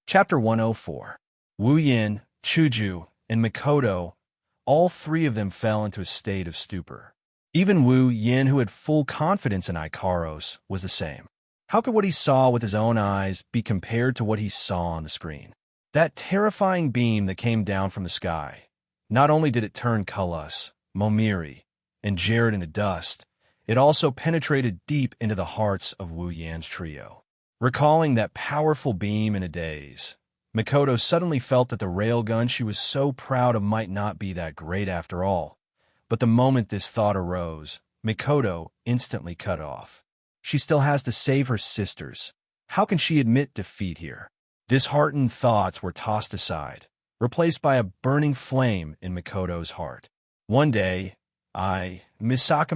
Chapter 104. Wu Yin, Chuju, and Mikoto, all three of them fell into a state of stupor. Even Wu Yin, who had full confidence in Ikaros, was the same. How could what he saw with his own eyes be compared to what he saw on the screen? That terrifying beam that came down from the sky. Not only did it turn Culus, Momiri, and Jared into dust, it also penetrated deep into the hearts of Wu Yan's trio. Recalling that powerful beam in a daze, Mikoto suddenly felt that the railgun she was so proud of might not be that great after all. But the moment this thought arose, Mikoto instantly cut off. She still has to save her sisters. How can she admit defeat here? Disheartened thoughts were tossed aside, replaced by a burning flame in Mikoto's heart. One day, Misaka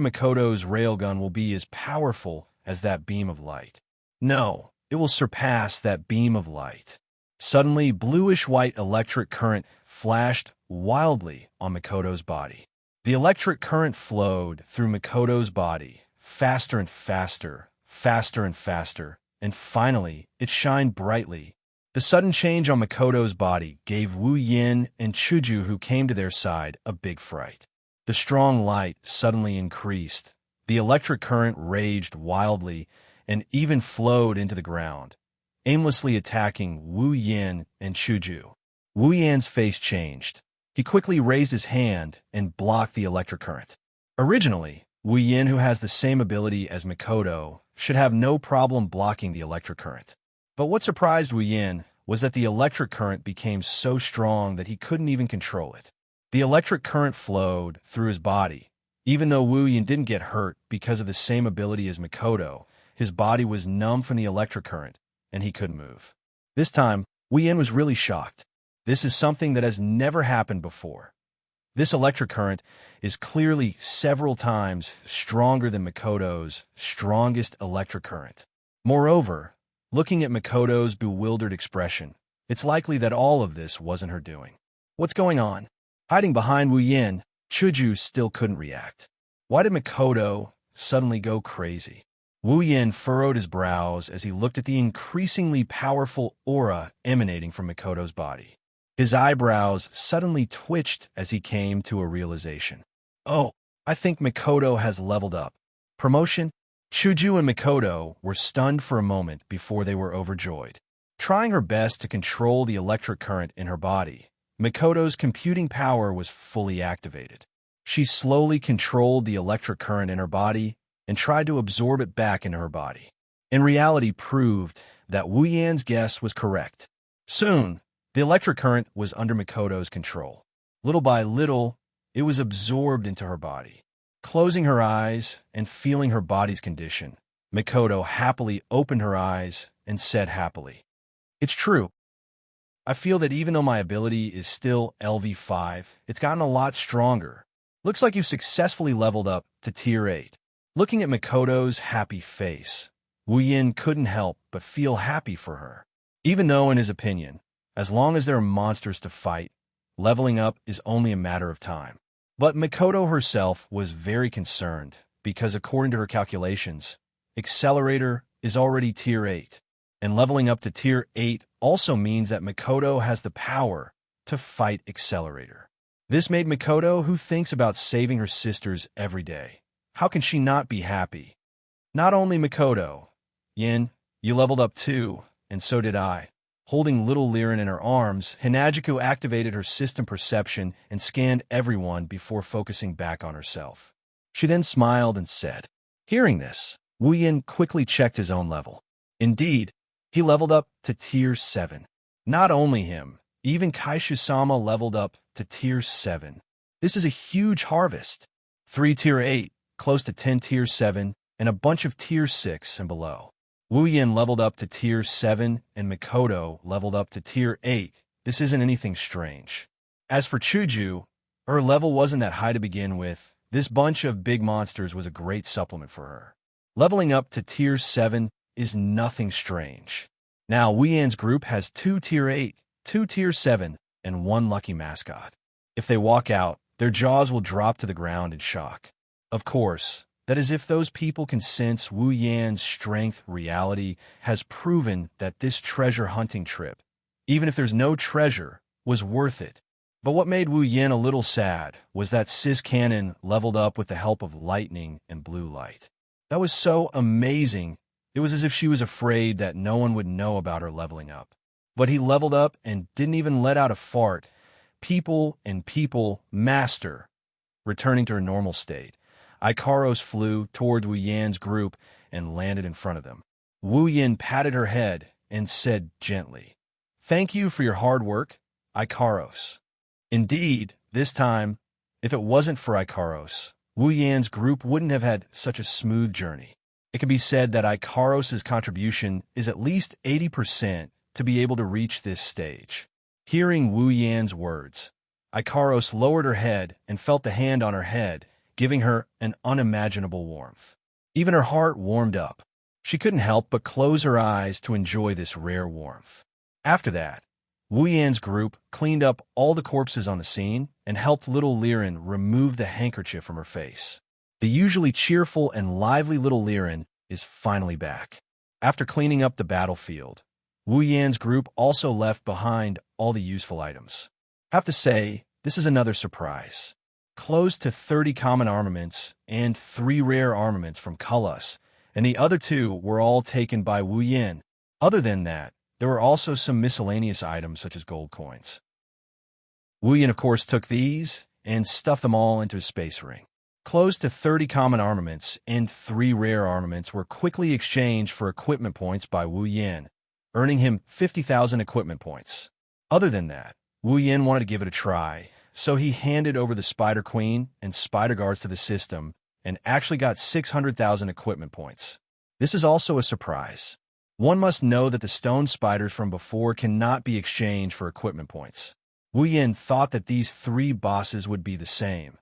Mikoto's railgun will be as powerful as that beam of light. No, it will surpass that beam of light. Suddenly, bluish-white electric current flashed wildly on Mikoto's body. The electric current flowed through Mikoto's body, faster and faster, faster and faster, and finally, it shined brightly. The sudden change on Mikoto's body gave Wu Yin and Chuju, who came to their side, a big fright. The strong light suddenly increased. The electric current raged wildly and even flowed into the ground, aimlessly attacking Wu Yin and Chuju. Wu Yan's face changed. He quickly raised his hand and blocked the electric current. Originally, Wu Yin, who has the same ability as Mikoto, should have no problem blocking the electric current. But what surprised Wu Yin was that the electric current became so strong that he couldn't even control it. The electric current flowed through his body. Even though Wu Yin didn't get hurt because of the same ability as Mikoto, his body was numb from the electric current, and he couldn't move. This time, Wu Yin was really shocked. This is something that has never happened before. This electric current is clearly several times stronger than Mikoto's strongest electric current. Moreover, looking at Mikoto's bewildered expression, it's likely that all of this wasn't her doing. What's going on? Hiding behind Wu Yin, Chuju still couldn't react. Why did Mikoto suddenly go crazy? Wu Yin furrowed his brows as he looked at the increasingly powerful aura emanating from Mikoto's body. His eyebrows suddenly twitched as he came to a realization. Oh, I think Mikoto has leveled up. Promotion? Chuju and Mikoto were stunned for a moment before they were overjoyed. Trying her best to control the electric current in her body, Mikoto's computing power was fully activated. She slowly controlled the electric current in her body and tried to absorb it back into her body. In reality, proved that Wu Yan's guess was correct. Soon, the electric current was under Mikoto's control. Little by little, it was absorbed into her body. Closing her eyes and feeling her body's condition, Mikoto happily opened her eyes and said happily, "It's true. I feel that even though my ability is still LV5, it's gotten a lot stronger. Looks like you've successfully leveled up to Tier 8. Looking at Mikoto's happy face, Wu Yin couldn't help but feel happy for her. Even though, in his opinion, as long as there are monsters to fight, leveling up is only a matter of time. But Mikoto herself was very concerned because, according to her calculations, Accelerator is already Tier 8, and leveling up to Tier 8 also means that Mikoto has the power to fight Accelerator. This made Mikoto, who thinks about saving her sisters every day. How can she not be happy? Not only Mikoto. Yin, you leveled up too, and so did I. Holding little Liren in her arms, Hinagiku activated her system perception and scanned everyone before focusing back on herself. She then smiled and said, Hearing this, Wu Yin quickly checked his own level. Indeed, he leveled up to Tier 7. Not only him, even Kaishu-sama leveled up to Tier 7. This is a huge harvest. 3 Tier 8, close to 10 Tier 7, and a bunch of Tier 6 and below. Wu Yin leveled up to Tier 7, and Mikoto leveled up to Tier 8. This isn't anything strange. As for Chuju, her level wasn't that high to begin with. This bunch of big monsters was a great supplement for her. Leveling up to Tier 7 is nothing strange. Now, Wu Yan's group has 2 Tier 8, 2 Tier 7, and 1 lucky mascot. If they walk out, their jaws will drop to the ground in shock. Of course, that is if those people can sense Wu Yan's strength. Reality has proven that this treasure hunting trip, even if there's no treasure, was worth it. But what made Wu Yin a little sad was that Sis Cannon leveled up with the help of lightning and blue light. That was so amazing. It was as if she was afraid that no one would know about her leveling up. But he leveled up and didn't even let out a fart. People, master. Returning to her normal state, Ikaros flew toward Wu Yan's group and landed in front of them. Wu Yin patted her head and said gently, "Thank you for your hard work, Ikaros." Indeed, this time, if it wasn't for Ikaros, Wu Yan's group wouldn't have had such a smooth journey. It can be said that Ikaros' contribution is at least 80% to be able to reach this stage. Hearing Wu Yan's words, Ikaros lowered her head and felt the hand on her head, giving her an unimaginable warmth. Even her heart warmed up. She couldn't help but close her eyes to enjoy this rare warmth. After that, Wu Yan's group cleaned up all the corpses on the scene and helped little Liren remove the handkerchief from her face. The usually cheerful and lively little Liren is finally back. After cleaning up the battlefield, Wu Yan's group also left behind all the useful items. Have to say, this is another surprise. Close to 30 common armaments and 3 rare armaments from Cultivation, and the other 2 were all taken by Wu Yin. Other than that, there were also some miscellaneous items such as gold coins. Wu Yin, of course, took these and stuffed them all into a space ring. Close to 30 common armaments and 3 rare armaments were quickly exchanged for equipment points by Wu Yin, earning him 50,000 equipment points. Other than that, Wu Yin wanted to give it a try, so he handed over the Spider Queen and Spider Guards to the system and actually got 600,000 equipment points. This is also a surprise. One must know that the stone spiders from before cannot be exchanged for equipment points. Wu Yin thought that these 3 bosses would be the same.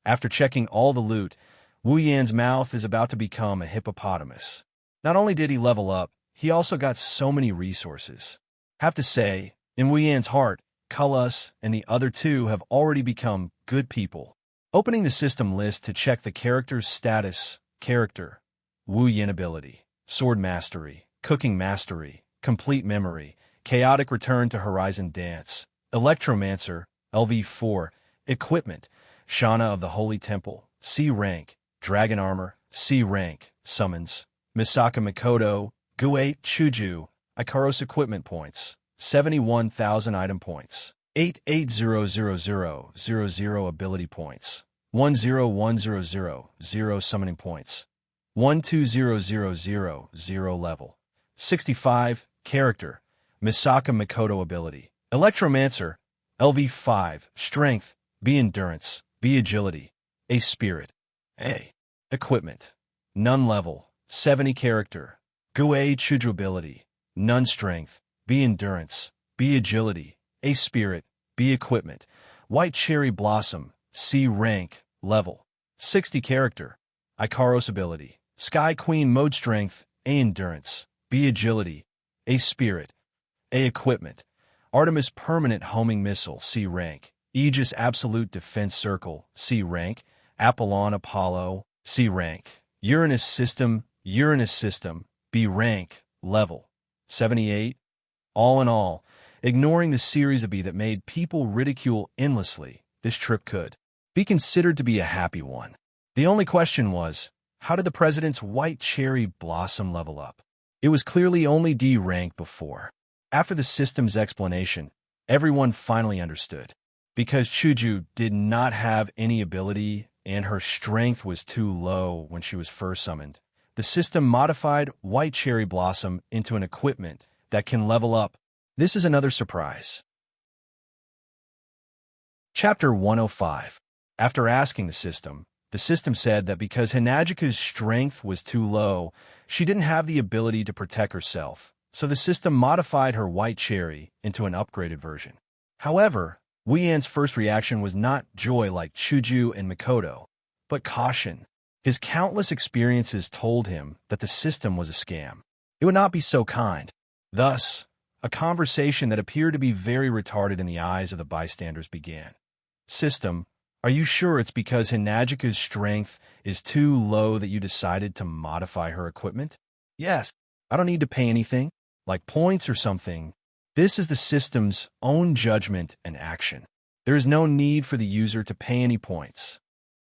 After checking all the loot, Wu Yan's mouth is about to become a hippopotamus. Not only did he level up, he also got so many resources. Have to say, in Wu Yan's heart, Cultivation and the other 2 have already become good people. Opening the system list to check the character's status, character, Wu Yin ability, sword mastery, cooking mastery, complete memory, chaotic return to horizon dance, electromancer, LV4, equipment, Shana of the Holy Temple, C rank, dragon armor, C rank, summons, Misaka Mikoto, Gue Chuju, Ikaros equipment points, 71,000 item points, 88,000,000 ability points, 101,000 summoning points, 120,000 level, 65 character, Misaka Mikoto ability, electromancer, LV5 strength, B endurance, B agility, A spirit, A equipment, none level, 70 character, Gue Chuju ability, none strength, B endurance, B agility, A spirit, B equipment, White Cherry Blossom, C rank, level, 60 character, Ikaros ability, Sky Queen mode strength, A endurance, B agility, A spirit, A equipment, Artemis permanent homing missile, C rank, Aegis absolute defense circle, C rank, Apollon Apollo, C rank, Uranus system, B rank, level, 78. All in all, ignoring the series of B that made people ridicule endlessly, this trip could be considered to be a happy one. The only question was, how did the president's White Cherry Blossom level up? It was clearly only D rank before. After the system's explanation, everyone finally understood. Because Chuju did not have any ability and her strength was too low when she was first summoned, the system modified White Cherry Blossom into an equipment that can level up. This is another surprise. Chapter 105. After asking the system said that because Hinajika's strength was too low, she didn't have the ability to protect herself, so the system modified her White Cherry into an upgraded version. However, Wu Yan's first reaction was not joy like Chuju and Mikoto, but caution. His countless experiences told him that the system was a scam. It would not be so kind. Thus, a conversation that appeared to be very retarded in the eyes of the bystanders began. System, are you sure it's because Hinajika's strength is too low that you decided to modify her equipment? Yes, I don't need to pay anything, like points or something. This is the system's own judgment and action. There is no need for the user to pay any points.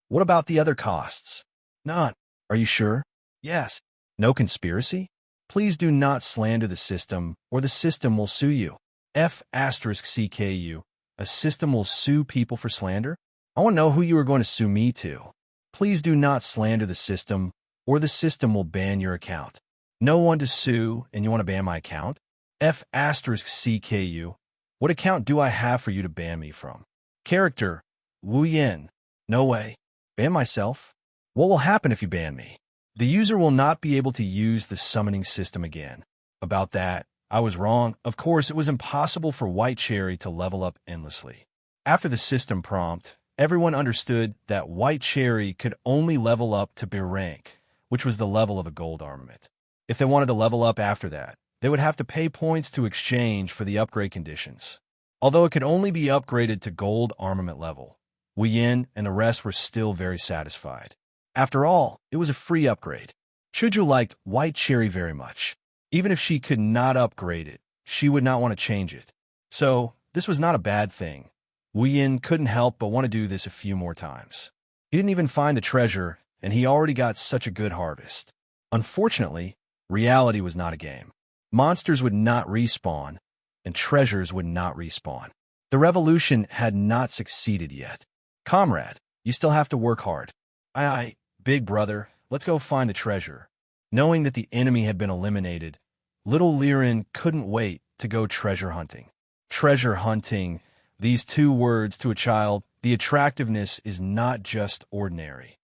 What about the other costs? None. Are you sure? Yes. No conspiracy? Please do not slander the system, or the system will sue you. F*CKU. A system will sue people for slander? I want to know who you are going to sue me to. Please do not slander the system, or the system will ban your account. No one to sue, and you want to ban my account? F*CKU. What account do I have for you to ban me from? Character, Wu Yin. No way. Ban myself? What will happen if you ban me? The user will not be able to use the summoning system again. About that, I was wrong. Of course, it was impossible for White Cherry to level up endlessly. After the system prompt, everyone understood that White Cherry could only level up to B rank, which was the level of a gold armament. If they wanted to level up after that, they would have to pay points to exchange for the upgrade conditions. Although it could only be upgraded to gold armament level, Wu Yin and the rest were still very satisfied. After all, it was a free upgrade. Chuju liked White Cherry very much. Even if she could not upgrade it, she would not want to change it. So, this was not a bad thing. Wu Yin couldn't help but want to do this a few more times. He didn't even find the treasure, and he already got such a good harvest. Unfortunately, reality was not a game. Monsters would not respawn, and treasures would not respawn. The revolution had not succeeded yet. Comrade, you still have to work hard. Aye, big brother, let's go find the treasure. Knowing that the enemy had been eliminated, little Liren couldn't wait to go treasure hunting. Treasure hunting, these two words to a child, the attractiveness is not just ordinary.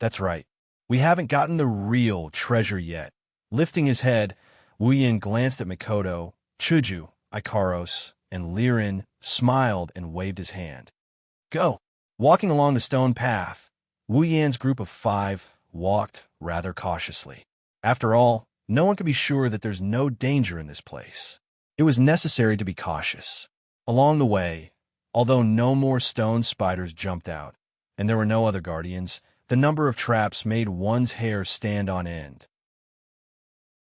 That's right, we haven't gotten the real treasure yet. Lifting his head, Wu Yin glanced at Mikoto, Chuju, Ikaros, and Liren, smiled and waved his hand. Go! Walking along the stone path, Wu Yin's group of 5 walked rather cautiously. After all, no one could be sure that there's no danger in this place. It was necessary to be cautious. Along the way, although no more stone spiders jumped out, and there were no other guardians, the number of traps made one's hair stand on end.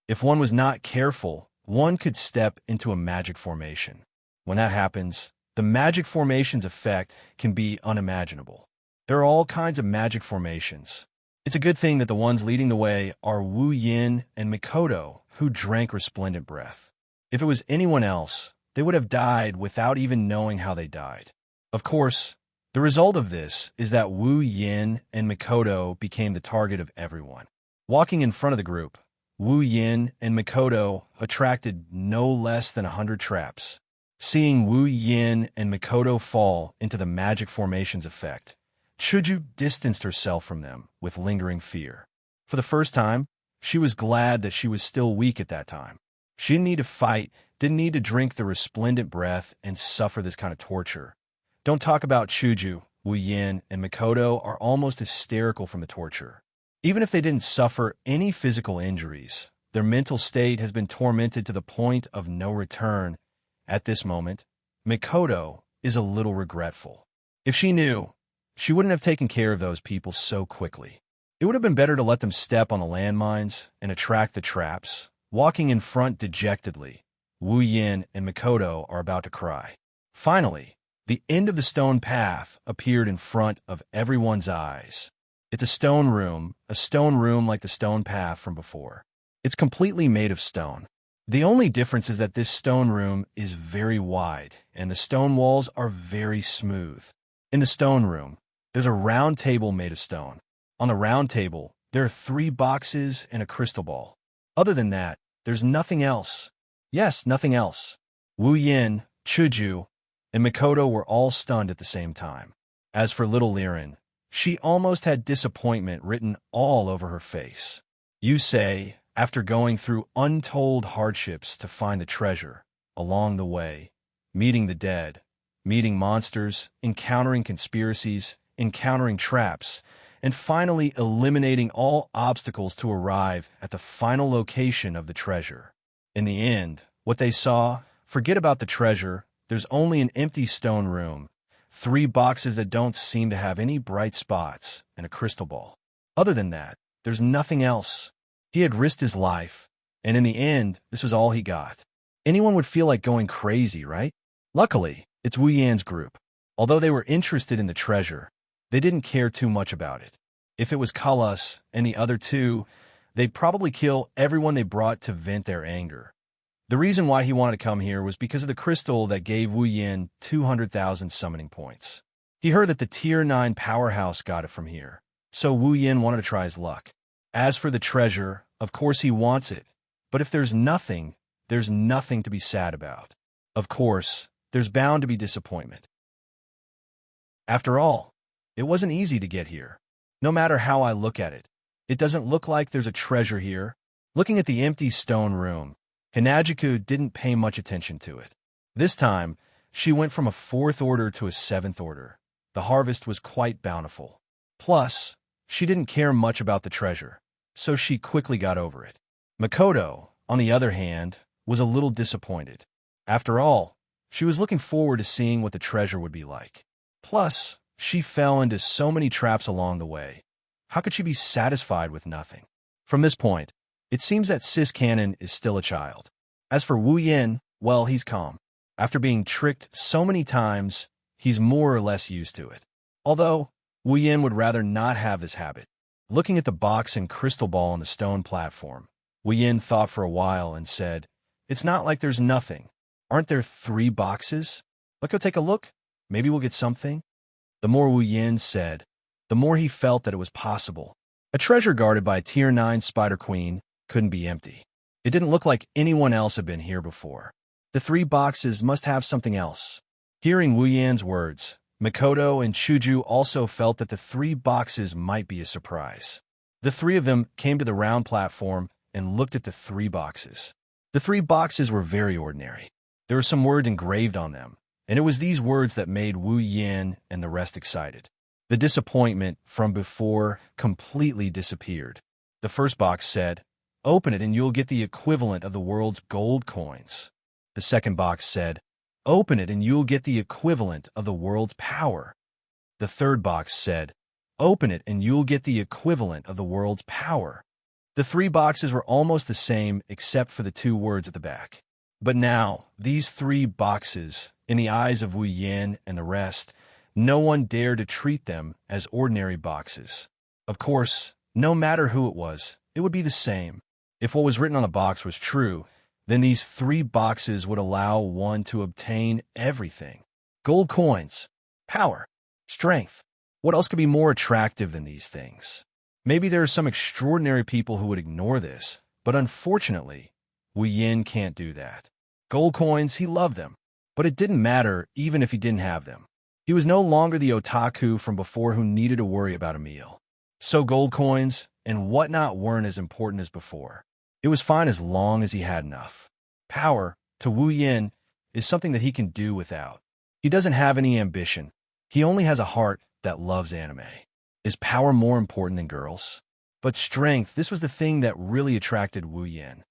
If one was not careful, one could step into a magic formation. When that happens, the magic formation's effect can be unimaginable. There are all kinds of magic formations. It's a good thing that the ones leading the way are Wu Yin and Mikoto, who drank resplendent breath. If it was anyone else, they would have died without even knowing how they died. Of course, the result of this is that Wu Yin and Mikoto became the target of everyone. Walking in front of the group, Wu Yin and Mikoto attracted no less than 100 traps. Seeing Wu Yin and Mikoto fall into the magic formation's effect, Chuju distanced herself from them with lingering fear. For the first time, she was glad that she was still weak at that time. She didn't need to fight, didn't need to drink the resplendent breath and suffer this kind of torture. Don't talk about Chuju, Wu Yin, and Mikoto are almost hysterical from the torture. Even if they didn't suffer any physical injuries, their mental state has been tormented to the point of no return. At this moment, Mikoto is a little regretful. If she knew, she wouldn't have taken care of those people so quickly. It would have been better to let them step on the landmines and attract the traps. Walking in front dejectedly, Wu Yin and Mikoto are about to cry. Finally, the end of the stone path appeared in front of everyone's eyes. It's a stone room like the stone path from before. It's completely made of stone. The only difference is that this stone room is very wide, and the stone walls are very smooth. In the stone room, there's a round table made of stone. On the round table, there are 3 boxes and a crystal ball. Other than that, there's nothing else. Yes, nothing else. Wu Yin, Chuju, and Mikoto were all stunned at the same time. As for little Liren, she almost had disappointment written all over her face. You say, after going through untold hardships to find the treasure, along the way, meeting the dead, meeting monsters, encountering conspiracies, encountering traps, and finally eliminating all obstacles to arrive at the final location of the treasure. In the end, what they saw, forget about the treasure, there's only an empty stone room, 3 boxes that don't seem to have any bright spots, and a crystal ball. Other than that, there's nothing else. He had risked his life, and in the end, this was all he got. Anyone would feel like going crazy, right? Luckily, it's Wu Yan's group. Although they were interested in the treasure, they didn't care too much about it. If it was Kalas and the other two, they'd probably kill everyone they brought to vent their anger. The reason why he wanted to come here was because of the crystal that gave Wu Yan 200,000 summoning points. He heard that the Tier 9 powerhouse got it from here, so Wu Yan wanted to try his luck. As for the treasure, of course he wants it, but if there's nothing to be sad about. Of course, there's bound to be disappointment. After all, it wasn't easy to get here. No matter how I look at it, it doesn't look like there's a treasure here. Looking at the empty stone room, Hanajiku didn't pay much attention to it. This time, she went from a 4th order to a 7th order. The harvest was quite bountiful. Plus, she didn't care much about the treasure, so she quickly got over it. Makoto, on the other hand, was a little disappointed. After all, she was looking forward to seeing what the treasure would be like. Plus, she fell into so many traps along the way. How could she be satisfied with nothing? From this point, it seems that Sis Cannon is still a child. As for Wu Yan, well, he's calm. After being tricked so many times, he's more or less used to it. Although, Wu Yan would rather not have this habit. Looking at the box and crystal ball on the stone platform, Wu Yan thought for a while and said, "It's not like there's nothing. Aren't there 3 boxes? Let's go take a look. Maybe we'll get something." The more Wu Yan said, the more he felt that it was possible. A treasure guarded by a Tier 9 Spider Queen couldn't be empty. It didn't look like anyone else had been here before. The 3 boxes must have something else. Hearing Wu Yan's words, Makoto and Chuju also felt that the 3 boxes might be a surprise. The 3 of them came to the round platform and looked at the 3 boxes. The 3 boxes were very ordinary. There were some words engraved on them, and it was these words that made Wu Yan and the rest excited. The disappointment from before completely disappeared. The first box said, "Open it and you'll get the equivalent of the world's gold coins." The second box said, "Open it and you'll get the equivalent of the world's power." The third box said, "Open it and you'll get the equivalent of the world's power." The 3 boxes were almost the same except for the 2 words at the back. But now, these 3 boxes, in the eyes of Wu Yan and the rest, no one dared to treat them as ordinary boxes. Of course, no matter who it was, it would be the same. If what was written on the box was true, then these 3 boxes would allow one to obtain everything. Gold coins, power, strength. What else could be more attractive than these things? Maybe there are some extraordinary people who would ignore this, but unfortunately, Wu Yan can't do that. Gold coins, he loved them, but it didn't matter even if he didn't have them. He was no longer the otaku from before who needed to worry about a meal. So gold coins and whatnot weren't as important as before. It was fine as long as he had enough. Power, to Wu Yan, is something that he can do without. He doesn't have any ambition. He only has a heart that loves anime. Is power more important than girls? But strength, this was the thing that really attracted Wu Yan.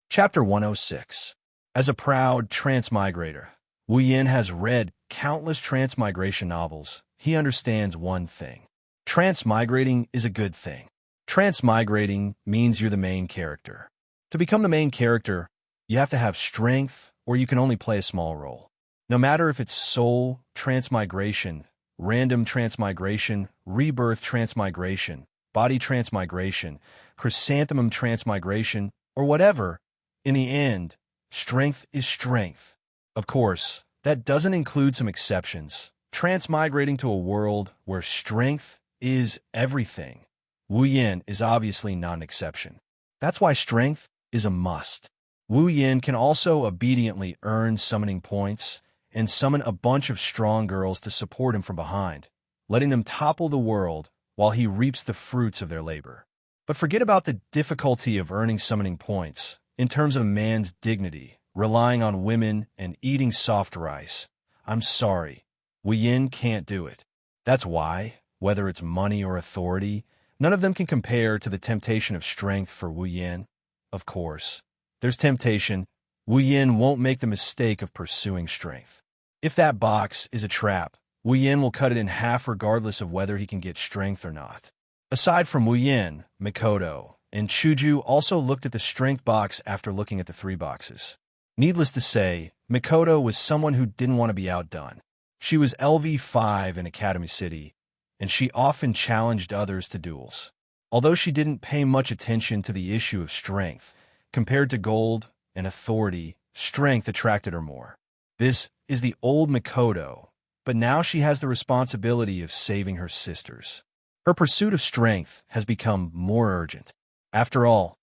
Chapter 106. As a proud transmigrator, Wu Yan has read countless transmigration novels. He understands one thing. Transmigrating is a good thing. Transmigrating means you're the main character. To become the main character, you have to have strength, or you can only play a small role. No matter if it's soul transmigration, random transmigration, rebirth transmigration, body transmigration, chrysanthemum transmigration, or whatever, in the end, strength is strength. Of course, that doesn't include some exceptions. Transmigrating to a world where strength is everything. Wu Yan is obviously not an exception. That's why strength is a must. Wu Yan can also obediently earn summoning points and summon a bunch of strong girls to support him from behind, letting them topple the world while he reaps the fruits of their labor. But forget about the difficulty of earning summoning points in terms of a man's dignity, relying on women and eating soft rice. I'm sorry, Wu Yan can't do it. That's why, whether it's money or authority, none of them can compare to the temptation of strength for Wu Yan. Of course, there's temptation. Wu Yan won't make the mistake of pursuing strength. If that box is a trap, Wu Yan will cut it in half regardless of whether he can get strength or not. Aside from Wu Yan, Makoto, and Chuju also looked at the strength box after looking at the 3 boxes. Needless to say, Mikoto was someone who didn't want to be outdone. She was LV5 in Academy City, and she often challenged others to duels. Although she didn't pay much attention to the issue of strength, compared to gold and authority, strength attracted her more. This is the old Mikoto, but now she has the responsibility of saving her sisters. Her pursuit of strength has become more urgent. After all,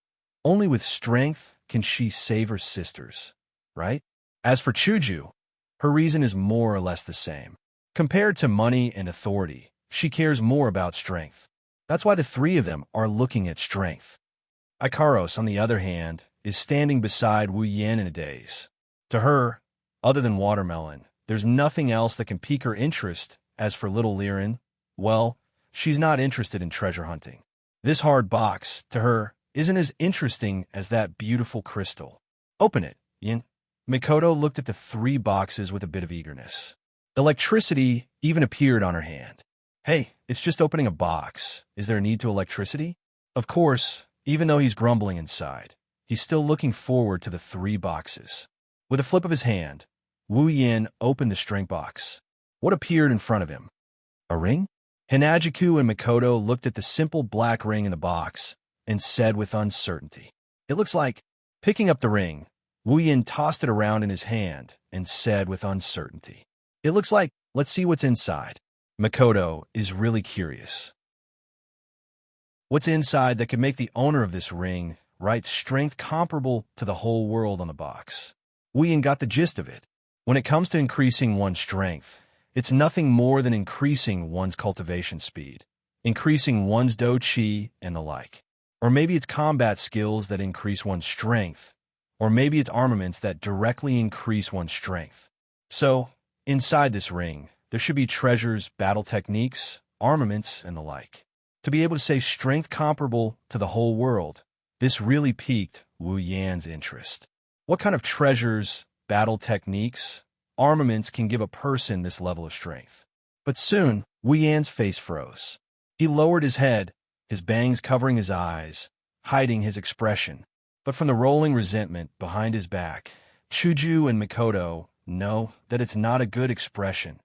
only with strength can she save her sisters, right? As for Chuju, her reason is more or less the same. Compared to money and authority, she cares more about strength. That's why the 3 of them are looking at strength. Ikaros, on the other hand, is standing beside Wu Yan in a daze. To her, other than watermelon, there's nothing else that can pique her interest. As for little Liren, well, she's not interested in treasure hunting. This hard box, to her, isn't as interesting as that beautiful crystal. Open it, Yin. Mikoto looked at the 3 boxes with a bit of eagerness. Electricity even appeared on her hand. Hey, it's just opening a box. Is there a need to electricity? Of course, even though he's grumbling inside, he's still looking forward to the 3 boxes. With a flip of his hand, Wu Yin opened the strength box. What appeared in front of him? A ring? Hinajiku and Mikoto looked at the simple black ring in the box and said with uncertainty, "It looks like..." Picking up the ring, Wu Yin tossed it around in his hand and said with uncertainty, "It looks like, let's see what's inside." Mikoto is really curious. What's inside that could make the owner of this ring write strength comparable to the whole world on the box? Wu Yin got the gist of it. When it comes to increasing one's strength, it's nothing more than increasing one's cultivation speed, increasing one's do chi, and the like. Or maybe it's combat skills that increase one's strength, or maybe it's armaments that directly increase one's strength. So, inside this ring, there should be treasures, battle techniques, armaments, and the like. To be able to say strength comparable to the whole world, this really piqued Wu Yan's interest. What kind of treasures, battle techniques, armaments can give a person this level of strength? But soon, Wu Yan's face froze. He lowered his head, his bangs covering his eyes, hiding his expression. But from the rolling resentment behind his back, Chuju and Mikoto know that it's not a good expression.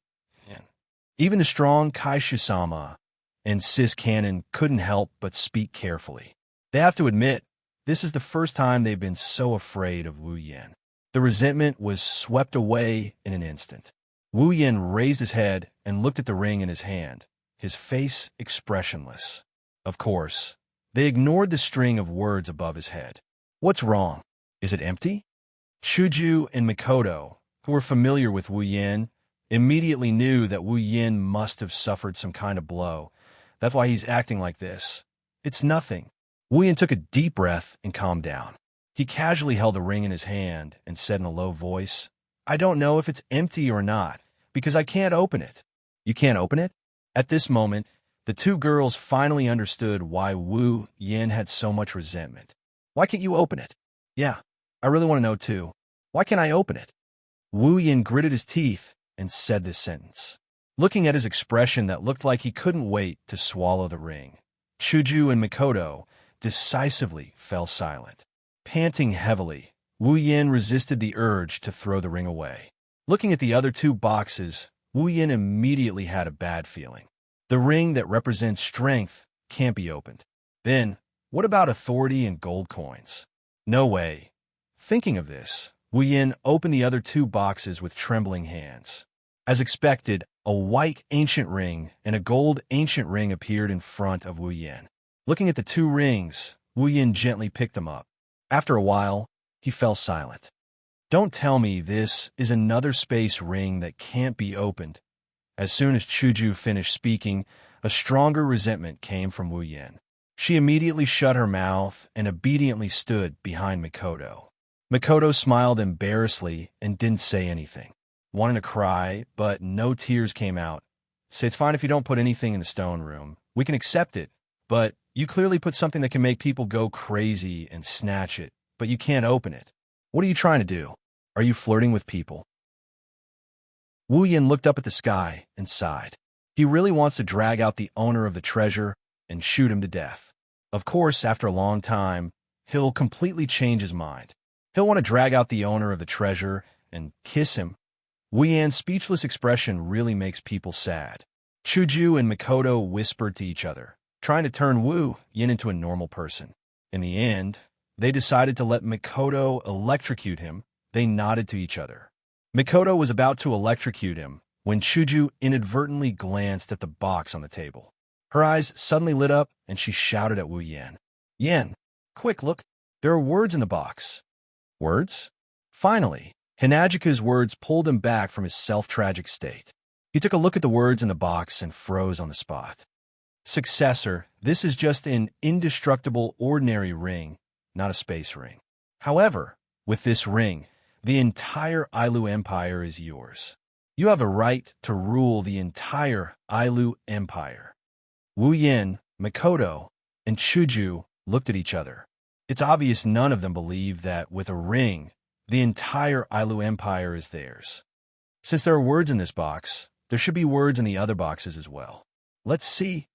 Even the strong Kaishu-sama and Sis Cannon couldn't help but speak carefully. They have to admit, this is the first time they've been so afraid of Wu Yan. The resentment was swept away in an instant. Wu Yan raised his head and looked at the ring in his hand, his face expressionless. Of course, they ignored the string of words above his head. What's wrong? Is it empty? Chuju and Mikoto, who were familiar with Wu Yan, immediately knew that Wu Yin must have suffered some kind of blow. That's why he's acting like this. It's nothing. Wu Yin took a deep breath and calmed down. He casually held the ring in his hand and said in a low voice, "I don't know if it's empty or not, because I can't open it." You can't open it? At this moment, the 2 girls finally understood why Wu Yin had so much resentment. Why can't you open it? Yeah, I really want to know too. Why can't I open it? Wu Yin gritted his teeth and said this sentence, looking at his expression that looked like he couldn't wait to swallow the ring. Chuju and Mikoto decisively fell silent. Panting heavily, Wu Yin resisted the urge to throw the ring away. Looking at the other 2 boxes, Wu Yin immediately had a bad feeling. The ring that represents strength can't be opened. Then, what about authority and gold coins? No way. Thinking of this, Wu Yin opened the other 2 boxes with trembling hands. As expected, a white ancient ring and a gold ancient ring appeared in front of Wu Yin. Looking at the 2 rings, Wu Yin gently picked them up. After a while, he fell silent. Don't tell me this is another space ring that can't be opened. As soon as Chuju finished speaking, a stronger resentment came from Wu Yin. She immediately shut her mouth and obediently stood behind Mikoto. Mikoto smiled embarrassedly and didn't say anything. Wanted to cry, but no tears came out. Say, it's fine if you don't put anything in the stone room. We can accept it, but you clearly put something that can make people go crazy and snatch it, but you can't open it. What are you trying to do? Are you flirting with people? Wu Yin looked up at the sky and sighed. He really wants to drag out the owner of the treasure and shoot him to death. Of course, after a long time, he'll completely change his mind. He'll want to drag out the owner of the treasure and kiss him. Wu Yan's speechless expression really makes people sad. Chuju and Mikoto whispered to each other, trying to turn Wu Yan into a normal person. In the end, they decided to let Mikoto electrocute him. They nodded to each other. Mikoto was about to electrocute him when Chuju inadvertently glanced at the box on the table. Her eyes suddenly lit up, and she shouted at Wu Yan. Yan, quick, look. There are words in the box. Words? Finally, Hinajika's words pulled him back from his self-tragic state. He took a look at the words in the box and froze on the spot. Successor, this is just an indestructible ordinary ring, not a space ring. However, with this ring, the entire Ailu Empire is yours. You have a right to rule the entire Ailu Empire. Wu Yan, Mikoto, and Chuju looked at each other. It's obvious none of them believe that with a ring, the entire Ailu Empire is theirs. Since there are words in this box, there should be words in the other boxes as well. Let's see.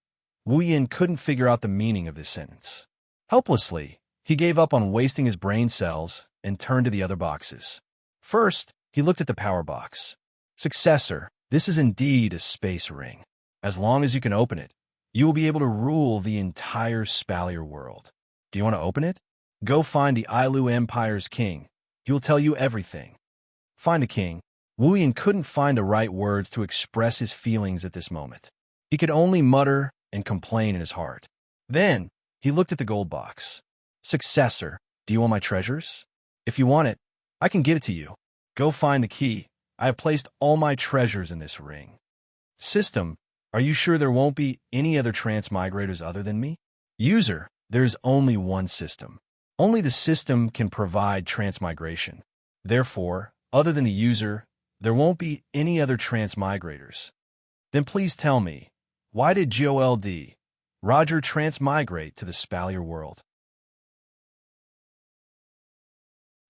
Wu Yan couldn't figure out the meaning of this sentence. Helplessly, he gave up on wasting his brain cells and turned to the other boxes. First, he looked at the power box. Successor, this is indeed a space ring. As long as you can open it, you will be able to rule the entire Spalier world. Do you want to open it? Go find the Ailu Empire's king. He will tell you everything. Find the king. Wu Yan couldn't find the right words to express his feelings at this moment. He could only mutter and complain in his heart. Then, he looked at the gold box. Successor, do you want my treasures? If you want it, I can give it to you. Go find the key. I have placed all my treasures in this ring. System, are you sure there won't be any other transmigrators other than me? User, there's only one system. Only the system can provide transmigration. Therefore, other than the user, there won't be any other transmigrators. Then please tell me, why did GOLD, Roger, transmigrate to the Spalier world?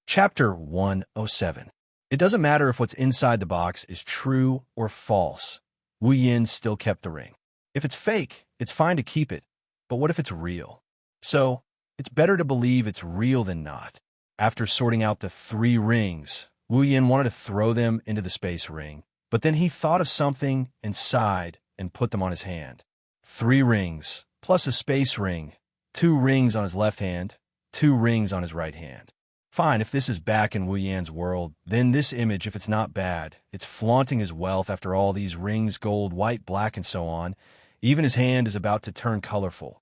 Chapter 107. It doesn't matter if what's inside the box is true or false. Wu Yan still kept the ring. If it's fake, it's fine to keep it. But what if it's real? So, it's better to believe it's real than not. After sorting out the 3 rings, Wu Yan wanted to throw them into the space ring, but then he thought of something and sighed and put them on his hand. 3 rings, plus a space ring, 2 rings on his left hand, 2 rings on his right hand. Fine, if this is back in Wu Yan's world, then this image, if it's not bad, it's flaunting his wealth after all these rings, gold, white, black, and so on. Even his hand is about to turn colorful.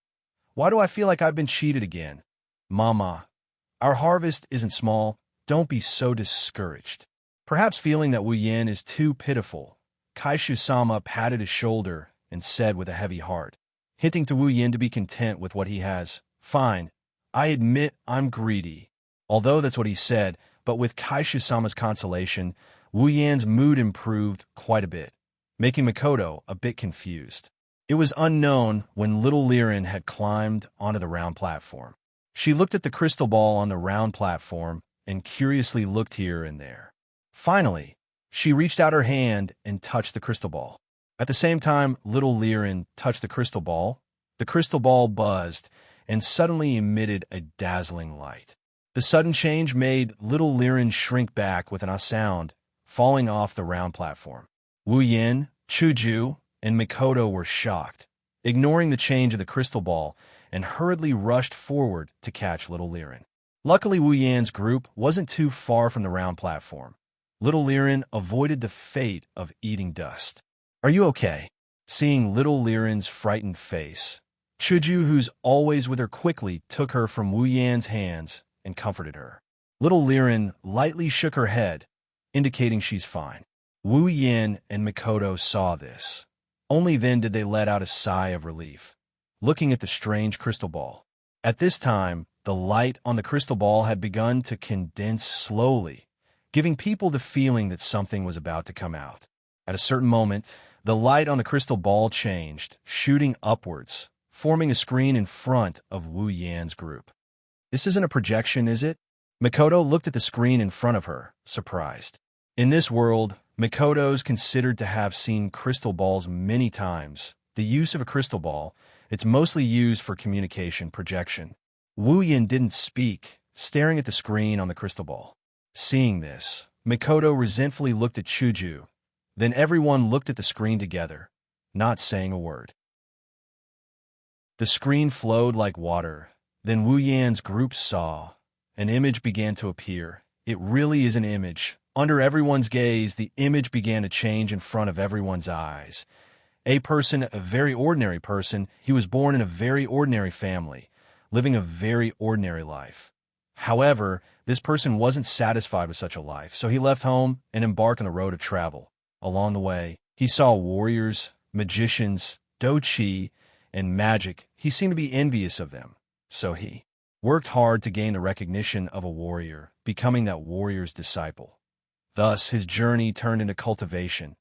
Why do I feel like I've been cheated again? Mama, our harvest isn't small. Don't be so discouraged. Perhaps feeling that Wu Yan is too pitiful, Kaishu-sama patted his shoulder and said with a heavy heart, hinting to Wu Yan to be content with what he has. Fine, I admit I'm greedy. Although that's what he said, but with Kaishu-sama's consolation, Wu Yan's mood improved quite a bit, making Mikoto a bit confused. It was unknown when little Liren had climbed onto the round platform. She looked at the crystal ball on the round platform and curiously looked here and there. Finally, she reached out her hand and touched the crystal ball. At the same time little Liren touched the crystal ball buzzed and suddenly emitted a dazzling light. The sudden change made little Liren shrink back with a sound, falling off the round platform. Wu Yan, Chuju, and Mikoto were shocked, ignoring the change of the crystal ball, and hurriedly rushed forward to catch little Liren. Luckily, Wu Yan's group wasn't too far from the round platform. Little Liren avoided the fate of eating dust. Are you okay? Seeing little Liren's frightened face, Chuju, who's always with her, quickly took her from Wu Yan's hands and comforted her. Little Liren lightly shook her head, indicating she's fine. Wu Yan and Mikoto saw this. Only then did they let out a sigh of relief, looking at the strange crystal ball. At this time, the light on the crystal ball had begun to condense slowly, giving people the feeling that something was about to come out. At a certain moment, the light on the crystal ball changed, shooting upwards, forming a screen in front of Wu Yan's group. This isn't a projection, is it? Mikoto looked at the screen in front of her, surprised. In this world, Mikoto's considered to have seen crystal balls many times. The use of a crystal ball, It's mostly used for communication projection. Wu Yin didn't speak, staring at the screen on the crystal ball. Seeing this, Mikoto resentfully looked at Chuju. Then everyone looked at the screen together, not saying a word. The screen flowed like water. Then Wu Yan's group saw. An image began to appear. It really is an image. Under everyone's gaze, the image began to change in front of everyone's eyes. A person, a very ordinary person, he was born in a very ordinary family, living a very ordinary life. However, this person wasn't satisfied with such a life, so he left home and embarked on the road of travel. Along the way, he saw warriors, magicians, doqi, and magic. He seemed to be envious of them, so he worked hard to gain the recognition of a warrior, becoming that warrior's disciple. Thus, his journey turned into cultivation.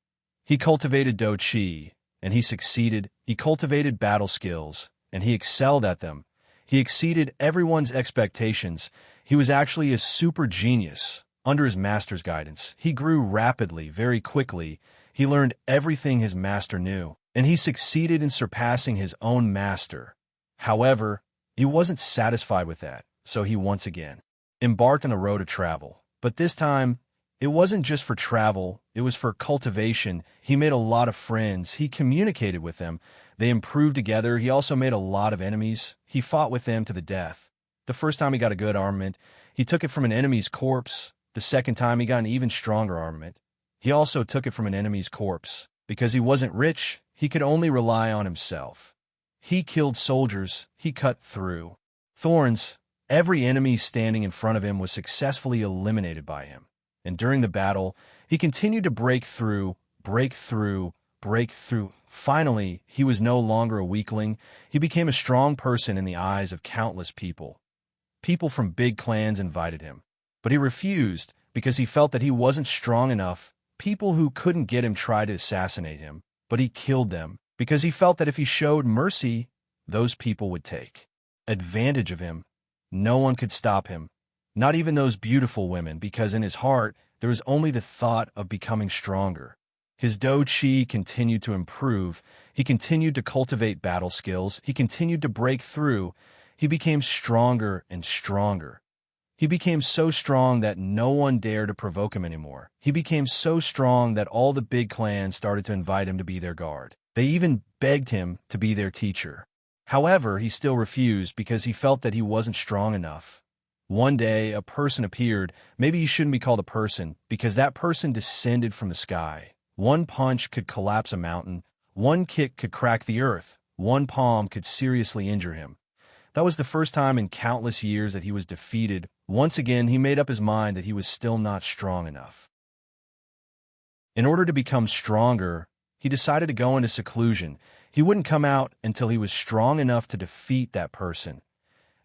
He cultivated doqi, and he succeeded. He cultivated battle skills, and he excelled at them. He exceeded everyone's expectations. He was actually a super genius. Under his master's guidance, he grew rapidly, very quickly. He learned everything his master knew, and he succeeded in surpassing his own master. However, he wasn't satisfied with that, so he once again embarked on a road of travel. But this time, it wasn't just for travel, it was for cultivation. He made a lot of friends. He communicated with them. They improved together. He also made a lot of enemies. He fought with them to the death. The first time he got a good armament, he took it from an enemy's corpse. The second time he got an even stronger armament. He also took it from an enemy's corpse. Because he wasn't rich, he could only rely on himself. He killed soldiers. He cut through thorns. Every enemy standing in front of him was successfully eliminated by him. And during the battle, he continued to break through, break through, break through. Finally, he was no longer a weakling. He became a strong person in the eyes of countless people. People from big clans invited him, but he refused because he felt that he wasn't strong enough. People who couldn't get him tried to assassinate him, but he killed them because he felt that if he showed mercy, those people would take advantage of him. No one could stop him, not even those beautiful women, because in his heart, there was only the thought of becoming stronger. His doqi continued to improve. He continued to cultivate battle skills. He continued to break through. He became stronger and stronger. He became so strong that no one dared to provoke him anymore. He became so strong that all the big clans started to invite him to be their guard. They even begged him to be their teacher. However, he still refused because he felt that he wasn't strong enough. One day, a person appeared. Maybe he shouldn't be called a person, because that person descended from the sky. One punch could collapse a mountain. One kick could crack the earth. One palm could seriously injure him. That was the first time in countless years that he was defeated. Once again, he made up his mind that he was still not strong enough. In order to become stronger, he decided to go into seclusion. He wouldn't come out until he was strong enough to defeat that person.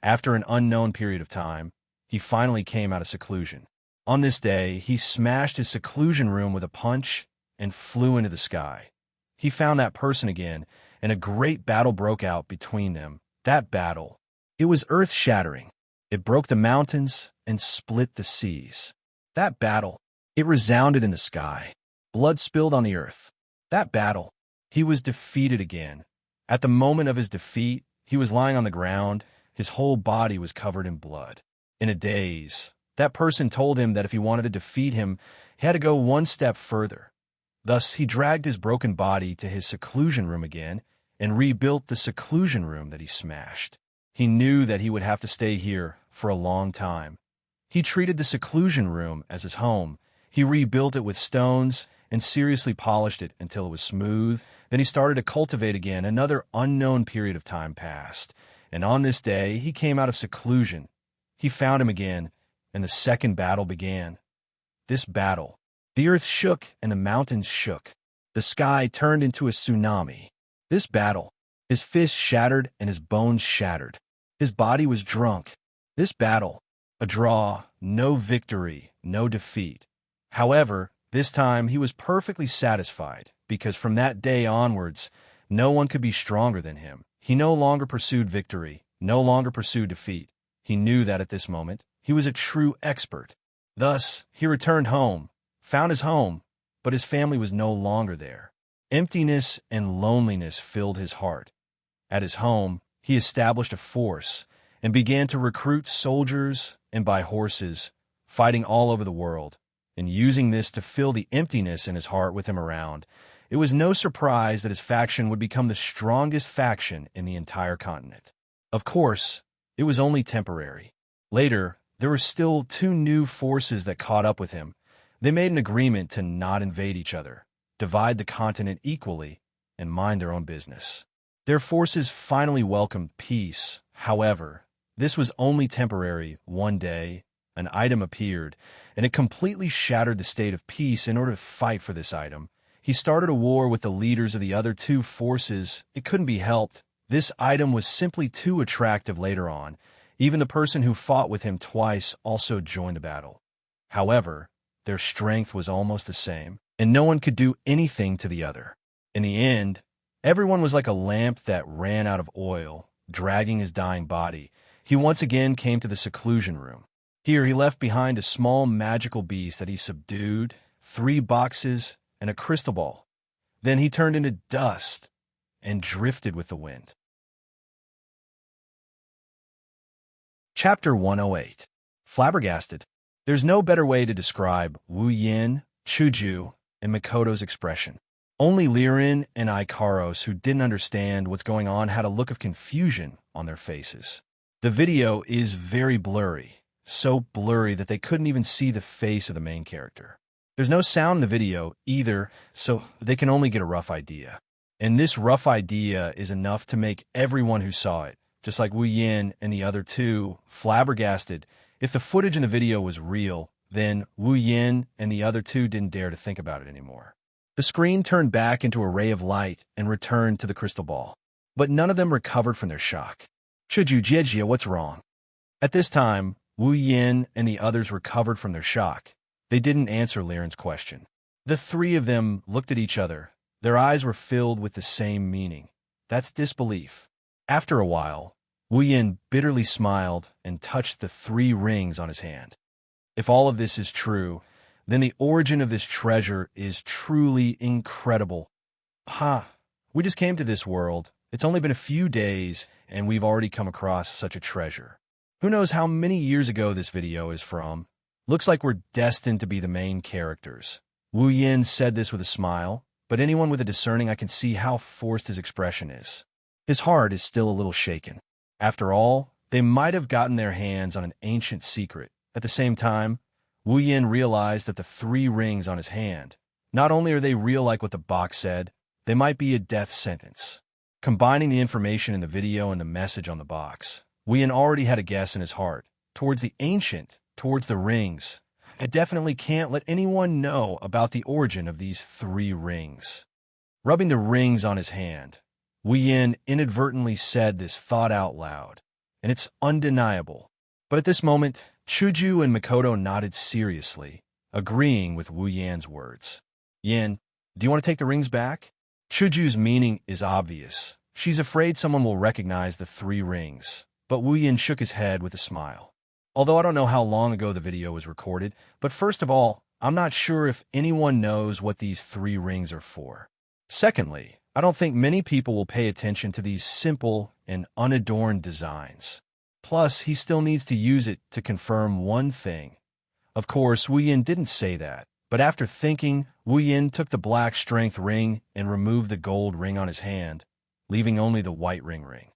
After an unknown period of time, he finally came out of seclusion. On this day, he smashed his seclusion room with a punch and flew into the sky. He found that person again, and a great battle broke out between them. That battle, it was earth-shattering. It broke the mountains and split the seas. That battle, it resounded in the sky. Blood spilled on the earth. That battle, he was defeated again. At the moment of his defeat, he was lying on the ground. His whole body was covered in blood. In a daze, that person told him that if he wanted to defeat him, he had to go one step further. Thus, he dragged his broken body to his seclusion room again and rebuilt the seclusion room that he smashed. He knew that he would have to stay here for a long time. He treated the seclusion room as his home. He rebuilt it with stones and seriously polished it until it was smooth. Then he started to cultivate again. Another unknown period of time passed, and on this day he came out of seclusion. He found him again, and the second battle began. This battle, the earth shook and the mountains shook. The sky turned into a tsunami. This battle, his fists shattered and his bones shattered. His body was drunk. This battle, a draw, no victory, no defeat. However, this time he was perfectly satisfied, because from that day onwards, no one could be stronger than him. He no longer pursued victory, no longer pursued defeat. He knew that at this moment, he was a true expert. Thus, he returned home, found his home, but his family was no longer there. Emptiness and loneliness filled his heart. At his home, he established a force and began to recruit soldiers and buy horses, fighting all over the world, and using this to fill the emptiness in his heart with him around. It was no surprise that his faction would become the strongest faction in the entire continent. Of course, it was only temporary. Later, there were still two new forces that caught up with him. They made an agreement to not invade each other, divide the continent equally, and mind their own business. Their forces finally welcomed peace. However, this was only temporary. One day, an item appeared, and it completely shattered the state of peace. In order to fight for this item, he started a war with the leaders of the other two forces. It couldn't be helped. This item was simply too attractive later on. Even the person who fought with him twice also joined the battle. However, their strength was almost the same, and no one could do anything to the other. In the end, everyone was like a lamp that ran out of oil, dragging his dying body. He once again came to the seclusion room. Here he left behind a small magical beast that he subdued, 3 boxes, and a crystal ball. Then he turned into dust and drifted with the wind. Chapter 108. Flabbergasted. There's no better way to describe Wu Yin, Chuju, and Mikoto's expression. Only Liren and Ikaros, who didn't understand what's going on, had a look of confusion on their faces. The video is very blurry, so blurry that they couldn't even see the face of the main character. There's no sound in the video either, so they can only get a rough idea. And this rough idea is enough to make everyone who saw it, just like Wu Yin and the other two, flabbergasted. If the footage in the video was real, then Wu Yin and the other two didn't dare to think about it anymore. The screen turned back into a ray of light and returned to the crystal ball. But none of them recovered from their shock. Chuju Xianxia, what's wrong? At this time, Wu Yin and the others recovered from their shock. They didn't answer Liren's question. The three of them looked at each other. Their eyes were filled with the same meaning. That's disbelief. After a while, Wu Yin bitterly smiled and touched the 3 rings on his hand. If all of this is true, then the origin of this treasure is truly incredible. We just came to this world. It's only been a few days, and we've already come across such a treasure. Who knows how many years ago this video is from? Looks like we're destined to be the main characters. Wu Yin said this with a smile, but anyone with a discerning eye can see how forced his expression is. His heart is still a little shaken. After all, they might have gotten their hands on an ancient secret. At the same time, Wu Yin realized that the 3 rings on his hand, not only are they real like what the box said, they might be a death sentence. Combining the information in the video and the message on the box, Wu Yin already had a guess in his heart. Towards the ancient, towards the rings. I definitely can't let anyone know about the origin of these 3 rings. Rubbing the rings on his hand, Wu Yin inadvertently said this thought out loud, and it's undeniable. But at this moment, Chuju and Mikoto nodded seriously, agreeing with Wu Yin's words. Yin, do you want to take the rings back? Chuju's meaning is obvious. She's afraid someone will recognize the 3 rings, but Wu Yin shook his head with a smile. Although I don't know how long ago the video was recorded, but first of all, I'm not sure if anyone knows what these 3 rings are for. Secondly, I don't think many people will pay attention to these simple and unadorned designs. Plus, he still needs to use it to confirm one thing. Of course, Wu Yin didn't say that, but after thinking, Wu Yin took the black strength ring and removed the gold ring on his hand, leaving only the white ring.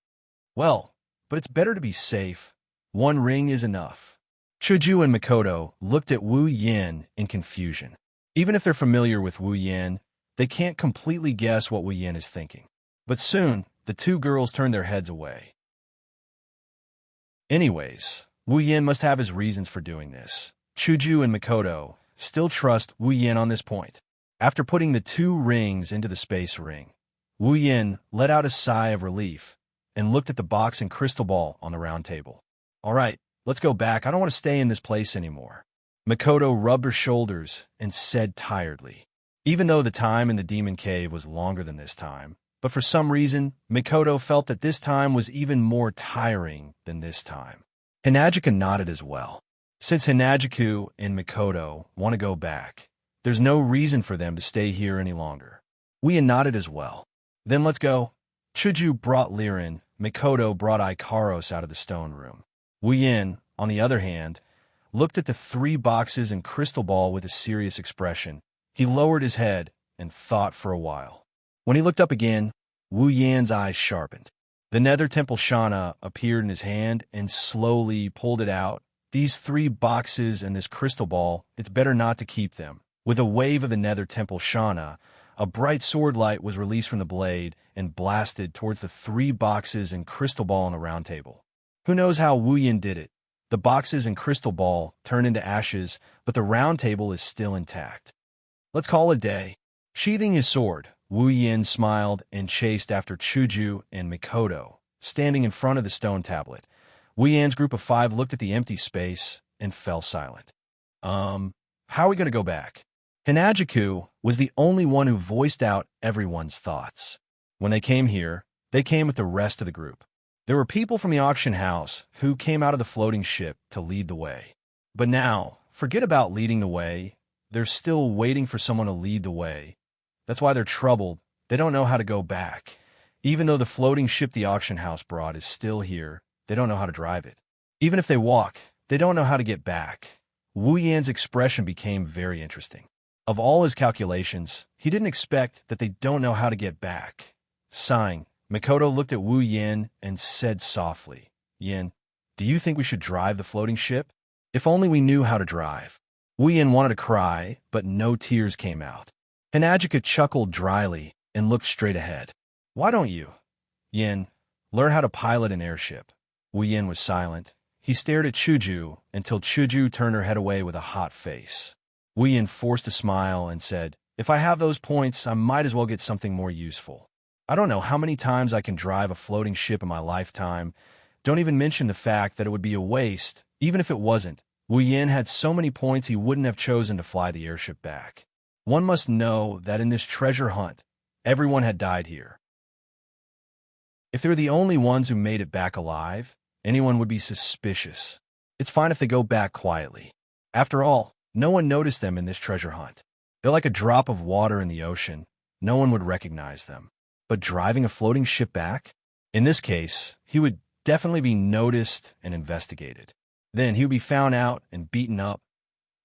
Well, but it's better to be safe. 1 ring is enough. Chuju and Mikoto looked at Wu Yin in confusion. Even if they're familiar with Wu Yin, they can't completely guess what Wu Yin is thinking. But soon, the 2 girls turned their heads away. Anyways, Wu Yin must have his reasons for doing this. Chuju and Mikoto still trust Wu Yin on this point. After putting the 2 rings into the space ring, Wu Yin let out a sigh of relief and looked at the box and crystal ball on the round table. All right, let's go back. I don't want to stay in this place anymore. Mikoto rubbed her shoulders and said tiredly. Even though the time in the demon cave was longer than this time, but for some reason, Mikoto felt that this time was even more tiring than this time. Hinajika nodded as well. Since Hinajiku and Mikoto want to go back, there's no reason for them to stay here any longer. Wu Yin nodded as well. Then let's go. Chuju brought Liren, Mikoto brought Ikaros out of the stone room. Wu Yin, on the other hand, looked at the 3 boxes and crystal ball with a serious expression. He lowered his head and thought for a while. When he looked up again, Wu Yan's eyes sharpened. The Nether Temple Shana appeared in his hand and slowly pulled it out. These 3 boxes and this crystal ball, it's better not to keep them. With a wave of the Nether Temple Shana, a bright sword light was released from the blade and blasted towards the 3 boxes and crystal ball on the round table. Who knows how Wu Yin did it? The boxes and crystal ball turned into ashes, but the round table is still intact. Let's call it a day. Sheathing his sword, Wu Yin smiled and chased after Chuju and Mikoto, standing in front of the stone tablet. Wu Yan's group of 5 looked at the empty space and fell silent. How are we going to go back? Hinajiku was the only one who voiced out everyone's thoughts. When they came here, they came with the rest of the group. There were people from the auction house who came out of the floating ship to lead the way. But now, forget about leading the way. They're still waiting for someone to lead the way. That's why they're troubled. They don't know how to go back. Even though the floating ship the auction house brought is still here, they don't know how to drive it. Even if they walk, they don't know how to get back. Wu Yan's expression became very interesting. Of all his calculations, he didn't expect that they don't know how to get back. Sighing, Mikoto looked at Wu Yin and said softly, "Yin, do you think we should drive the floating ship? If only we knew how to drive." Wu Yin wanted to cry, but no tears came out. Hinajika chuckled dryly and looked straight ahead. "Why don't you, Yin, learn how to pilot an airship?" Wu Yin was silent. He stared at Chuju until Chuju turned her head away with a hot face. Wu Yin forced a smile and said, "If I have those points, I might as well get something more useful. I don't know how many times I can drive a floating ship in my lifetime. Don't even mention the fact that it would be a waste, even if it wasn't. Wu Yin had so many points he wouldn't have chosen to fly the airship back. One must know that in this treasure hunt, everyone had died here. If they were the only ones who made it back alive, anyone would be suspicious. It's fine if they go back quietly. After all, no one noticed them in this treasure hunt. They're like a drop of water in the ocean. No one would recognize them. But driving a floating ship back? In this case, he would definitely be noticed and investigated. Then he would be found out and beaten up.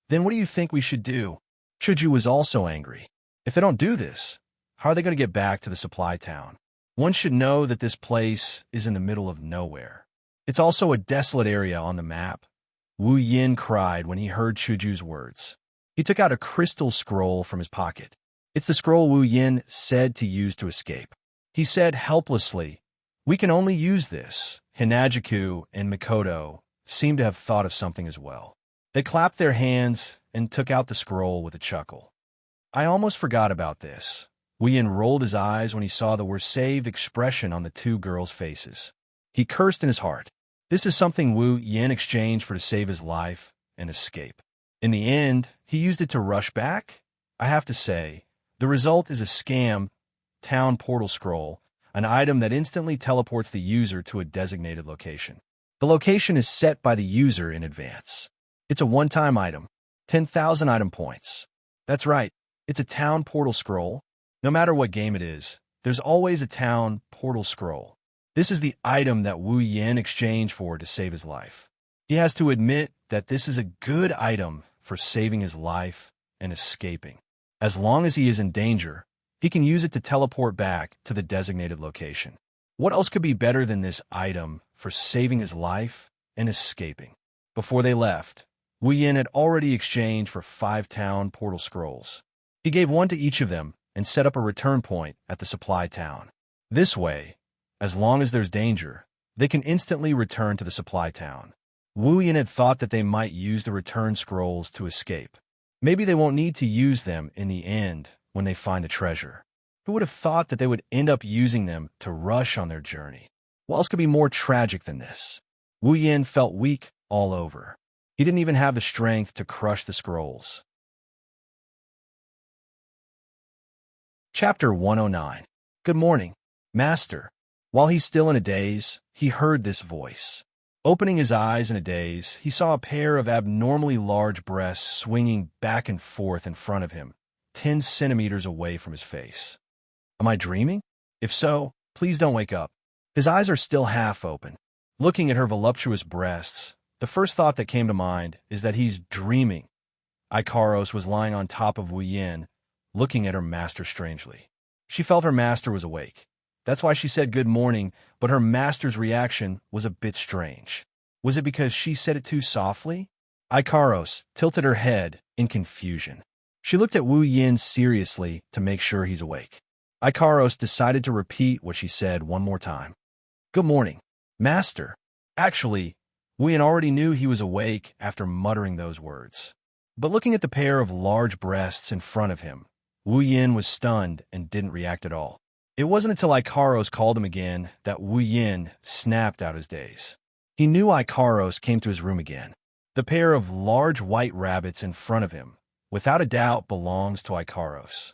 Then what do you think we should do? Chuju was also angry. If they don't do this, how are they going to get back to the supply town? One should know that this place is in the middle of nowhere. It's also a desolate area on the map. Wu Yin cried when he heard Chuju's words. He took out a crystal scroll from his pocket. It's the scroll Wu Yin said to use to escape. He said helplessly, "We can only use this." Hinajiku and Mikoto seemed to have thought of something as well. They clapped their hands and took out the scroll with a chuckle. "I almost forgot about this." Wu Yin rolled his eyes when he saw the "we're saved" expression on the 2 girls' faces. He cursed in his heart. This is something Wu Yin exchanged for to save his life and escape. In the end, he used it to rush back? I have to say, the result is a scam town portal scroll, an item that instantly teleports the user to a designated location. The location is set by the user in advance. It's a one-time item, 10,000 item points. That's right, it's a town portal scroll. No matter what game it is, there's always a town portal scroll. This is the item that Wu Yin exchanged for to save his life. He has to admit that this is a good item for saving his life and escaping. As long as he is in danger, he can use it to teleport back to the designated location. What else could be better than this item for saving his life and escaping? Before they left, Wu Yin had already exchanged for 5 town portal scrolls. He gave one to each of them and set up a return point at the supply town. This way, as long as there's danger, they can instantly return to the supply town. Wu Yin had thought that they might use the return scrolls to escape. Maybe they won't need to use them in the end when they find a treasure. Who would have thought that they would end up using them to rush on their journey? What else could be more tragic than this? Wu Yin felt weak all over. He didn't even have the strength to crush the scrolls. Chapter 109. Good morning, Master. While he's still in a daze, he heard this voice. Opening his eyes in a daze, he saw a pair of abnormally large breasts swinging back and forth in front of him, 10 centimeters away from his face. Am I dreaming? If so, Please don't wake up. His eyes are still half open. Looking at her voluptuous breasts, the first thought that came to mind is that he's dreaming. Ikaros was lying on top of Wu Yin, looking at her master strangely. She felt her master was awake. That's why she said good morning, but her master's reaction was a bit strange. Was it because she said it too softly? Ikaros tilted her head in confusion. She looked at Wu Yin seriously to make sure he's awake. Ikaros decided to repeat what she said one more time. Good morning, master. Actually, Wu Yin already knew he was awake after muttering those words. But looking at the pair of large breasts in front of him, Wu Yin was stunned and didn't react at all. It wasn't until Ikaros called him again that Wu Yin snapped out his daze. He knew Ikaros came to his room again. The pair of large white rabbits in front of him, without a doubt, belongs to Ikaros.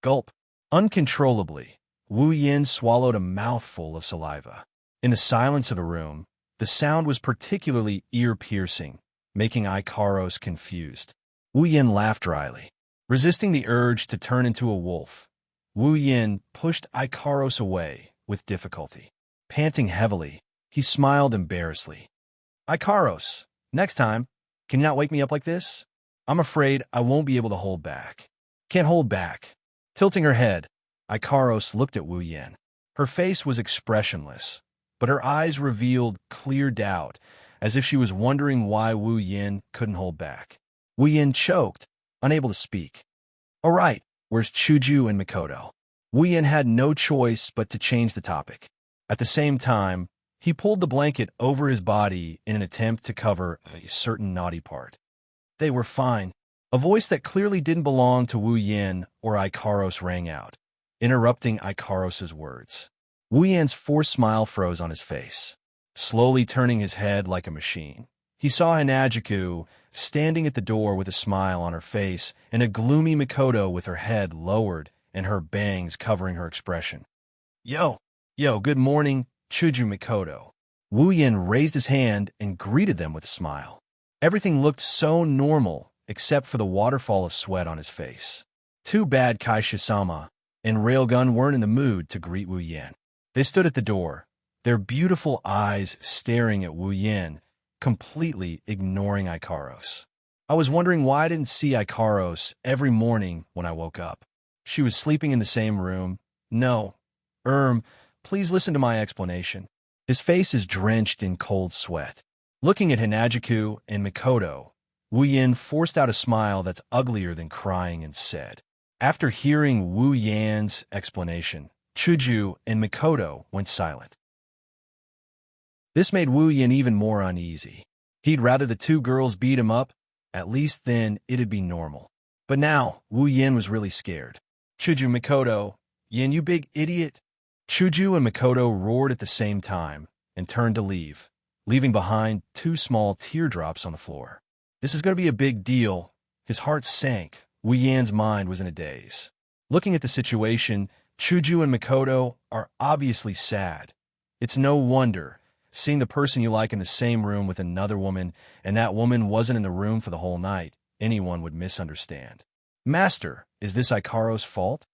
Gulp. Uncontrollably, Wu Yin swallowed a mouthful of saliva. In the silence of the room, the sound was particularly ear-piercing, making Ikaros confused. Wu Yin laughed dryly. Resisting the urge to turn into a wolf, Wu Yin pushed Ikaros away with difficulty. Panting heavily, he smiled embarrassedly. Ikaros, next time, can you not wake me up like this? I'm afraid I won't be able to hold back. Can't hold back. Tilting her head, Ikaros looked at Wu Yin. Her face was expressionless, but her eyes revealed clear doubt, as if she was wondering why Wu Yin couldn't hold back. Wu Yin choked, unable to speak. All right, where's Chuju and Mikoto? Wu Yin had no choice but to change the topic. At the same time, he pulled the blanket over his body in an attempt to cover a certain naughty part. They were fine. A voice that clearly didn't belong to Wu Yin or Ikaros rang out, interrupting Ikaros's words. Wu Yin's forced smile froze on his face. Slowly turning his head like a machine, he saw Hanajiku standing at the door with a smile on her face and a gloomy Mikoto with her head lowered and her bangs covering her expression. Yo, good morning, Chuju Mikoto. Wu Yin raised his hand and greeted them with a smile. Everything looked so normal, except for the waterfall of sweat on his face. Too bad Kaisha-sama and Railgun weren't in the mood to greet Wu Yin. They stood at the door, their beautiful eyes staring at Wu Yin, completely ignoring Ikaros. I was wondering why I didn't see Ikaros every morning when I woke up. She was sleeping in the same room. No. Please listen to my explanation. His face is drenched in cold sweat. Looking at Hanajiku and Mikoto, Wu Yin forced out a smile that's uglier than crying and said, after hearing Wu Yan's explanation, Chuju and Mikoto went silent. This made Wu Yin even more uneasy. He'd rather the two girls beat him up, at least then it'd be normal. But now, Wu Yin was really scared. Chuju, Mikoto, Yin, you big idiot. Chuju and Mikoto roared at the same time and turned to leave, leaving behind 2 small teardrops on the floor. This is going to be a big deal. His heart sank. Wu Yan's mind was in a daze. Looking at the situation, Chuju and Mikoto are obviously sad. It's no wonder, seeing the person you like in the same room with another woman, and that woman wasn't in the room for the whole night, anyone would misunderstand. Master, is this Ikaros' fault?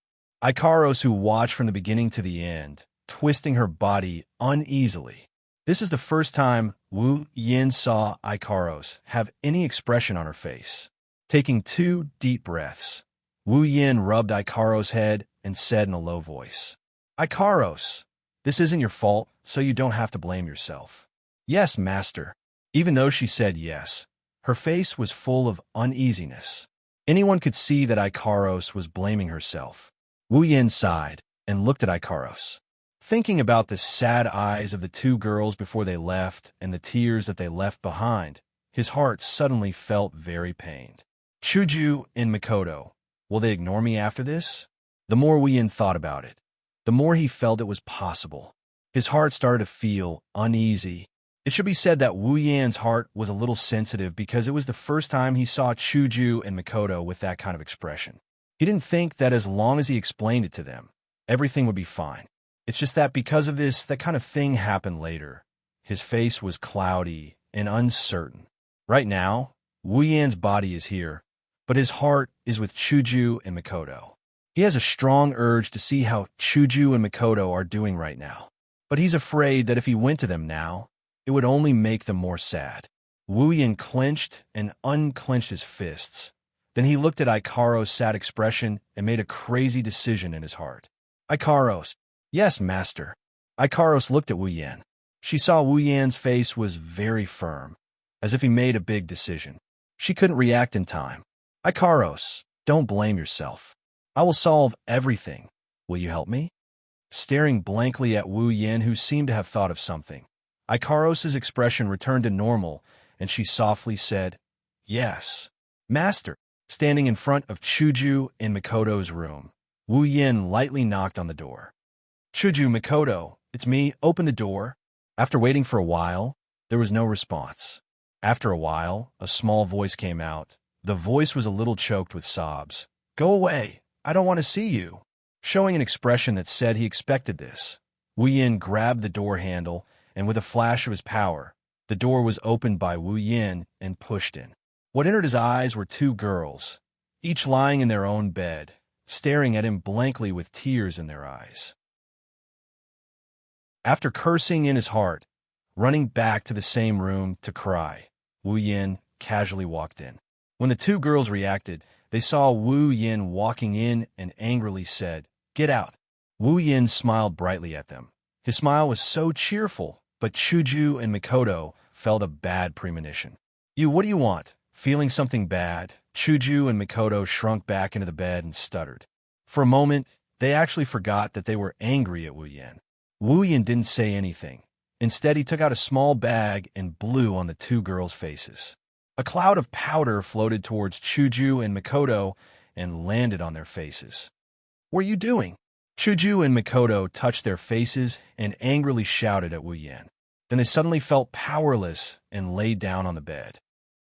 Ikaros, who watched from the beginning to the end, twisting her body uneasily. This is the first time Wu Yin saw Ikaros have any expression on her face. Taking 2 deep breaths, Wu Yin rubbed Ikaros' head and said in a low voice, Ikaros, this isn't your fault, so you don't have to blame yourself. Yes, master. Even though she said yes, her face was full of uneasiness. Anyone could see that Ikaros was blaming herself. Wu Yin sighed and looked at Ikaros. Thinking about the sad eyes of the 2 girls before they left and the tears that they left behind, his heart suddenly felt very pained. Chuju and Mikoto, will they ignore me after this? The more Wu Yin thought about it, the more he felt it was possible. His heart started to feel uneasy. It should be said that Wu Yan's heart was a little sensitive because it was the first time he saw Chuju and Mikoto with that kind of expression. He didn't think that as long as he explained it to them, everything would be fine. It's just that because of this, that kind of thing happened later. His face was cloudy and uncertain. Right now, Wu Yan's body is here, but his heart is with Chuju and Mikoto. He has a strong urge to see how Chuju and Mikoto are doing right now. But he's afraid that if he went to them now, it would only make them more sad. Wu Yin clenched and unclenched his fists. Then he looked at Ikaro's sad expression and made a crazy decision in his heart. Ikaros. Yes, master. Ikaros looked at Wu Yan. She saw Wu Yan's face was very firm, as if he made a big decision. She couldn't react in time. Ikaros, don't blame yourself. I will solve everything. Will you help me? Staring blankly at Wu Yan, who seemed to have thought of something, Ikaros's expression returned to normal, and she softly said, Yes. Master. Standing in front of Chuju in Mikoto's room, Wu Yin lightly knocked on the door. Chuju, Mikoto, it's me, open the door. After waiting for a while, there was no response. After a while, a small voice came out. The voice was a little choked with sobs. Go away, I don't want to see you. Showing an expression that said he expected this, Wu Yin grabbed the door handle, and with a flash of his power, the door was opened by Wu Yin and pushed in. What entered his eyes were two girls, each lying in their own bed, staring at him blankly with tears in their eyes. After cursing in his heart, running back to the same room to cry, Wu Yin casually walked in. When the two girls reacted, they saw Wu Yin walking in and angrily said, Get out. Wu Yin smiled brightly at them. His smile was so cheerful, but Chuju and Mikoto felt a bad premonition. What do you want? Feeling something bad, Chuju and Mikoto shrunk back into the bed and stuttered. For a moment, they actually forgot that they were angry at Wu Yin. Wu Yin didn't say anything. Instead, he took out a small bag and blew on the two girls' faces. A cloud of powder floated towards Chuju and Mikoto and landed on their faces. What are you doing? Chuju and Mikoto touched their faces and angrily shouted at Wu Yin. Then they suddenly felt powerless and laid down on the bed.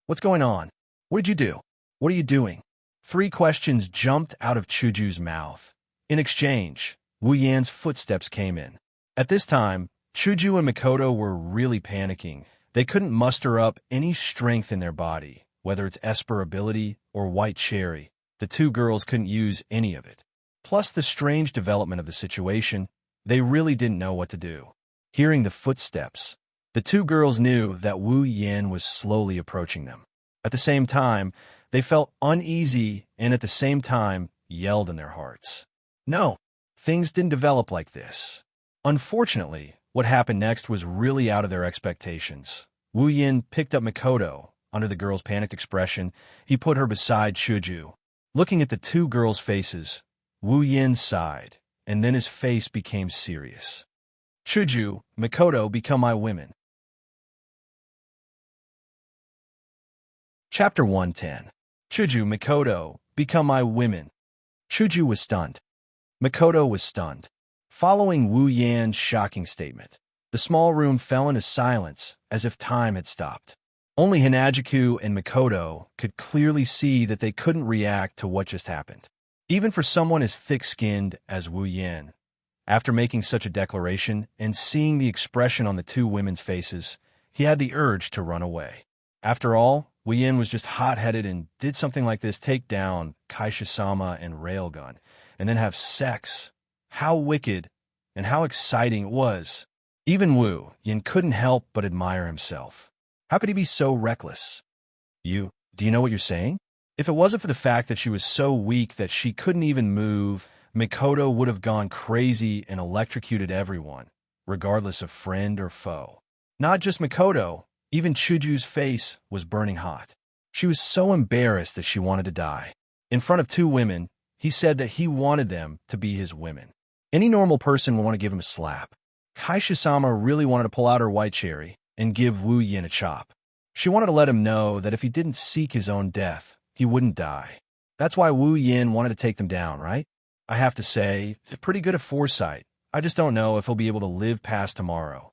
What's going on? What did you do? What are you doing? 3 questions jumped out of Chuju's mouth. In exchange, Wu Yan's footsteps came in. At this time, Chuju and Mikoto were really panicking. They couldn't muster up any strength in their body, whether it's Esper ability or White Cherry. The two girls couldn't use any of it. Plus the strange development of the situation, they really didn't know what to do. Hearing the footsteps, the two girls knew that Wu Yin was slowly approaching them. At the same time, they felt uneasy and at the same time yelled in their hearts. No, things didn't develop like this. Unfortunately, what happened next was really out of their expectations. Wu Yin picked up Mikoto. Under the girl's panicked expression, he put her beside Chuju. Looking at the two girls' faces, Wu Yin sighed, and then his face became serious. Chuju, Mikoto, become my women. Chapter 110. Chuju, Mikoto, become my women. Chuju was stunned. Mikoto was stunned. Following Wu Yan's shocking statement, the small room fell into silence as if time had stopped. Only Hinajiku and Mikoto could clearly see that they couldn't react to what just happened. Even for someone as thick-skinned as Wu Yan, after making such a declaration and seeing the expression on the two women's faces, he had the urge to run away. After all, Wu Yan was just hot-headed and did something like this, take down Kaisha-sama and Railgun, and then have sex. How wicked and how exciting it was. Even Wu Yan couldn't help but admire himself. How could he be so reckless? Do you know what you're saying? If it wasn't for the fact that she was so weak that she couldn't even move, Mikoto would have gone crazy and electrocuted everyone, regardless of friend or foe. Not just Mikoto, even Chuju's face was burning hot. She was so embarrassed that she wanted to die. In front of two women, he said that he wanted them to be his women. Any normal person would want to give him a slap. Kaisha-sama really wanted to pull out her White Cherry and give Wu Yin a chop. She wanted to let him know that if he didn't seek his own death, he wouldn't die. That's why Wu Yin wanted to take them down, right? I have to say, pretty good at foresight. I just don't know if he'll be able to live past tomorrow.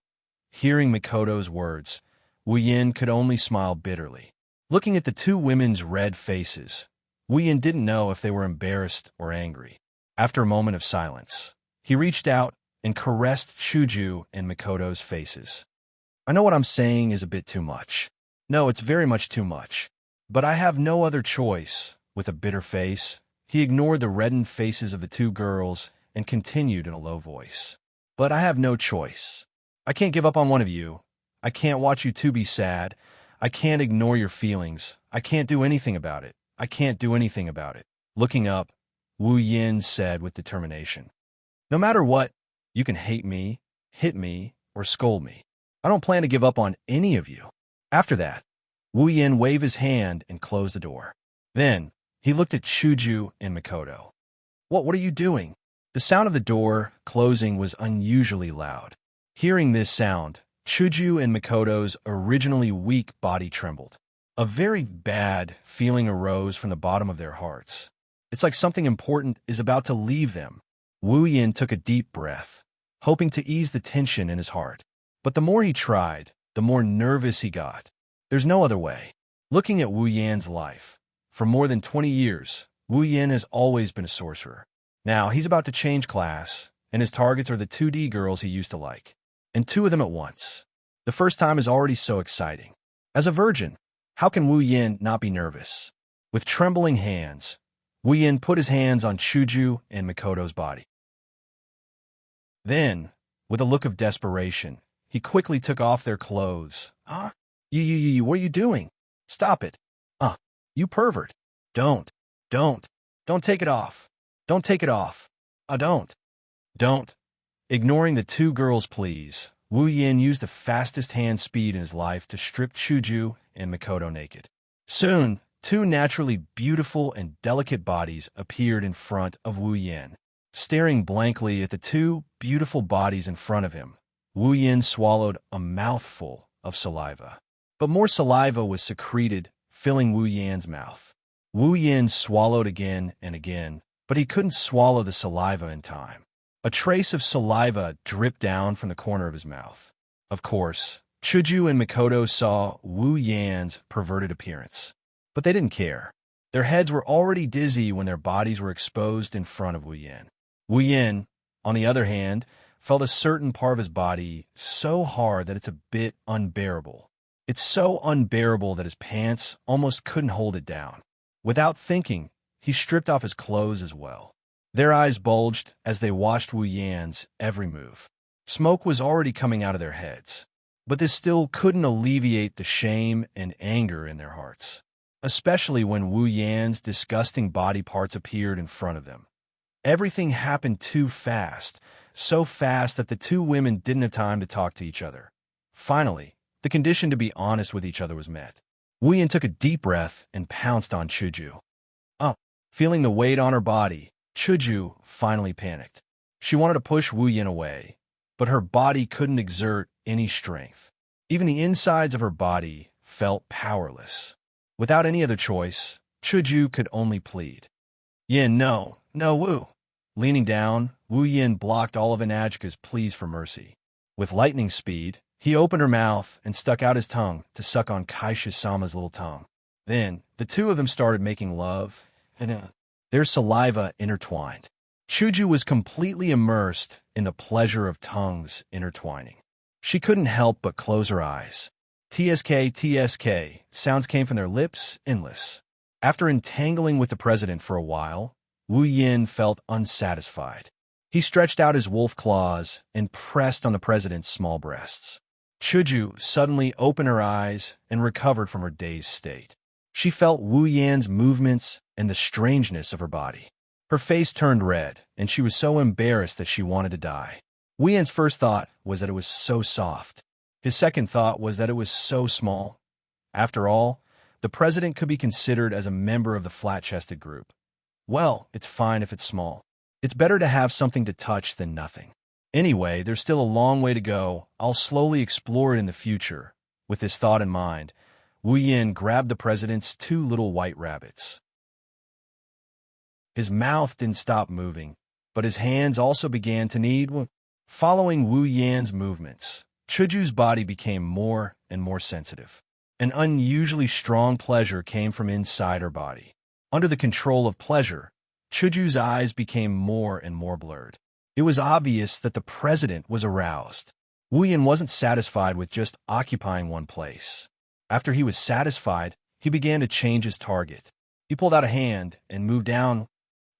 Hearing Mikoto's words, Wu Yin could only smile bitterly. Looking at the two women's red faces, Wu Yin didn't know if they were embarrassed or angry. After a moment of silence, he reached out and caressed Chuju and Mikoto's faces. I know what I'm saying is a bit too much. No, it's very much too much. But I have no other choice. With a bitter face, he ignored the reddened faces of the two girls and continued in a low voice. But I have no choice. I can't give up on one of you. I can't watch you two be sad. I can't ignore your feelings. I can't do anything about it. I can't do anything about it. Looking up, Wu Yin said with determination, "No matter what, you can hate me, hit me, or scold me. I don't plan to give up on any of you." After that, Wu Yin waved his hand and closed the door. Then, he looked at Chuju and Mikoto. What are you doing?" The sound of the door closing was unusually loud. Hearing this sound, Chuju and Mikoto's originally weak body trembled. A very bad feeling arose from the bottom of their hearts. It's like something important is about to leave them. Wu Yin took a deep breath, hoping to ease the tension in his heart. But the more he tried, the more nervous he got. There's no other way. Looking at Wu Yan's life, for more than 20 years, Wu Yin has always been a sorcerer. Now, he's about to change class, and his targets are the 2D girls he used to like. And two of them at once. The first time is already so exciting. As a virgin, how can Wu Yin not be nervous? With trembling hands, Wu Yin put his hands on Chuju and Mikoto's body. Then, with a look of desperation, he quickly took off their clothes. You, what are you doing? Stop it. You pervert. Don't take it off. Don't take it off. Don't. Ignoring the two girls' pleas, Wu Yin used the fastest hand speed in his life to strip Chuju and Mikoto naked. Soon, two naturally beautiful and delicate bodies appeared in front of Wu Yin. Staring blankly at the two beautiful bodies in front of him, Wu Yin swallowed a mouthful of saliva. But more saliva was secreted, filling Wu Yan's mouth. Wu Yin swallowed again and again, but he couldn't swallow the saliva in time. A trace of saliva dripped down from the corner of his mouth. Of course, Chuju and Mikoto saw Wu Yan's perverted appearance. But they didn't care. Their heads were already dizzy when their bodies were exposed in front of Wu Yin. Wu Yin, on the other hand, felt a certain part of his body so hard that it's a bit unbearable. It's so unbearable that his pants almost couldn't hold it down. Without thinking, he stripped off his clothes as well. Their eyes bulged as they watched Wu Yan's every move. Smoke was already coming out of their heads, but this still couldn't alleviate the shame and anger in their hearts, especially when Wu Yan's disgusting body parts appeared in front of them. Everything happened too fast, so fast that the two women didn't have time to talk to each other. Finally, the condition to be honest with each other was met. Wu Yan took a deep breath and pounced on Chuju. Feeling the weight on her body, Chuju finally panicked. She wanted to push Wu Yin away, but her body couldn't exert any strength. Even the insides of her body felt powerless. Without any other choice, Chuju could only plead. "Yin, no, Wu." Leaning down, Wu Yin blocked all of Inajika's pleas for mercy. With lightning speed, he opened her mouth and stuck out his tongue to suck on Kaisha-sama's little tongue. Then, the two of them started making love, and their saliva intertwined. Chuju was completely immersed in the pleasure of tongues intertwining. She couldn't help but close her eyes. TSK, sounds came from their lips, endless. After entangling with the president for a while, Wu Yin felt unsatisfied. He stretched out his wolf claws and pressed on the president's small breasts. Chuju suddenly opened her eyes and recovered from her dazed state. She felt Wu Yan's movements and the strangeness of her body. Her face turned red, and she was so embarrassed that she wanted to die. Wu Yan's first thought was that it was so soft. His second thought was that it was so small. After all, the president could be considered as a member of the flat-chested group. Well, it's fine if it's small. It's better to have something to touch than nothing. Anyway, there's still a long way to go. I'll slowly explore it in the future. With this thought in mind, Wu Yin grabbed the president's two little white rabbits. His mouth didn't stop moving, but his hands also began to knead. Following Wu Yan's movements, Chuju's body became more and more sensitive. An unusually strong pleasure came from inside her body. Under the control of pleasure, Chuju's eyes became more and more blurred. It was obvious that the president was aroused. Wu Yin wasn't satisfied with just occupying one place. After he was satisfied, he began to change his target. He pulled out a hand and moved down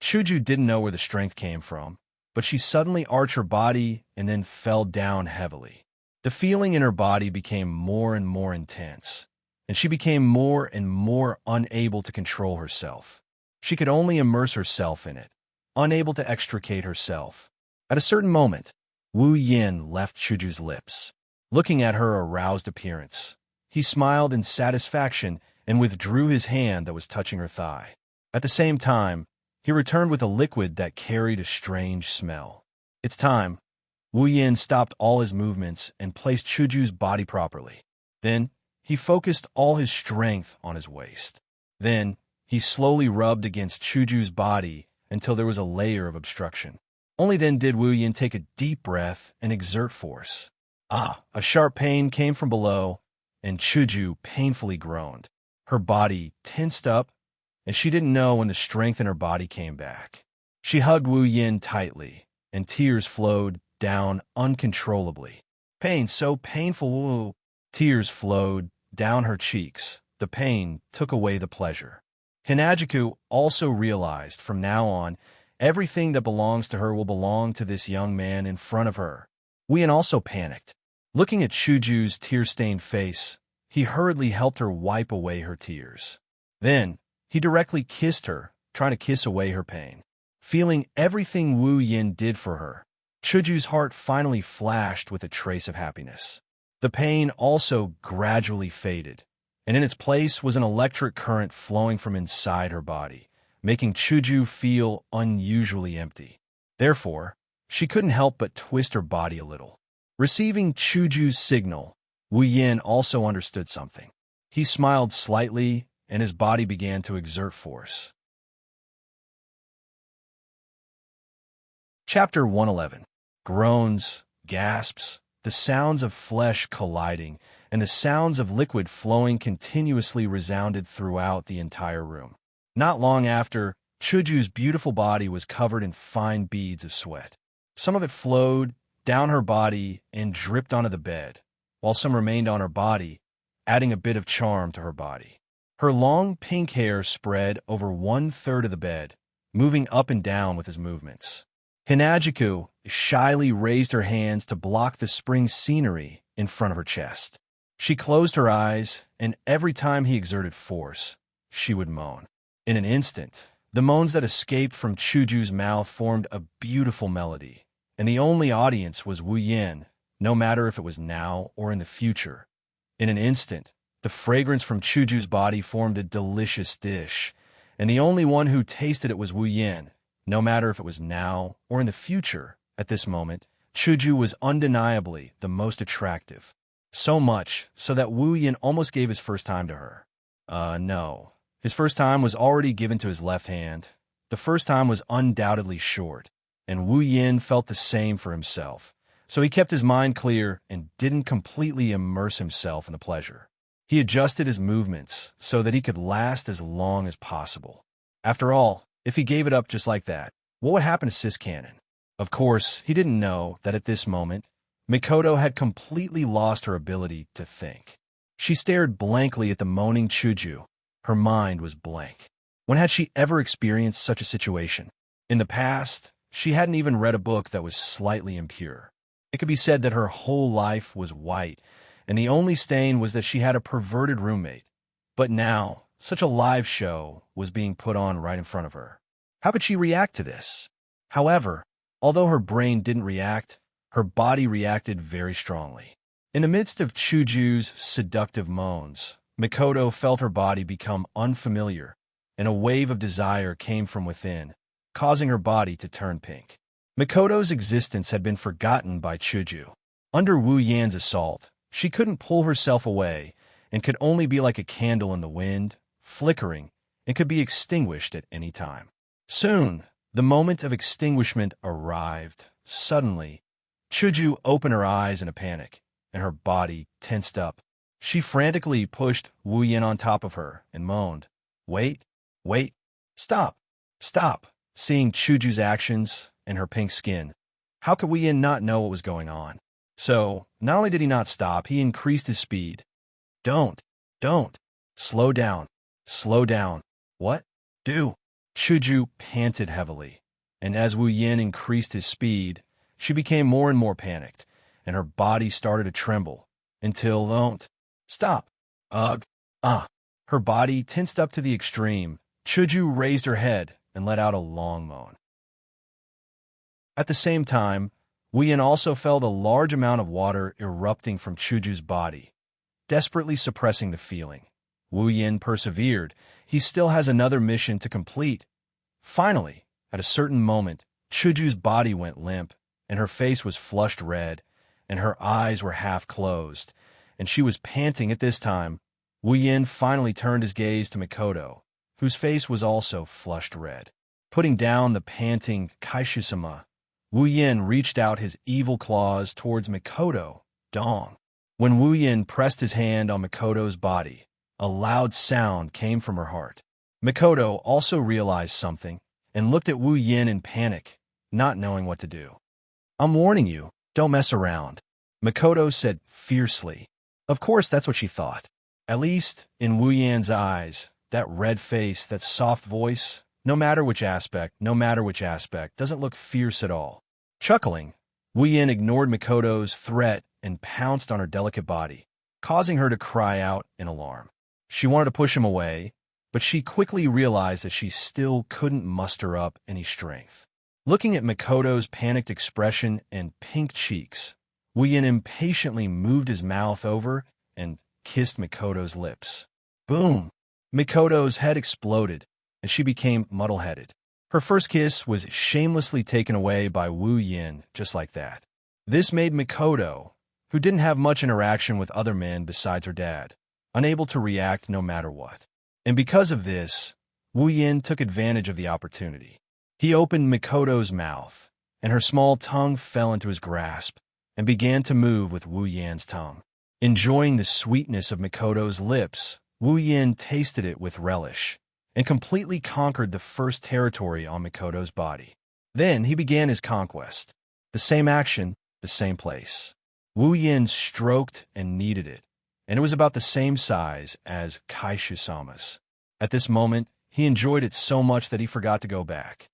Chuju didn't know where the strength came from, but she suddenly arched her body and then fell down heavily. The feeling in her body became more and more intense, and she became more and more unable to control herself. She could only immerse herself in it, unable to extricate herself. At a certain moment, Wu Yin left Chuju's lips. Looking at her aroused appearance, he smiled in satisfaction and withdrew his hand that was touching her thigh. At the same time, he returned with a liquid that carried a strange smell. It's time. Wu Yin stopped all his movements and placed Chuju's body properly. Then, he focused all his strength on his waist. Then, he slowly rubbed against Chuju's body until there was a layer of obstruction. Only then did Wu Yin take a deep breath and exert force. A sharp pain came from below, and Chuju painfully groaned. Her body tensed up, and she didn't know when the strength in her body came back. She hugged Wu Yin tightly, and tears flowed down uncontrollably. Pain so painful, Wu. Tears flowed down her cheeks. The pain took away the pleasure. Hinajiku also realized from now on, everything that belongs to her will belong to this young man in front of her. Wu Yin also panicked. Looking at Chuju's tear-stained face, he hurriedly helped her wipe away her tears. Then, he directly kissed her, trying to kiss away her pain. Feeling everything Wu Yin did for her, Chuju's heart finally flashed with a trace of happiness. The pain also gradually faded, and in its place was an electric current flowing from inside her body, making Chuju feel unusually empty. Therefore, she couldn't help but twist her body a little. Receiving Chuju's signal, Wu Yin also understood something. He smiled slightly, and his body began to exert force. Chapter 111. Groans, gasps, the sounds of flesh colliding, and the sounds of liquid flowing continuously resounded throughout the entire room. Not long after, Chuju's beautiful body was covered in fine beads of sweat. Some of it flowed down her body and dripped onto the bed, while some remained on her body, adding a bit of charm to her body. Her long pink hair spread over 1/3 of the bed, moving up and down with his movements. Hinajiku shyly raised her hands to block the spring scenery in front of her chest. She closed her eyes, and every time he exerted force, she would moan. In an instant, the moans that escaped from Chuju's mouth formed a beautiful melody, and the only audience was Wu Yin, no matter if it was now or in the future. In an instant, the fragrance from Chuju's body formed a delicious dish, and the only one who tasted it was Wu Yin, no matter if it was now or in the future. At this moment, Chuju was undeniably the most attractive. So much so that Wu Yin almost gave his first time to her. No. His first time was already given to his left hand. The first time was undoubtedly short, and Wu Yin felt the same for himself. So he kept his mind clear and didn't completely immerse himself in the pleasure. He adjusted his movements so that he could last as long as possible. After all, if he gave it up just like that, what would happen to Sis Cannon? Of course, he didn't know that at this moment, Mikoto had completely lost her ability to think. She stared blankly at the moaning Chuju. Her mind was blank. When had she ever experienced such a situation? In the past, she hadn't even read a book that was slightly impure. It could be said that her whole life was white, and the only stain was that she had a perverted roommate. But now, such a live show was being put on right in front of her. How could she react to this? However, although her brain didn't react, her body reacted very strongly. In the midst of Chuju's seductive moans, Mikoto felt her body become unfamiliar, and a wave of desire came from within, causing her body to turn pink. Mikoto's existence had been forgotten by Chuju. Under Wu Yan's assault, she couldn't pull herself away and could only be like a candle in the wind, flickering, and could be extinguished at any time. Soon, the moment of extinguishment arrived. Suddenly, Chuju opened her eyes in a panic, and her body tensed up. She frantically pushed Wu Yan on top of her and moaned, "Wait, wait, stop, stop." Seeing Chuju's actions and her pink skin, how could Wu Yan not know what was going on? So, not only did he not stop, he increased his speed. Don't. Slow down. What? Do. Chuju panted heavily, and as Wu Yin increased his speed, she became more and more panicked, and her body started to tremble, until, don't. Stop. Ugh. Ah. Her body tensed up to the extreme. Chuju raised her head and let out a long moan. At the same time, Wu Yin also felt a large amount of water erupting from Chuju's body, desperately suppressing the feeling. Wu Yin persevered. He still has another mission to complete. Finally, at a certain moment, Chuju's body went limp, and her face was flushed red, and her eyes were half closed, and she was panting at this time. Wu Yin finally turned his gaze to Mikoto, whose face was also flushed red. Putting down the panting Kaishu-sama, Wu Yin reached out his evil claws towards Mikoto. Dong. When Wu Yin pressed his hand on Mikoto's body, a loud sound came from her heart. Mikoto also realized something and looked at Wu Yin in panic, not knowing what to do. I'm warning you, don't mess around, Mikoto said fiercely. Of course, that's what she thought. At least, in Wu Yin's eyes, that red face, that soft voice, no matter which aspect, doesn't look fierce at all. Chuckling, Wu Yin ignored Mikoto's threat and pounced on her delicate body, causing her to cry out in alarm. She wanted to push him away, but she quickly realized that she still couldn't muster up any strength. Looking at Mikoto's panicked expression and pink cheeks, Wu Yin impatiently moved his mouth over and kissed Mikoto's lips. Boom! Mikoto's head exploded, and she became muddle-headed. Her first kiss was shamelessly taken away by Wu Yin just like that. This made Mikoto, who didn't have much interaction with other men besides her dad, unable to react no matter what. And because of this, Wu Yin took advantage of the opportunity. He opened Mikoto's mouth, and her small tongue fell into his grasp and began to move with Wu Yin's tongue. Enjoying the sweetness of Mikoto's lips, Wu Yin tasted it with relish and completely conquered the first territory on Mikoto's body. Then he began his conquest. The same action, the same place. Wu Yin stroked and kneaded it, and it was about the same size as Kaishu-sama's. At this moment, he enjoyed it so much that he forgot to go back.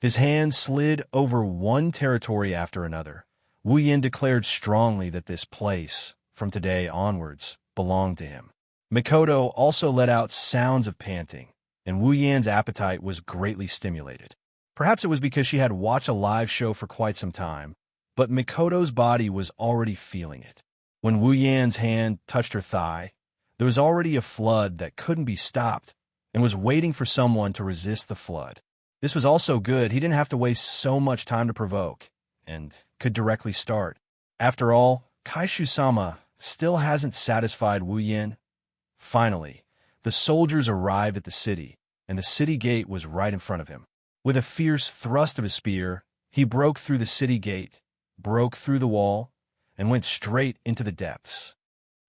His hand slid over one territory after another. Wu Yin declared strongly that this place, from today onwards, belonged to him. Mikoto also let out sounds of panting, and Wu Yin's appetite was greatly stimulated. Perhaps it was because she had watched a live show for quite some time, but Mikoto's body was already feeling it. When Wu Yin's hand touched her thigh, there was already a flood that couldn't be stopped and was waiting for someone to resist the flood. This was also good. He didn't have to waste so much time to provoke, and could directly start. After all, Kaishu-sama still hasn't satisfied Wu Yin. Finally, the soldiers arrived at the city, and the city gate was right in front of him. With a fierce thrust of his spear, he broke through the city gate, broke through the wall, and went straight into the depths.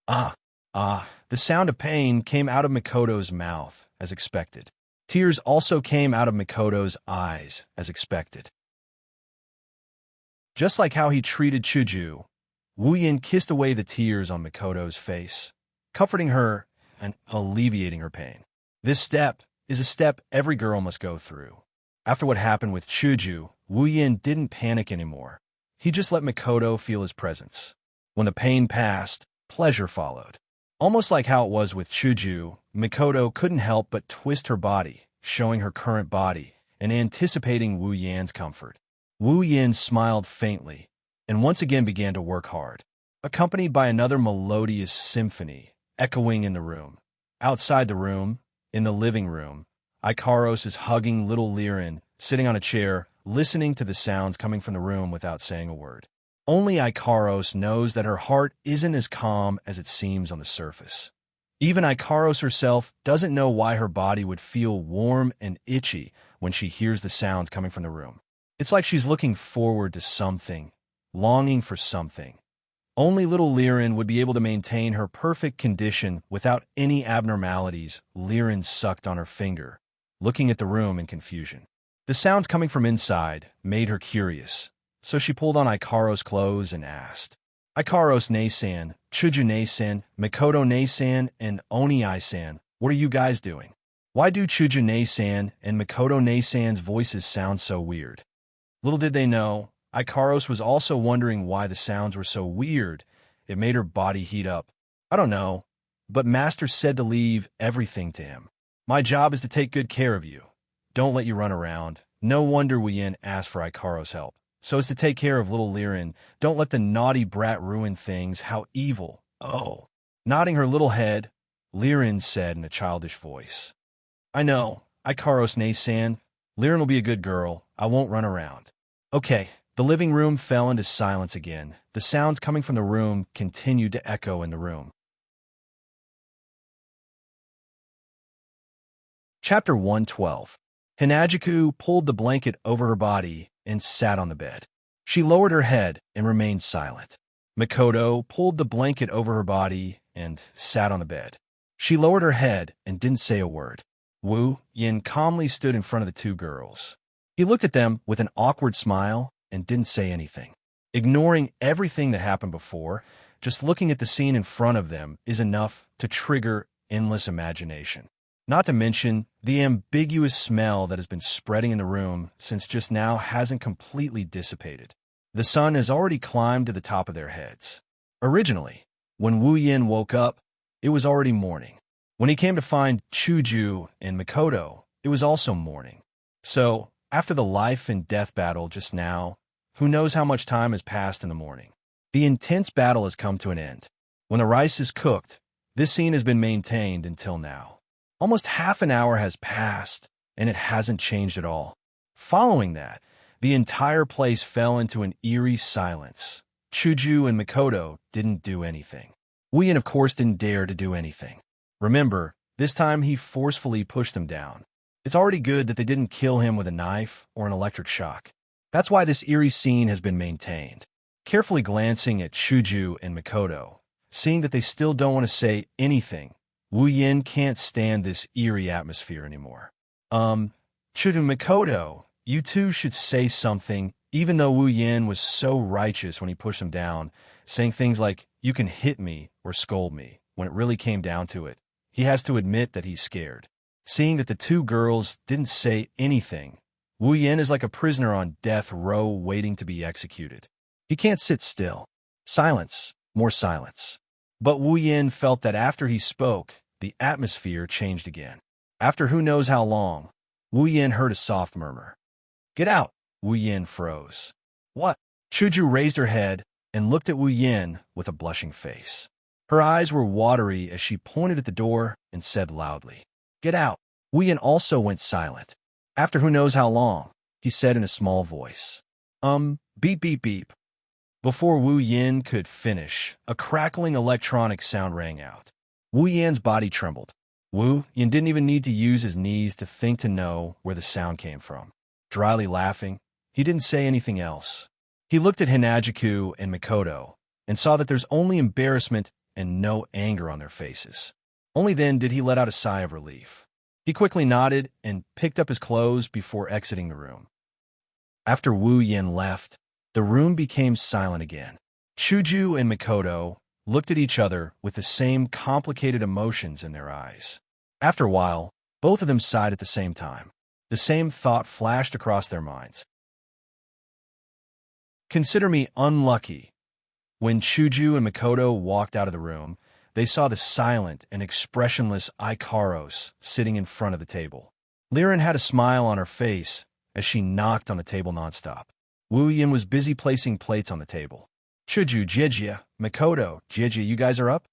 The sound of pain came out of Mikoto's mouth, as expected. Tears also came out of Mikoto's eyes, as expected. Just like how he treated Chuju, Wu Yin kissed away the tears on Mikoto's face, comforting her and alleviating her pain. This step is a step every girl must go through. After what happened with Chuju, Wu Yin didn't panic anymore. He just let Mikoto feel his presence. When the pain passed, pleasure followed. Almost like how it was with Chuju, Mikoto couldn't help but twist her body, showing her current body and anticipating Wu Yin's comfort. Wu Yin smiled faintly and once again began to work hard, accompanied by another melodious symphony echoing in the room. Outside the room, in the living room, Ikaros is hugging little Liren, sitting on a chair, listening to the sounds coming from the room without saying a word. Only Ikaros knows that her heart isn't as calm as it seems on the surface. Even Ikaros herself doesn't know why her body would feel warm and itchy when she hears the sounds coming from the room. It's like she's looking forward to something, longing for something. Only little Liren would be able to maintain her perfect condition without any abnormalities. Liren sucked on her finger, looking at the room in confusion. The sounds coming from inside made her curious, so she pulled on Ikaros' clothes and asked, Ikaros ne-san, Chuju ne-san, Mikoto ne-san, and Oni-san, what are you guys doing? Why do Chuju Ne-san and Makoto Ne-san's voices sound so weird? Little did they know, Ikaros was also wondering why the sounds were so weird. It made her body heat up. I don't know, but Master said to leave everything to him. My job is to take good care of you. Don't let you run around. No wonder Wuyin asked for Ikaros' help. So as to take care of little Liren. Don't let the naughty brat ruin things. How evil. Oh. Nodding her little head, Liren said in a childish voice. I know, Ikaros Ne-san. Liren will be a good girl. I won't run around. Okay. The living room fell into silence again. The sounds coming from the room continued to echo in the room. Chapter 112. Hinajiku pulled the blanket over her body and sat on the bed. She lowered her head and remained silent. Makoto pulled the blanket over her body and sat on the bed. She lowered her head and didn't say a word. Wu Yin calmly stood in front of the two girls. He looked at them with an awkward smile and didn't say anything. Ignoring everything that happened before, just looking at the scene in front of them is enough to trigger endless imagination. Not to mention, the ambiguous smell that has been spreading in the room since just now hasn't completely dissipated. The sun has already climbed to the top of their heads. Originally, when Wu Yin woke up, it was already morning. When he came to find Chuju and Makoto, it was also morning. So, after the life and death battle just now, who knows how much time has passed in the morning. The intense battle has come to an end. When the rice is cooked, this scene has been maintained until now. Almost half an hour has passed, and it hasn't changed at all. Following that, the entire place fell into an eerie silence. Chuju and Makoto didn't do anything. Wuyin, of course, didn't dare to do anything. Remember, this time he forcefully pushed them down. It's already good that they didn't kill him with a knife or an electric shock. That's why this eerie scene has been maintained. Carefully glancing at Chuju and Makoto, seeing that they still don't want to say anything, Wu Yin can't stand this eerie atmosphere anymore. Chuju Makoto, you two should say something, even though Wu Yin was so righteous when he pushed them down, saying things like, you can hit me or scold me. When it really came down to it, he has to admit that he's scared. Seeing that the two girls didn't say anything, Wu Yin is like a prisoner on death row waiting to be executed. He can't sit still. Silence, more silence. But Wu Yin felt that after he spoke, the atmosphere changed again. After who knows how long, Wu Yin heard a soft murmur. Get out! Wu Yin froze. What? Chuju raised her head and looked at Wu Yin with a blushing face. Her eyes were watery as she pointed at the door and said loudly, Get out! Wu Yin also went silent. After who knows how long, he said in a small voice. Beep beep beep. Before Wu Yin could finish, a crackling electronic sound rang out. Wu Yin's body trembled. Wu Yin didn't even need to use his knees to think to know where the sound came from. Dryly laughing, he didn't say anything else. He looked at Hinajiku and Makoto and saw that there's only embarrassment and no anger on their faces. Only then did he let out a sigh of relief. He quickly nodded and picked up his clothes before exiting the room. After Wu Yin left, the room became silent again. Chuju and Makoto looked at each other with the same complicated emotions in their eyes. After a while, both of them sighed at the same time. The same thought flashed across their minds. Consider me unlucky. When Chuju and Makoto walked out of the room, they saw the silent and expressionless Ikaros sitting in front of the table. Liren had a smile on her face as she knocked on the table nonstop. Wu Yin was busy placing plates on the table. Chuju, Xianxia, Makoto, Xianxia, you guys are up?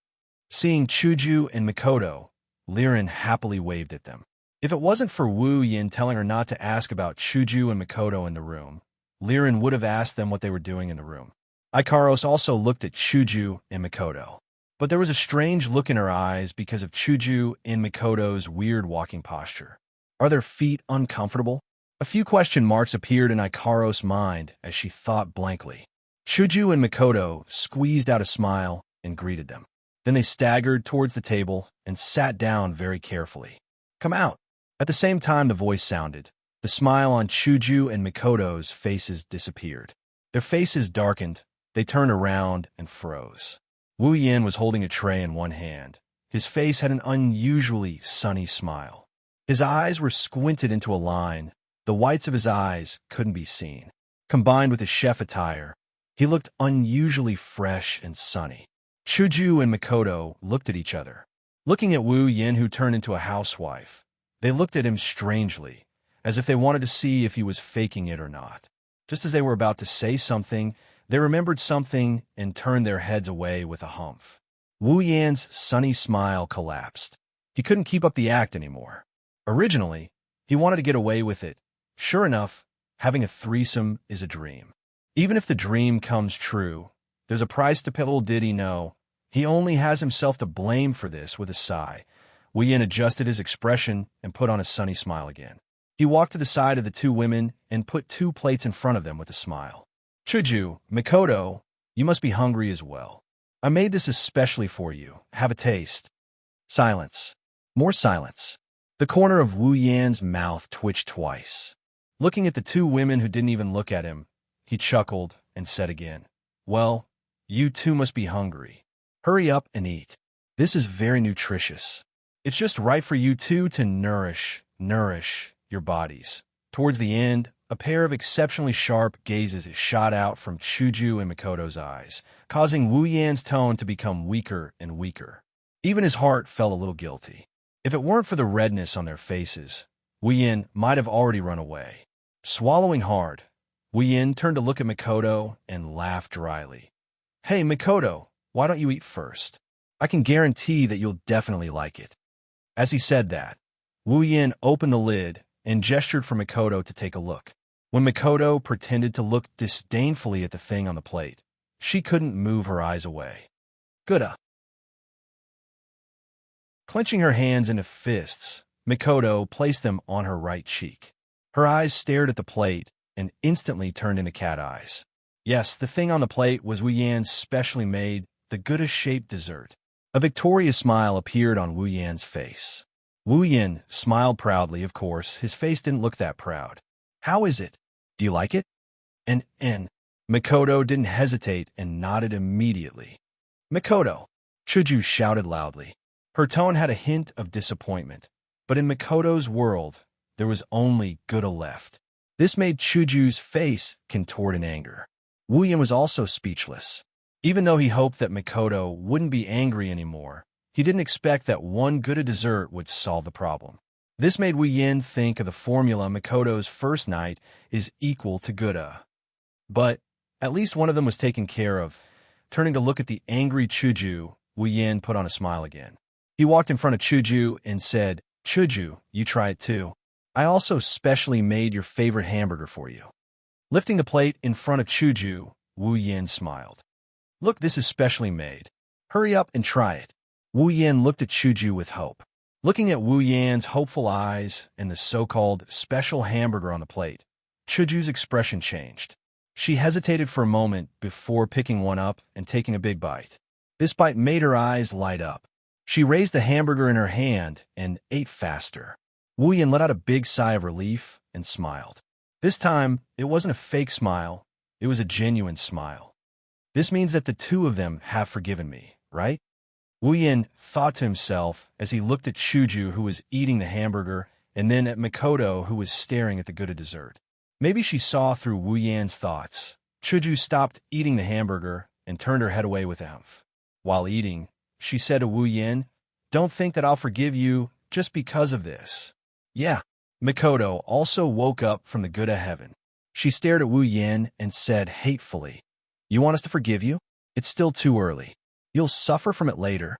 Seeing Chuju and Makoto, Liren happily waved at them. If it wasn't for Wu Yin telling her not to ask about Chuju and Makoto in the room, Liren would have asked them what they were doing in the room. Ikaros also looked at Chuju and Makoto. But there was a strange look in her eyes because of Chuju and Makoto's weird walking posture. Are their feet uncomfortable? A few question marks appeared in Ikaros' mind as she thought blankly. Chuju and Makoto squeezed out a smile and greeted them. Then they staggered towards the table and sat down very carefully. Come out. At the same time the voice sounded, the smile on Chuju and Makoto's faces disappeared. Their faces darkened, they turned around and froze. Wu Yin was holding a tray in one hand. His face had an unusually sunny smile. His eyes were squinted into a line. The whites of his eyes couldn't be seen. Combined with his chef attire, he looked unusually fresh and sunny. Chuju and Mikoto looked at each other. Looking at Wu Yin, who turned into a housewife, they looked at him strangely, as if they wanted to see if he was faking it or not. Just as they were about to say something, they remembered something and turned their heads away with a humph. Wu Yan's sunny smile collapsed. He couldn't keep up the act anymore. Originally, he wanted to get away with it. Sure enough, having a threesome is a dream. Even if the dream comes true, there's a price to pay. Little did he know, he only has himself to blame for this. With a sigh, Wu Yin adjusted his expression and put on a sunny smile again. He walked to the side of the two women and put 2 plates in front of them with a smile. Chuju, Mikoto, you must be hungry as well. I made this especially for you. Have a taste. Silence. More silence. The corner of Wu Yan's mouth twitched twice. Looking at the 2 women who didn't even look at him, he chuckled and said again, well, you too must be hungry. Hurry up and eat. This is very nutritious. It's just right for you two to nourish your bodies. Towards the end, a pair of exceptionally sharp gazes shot out from Chuju and Mikoto's eyes, causing Wu Yan's tone to become weaker and weaker. Even his heart felt a little guilty. If it weren't for the redness on their faces, Wu Yan might have already run away. Swallowing hard, Wu Yan turned to look at Mikoto and laughed dryly. Hey, Mikoto, why don't you eat first? I can guarantee that you'll definitely like it. As he said that, Wu Yan opened the lid and gestured for Mikoto to take a look. When Mikoto pretended to look disdainfully at the thing on the plate, she couldn't move her eyes away. Gooda. Clenching her hands into fists, Mikoto placed them on her right cheek. Her eyes stared at the plate and instantly turned into cat eyes. Yes, the thing on the plate was Wu Yan's specially made, the Gouda-shaped dessert. A victorious smile appeared on Wu Yan's face. Wu Yan smiled proudly. Of course, his face didn't look that proud. How is it? Do you like it? And Mikoto didn't hesitate and nodded immediately. Mikoto, Chuju shouted loudly. Her tone had a hint of disappointment, but in Mikoto's world, there was only Gouda left. This made Chuju's face contort in anger. Wu Yan was also speechless. Even though he hoped that Mikoto wouldn't be angry anymore, he didn't expect that one Gouda dessert would solve the problem. This made Wu Yan think of the formula Mikoto's first night is equal to Gouda. But at least one of them was taken care of. Turning to look at the angry Chuju, Wu Yan put on a smile again. He walked in front of Chuju and said, Chuju, you try it too. I also specially made your favorite hamburger for you. Lifting the plate in front of Chuju, Wu Yan smiled. Look, this is specially made. Hurry up and try it. Wu Yan looked at Chuju with hope. Looking at Wu Yan's hopeful eyes and the so-called special hamburger on the plate, Chuju's expression changed. She hesitated for a moment before picking one up and taking a big bite. This bite made her eyes light up. She raised the hamburger in her hand and ate faster. Wu Yan let out a big sigh of relief and smiled. This time, it wasn't a fake smile. It was a genuine smile. This means that the two of them have forgiven me, right? Wu Yan thought to himself as he looked at Chuju, who was eating the hamburger, and then at Mikoto, who was staring at the Gouda dessert. Maybe she saw through Wu Yan's thoughts. Chuju stopped eating the hamburger and turned her head away with a humph. While eating, she said to Wu Yan, Don't think that I'll forgive you just because of this. Yeah. Mikoto also woke up from the Gouda heaven. She stared at Wu Yan and said hatefully, You want us to forgive you? It's still too early. You'll suffer from it later.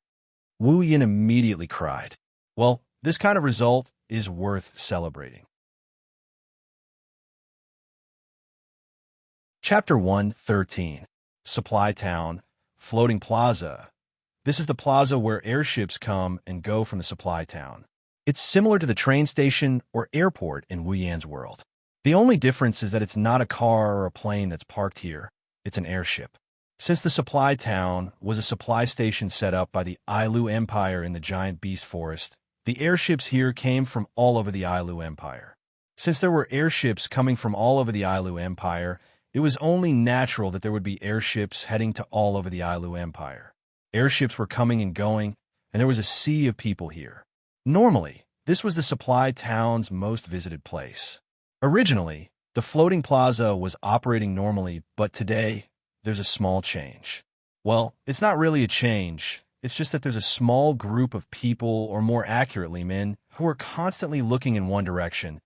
Wu Yan immediately cried. Well, this kind of result is worth celebrating. Chapter 113. Supply Town, Floating Plaza. This is the plaza where airships come and go from the supply town. It's similar to the train station or airport in Wu Yan's world. The only difference is that it's not a car or a plane that's parked here. It's an airship. Since the supply town was a supply station set up by the Ailu Empire in the giant beast forest, the airships here came from all over the Ailu Empire. Since there were airships coming from all over the Ailu Empire, it was only natural that there would be airships heading to all over the Ailu Empire. Airships were coming and going, and there was a sea of people here. Normally, This was the supply town's most visited place. Originally, the floating plaza was operating normally, but today, there's a small change. Well, it's not really a change. It's just that there's a small group of people, or more accurately, men, who are constantly looking in one direction.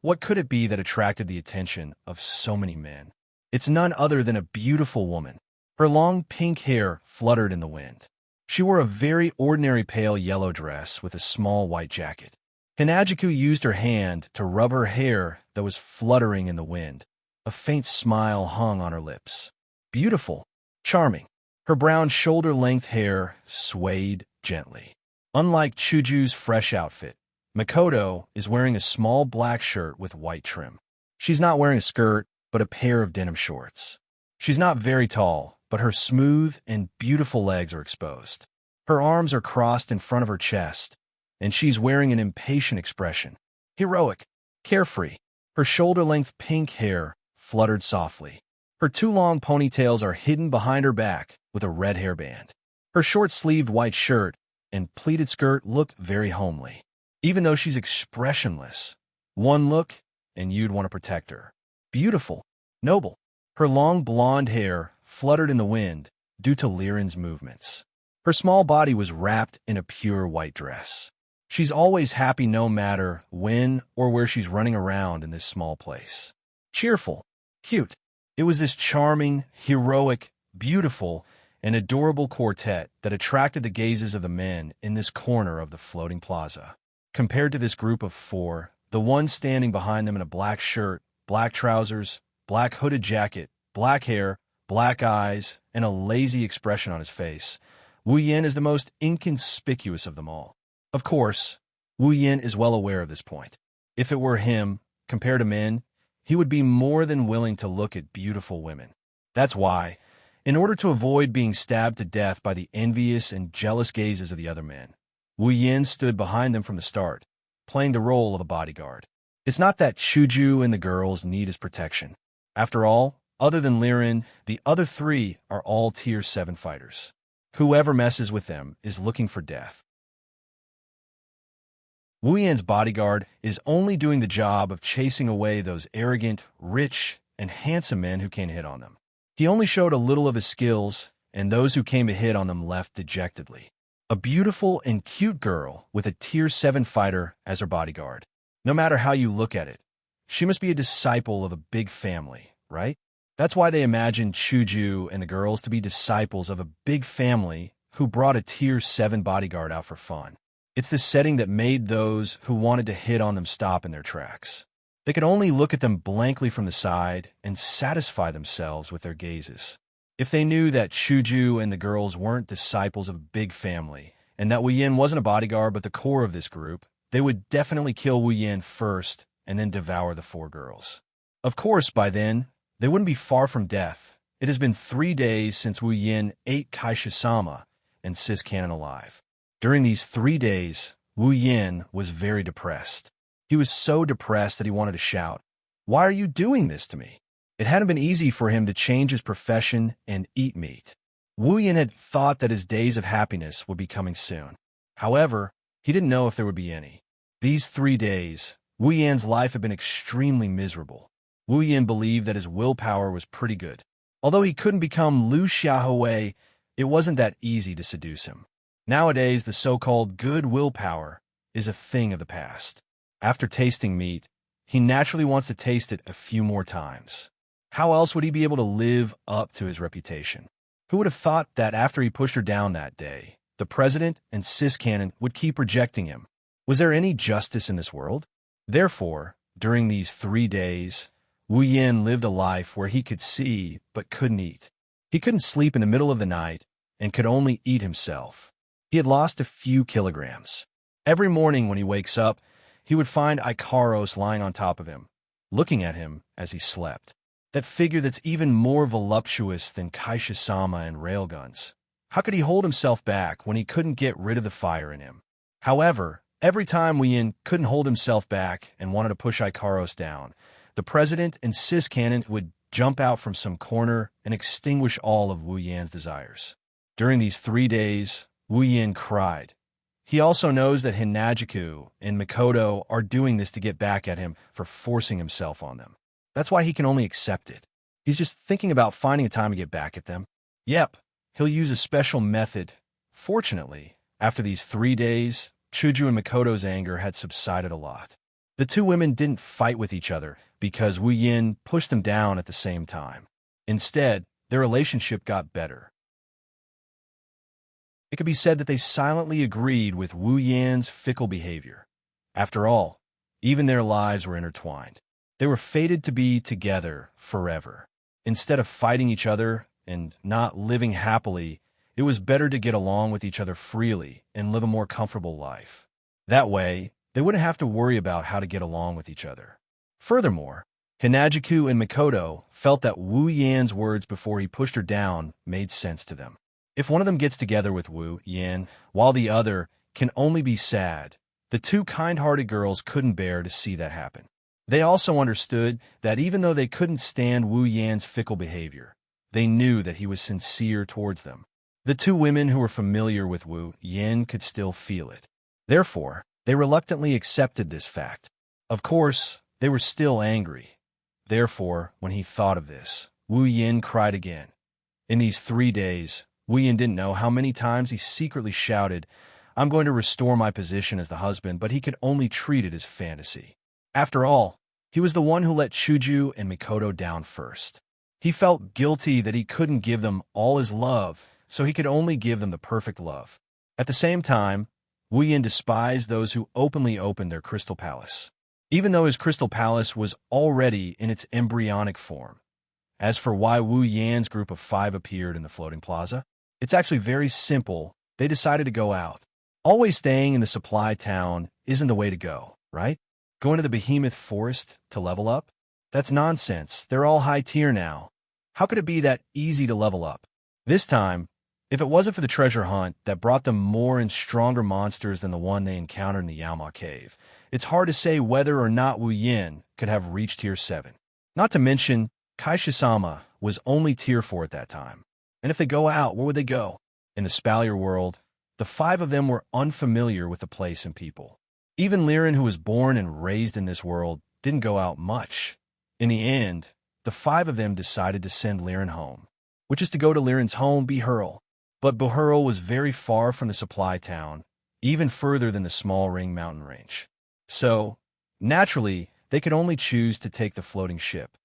What could it be that attracted the attention of so many men? It's none other than a beautiful woman. Her long pink hair fluttered in the wind. She wore a very ordinary pale yellow dress with a small white jacket. Hinajiku used her hand to rub her hair that was fluttering in the wind. A faint smile hung on her lips. Beautiful, charming. Her brown shoulder-length hair swayed gently. Unlike Chuju's fresh outfit, Makoto is wearing a small black shirt with white trim. She's not wearing a skirt, but a pair of denim shorts. She's not very tall, but her smooth and beautiful legs are exposed. Her arms are crossed in front of her chest, and she's wearing an impatient expression. Heroic, carefree. Her shoulder-length pink hair fluttered softly. Her two long ponytails are hidden behind her back with a red hairband. Her short-sleeved white shirt and pleated skirt look very homely. Even though she's expressionless, one look and you'd want to protect her. Beautiful, noble. Her long blonde hair fluttered in the wind due to Liren's movements. Her small body was wrapped in a pure white dress. She's always happy no matter when or where she's running around in this small place. Cheerful, cute. It was this charming, heroic, beautiful, and adorable quartet that attracted the gazes of the men in this corner of the floating plaza. Compared to this group of four, the one standing behind them in a black shirt, black trousers, black hooded jacket, black hair, black eyes, and a lazy expression on his face, Wu Yin is the most inconspicuous of them all. Of course, Wu Yin is well aware of this point. If it were him, compared to men, he would be more than willing to look at beautiful women. That's why, in order to avoid being stabbed to death by the envious and jealous gazes of the other men, Wu Yin stood behind them from the start, playing the role of a bodyguard. It's not that Chuju and the girls need his protection. After all, other than Liren, the other three are all Tier 7 fighters. Whoever messes with them is looking for death. Wu Yin's bodyguard is only doing the job of chasing away those arrogant, rich, and handsome men who came to hit on them. He only showed a little of his skills, and those who came to hit on them left dejectedly. A beautiful and cute girl with a Tier 7 fighter as her bodyguard. No matter how you look at it, she must be a disciple of a big family, right? That's why they imagined Chuju and the girls to be disciples of a big family who brought a Tier 7 bodyguard out for fun. It's the setting that made those who wanted to hit on them stop in their tracks. They could only look at them blankly from the side and satisfy themselves with their gazes. If they knew that Chuju and the girls weren't disciples of a big family, and that Wu Yin wasn't a bodyguard but the core of this group, they would definitely kill Wu Yin first and then devour the four girls. Of course, by then, they wouldn't be far from death. It has been 3 days since Wu Yin ate Kaisha-sama and Sis Cannon alive. During these 3 days, Wu Yin was very depressed. He was so depressed that he wanted to shout, "Why are you doing this to me?" It hadn't been easy for him to change his profession and eat meat. Wu Yin had thought that his days of happiness would be coming soon. However, he didn't know if there would be any. These 3 days, Wu Yin's life had been extremely miserable. Wu Yin believed that his willpower was pretty good. Although he couldn't become Lu Xiaohui, it wasn't that easy to seduce him. Nowadays, the so-called good willpower is a thing of the past. After tasting meat, he naturally wants to taste it a few more times. How else would he be able to live up to his reputation? Who would have thought that after he pushed her down that day, the president and Sis Cannon would keep rejecting him? Was there any justice in this world? Therefore, during these 3 days, Wu Yin lived a life where he could see but couldn't eat. He couldn't sleep in the middle of the night and could only eat himself. He had lost a few kilograms. Every morning when he wakes up, he would find Ikaros lying on top of him, looking at him as he slept. That figure that's even more voluptuous than Kaisha-sama and railguns. How could he hold himself back when he couldn't get rid of the fire in him? However, every time Wu Yin couldn't hold himself back and wanted to push Ikaros down, the president and Sis Cannon would jump out from some corner and extinguish all of Wu Yin's desires. During these 3 days, Wu Yin cried. He also knows that Hinajiku and Mikoto are doing this to get back at him for forcing himself on them. That's why he can only accept it. He's just thinking about finding a time to get back at them. Yep, he'll use a special method. Fortunately, after these 3 days, Chuju and Mikoto's anger had subsided a lot. The two women didn't fight with each other because Wu Yin pushed them down at the same time. Instead, their relationship got better. It could be said that they silently agreed with Wu Yan's fickle behavior. After all, even their lives were intertwined. They were fated to be together forever. Instead of fighting each other and not living happily, it was better to get along with each other freely and live a more comfortable life. That way, they wouldn't have to worry about how to get along with each other. Furthermore, Hinajiku and Mikoto felt that Wu Yan's words before he pushed her down made sense to them. If one of them gets together with Wu Yan, while the other can only be sad, the two kind-hearted girls couldn't bear to see that happen. They also understood that even though they couldn't stand Wu Yan's fickle behavior, they knew that he was sincere towards them. The two women who were familiar with Wu Yan could still feel it. Therefore, they reluctantly accepted this fact. Of course, they were still angry. Therefore, when he thought of this, Wu Yan cried again. In these 3 days, Wu Yan didn't know how many times he secretly shouted, "I'm going to restore my position as the husband," but he could only treat it as fantasy. After all, he was the one who let Chuju and Mikoto down first. He felt guilty that he couldn't give them all his love, so he could only give them the perfect love. At the same time, Wu Yan despised those who openly opened their crystal palace, even though his crystal palace was already in its embryonic form. As for why Wu Yan's group of 5 appeared in the floating plaza, it's actually very simple. They decided to go out. Always staying in the supply town isn't the way to go, right? Going to the behemoth forest to level up? That's nonsense. They're all high tier now. How could it be that easy to level up? This time, if it wasn't for the treasure hunt that brought them more and stronger monsters than the one they encountered in the Yaoma cave, it's hard to say whether or not Wu Yin could have reached tier 7. Not to mention, Kaishisama was only tier 4 at that time. And if they go out, where would they go? In the Spalier world, the 5 of them were unfamiliar with the place and people. Even Liren, who was born and raised in this world, didn't go out much. In the end, the 5 of them decided to send Liren home, which is to go to Liren's home, Behurl. But Behurl was very far from the supply town, even further than the small Ring mountain range. So, naturally, they could only choose to take the floating ship.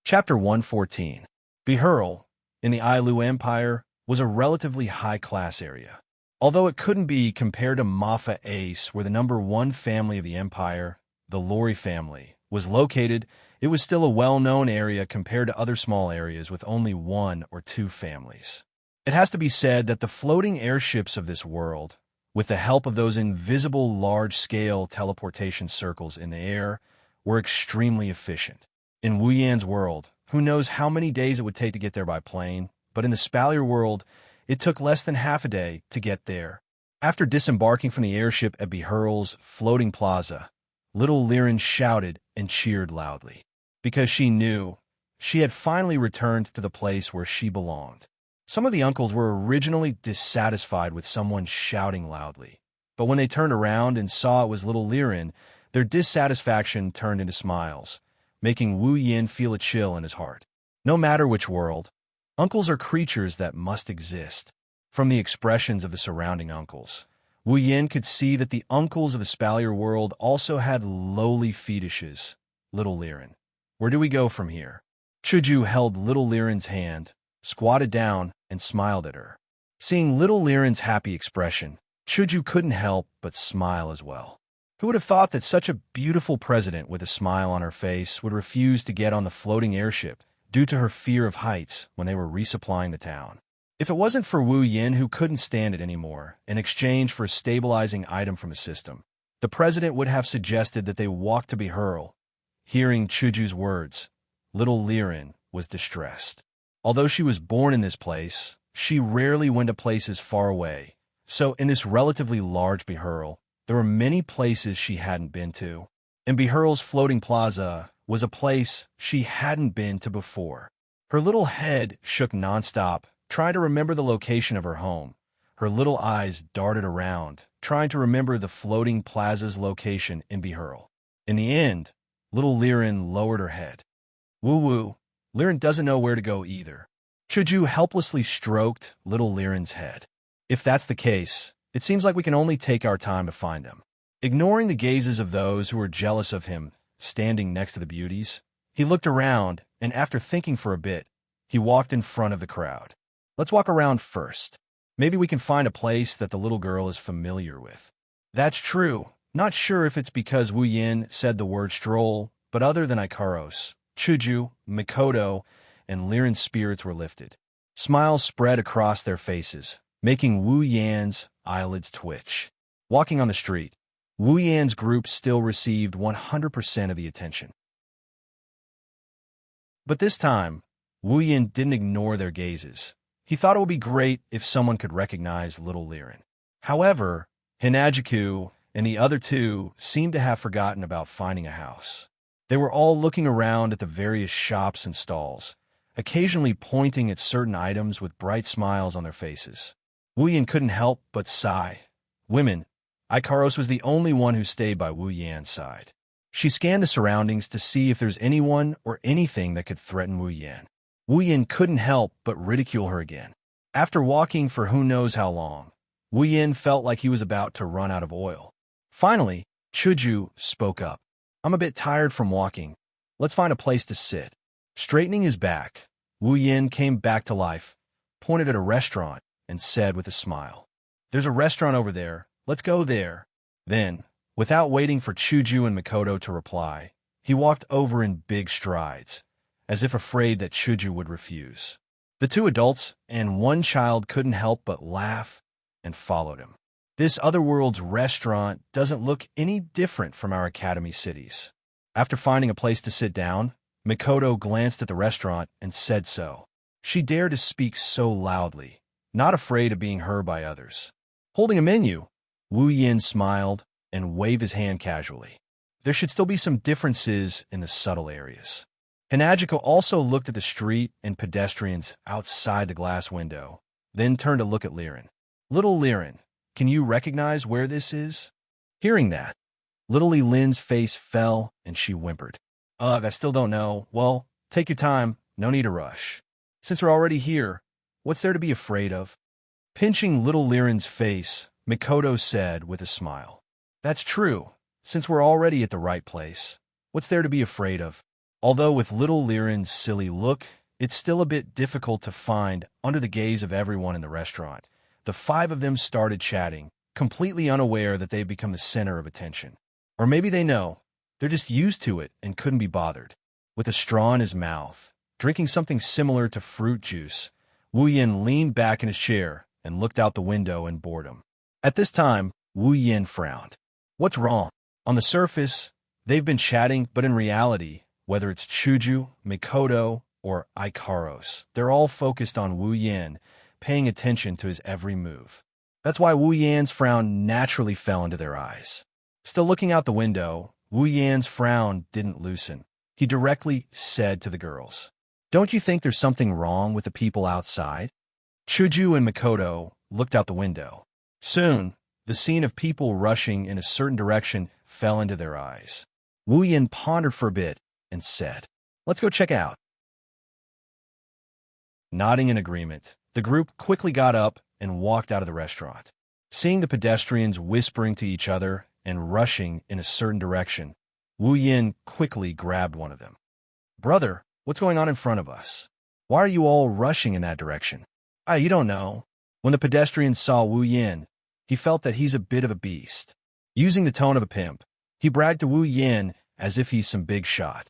Chapter 114. Behurl, in the Ailu Empire, was a relatively high-class area. Although it couldn't be compared to Mafa Ace, where the number 1 family of the empire, the Lori family, was located, it was still a well-known area compared to other small areas with only 1 or 2 families. It has to be said that the floating airships of this world, with the help of those invisible large-scale teleportation circles in the air, were extremely efficient. In Wu Yan's world, who knows how many days it would take to get there by plane, but in the Spalier world, it took less than half a day to get there. After disembarking from the airship at Behurl's floating plaza, little Liren shouted and cheered loudly, because she knew she had finally returned to the place where she belonged. Some of the uncles were originally dissatisfied with someone shouting loudly, but when they turned around and saw it was little Liren, their dissatisfaction turned into smiles, making Wu Yin feel a chill in his heart. No matter which world, uncles are creatures that must exist. From the expressions of the surrounding uncles, Wu Yin could see that the uncles of the Spalier world also had lowly fetishes. Little Liren, where do we go from here? Chuju held little Liren's hand, squatted down, and smiled at her. Seeing little Liren's happy expression, Chuju couldn't help but smile as well. Who would have thought that such a beautiful president with a smile on her face would refuse to get on the floating airship due to her fear of heights when they were resupplying the town? If it wasn't for Wu Yin, who couldn't stand it anymore, in exchange for a stabilizing item from the system, the president would have suggested that they walk to Behurl. Hearing Chuju's words, little Liren was distressed. Although she was born in this place, she rarely went to places far away. So in this relatively large Behurl, there were many places she hadn't been to. And Behurl's floating plaza was a place she hadn't been to before. Her little head shook nonstop, trying to remember the location of her home. Her little eyes darted around, trying to remember the floating plaza's location in Bihurl. In the end, little Liren lowered her head. Woo-woo, Liren doesn't know where to go either. Chuju helplessly stroked little Liren's head. If that's the case, it seems like we can only take our time to find them. Ignoring the gazes of those who were jealous of him standing next to the beauties, he looked around, and after thinking for a bit, he walked in front of the crowd. Let's walk around first. Maybe we can find a place that the little girl is familiar with. That's true. Not sure if it's because Wu Yin said the word stroll, but other than Ikaros, Chuju, Mikoto, and Liren's spirits were lifted. Smiles spread across their faces, making Wu Yan's eyelids twitch. Walking on the street, Wu Yan's group still received 100% of the attention. But this time, Wu Yan didn't ignore their gazes. He thought it would be great if someone could recognize little Liren. However, Hinajiku and the other two seemed to have forgotten about finding a house. They were all looking around at the various shops and stalls, occasionally pointing at certain items with bright smiles on their faces. Wu Yan couldn't help but sigh. Women, Ikaros was the only one who stayed by Wu Yan's side. She scanned the surroundings to see if there's anyone or anything that could threaten Wu Yan. Wu Yan couldn't help but ridicule her again. After walking for who knows how long, Wu Yan felt like he was about to run out of oil. Finally, Chuju spoke up. I'm a bit tired from walking. Let's find a place to sit. Straightening his back, Wu Yan came back to life, pointed at a restaurant, and said with a smile, There's a restaurant over there. Let's go there. Then, without waiting for Chuju and Mikoto to reply, he walked over in big strides, as if afraid that Chuju would refuse. The two adults and one child couldn't help but laugh and followed him. This otherworld's restaurant doesn't look any different from our academy cities. After finding a place to sit down, Mikoto glanced at the restaurant and said so. She dared to speak so loudly, not afraid of being heard by others. Holding a menu, Wu Yan smiled and waved his hand casually. There should still be some differences in the subtle areas. Hinajiko also looked at the street and pedestrians outside the glass window, then turned to look at Liren. Little Liren, can you recognize where this is? Hearing that, little Lin's face fell and she whimpered. I still don't know. Well, take your time. No need to rush. Since we're already here, what's there to be afraid of? Pinching little Liren's face, Mikoto said with a smile. That's true. Since we're already at the right place, what's there to be afraid of? Although with little Liren's silly look, it's still a bit difficult to find under the gaze of everyone in the restaurant. The five of them started chatting, completely unaware that they've become the center of attention. Or maybe they know. They're just used to it and couldn't be bothered. With a straw in his mouth, drinking something similar to fruit juice, Wu Yan leaned back in his chair and looked out the window in boredom. At this time, Wu Yan frowned. What's wrong? On the surface, they've been chatting, but in reality, whether it's Chuju, Mikoto, or Ikaros, they're all focused on Wu Yan, paying attention to his every move. That's why Wu Yan's frown naturally fell into their eyes. Still looking out the window, Wu Yan's frown didn't loosen. He directly said to the girls, Don't you think there's something wrong with the people outside? Chuju and Mikoto looked out the window. Soon, the scene of people rushing in a certain direction fell into their eyes. Wu Yan pondered for a bit and said, Let's go check out. Nodding in agreement, the group quickly got up and walked out of the restaurant. Seeing the pedestrians whispering to each other and rushing in a certain direction, Wu Yan quickly grabbed one of them. Brother, what's going on in front of us? Why are you all rushing in that direction? You don't know. When the pedestrians saw Wu Yan, he felt that he's a bit of a beast. Using the tone of a pimp, he bragged to Wu Yan as if he's some big shot.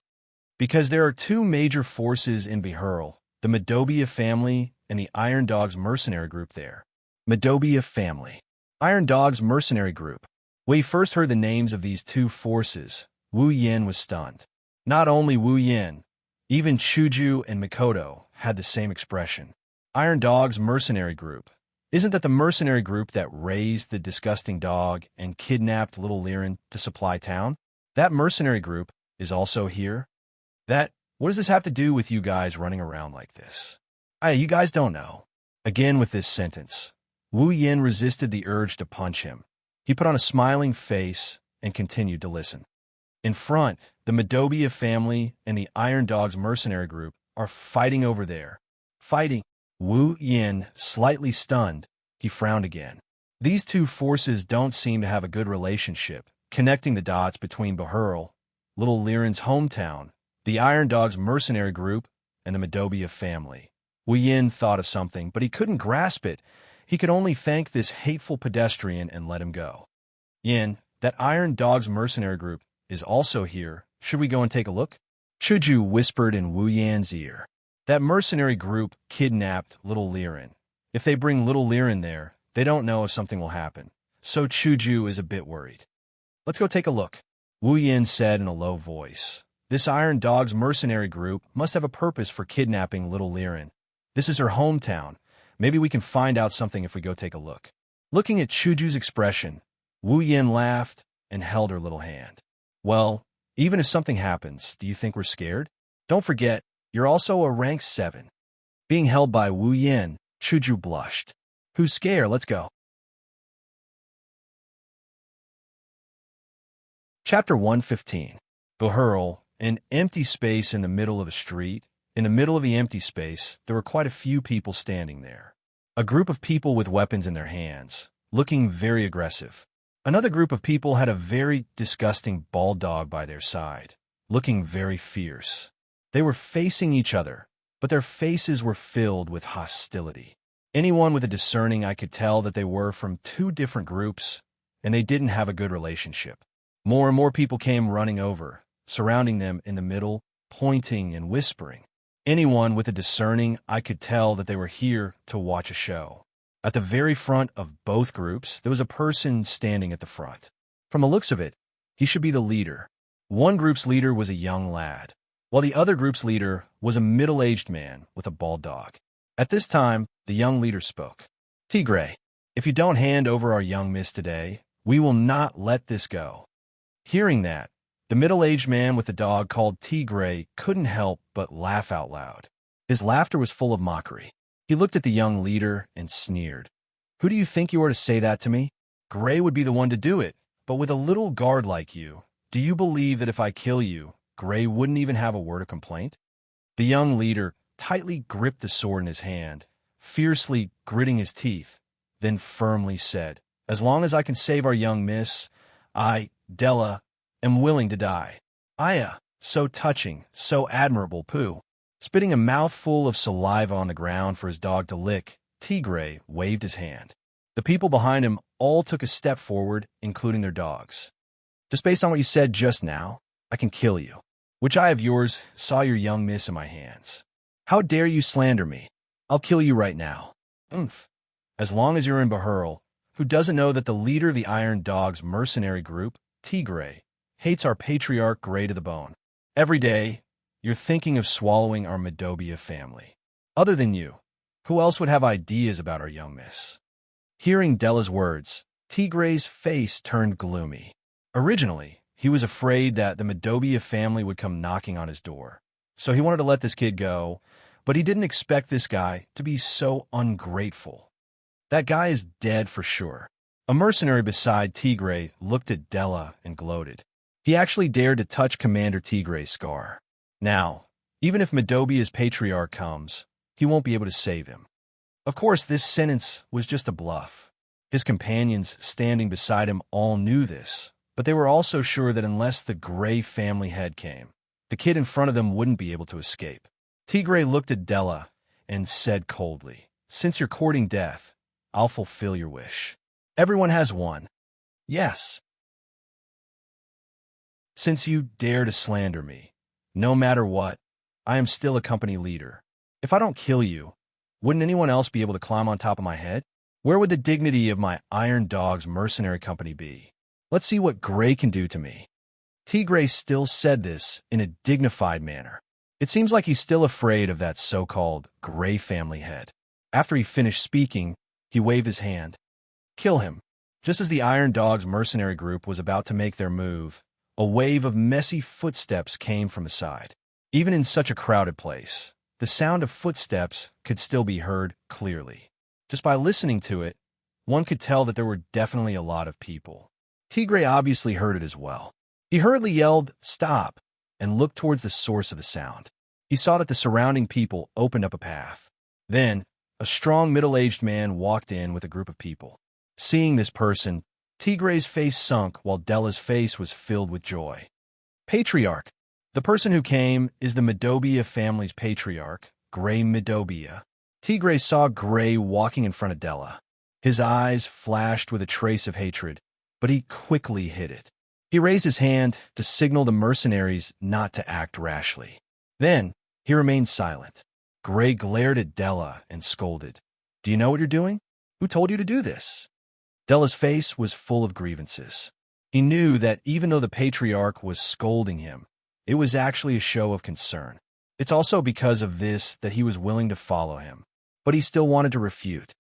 Because there are two major forces in Bihurl, the Madobia family and the Iron Dogs mercenary group there. Madobia family. Iron Dogs mercenary group. When he first heard the names of these two forces, Wu Yan was stunned. Not only Wu Yan, even Chuju and Mikoto had the same expression. Iron Dogs mercenary group. Isn't that the mercenary group that raised the disgusting dog and kidnapped little Liren to supply town? That mercenary group is also here? What does this have to do with you guys running around like this? You guys don't know. Again with this sentence, Wu Yin resisted the urge to punch him. He put on a smiling face and continued to listen. In front, the Madobia family and the Iron Dog's mercenary group are fighting over there. Fighting. Wu Yin, slightly stunned, he frowned again. These two forces don't seem to have a good relationship, connecting the dots between Bahurl, Little Liren's hometown, the Iron Dog's mercenary group, and the Madobia family. Wu Yin thought of something, but he couldn't grasp it. He could only thank this hateful pedestrian and let him go. Yin, that Iron Dog's mercenary group is also here. Should we go and take a look? Chuju whispered in Wu Yan's ear. That mercenary group kidnapped Little Liren. If they bring Little Liren there, they don't know if something will happen. So Chuju is a bit worried. Let's go take a look, Wu Yin said in a low voice. This Iron Dog's mercenary group must have a purpose for kidnapping Little Liren. This is her hometown. Maybe we can find out something if we go take a look. Looking at Chuju's expression, Wu Yin laughed and held her little hand. Well, even if something happens, do you think we're scared? Don't forget, you're also a rank 7. Being held by Wu Yin, Chuju blushed. Who's scared? Let's go. Chapter 115. Bahurl, an empty space in the middle of a street. In the middle of the empty space, there were quite a few people standing there. A group of people with weapons in their hands, looking very aggressive. Another group of people had a very disgusting bald dog by their side, looking very fierce. They were facing each other, but their faces were filled with hostility. Anyone with a discerning eye could tell that they were from two different groups, and they didn't have a good relationship. More and more people came running over, surrounding them in the middle, pointing and whispering. Anyone with a discerning eye could tell that they were here to watch a show. At the very front of both groups, there was a person standing at the front. From the looks of it, he should be the leader. One group's leader was a young lad, while the other group's leader was a middle-aged man with a bald dog. At this time, the young leader spoke. Tigray, if you don't hand over our young miss today, we will not let this go. Hearing that, the middle-aged man with the dog called Tigray couldn't help but laugh out loud. His laughter was full of mockery. He looked at the young leader and sneered. Who do you think you are to say that to me? Gray would be the one to do it, but with a little guard like you, do you believe that if I kill you, Gray wouldn't even have a word of complaint? The young leader tightly gripped the sword in his hand, fiercely gritting his teeth, then firmly said, As long as I can save our young miss, I, Della, am willing to die. Aya, so touching, so admirable, poo. Spitting a mouthful of saliva on the ground for his dog to lick, Tigray waved his hand. The people behind him all took a step forward, including their dogs. Just based on what you said just now, I can kill you. Which eye of yours saw your young miss in my hands? How dare you slander me? I'll kill you right now. Oomph. As long as you're in Bahurl, who doesn't know that the leader of the Iron Dog's mercenary group, Tigray, hates our patriarch Gray to the bone. Every day, you're thinking of swallowing our Madobia family. Other than you, who else would have ideas about our young miss? Hearing Della's words, Tigray's face turned gloomy. Originally, he was afraid that the Madobia family would come knocking on his door, so he wanted to let this kid go, but he didn't expect this guy to be so ungrateful. That guy is dead for sure. A mercenary beside Tigray looked at Della and gloated. He actually dared to touch Commander Tigray's scar. Now, even if Madobia's patriarch comes, he won't be able to save him. Of course, this sentence was just a bluff. His companions standing beside him all knew this, but they were also sure that unless the Gray family head came, the kid in front of them wouldn't be able to escape. Tigray looked at Della and said coldly, Since you're courting death, I'll fulfill your wish. Everyone has one. Yes. Since you dare to slander me, no matter what, I am still a company leader. If I don't kill you, wouldn't anyone else be able to climb on top of my head? Where would the dignity of my Iron Dog's mercenary company be? Let's see what Gray can do to me. Tigray still said this in a dignified manner. It seems like he's still afraid of that so-called Gray family head. After he finished speaking, he waved his hand. Kill him. Just as the Iron Dog's mercenary group was about to make their move, a wave of messy footsteps came from the side. Even in such a crowded place, the sound of footsteps could still be heard clearly. Just by listening to it, one could tell that there were definitely a lot of people. Tigray obviously heard it as well. He hurriedly yelled, "Stop!" and looked towards the source of the sound. He saw that the surrounding people opened up a path. Then, a strong middle-aged man walked in with a group of people. Seeing this person, Tigray's face sunk while Della's face was filled with joy. Patriarch. The person who came is the Medobia family's patriarch, Gray Medobia. Tigray saw Gray walking in front of Della. His eyes flashed with a trace of hatred, but he quickly hid it. He raised his hand to signal the mercenaries not to act rashly. Then, he remained silent. Gray glared at Della and scolded. "Do you know what you're doing? Who told you to do this?" Della's face was full of grievances. He knew that even though the patriarch was scolding him, it was actually a show of concern. It's also because of this that he was willing to follow him, but he still wanted to refute.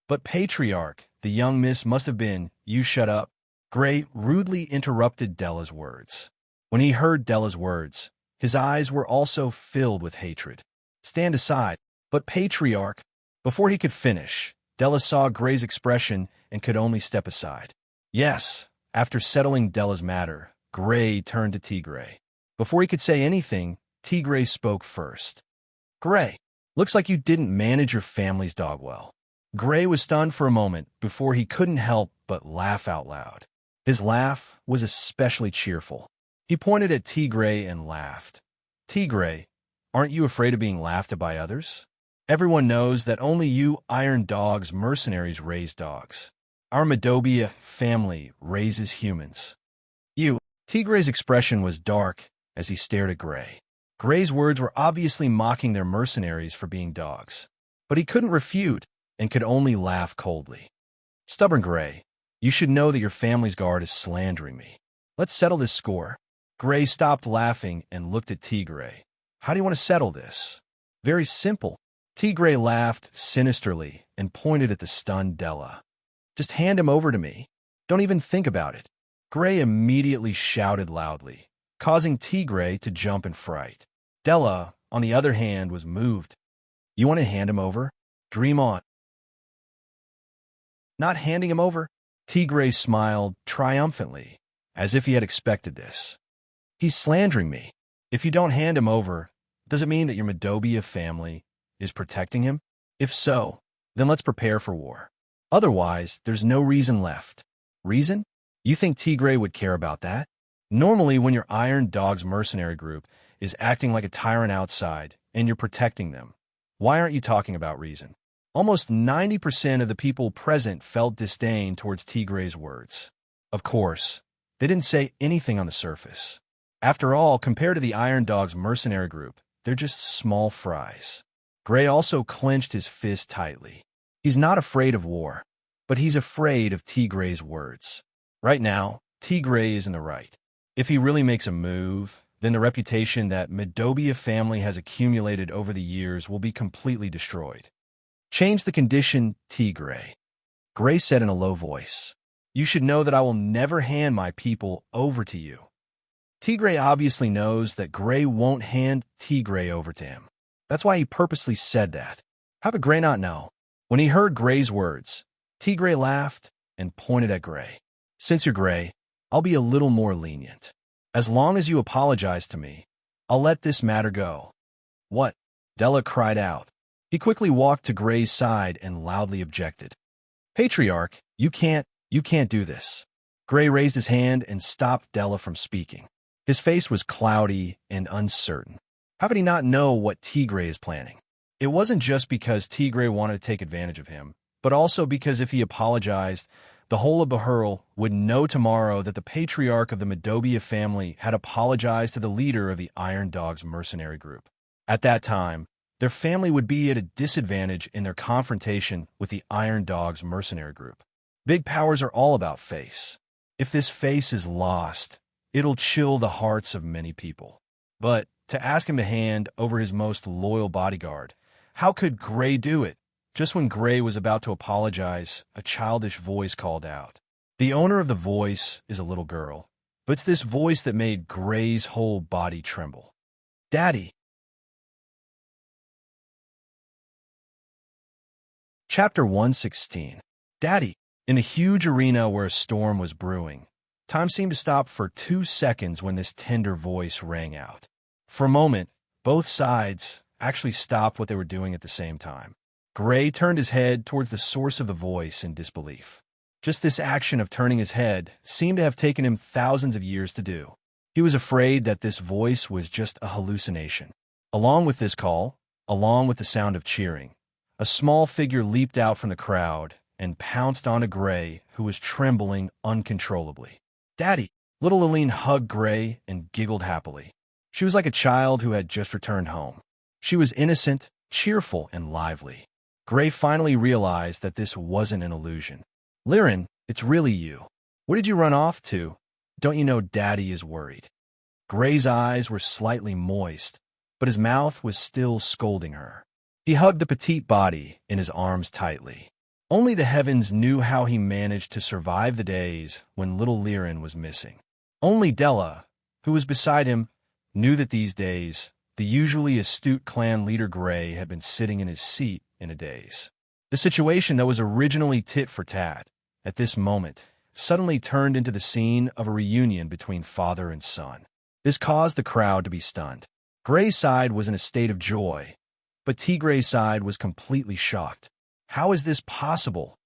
"But patriarch, the young miss must have been, you shut up." Gray rudely interrupted Della's words. When he heard Della's words, his eyes were also filled with hatred. "Stand aside." "But patriarch." Before he could finish, Della saw Gray's expression and could only step aside. Yes, after settling Della's matter, Gray turned to Tigray. Before he could say anything, Tigray spoke first. "Gray, looks like you didn't manage your family's dog well." Gray was stunned for a moment before he couldn't help but laugh out loud. His laugh was especially cheerful. He pointed at Tigray and laughed. "Tigray, aren't you afraid of being laughed at by others? Everyone knows that only you Iron Dog's mercenaries raise dogs. Our Medobia family raises humans." "You." Tigray's expression was dark as he stared at Gray. Gray's words were obviously mocking their mercenaries for being dogs. But he couldn't refute and could only laugh coldly. "Stubborn Gray, you should know that your family's guard is slandering me. Let's settle this score." Gray stopped laughing and looked at Tigray. "How do you want to settle this?" "Very simple." Tigray laughed sinisterly and pointed at the stunned Della. "Just hand him over to me. Don't even think about it." Gray immediately shouted loudly, causing Tigray to jump in fright. Della, on the other hand, was moved. "You want to hand him over? Dream on." "Not handing him over?" Tigray smiled triumphantly, as if he had expected this. "He's slandering me. If you don't hand him over, does it mean that your Medobia family is protecting him? If so, then let's prepare for war. Otherwise, there's no reason left." "Reason? You think Tigray would care about that? Normally, when your Iron Dog's mercenary group is acting like a tyrant outside and you're protecting them, why aren't you talking about reason?" Almost 90% of the people present felt disdain towards Tigray's words. Of course, they didn't say anything on the surface. After all, compared to the Iron Dog's mercenary group, they're just small fries. Gray also clenched his fist tightly. He's not afraid of war, but he's afraid of Tigray's words. Right now, Tigray is in the right. If he really makes a move, then the reputation that Medobia family has accumulated over the years will be completely destroyed. "Change the condition, Tigray." Gray said in a low voice. "You should know that I will never hand my people over to you." Tigray obviously knows that Gray won't hand Tigray over to him. That's why he purposely said that. How could Gray not know? When he heard Gray's words, Tigray laughed and pointed at Gray. "Since you're Gray, I'll be a little more lenient. As long as you apologize to me, I'll let this matter go." "What?" Della cried out. He quickly walked to Gray's side and loudly objected. "Patriarch, you can't do this." Gray raised his hand and stopped Della from speaking. His face was cloudy and uncertain. How could he not know what Tigray is planning? It wasn't just because Tigray wanted to take advantage of him, but also because if he apologized, the whole of Bahurl would know tomorrow that the patriarch of the Medobia family had apologized to the leader of the Iron Dog's mercenary group. At that time, their family would be at a disadvantage in their confrontation with the Iron Dog's mercenary group. Big powers are all about face. If this face is lost, it'll chill the hearts of many people. But to ask him to hand over his most loyal bodyguard, how could Gray do it? Just when Gray was about to apologize, a childish voice called out. The owner of the voice is a little girl, but it's this voice that made Gray's whole body tremble. "Daddy!" Chapter 116. Daddy. In a huge arena where a storm was brewing, time seemed to stop for 2 seconds when this tender voice rang out. For a moment, both sides actually stopped what they were doing at the same time. Gray turned his head towards the source of the voice in disbelief. Just this action of turning his head seemed to have taken him thousands of years to do. He was afraid that this voice was just a hallucination. Along with this call, along with the sound of cheering, a small figure leaped out from the crowd and pounced onto Gray, who was trembling uncontrollably. Daddy! Little Aline hugged Gray and giggled happily. She was like a child who had just returned home. She was innocent, cheerful, and lively. Gray finally realized that this wasn't an illusion. Liren, it's really you. What did you run off to? Don't you know Daddy is worried? Gray's eyes were slightly moist, but his mouth was still scolding her. He hugged the petite body in his arms tightly. Only the heavens knew how he managed to survive the days when little Liren was missing. Only Della, who was beside him, knew that these days, the usually astute clan leader Gray had been sitting in his seat in a daze. The situation that was originally tit for tat, at this moment, suddenly turned into the scene of a reunion between father and son. This caused the crowd to be stunned. Gray's side was in a state of joy, but Tigray's side was completely shocked. How is this possible?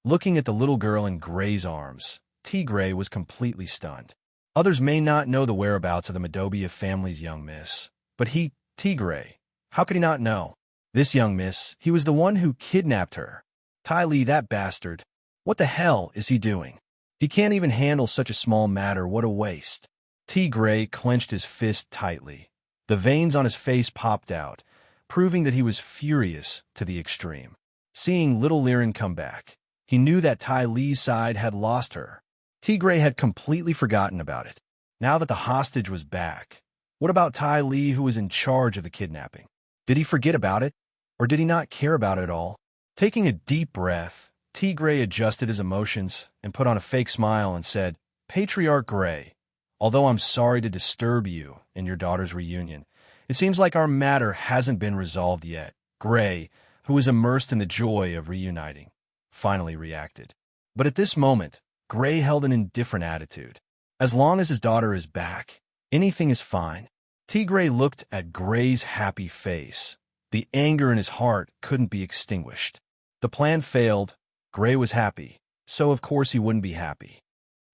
Looking at the little girl in Gray's arms, Tigray was completely stunned. Others may not know the whereabouts of the Madobia family's young miss, but he, Tigray, how could he not know? This young miss, he was the one who kidnapped her. Ty Lee, that bastard. What the hell is he doing? He can't even handle such a small matter, what a waste. Tigray clenched his fist tightly. The veins on his face popped out, proving that he was furious to the extreme. Seeing little Liren come back, he knew that Ty Lee's side had lost her. Tigray had completely forgotten about it. Now that the hostage was back, what about Ty Lee, who was in charge of the kidnapping? Did he forget about it, or did he not care about it at all? Taking a deep breath, Tigray adjusted his emotions and put on a fake smile and said, Patriarch Gray, although I'm sorry to disturb you in your daughter's reunion, it seems like our matter hasn't been resolved yet. Gray, who was immersed in the joy of reuniting, finally reacted. But at this moment, Gray held an indifferent attitude. As long as his daughter is back, anything is fine. Tigray looked at Gray's happy face. The anger in his heart couldn't be extinguished. The plan failed. Gray was happy, so of course he wouldn't be happy.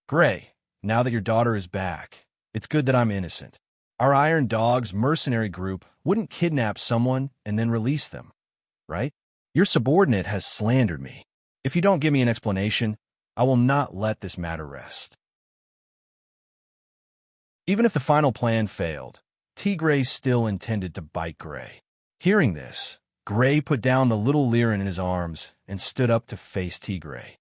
Gray, now that your daughter is back, it's good that I'm innocent. Our Iron Dogs mercenary group wouldn't kidnap someone and then release them, right? Your subordinate has slandered me. If you don't give me an explanation, I will not let this matter rest. Even if the final plan failed, Tigray still intended to bite Gray. Hearing this, Gray put down the little Liren in his arms and stood up to face Tigray.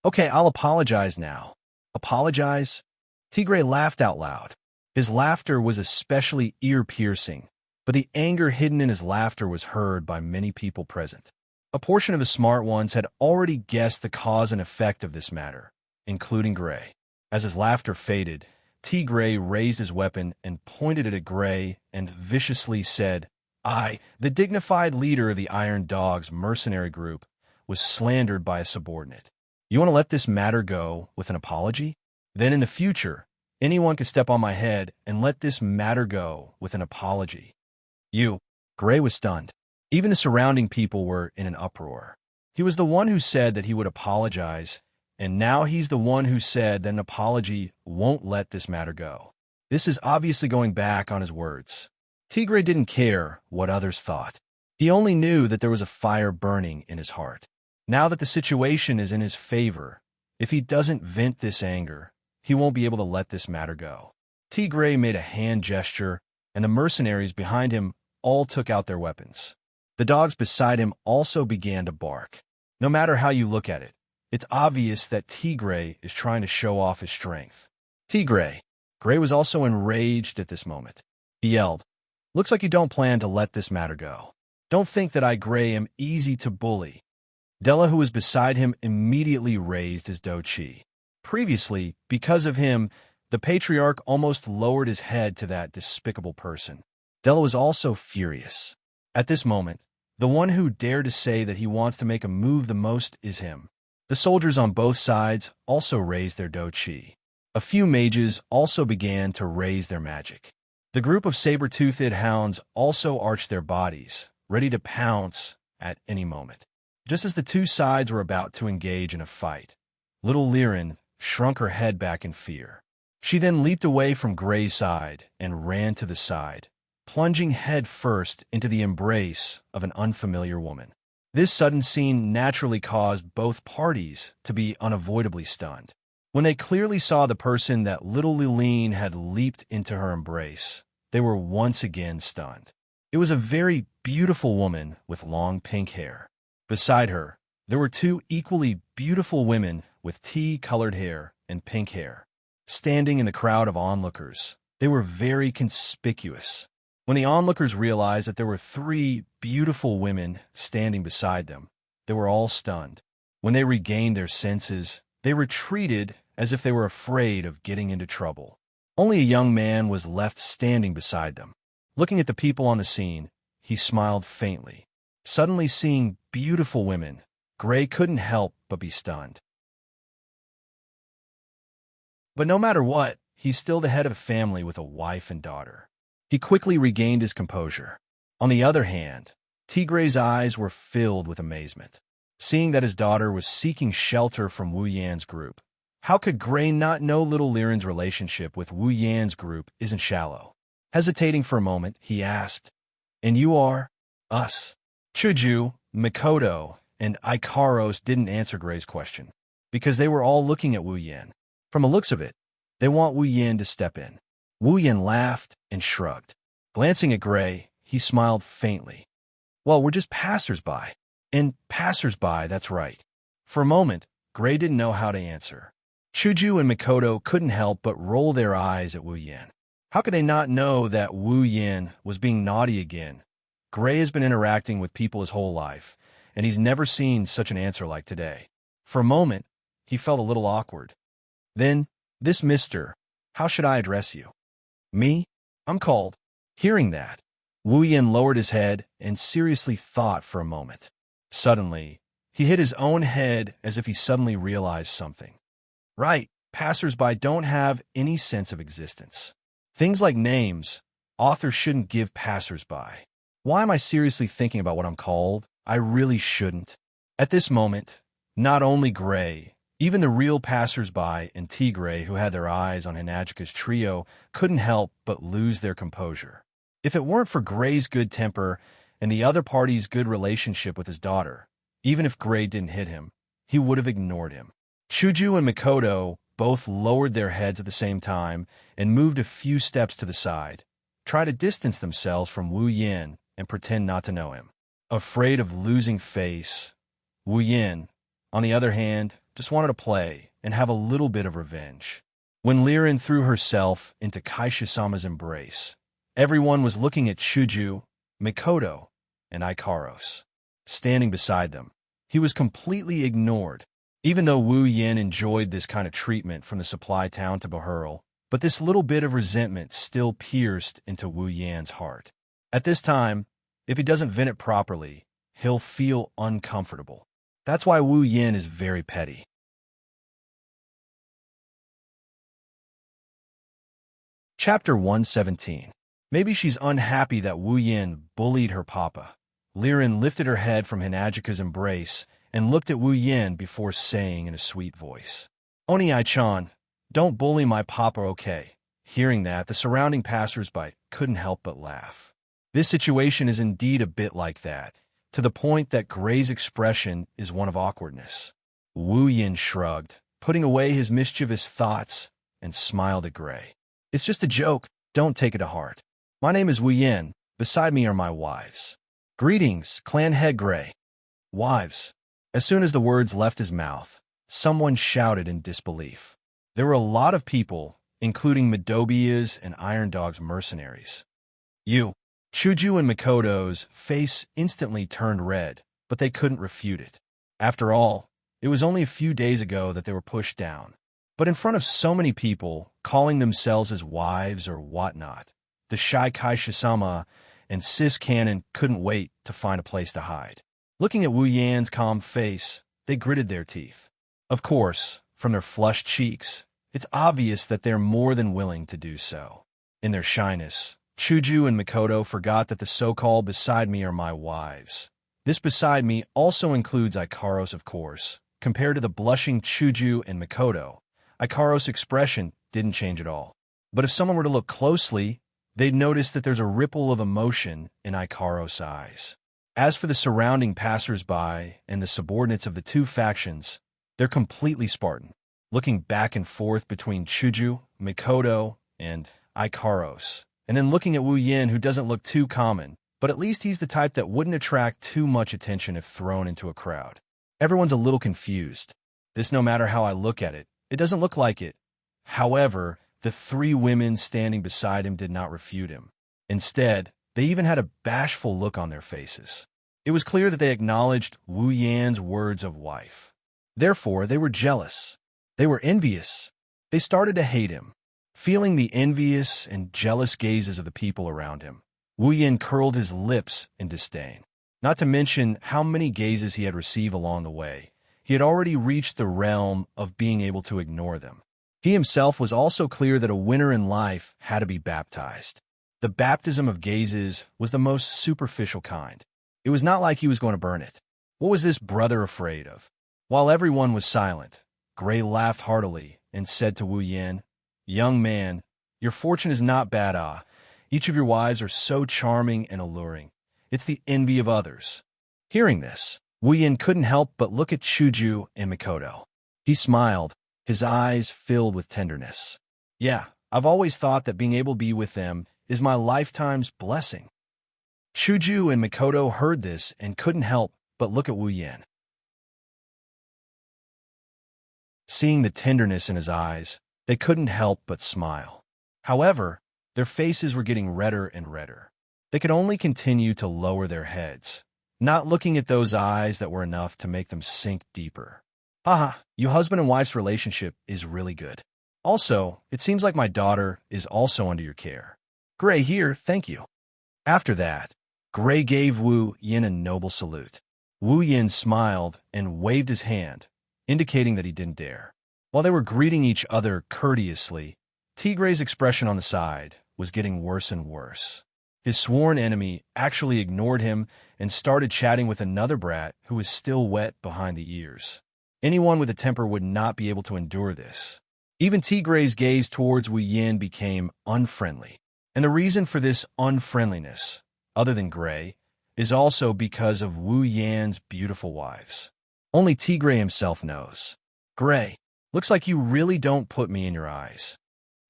Okay, I'll apologize now. Apologize? Tigray laughed out loud. His laughter was especially ear-piercing, but the anger hidden in his laughter was heard by many people present. A portion of the smart ones had already guessed the cause and effect of this matter, including Gray. As his laughter faded, Tigray raised his weapon and pointed it at Gray and viciously said, I, the dignified leader of the Iron Dogs mercenary group, was slandered by a subordinate. You want to let this matter go with an apology? Then in the future, anyone can step on my head and let this matter go with an apology. Gray was stunned. Even the surrounding people were in an uproar. He was the one who said that he would apologize, and now he's the one who said that an apology won't let this matter go. This is obviously going back on his words. Tigray didn't care what others thought. He only knew that there was a fire burning in his heart. Now that the situation is in his favor, if he doesn't vent this anger, he won't be able to let this matter go. Tigray made a hand gesture, and the mercenaries behind him all took out their weapons. The dogs beside him also began to bark. No matter how you look at it, it's obvious that Tigray is trying to show off his strength. Tigray. Gray was also enraged at this moment. He yelled, Looks like you don't plan to let this matter go. Don't think that I, Gray, am easy to bully. Della, who was beside him, immediately raised his dochi. Previously, because of him, the patriarch almost lowered his head to that despicable person. Della was also furious. At this moment, The one who dared to say that he wants to make a move the most is him. The soldiers on both sides also raised their do chi. A few mages also began to raise their magic. The group of saber-toothed hounds also arched their bodies, ready to pounce at any moment. Just as the two sides were about to engage in a fight, little Liren shrunk her head back in fear. She then leaped away from Gray's side and ran to the side, plunging head first into the embrace of an unfamiliar woman. This sudden scene naturally caused both parties to be unavoidably stunned. When they clearly saw the person that little Liline had leaped into her embrace, they were once again stunned. It was a very beautiful woman with long pink hair. Beside her, there were two equally beautiful women with tea-colored hair and pink hair. Standing in the crowd of onlookers, they were very conspicuous. When the onlookers realized that there were three beautiful women standing beside them, they were all stunned. When they regained their senses, they retreated as if they were afraid of getting into trouble. Only a young man was left standing beside them. Looking at the people on the scene, he smiled faintly. Suddenly seeing beautiful women, Gray couldn't help but be stunned. But no matter what, he's still the head of a family with a wife and daughter. He quickly regained his composure. On the other hand, Tigre's eyes were filled with amazement, seeing that his daughter was seeking shelter from Wu Yan's group. How could Gray not know little Liren's relationship with Wu Yan's group isn't shallow? Hesitating for a moment, he asked, "And you are?" "Us." Chuju, Mikoto, and Ikaros didn't answer Gray's question, because they were all looking at Wu Yan. From the looks of it, they want Wu Yan to step in. Wu Yan laughed and shrugged. Glancing at Gray, he smiled faintly. "Well, we're just passers-by." "And passers-by, that's right." For a moment, Gray didn't know how to answer. Chuju and Mikoto couldn't help but roll their eyes at Wu Yan. How could they not know that Wu Yan was being naughty again? Gray has been interacting with people his whole life, and he's never seen such an answer like today. For a moment, he felt a little awkward. Then, "This mister, how should I address you?" "Me? I'm called." Hearing that, Wu Yan lowered his head and seriously thought for a moment. Suddenly, he hit his own head as if he suddenly realized something. Right, passers-by don't have any sense of existence. Things like names, authors shouldn't give passers-by. Why am I seriously thinking about what I'm called? I really shouldn't. At this moment, not only Gray, even the real passers-by and Tigre who had their eyes on Hinajika's trio couldn't help but lose their composure. If it weren't for Gray's good temper and the other party's good relationship with his daughter, even if Gray didn't hit him, he would have ignored him. Chuju and Mikoto both lowered their heads at the same time and moved a few steps to the side, try to distance themselves from Wu Yan and pretend not to know him. Afraid of losing face, Wu Yan, on the other hand, just wanted to play and have a little bit of revenge. When Liren threw herself into Kaisha-sama's embrace, everyone was looking at Chuju, Mikoto, and Ikaros. Standing beside them, he was completely ignored. Even though Wu Yan enjoyed this kind of treatment from the supply town to Bahurl, but this little bit of resentment still pierced into Wu Yan's heart. At this time, if he doesn't vent it properly, he'll feel uncomfortable. That's why Wu Yan is very petty. Chapter 117. Maybe she's unhappy that Wu Yan bullied her papa. Liren lifted her head from Hinajika's embrace and looked at Wu Yan before saying in a sweet voice, "Oni-ai-chan, don't bully my papa, okay?" Hearing that, the surrounding passers-by couldn't help but laugh. This situation is indeed a bit like that, to the point that Gray's expression is one of awkwardness. Wu Yan shrugged, putting away his mischievous thoughts, and smiled at Gray. "It's just a joke, don't take it to heart. My name is Wu Yan, beside me are my wives." "Greetings, clan head Gray." "Wives." As soon as the words left his mouth, someone shouted in disbelief. There were a lot of people, including Midobia's and Iron Dog's mercenaries. "You." Chuju and Mikoto's face instantly turned red, but they couldn't refute it. After all, it was only a few days ago that they were pushed down. But in front of so many people, calling themselves as wives or whatnot, the shy Kaisha-sama and Sis Cannon couldn't wait to find a place to hide. Looking at Wu Yan's calm face, they gritted their teeth. Of course, from their flushed cheeks, it's obvious that they're more than willing to do so. In their shyness, Chuju and Mikoto forgot that the so-called beside me are my wives. This beside me also includes Ikaros, of course. Compared to the blushing Chuju and Mikoto, Ikaros' expression didn't change at all. But if someone were to look closely, they'd notice that there's a ripple of emotion in Ikaros' eyes. As for the surrounding passers-by and the subordinates of the two factions, they're completely Spartan, looking back and forth between Chuju, Mikoto, and Ikaros, and then looking at Wu Yin, who doesn't look too common, but at least he's the type that wouldn't attract too much attention if thrown into a crowd. Everyone's a little confused. This, no matter how I look at it, it doesn't look like it. However, the three women standing beside him did not refute him. Instead, they even had a bashful look on their faces. It was clear that they acknowledged Wu Yan's words of wife. Therefore, they were jealous. They were envious. They started to hate him. Feeling the envious and jealous gazes of the people around him, Wu Yan curled his lips in disdain. Not to mention how many gazes he had received along the way, he had already reached the realm of being able to ignore them. He himself was also clear that a winner in life had to be baptized. The baptism of gazes was the most superficial kind. It was not like he was going to burn it. What was this brother afraid of? While everyone was silent, Gray laughed heartily and said to Wu Yan, "Young man, your fortune is not bad, Each of your wives are so charming and alluring. It's the envy of others." Hearing this, Wu Yan couldn't help but look at Chuju and Mikoto. He smiled, his eyes filled with tenderness. "Yeah, I've always thought that being able to be with them is my lifetime's blessing." Chuju and Mikoto heard this and couldn't help but look at Wu Yan. Seeing the tenderness in his eyes, they couldn't help but smile. However, their faces were getting redder and redder. They could only continue to lower their heads, not looking at those eyes that were enough to make them sink deeper. "Haha, you husband and wife's relationship is really good. Also, it seems like my daughter is also under your care. Gray here, thank you." After that, Gray gave Wu Yin a noble salute. Wu Yin smiled and waved his hand, indicating that he didn't dare. While they were greeting each other courteously, Tigre's expression on the side was getting worse and worse. His sworn enemy actually ignored him and started chatting with another brat who was still wet behind the ears. Anyone with a temper would not be able to endure this. Even Tigre's gaze towards Wu Yin became unfriendly. And the reason for this unfriendliness, other than Gray, is also because of Wu Yan's beautiful wives. Only Tigre himself knows. "Gray, looks like you really don't put me in your eyes."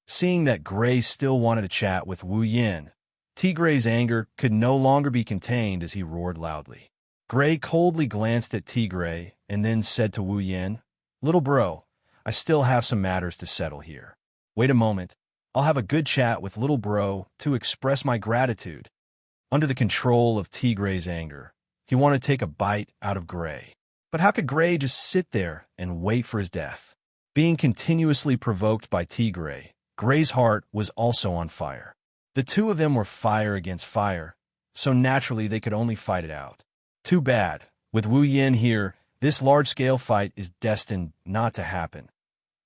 Seeing that Gray still wanted to chat with Wu Yin, Tigre's anger could no longer be contained as he roared loudly. Gray coldly glanced at Tigre and then said to Wu Yin, "Little bro, I still have some matters to settle here. Wait a moment. I'll have a good chat with little bro to express my gratitude." Under the control of Tigre's anger, he wanted to take a bite out of Gray. But how could Gray just sit there and wait for his death? Being continuously provoked by Tigre, Gray's heart was also on fire. The two of them were fire against fire, so naturally they could only fight it out. Too bad. With Wu Yin here, this large-scale fight is destined not to happen.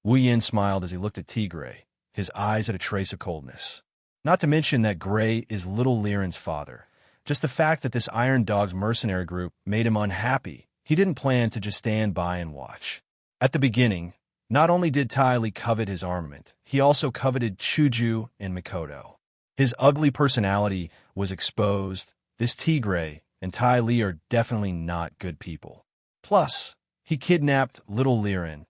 Wu Yin smiled as he looked at Tigre. His eyes had a trace of coldness. Not to mention that Gray is little Liren's father. Just the fact that this Iron Dog's mercenary group made him unhappy, he didn't plan to just stand by and watch. At the beginning, not only did Tai Li covet his armament, he also coveted Chuju and Mikoto. His ugly personality was exposed. This Tigre and Tai Li are definitely not good people. Plus, he kidnapped little Liren.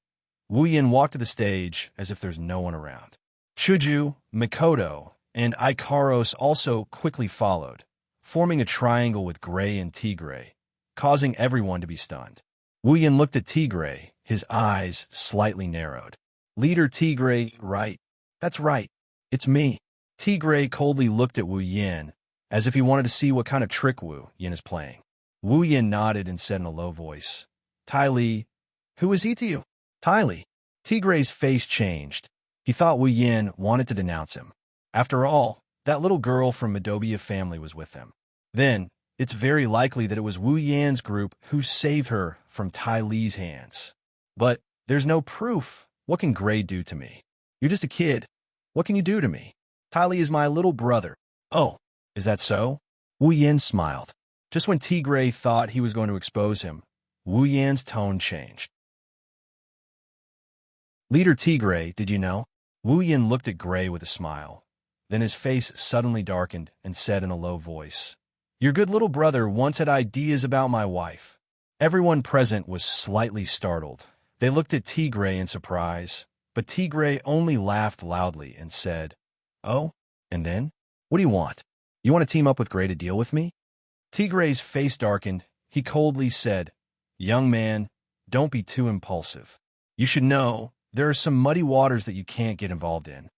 Wu Yin walked to the stage as if there's no one around. Chuju, Mikoto, and Ikaros also quickly followed, forming a triangle with Gray and Tigre, causing everyone to be stunned. Wu Yin looked at Tigre, his eyes slightly narrowed. "Leader Tigre, right? That's right. It's me." Tigre coldly looked at Wu Yin, as if he wanted to see what kind of trick Wu Yin is playing. Wu Yin nodded and said in a low voice, "Tai Li, who is he to you?" "Tai Li." Tigre's face changed. He thought Wu Yin wanted to denounce him. After all, That little girl from Madobia family was with them. Then, it's very likely that it was Wu Yan's group who saved her from Tai Li's hands. But there's no proof. What can Gray do to me? You're just a kid. What can you do to me? Tai Li is my little brother. Oh, is that so? Wu Yan smiled. Just when Gray thought he was going to expose him, Wu Yan's tone changed. Leader Gray, did you know? Wu Yan looked at Gray with a smile. Then his face suddenly darkened and said in a low voice, "Your good little brother once had ideas about my wife." Everyone present was slightly startled. They looked at Gray in surprise, but Gray only laughed loudly and said, "Oh, and then? What do you want? You want to team up with Gray to deal with me?" Gray's face darkened. He coldly said, "Young man, don't be too impulsive. You should know there are some muddy waters that you can't get involved in."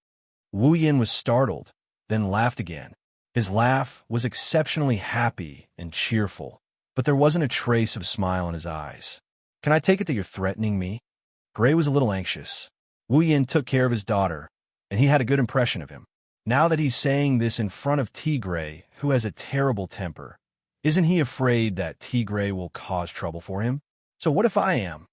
Wu Yan was startled, then laughed again. His laugh was exceptionally happy and cheerful, but there wasn't a trace of smile in his eyes. "Can I take it that you're threatening me?" Gray was a little anxious. Wu Yan took care of his daughter, and he had a good impression of him. Now that he's saying this in front of Gray, who has a terrible temper, isn't he afraid that Gray will cause trouble for him? "So what if I am?"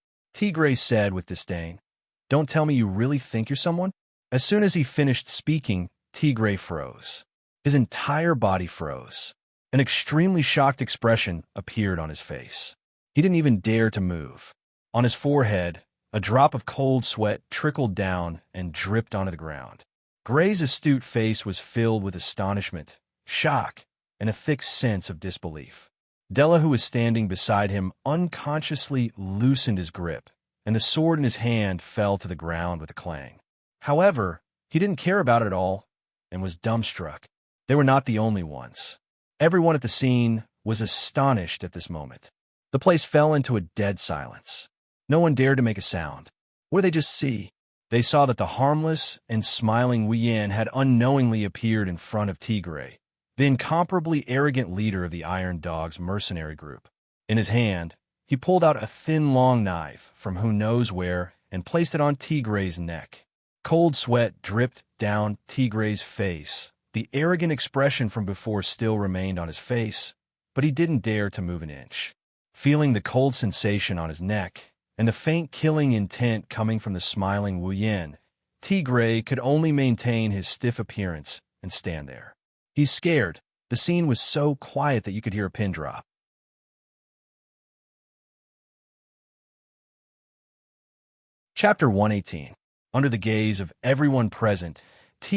Gray said with disdain. "Don't tell me you really think you're someone?" As soon as he finished speaking, Gray froze. His entire body froze. An extremely shocked expression appeared on his face. He didn't even dare to move. On his forehead, a drop of cold sweat trickled down and dripped onto the ground. Gray's astute face was filled with astonishment, shock, and a thick sense of disbelief. Della, who was standing beside him, unconsciously loosened his grip, and the sword in his hand fell to the ground with a clang. However, he didn't care about it at all and was dumbstruck. They were not the only ones. Everyone at the scene was astonished at this moment. The place fell into a dead silence. No one dared to make a sound. What did they just see? They saw that the harmless and smiling Wu Yan had unknowingly appeared in front of Gray, the incomparably arrogant leader of the Iron Dog's mercenary group. In his hand, he pulled out a thin, long knife from who knows where and placed it on Gray's neck. Cold sweat dripped down Gray's face. The arrogant expression from before still remained on his face, but he didn't dare to move an inch. Feeling the cold sensation on his neck and the faint killing intent coming from the smiling Wu Yan, Gray could only maintain his stiff appearance and stand there. He's scared. The scene was so quiet that you could hear a pin drop. Chapter 118. Under the gaze of everyone present,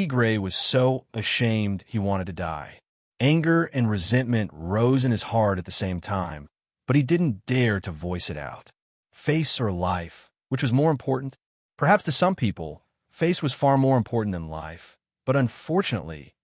Gray was so ashamed he wanted to die. Anger and resentment rose in his heart at the same time, but he didn't dare to voice it out. Face or life, which was more important? Perhaps to some people, face was far more important than life, but unfortunately,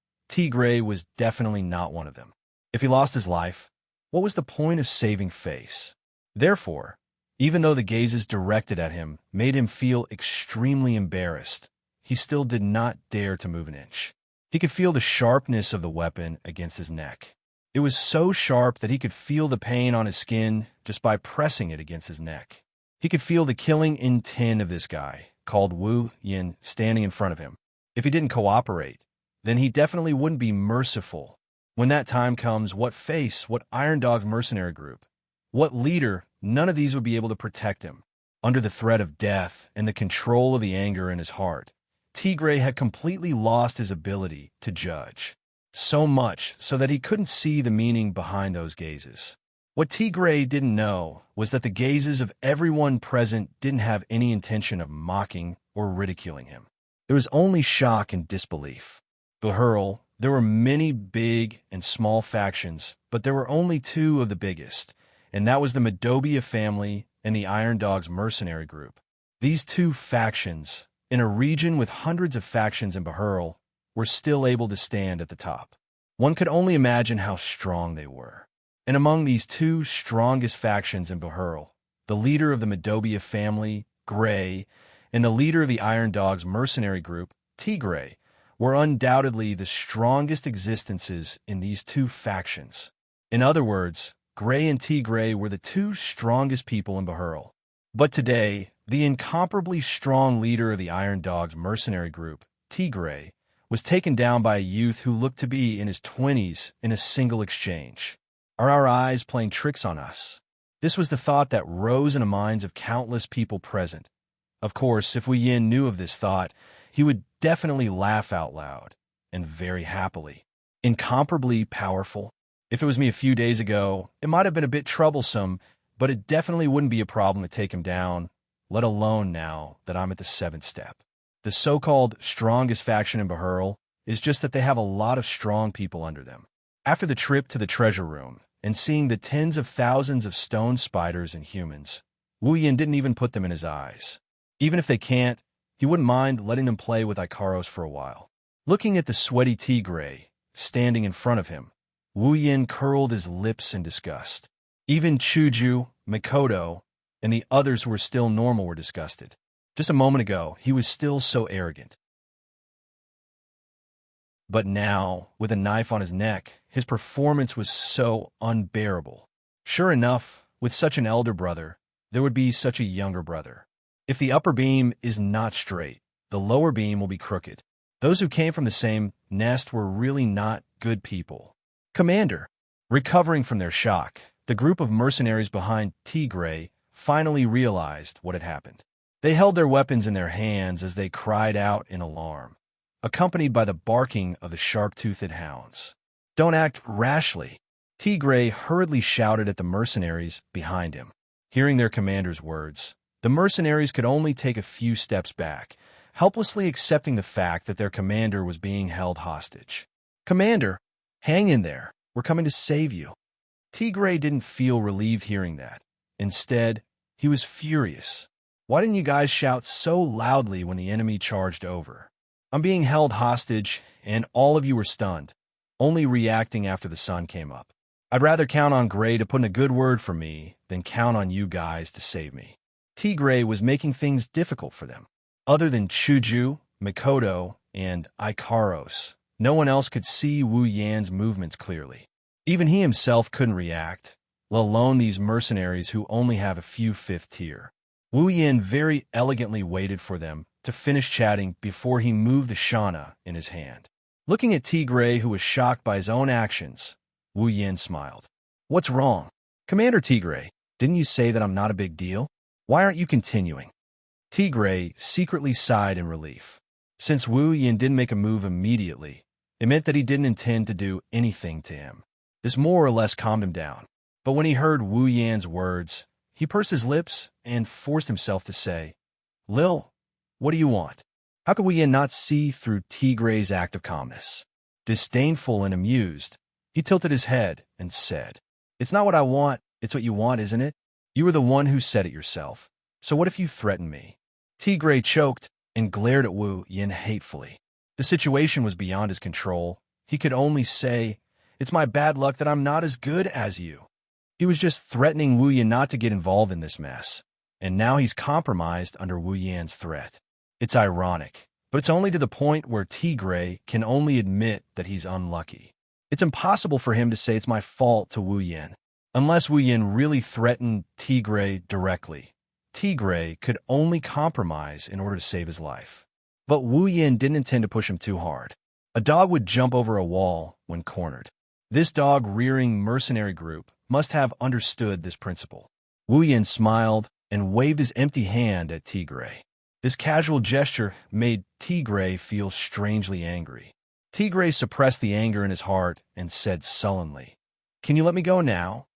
Gray was definitely not one of them. If he lost his life, what was the point of saving face? Therefore, even though the gazes directed at him made him feel extremely embarrassed, he still did not dare to move an inch. He could feel the sharpness of the weapon against his neck. It was so sharp that he could feel the pain on his skin just by pressing it against his neck. He could feel the killing intent of this guy, called Wu Yan, standing in front of him. If he didn't cooperate, then he definitely wouldn't be merciful. When that time comes, what face, what Iron Dog's mercenary group, what leader, none of these would be able to protect him. Under the threat of death and the control of the anger in his heart, Gray had completely lost his ability to judge. So much so that he couldn't see the meaning behind those gazes. What Gray didn't know was that the gazes of everyone present didn't have any intention of mocking or ridiculing him. There was only shock and disbelief. Behrl, there were many big and small factions, but there were only two of the biggest, and that was the Madobia family and the Iron Dog's mercenary group. These two factions, in a region with hundreds of factions in Behrl, were still able to stand at the top. One could only imagine how strong they were. And among these two strongest factions in Behrl, the leader of the Madobia family, Gray, and the leader of the Iron Dog's mercenary group, Gray, were undoubtedly the strongest existences in these two factions. In other words, Gray and Gray were the two strongest people in Behrl. But today, the incomparably strong leader of the Iron Dog's mercenary group, Gray, was taken down by a youth who looked to be in his 20s in a single exchange. Are our eyes playing tricks on us? This was the thought that rose in the minds of countless people present. Of course, if Wu Yin knew of this thought, he would definitely laugh out loud, and very happily. Incomparably powerful. If it was me a few days ago, it might have been a bit troublesome, but it definitely wouldn't be a problem to take him down, let alone now that I'm at the 7th step. The so-called strongest faction in Bahurl is just that they have a lot of strong people under them. After the trip to the treasure room, and seeing the tens of thousands of stone spiders and humans, Wu Yin didn't even put them in his eyes. Even if they can't, he wouldn't mind letting them play with Icaros for a while. Looking at the sweaty tigre standing in front of him, Wu Yin curled his lips in disgust. Even Chuju, Mikoto, and the others who were still normal were disgusted. Just a moment ago, he was still so arrogant. But now, with a knife on his neck, his performance was so unbearable. Sure enough, with such an elder brother, there would be such a younger brother. If the upper beam is not straight, the lower beam will be crooked. Those who came from the same nest were really not good people. Commander. Recovering from their shock, the group of mercenaries behind Tigray finally realized what had happened. They held their weapons in their hands as they cried out in alarm, accompanied by the barking of the sharp-toothed hounds. Don't act rashly. Tigray hurriedly shouted at the mercenaries behind him. Hearing their commander's words, the mercenaries could only take a few steps back, helplessly accepting the fact that their commander was being held hostage. Commander, hang in there. We're coming to save you. Tigray didn't feel relieved hearing that. Instead, he was furious. Why didn't you guys shout so loudly when the enemy charged over? I'm being held hostage, and all of you were stunned, only reacting after the sun came up. I'd rather count on Gray to put in a good word for me than count on you guys to save me. Tigray was making things difficult for them. Other than Chuju, Mikoto, and Icaros, no one else could see Wu Yan's movements clearly. Even he himself couldn't react, let alone these mercenaries who only have a few 5th tier. Wu Yan very elegantly waited for them to finish chatting before he moved the shana in his hand. Looking at Tigray, who was shocked by his own actions, Wu Yan smiled. What's wrong? Commander Tigray, didn't you say that I'm not a big deal? Why aren't you continuing? Tigray secretly sighed in relief. Since Wu Yan didn't make a move immediately, it meant that he didn't intend to do anything to him. This more or less calmed him down. But when he heard Wu Yan's words, he pursed his lips and forced himself to say, Lil, what do you want? How could Wu Yan not see through Tigray's act of calmness? Disdainful and amused, he tilted his head and said, It's not what I want, it's what you want, isn't it? You were the one who said it yourself. So what if you threaten me? Tigray choked and glared at Wu Yan hatefully. The situation was beyond his control. He could only say, It's my bad luck that I'm not as good as you. He was just threatening Wu Yan not to get involved in this mess, and now he's compromised under Wu Yan's threat. It's ironic, but it's only to the point where Tigray can only admit that he's unlucky. It's impossible for him to say it's my fault to Wu Yan. Unless Wu Yan really threatened Tigray directly, Tigray could only compromise in order to save his life. But Wu Yan didn't intend to push him too hard. A dog would jump over a wall when cornered. This dog-rearing mercenary group must have understood this principle. Wu Yan smiled and waved his empty hand at Tigray. This casual gesture made Tigray feel strangely angry. Tigray suppressed the anger in his heart and said sullenly, Can you let me go now?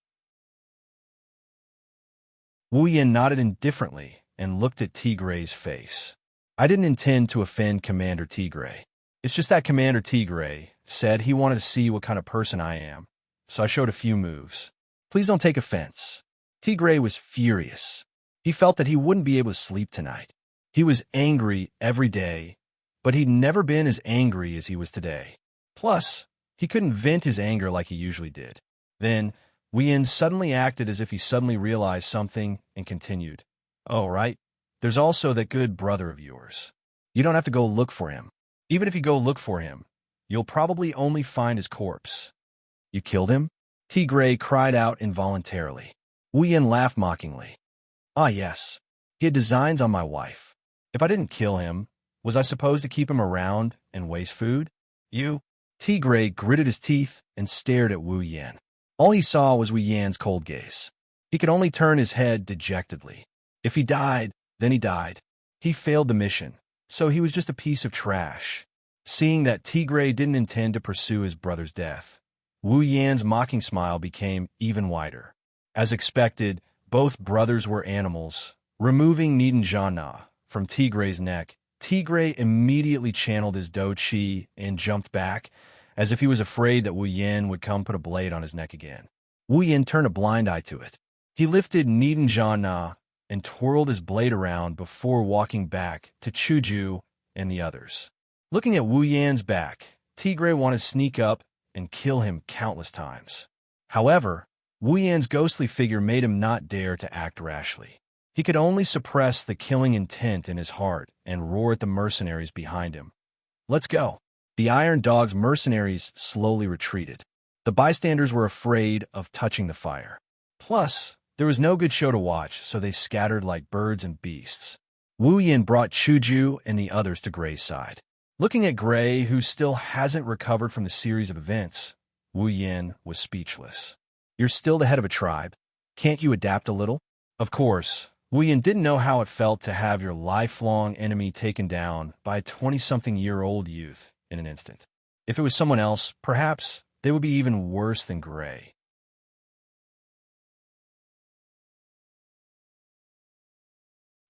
Wu Yan nodded indifferently and looked at Tigray's face. I didn't intend to offend Commander Tigray. It's just that Commander Tigray said he wanted to see what kind of person I am, so I showed a few moves. Please don't take offense. Tigray was furious. He felt that he wouldn't be able to sleep tonight. He was angry every day, but he'd never been as angry as he was today. Plus, he couldn't vent his anger like he usually did. Then, Wu Yan suddenly acted as if he suddenly realized something and continued. Oh, right. There's also that good brother of yours. You don't have to go look for him. Even if you go look for him, you'll probably only find his corpse. You killed him? Tigray cried out involuntarily. Wu Yan laughed mockingly. Ah, yes. He had designs on my wife. If I didn't kill him, Was I supposed to keep him around and waste food? You? Tigray gritted his teeth and stared at Wu Yan. All he saw was Wu Yan's cold gaze. He could only turn his head dejectedly. If he died, then he died. He failed the mission, so he was just a piece of trash. Seeing that Tigray didn't intend to pursue his brother's death, Wu Yan's mocking smile became even wider. As expected, both brothers were animals. Removing Xianxia from Tigray's neck, Tigray immediately channeled his Do Chi and jumped back, as if he was afraid that Wu Yan would come put a blade on his neck again. Wu Yan turned a blind eye to it. He lifted Xianxia and twirled his blade around before walking back to Chuju and the others. Looking at Wu Yan's back, Tigray wanted to sneak up and kill him countless times. However, Wu Yan's ghostly figure made him not dare to act rashly. He could only suppress the killing intent in his heart and roar at the mercenaries behind him. "Let's go." The Iron Dog's mercenaries slowly retreated. The bystanders were afraid of touching the fire. Plus, there was no good show to watch, so they scattered like birds and beasts. Wu Yan brought Chuju and the others to Gray's side. Looking at Gray, who still hasn't recovered from the series of events, Wu Yan was speechless. "You're still the head of a tribe. Can't you adapt a little?" Of course, Wu Yan didn't know how it felt to have your lifelong enemy taken down by a 20-something-year-old youth in an instant. If it was someone else, perhaps they would be even worse than Gray.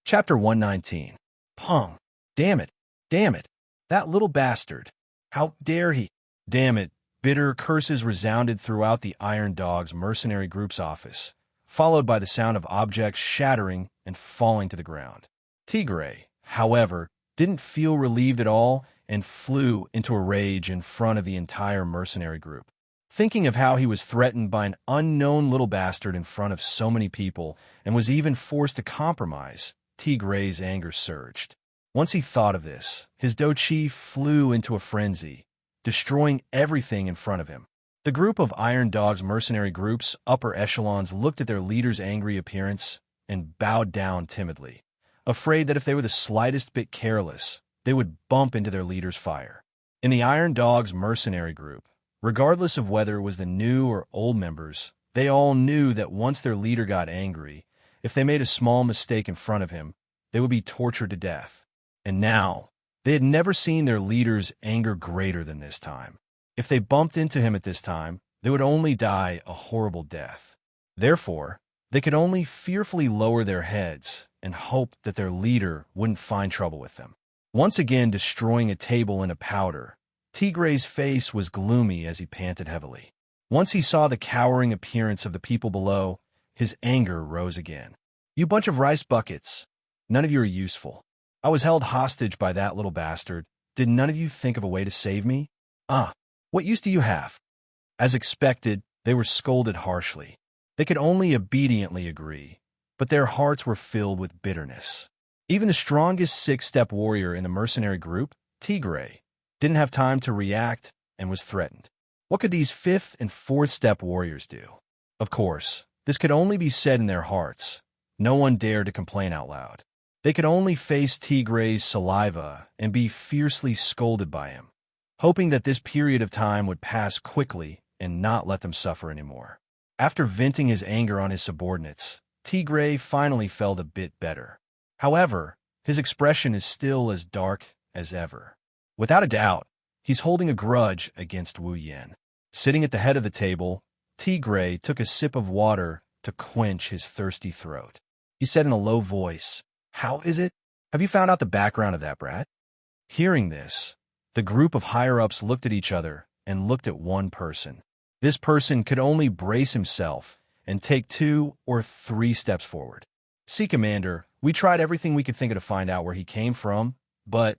Chapter 119. Pung. Damn it. Damn it. That little bastard. How dare he? Damn it. Bitter curses resounded throughout the Iron Dog's mercenary group's office, followed by the sound of objects shattering and falling to the ground. Tigray, however, didn't feel relieved at all and flew into a rage in front of the entire mercenary group. Thinking of how he was threatened by an unknown little bastard in front of so many people and was even forced to compromise, Tigray's anger surged. Once he thought of this, his Do Chi flew into a frenzy, destroying everything in front of him. The group of Iron Dog's mercenary group's upper echelons looked at their leader's angry appearance and bowed down timidly, afraid that if they were the slightest bit careless, they would bump into their leader's fire. In the Iron Dog's mercenary group, regardless of whether it was the new or old members, they all knew that once their leader got angry, if they made a small mistake in front of him, they would be tortured to death. And now, they had never seen their leader's anger greater than this time. If they bumped into him at this time, they would only die a horrible death. Therefore, they could only fearfully lower their heads and hope that their leader wouldn't find trouble with them. Once again destroying a table in a powder, Tigray's face was gloomy as he panted heavily. Once he saw the cowering appearance of the people below, his anger rose again. "You bunch of rice buckets. None of you are useful. I was held hostage by that little bastard. Did none of you think of a way to save me? What use do you have?" As expected, they were scolded harshly. They could only obediently agree, but their hearts were filled with bitterness. Even the strongest six-step warrior in the mercenary group, Tigray, didn't have time to react and was threatened. What could these fifth and fourth-step warriors do? Of course, this could only be said in their hearts. No one dared to complain out loud. They could only face Tigray's saliva and be fiercely scolded by him, hoping that this period of time would pass quickly and not let them suffer anymore. After venting his anger on his subordinates, Tigray finally felt a bit better. However, his expression is still as dark as ever. Without a doubt, he's holding a grudge against Wu Yan. Sitting at the head of the table, Tigray took a sip of water to quench his thirsty throat. He said in a low voice, "How is it? Have you found out the background of that brat?" Hearing this, the group of higher-ups looked at each other and looked at one person. This person could only brace himself and take 2 or 3 steps forward. "See, Commander, we tried everything we could think of to find out where he came from, but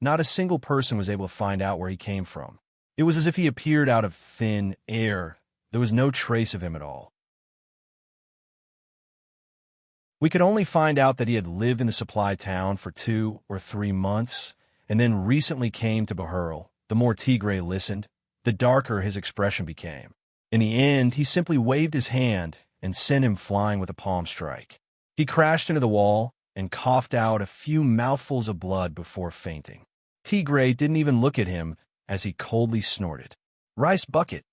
not a single person was able to find out where he came from. It was as if he appeared out of thin air. There was no trace of him at all. We could only find out that he had lived in the supply town for 2 or 3 months, and then recently came to Bahurl. The more Tigray listened, the darker his expression became. In the end, he simply waved his hand and sent him flying with a palm strike. He crashed into the wall and coughed out a few mouthfuls of blood before fainting. Tigray didn't even look at him as he coldly snorted. Rice bucket.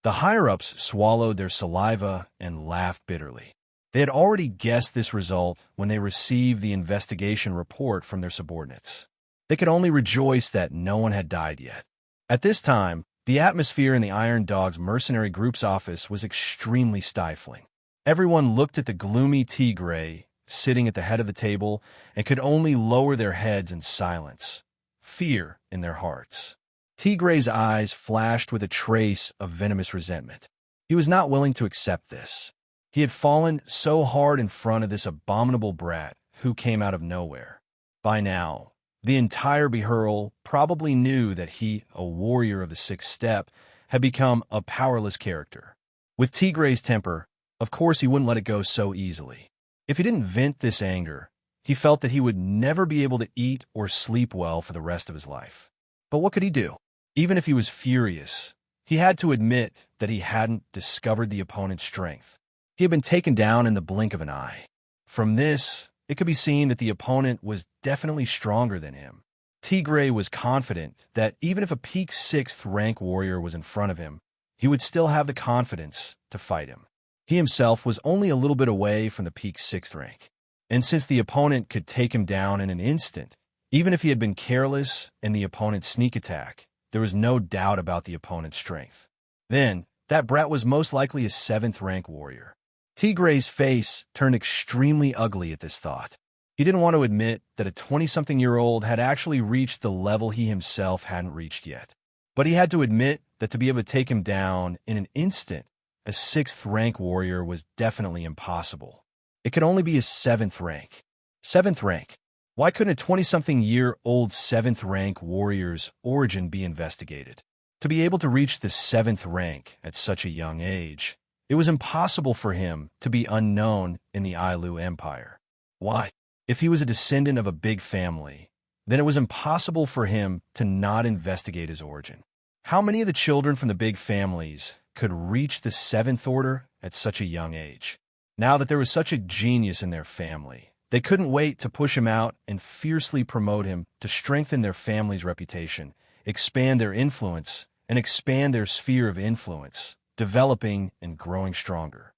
The higher-ups swallowed their saliva and laughed bitterly. They had already guessed this result when they received the investigation report from their subordinates. They could only rejoice that no one had died yet. At this time, the atmosphere in the Iron Dog's mercenary group's office was extremely stifling. Everyone looked at the gloomy Tigray sitting at the head of the table and could only lower their heads in silence, fear in their hearts. Tigray's eyes flashed with a trace of venomous resentment. He was not willing to accept this. He had fallen so hard in front of this abominable brat who came out of nowhere. By now, the entire Behurl probably knew that he, a warrior of the sixth step, had become a powerless character. With Tigray's temper, of course he wouldn't let it go so easily. If he didn't vent this anger, he felt that he would never be able to eat or sleep well for the rest of his life. But what could he do? Even if he was furious, he had to admit that he hadn't discovered the opponent's strength. He had been taken down in the blink of an eye. From this, it could be seen that the opponent was definitely stronger than him. Tigray was confident that even if a peak 6th rank warrior was in front of him, he would still have the confidence to fight him. He himself was only a little bit away from the peak 6th rank. And since the opponent could take him down in an instant, even if he had been careless in the opponent's sneak attack, there was no doubt about the opponent's strength. Then, that brat was most likely a 7th rank warrior. Tigray's face turned extremely ugly at this thought. He didn't want to admit that a 20-something-year-old had actually reached the level he himself hadn't reached yet. But he had to admit that to be able to take him down in an instant, a 6th rank warrior was definitely impossible. It could only be a 7th rank. 7th rank. Why couldn't a 20-something-year-old 7th rank warrior's origin be investigated? To be able to reach the 7th rank at such a young age, it was impossible for him to be unknown in the Ailu Empire. Why? If he was a descendant of a big family, then it was impossible for him to not investigate his origin. How many of the children from the big families could reach the 7th order at such a young age? Now that there was such a genius in their family, they couldn't wait to push him out and fiercely promote him to strengthen their family's reputation, expand their influence, and expand their sphere of influence, developing and growing stronger.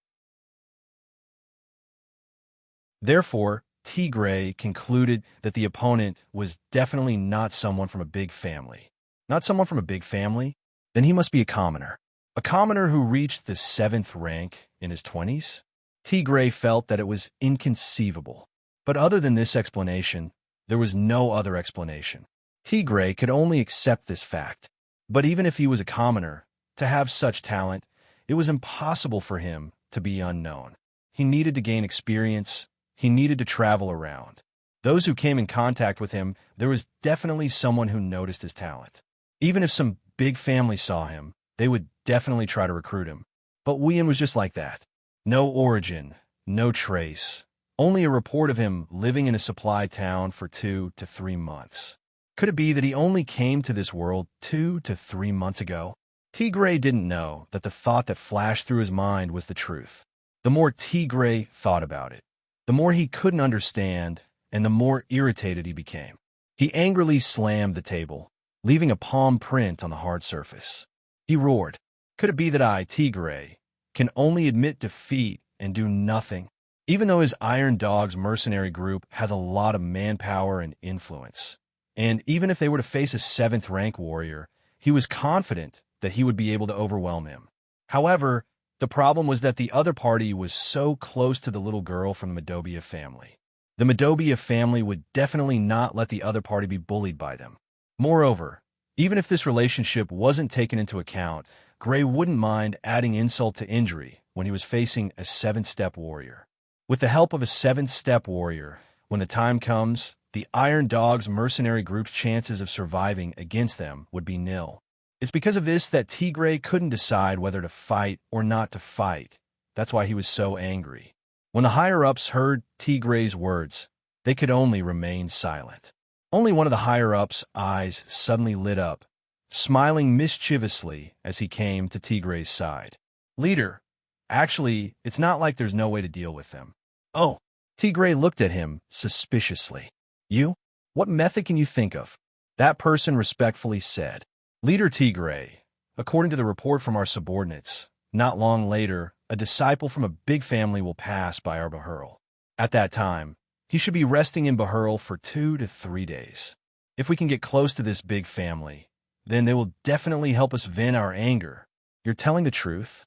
Therefore, Tigray concluded that the opponent was definitely not someone from a big family. Not someone from a big family? Then he must be a commoner. A commoner who reached the 7th rank in his 20s? Tigray felt that it was inconceivable. But other than this explanation, there was no other explanation. Tigray could only accept this fact. But even if he was a commoner, to have such talent, it was impossible for him to be unknown. He needed to gain experience. He needed to travel around. Those who came in contact with him, there was definitely someone who noticed his talent. Even if some big family saw him, they would definitely try to recruit him. But Wuxian was just like that. No origin, no trace. Only a report of him living in a supply town for 2 to 3 months. Could it be that he only came to this world 2 to 3 months ago? Tigray didn't know that the thought that flashed through his mind was the truth. The more Tigray thought about it, the more he couldn't understand, and the more irritated he became. He angrily slammed the table, leaving a palm print on the hard surface. He roared, "Could it be that I, Tigray, can only admit defeat and do nothing?" Even though his Iron Dog's mercenary group has a lot of manpower and influence, and even if they were to face a 7th rank warrior, he was confident that he would be able to overwhelm him. However, the problem was that the other party was so close to the little girl from the Madobia family. The Madobia family would definitely not let the other party be bullied by them. Moreover, even if this relationship wasn't taken into account, Gray wouldn't mind adding insult to injury when he was facing a 7th-step warrior. With the help of a 7th-step warrior, when the time comes, the Iron Dog's mercenary group's chances of surviving against them would be nil. It's because of this that Tigray couldn't decide whether to fight or not to fight. That's why he was so angry. When the higher-ups heard Tigray's words, they could only remain silent. Only one of the higher-ups' eyes suddenly lit up, smiling mischievously as he came to Tigray's side. "Leader, actually, it's not like there's no way to deal with them." "Oh, Tigray looked at him suspiciously. You? What method can you think of? That person respectfully said. Leader Tigray, according to the report from our subordinates, not long later, a disciple from a big family will pass by our Bahurl. At that time, he should be resting in Bahurl for 2 to 3 days. If we can get close to this big family, then they will definitely help us vent our anger. You're telling the truth?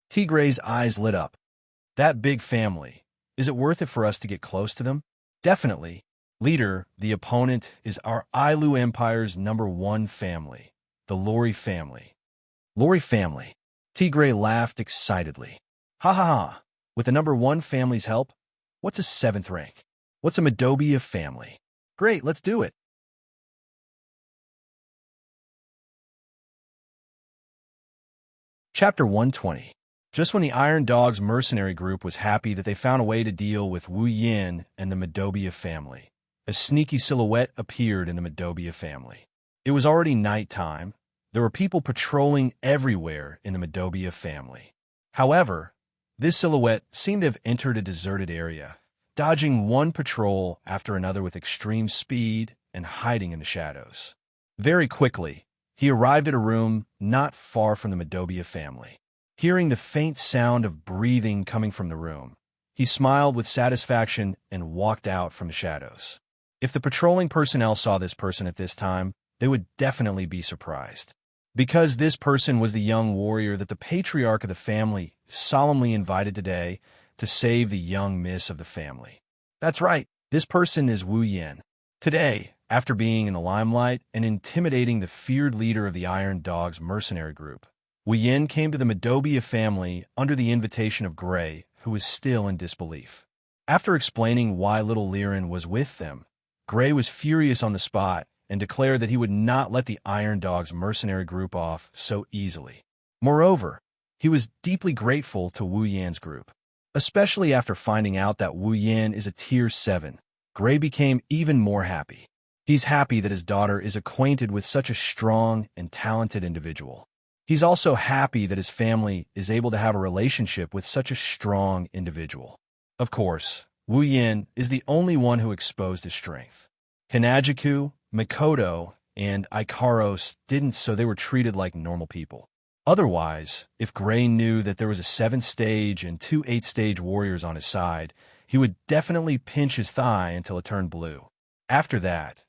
Tigray's eyes lit up. That big family, is it worth it for us to get close to them? Definitely. Leader, the opponent is our Ailu Empire's #1 family, the Lori family. Lori family. Tigray laughed excitedly. Ha ha ha. With the #1 family's help? What's a 7th rank? What's a Madobia family? Great, let's do it. Chapter 120. Just when the Iron Dog's mercenary group was happy that they found a way to deal with Wu Yin and the Madobia family, a sneaky silhouette appeared in the Madobia family. It was already nighttime. There were people patrolling everywhere in the Madobia family. However, this silhouette seemed to have entered a deserted area, dodging one patrol after another with extreme speed and hiding in the shadows. Very quickly, he arrived at a room not far from the Madobia family. Hearing the faint sound of breathing coming from the room, he smiled with satisfaction and walked out from the shadows. If the patrolling personnel saw this person at this time, they would definitely be surprised. Because this person was the young warrior that the patriarch of the family solemnly invited today to save the young miss of the family. That's right, this person is Wu Yin. Today, after being in the limelight and intimidating the feared leader of the Iron Dog's mercenary group, Wu Yin came to the Madobia family under the invitation of Gray, who was still in disbelief. After explaining why little Liren was with them, Gray was furious on the spot and declared that he would not let the Iron Dog's mercenary group off so easily. Moreover, he was deeply grateful to Wu Yin's group. Especially after finding out that Wu Yin is a Tier 7, Gray became even more happy. He's happy that his daughter is acquainted with such a strong and talented individual. He's also happy that his family is able to have a relationship with such a strong individual. Of course, Wu Yin is the only one who exposed his strength. Hanajiku, Mikoto, and Ikaros didn't, so they were treated like normal people. Otherwise, if Gray knew that there was a 7th-stage and 2 8th-stage warriors on his side, he would definitely pinch his thigh until it turned blue. After that,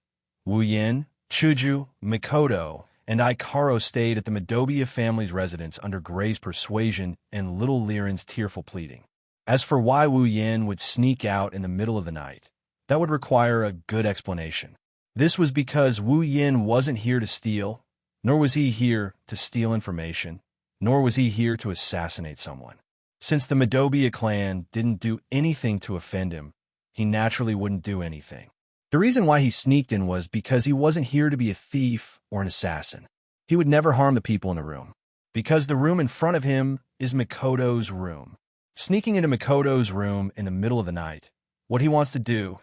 Wu Yin, Chuju, Mikoto, and Ikaros stayed at the Madobia family's residence under Gray's persuasion and little Liren's tearful pleading. As for why Wu Yin would sneak out in the middle of the night, that would require a good explanation. This was because Wu Yin wasn't here to steal, nor was he here to steal information, nor was he here to assassinate someone. Since the Madobia clan didn't do anything to offend him, he naturally wouldn't do anything. The reason why he sneaked in was because he wasn't here to be a thief or an assassin. He would never harm the people in the room, because the room in front of him is Mikoto's room. Sneaking into Mikoto's room in the middle of the night, what he wants to do,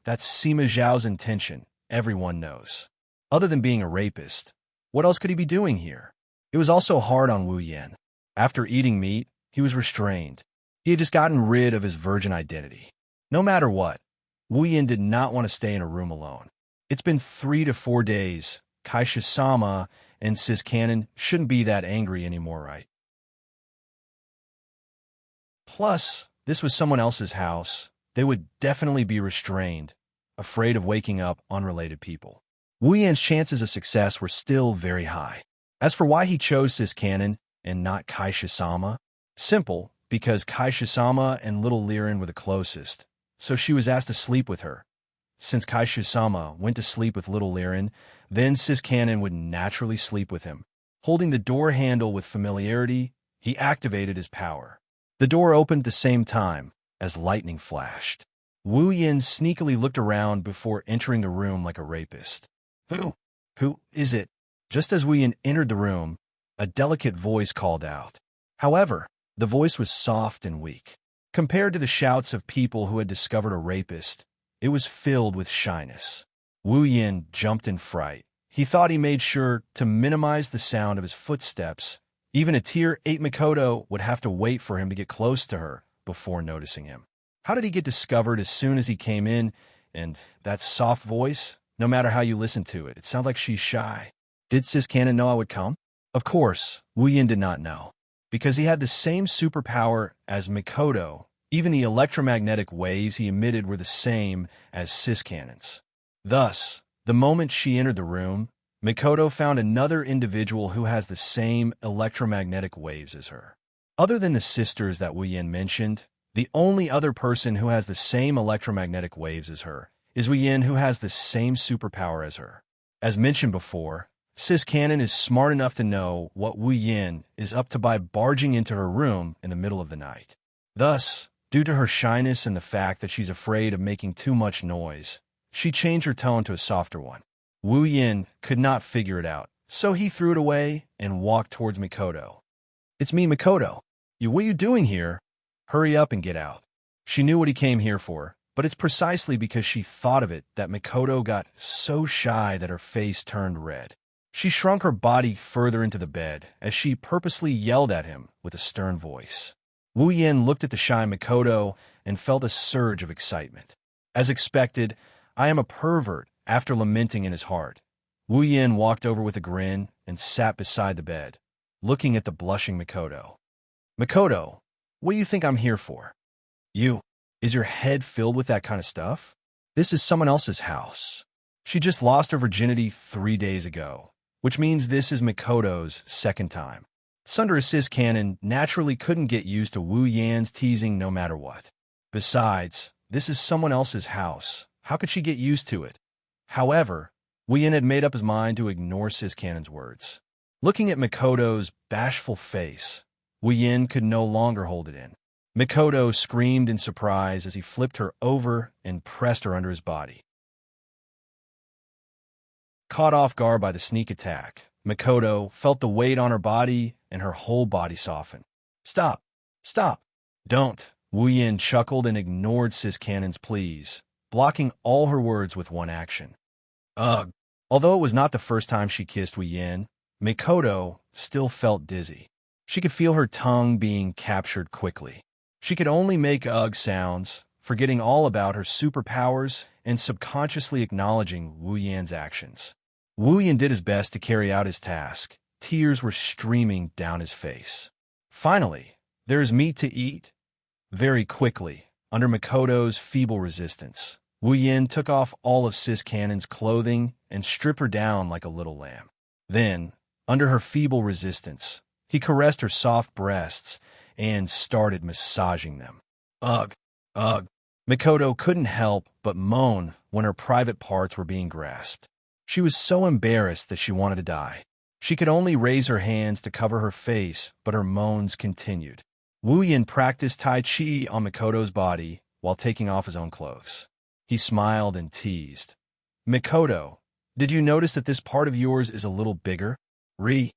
that's Sima Zhao's intention, everyone knows. Other than being a rapist, what else could he be doing here? It was also hard on Wu Yin. After eating meat, he was restrained. He had just gotten rid of his virgin identity. No matter what, Wu Yin did not want to stay in a room alone. It's been 3 to 4 days. Kaisha-sama and Sis Cannon shouldn't be that angry anymore, right? Plus, this was someone else's house. They would definitely be restrained, afraid of waking up unrelated people. Wu Yin's chances of success were still very high. As for why he chose Sis Cannon and not Kaisha-sama, simple, because Kaisha-sama and little Liren were the closest, so she was asked to sleep with her. Since Kaisha-sama went to sleep with little Liren, then Sis Cannon would naturally sleep with him. Holding the door handle with familiarity, he activated his power. The door opened at the same time as lightning flashed. Wu Yin sneakily looked around before entering the room like a rapist. Who is it? Just as Wu Yin entered the room, a delicate voice called out. However, the voice was soft and weak. Compared to the shouts of people who had discovered a rapist, it was filled with shyness. Wu Yin jumped in fright. He thought he made sure to minimize the sound of his footsteps. Even a Tier 8 Mikoto would have to wait for him to get close to her before noticing him. How did he get discovered as soon as he came in? And that soft voice, no matter how you listen to it, it sounds like she's shy. Did Sis Cannon know I would come? Of course, Wu Yin did not know, because he had the same superpower as Mikoto. Even the electromagnetic waves he emitted were the same as Sis Cannon's. Thus, the moment she entered the room, Mikoto found another individual who has the same electromagnetic waves as her. Other than the sisters that Wu Yin mentioned, the only other person who has the same electromagnetic waves as her is Wu Yin, who has the same superpower as her. As mentioned before, Sis Cannon is smart enough to know what Wu Yin is up to by barging into her room in the middle of the night. Thus, due to her shyness and the fact that she's afraid of making too much noise, she changed her tone to a softer one. Wu Yin could not figure it out, so he threw it away and walked towards Mikoto. "It's me, Mikoto. What are you doing here? Hurry up and get out." She knew what he came here for, but it's precisely because she thought of it that Mikoto got so shy that her face turned red. She shrunk her body further into the bed as she purposely yelled at him with a stern voice. Wu Yin looked at the shy Mikoto and felt a surge of excitement. As expected, "I am a pervert," after lamenting in his heart. Wu Yin walked over with a grin and sat beside the bed, looking at the blushing Mikoto. "Mikoto, what do you think I'm here for? Is your head filled with that kind of stuff? This is someone else's house. She just lost her virginity 3 days ago, which means this is Mikoto's second time." Sunder Sis Cannon naturally couldn't get used to Wu Yan's teasing no matter what. Besides, this is someone else's house. How could she get used to it? However, Wu Yan had made up his mind to ignore Sis Cannon's words. Looking at Mikoto's bashful face, Wu Yan could no longer hold it in. Mikoto screamed in surprise as he flipped her over and pressed her under his body. Caught off guard by the sneak attack, Mikoto felt the weight on her body and her whole body soften. Stop! Stop! Don't! Wu Yan chuckled and ignored Sis Cannon's pleas, blocking all her words with one action. Ugh! Although it was not the first time she kissed Wu Yan, Mikoto still felt dizzy. She could feel her tongue being captured quickly. She could only make ugh sounds, forgetting all about her superpowers and subconsciously acknowledging Wu Yan's actions. Wu Yan did his best to carry out his task. Tears were streaming down his face. Finally, there is meat to eat. Very quickly, under Mikoto's feeble resistance, Wu Yan took off all of Sis Cannon's clothing and stripped her down like a little lamb. Then, under her feeble resistance, he caressed her soft breasts and started massaging them. Ugh! Ugh! Mikoto couldn't help but moan when her private parts were being grasped. She was so embarrassed that she wanted to die. She could only raise her hands to cover her face, but her moans continued. Wu Yan practiced Tai Chi on Mikoto's body while taking off his own clothes. He smiled and teased. "Mikoto, did you notice that this part of yours is a little bigger?" Really?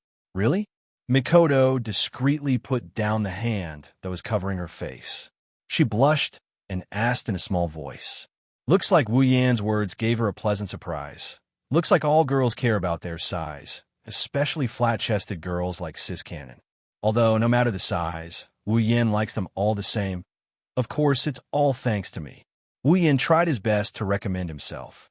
Mikoto discreetly put down the hand that was covering her face. She blushed and asked in a small voice. Looks like Wu Yan's words gave her a pleasant surprise. Looks like all girls care about their size, especially flat-chested girls like Sis Cannon. Although, no matter the size, Wu Yan likes them all the same. Of course, it's all thanks to me. Wu Yan tried his best to recommend himself.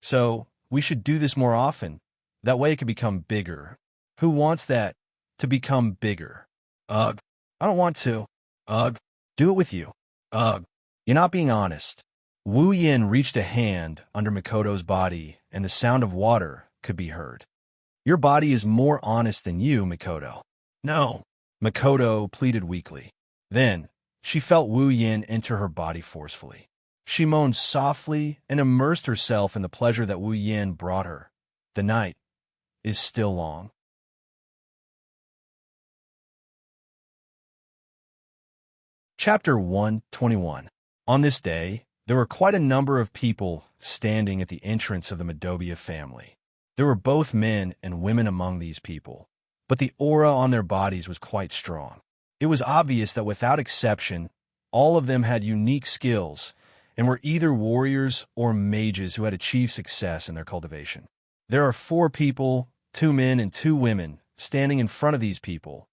So, we should do this more often. That way it can become bigger. Who wants that? To become bigger. Ugh. I don't want to. Ugh. Do it with you. Ugh. You're not being honest. Wu Yan reached a hand under Mikoto's body, and the sound of water could be heard. Your body is more honest than you, Mikoto. No. Mikoto pleaded weakly. Then, she felt Wu Yan enter her body forcefully. She moaned softly and immersed herself in the pleasure that Wu Yan brought her. The night is still long. Chapter 121. On this day, there were quite a number of people standing at the entrance of the Madobia family. There were both men and women among these people, but the aura on their bodies was quite strong. It was obvious that without exception, all of them had unique skills and were either warriors or mages who had achieved success in their cultivation. There are 4 people, 2 men and 2 women, standing in front of these people.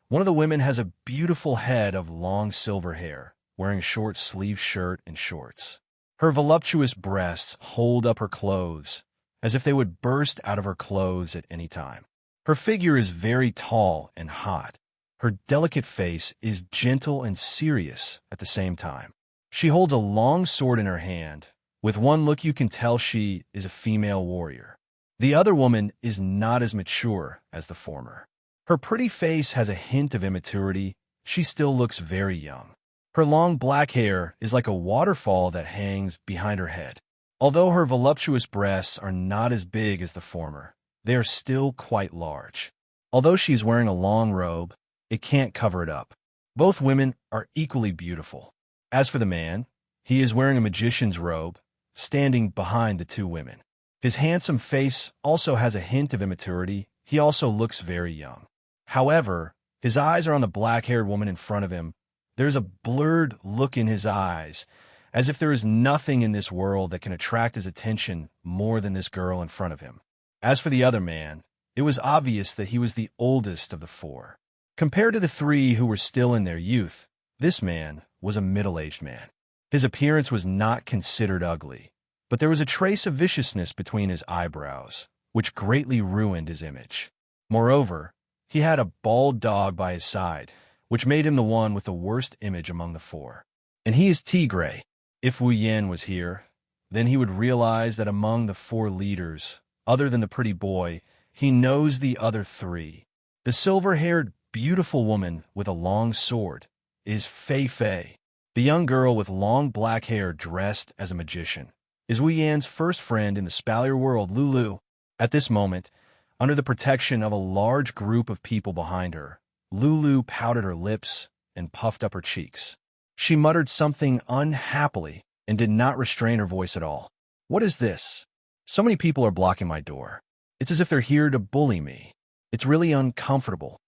One of the women has a beautiful head of long silver hair, wearing a short-sleeved shirt and shorts. Her voluptuous breasts hold up her clothes, as if they would burst out of her clothes at any time. Her figure is very tall and hot. Her delicate face is gentle and serious at the same time. She holds a long sword in her hand. With one look you can tell she is a female warrior. The other woman is not as mature as the former. Her pretty face has a hint of immaturity. She still looks very young. Her long black hair is like a waterfall that hangs behind her head. Although her voluptuous breasts are not as big as the former, they are still quite large. Although she is wearing a long robe, it can't cover it up. Both women are equally beautiful. As for the man, he is wearing a magician's robe, standing behind the two women. His handsome face also has a hint of immaturity. He also looks very young. However, his eyes are on the black-haired woman in front of him. There's a blurred look in his eyes, as if there is nothing in this world that can attract his attention more than this girl in front of him. As for the other man, it was obvious that he was the oldest of the four. Compared to the three who were still in their youth, this man was a middle-aged man. His appearance was not considered ugly, but there was a trace of viciousness between his eyebrows, which greatly ruined his image. Moreover, he had a bald dog by his side, which made him the one with the worst image among the four. And he is Tigray. If Wu Yin was here, then he would realize that among the four leaders, other than the pretty boy, he knows the other three. The silver-haired, beautiful woman with a long sword is Fei Fei. The young girl with long black hair dressed as a magician is Wu Yan's first friend in the Spalier world, Lulu. At this moment, under the protection of a large group of people behind her, Lulu pouted her lips and puffed up her cheeks. She muttered something unhappily and did not restrain her voice at all. What is this? So many people are blocking my door. It's as if they're here to bully me. It's really uncomfortable.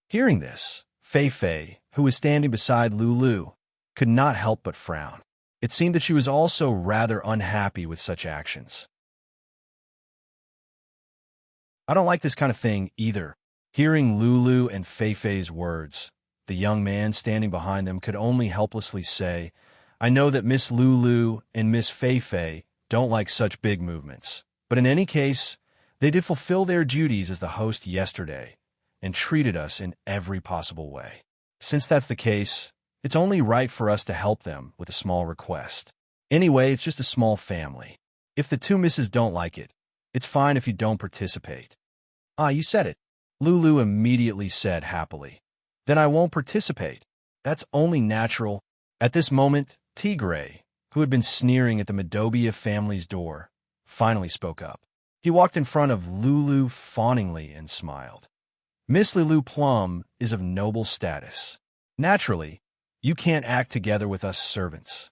Hearing this, Fei Fei, who was standing beside Lulu, could not help but frown. It seemed that she was also rather unhappy with such actions. I don't like this kind of thing either. Hearing Lulu and Fei Fei's words, the young man standing behind them could only helplessly say, I know that Miss Lulu and Miss Fei Fei don't like such big movements, but in any case, they did fulfill their duties as the host yesterday and treated us in every possible way. Since that's the case, it's only right for us to help them with a small request. Anyway, it's just a small family. If the two misses don't like it, it's fine if you don't participate. Ah, you said it. Lulu immediately said happily. Then I won't participate. That's only natural. At this moment, Tigray, who had been sneering at the Madobia family's door, finally spoke up. He walked in front of Lulu fawningly and smiled. Miss Lulu Plum is of noble status. Naturally, you can't act together with us servants.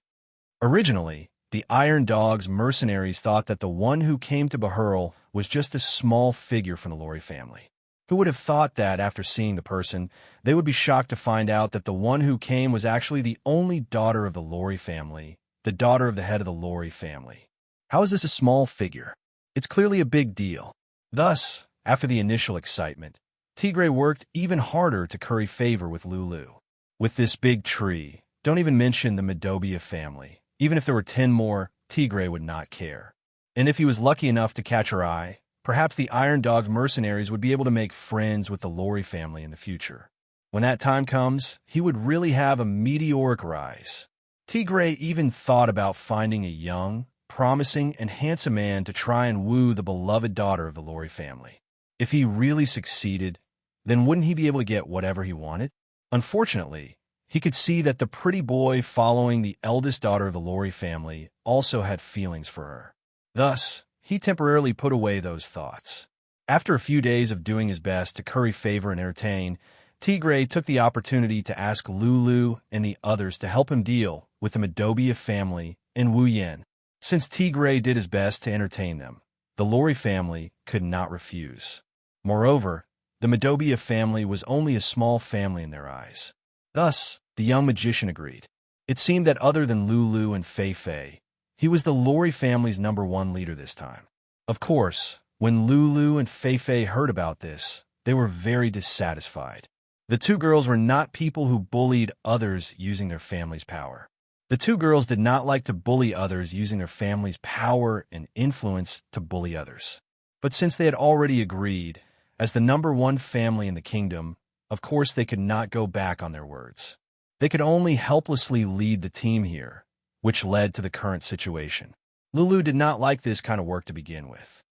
Originally, the Iron Dog's mercenaries thought that the one who came to Bahurl was just a small figure from the Lori family. Who would have thought that after seeing the person, they would be shocked to find out that the one who came was actually the only daughter of the Lori family, the daughter of the head of the Lori family. How is this a small figure? It's clearly a big deal. Thus, after the initial excitement, Tigray worked even harder to curry favor with Lulu. With this big tree, don't even mention the Madobia family. Even if there were 10 more, Tigray would not care. And if he was lucky enough to catch her eye, perhaps the Iron Dog's mercenaries would be able to make friends with the Lori family in the future. When that time comes, he would really have a meteoric rise. Tigray even thought about finding a young, promising, and handsome man to try and woo the beloved daughter of the Lori family. If he really succeeded, then wouldn't he be able to get whatever he wanted? Unfortunately, he could see that the pretty boy following the eldest daughter of the Lori family also had feelings for her. Thus, he temporarily put away those thoughts. After a few days of doing his best to curry favor and entertain, Tigray took the opportunity to ask Lulu and the others to help him deal with the Madobia family and Wu Yin. Since Tigray did his best to entertain them, the Lori family could not refuse. Moreover, the Madobia family was only a small family in their eyes. Thus, the young magician agreed. It seemed that other than Lulu and Fei Fei, he was the Lori family's #1 leader this time. Of course, when Lulu and Fei Fei heard about this, they were very dissatisfied. The two girls were not people who bullied others using their family's power. The two girls did not like to bully others using their family's power and influence to bully others. But since they had already agreed, as the number one family in the kingdom, of course they could not go back on their words. They could only helplessly lead the team here, which led to the current situation. Lulu did not like this kind of work to begin with.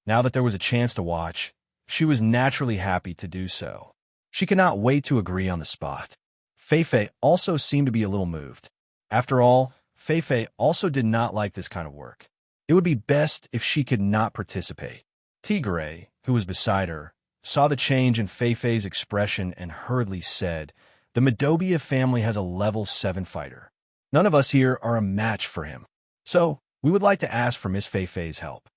Now that there was a chance to watch, she was naturally happy to do so. She could not wait to agree on the spot. Feifei also seemed to be a little moved. After all, Feifei also did not like this kind of work. It would be best if she could not participate. Tigray, who was beside her, saw the change in Feifei's expression and hurriedly said, "The Madobia family has a level 7 fighter. None of us here are a match for him. So, we would like to ask for Miss Feifei's help."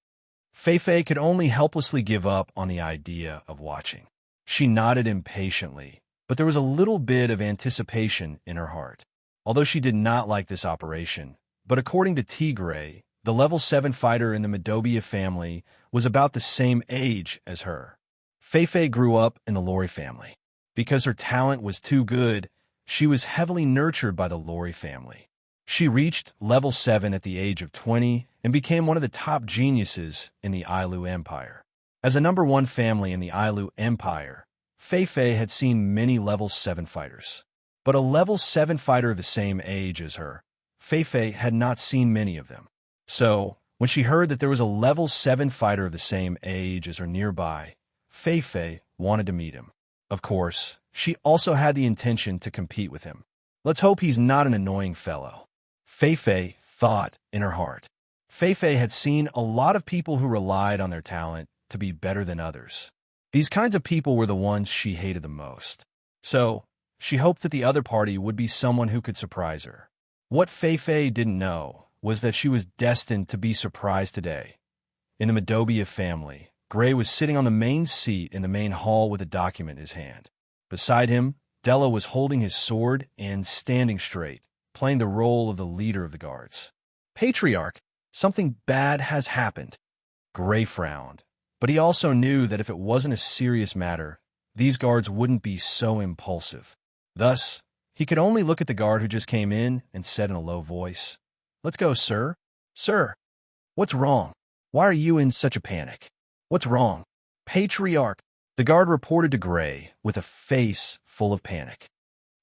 Feifei could only helplessly give up on the idea of watching. She nodded impatiently, but there was a little bit of anticipation in her heart. Although she did not like this operation, but according to Tigray, the level 7 fighter in the Madobia family was about the same age as her. Feifei grew up in the Lori family. Because her talent was too good, she was heavily nurtured by the Lori family. She reached level 7 at the age of 20 and became one of the top geniuses in the Ailu Empire. As a number one family in the Ailu Empire, Feifei had seen many level 7 fighters. But a level 7 fighter of the same age as her, Feifei had not seen many of them. So, when she heard that there was a level 7 fighter of the same age as her nearby, Feifei wanted to meet him. Of course, she also had the intention to compete with him. Let's hope he's not an annoying fellow, Feifei thought in her heart. Feifei had seen a lot of people who relied on their talent to be better than others. These kinds of people were the ones she hated the most. So, she hoped that the other party would be someone who could surprise her. What Feifei didn't know was that she was destined to be surprised today. In the Madobia family, Gray was sitting on the main seat in the main hall with a document in his hand. Beside him, Della was holding his sword and standing straight, playing the role of the leader of the guards. "Patriarch, something bad has happened." Gray frowned, but he also knew that if it wasn't a serious matter, these guards wouldn't be so impulsive. Thus, he could only look at the guard who just came in and said in a low voice, "Let's go, sir." "Sir, what's wrong? Why are you in such a panic? What's wrong?" "Patriarch," the guard reported to Gray with a face full of panic.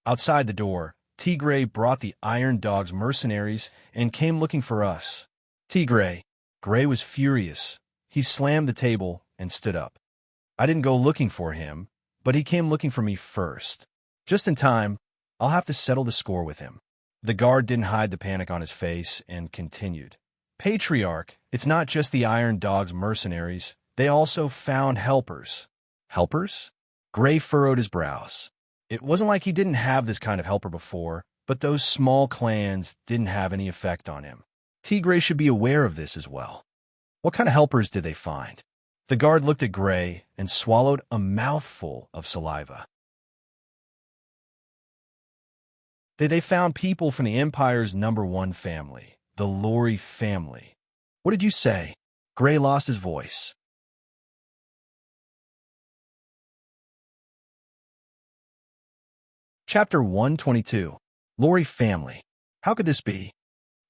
Outside the door, Tigray brought the Iron Dog's mercenaries and came looking for us. "Tigray." Gray was furious. He slammed the table and stood up. "I didn't go looking for him, but he came looking for me first. Just in time, I'll have to settle the score with him." The guard didn't hide the panic on his face and continued. "Patriarch, it's not just the Iron Dog's mercenaries. They also found helpers." "Helpers?" Gray furrowed his brows. It wasn't like he didn't have this kind of helper before, but those small clans didn't have any effect on him. Tigray should be aware of this as well. What kind of helpers did they find? The guard looked at Gray and swallowed a mouthful of saliva. They found people from the Empire's number one family, the Lori family. "What did you say?" Gray lost his voice. Chapter 122. Lori family. How could this be?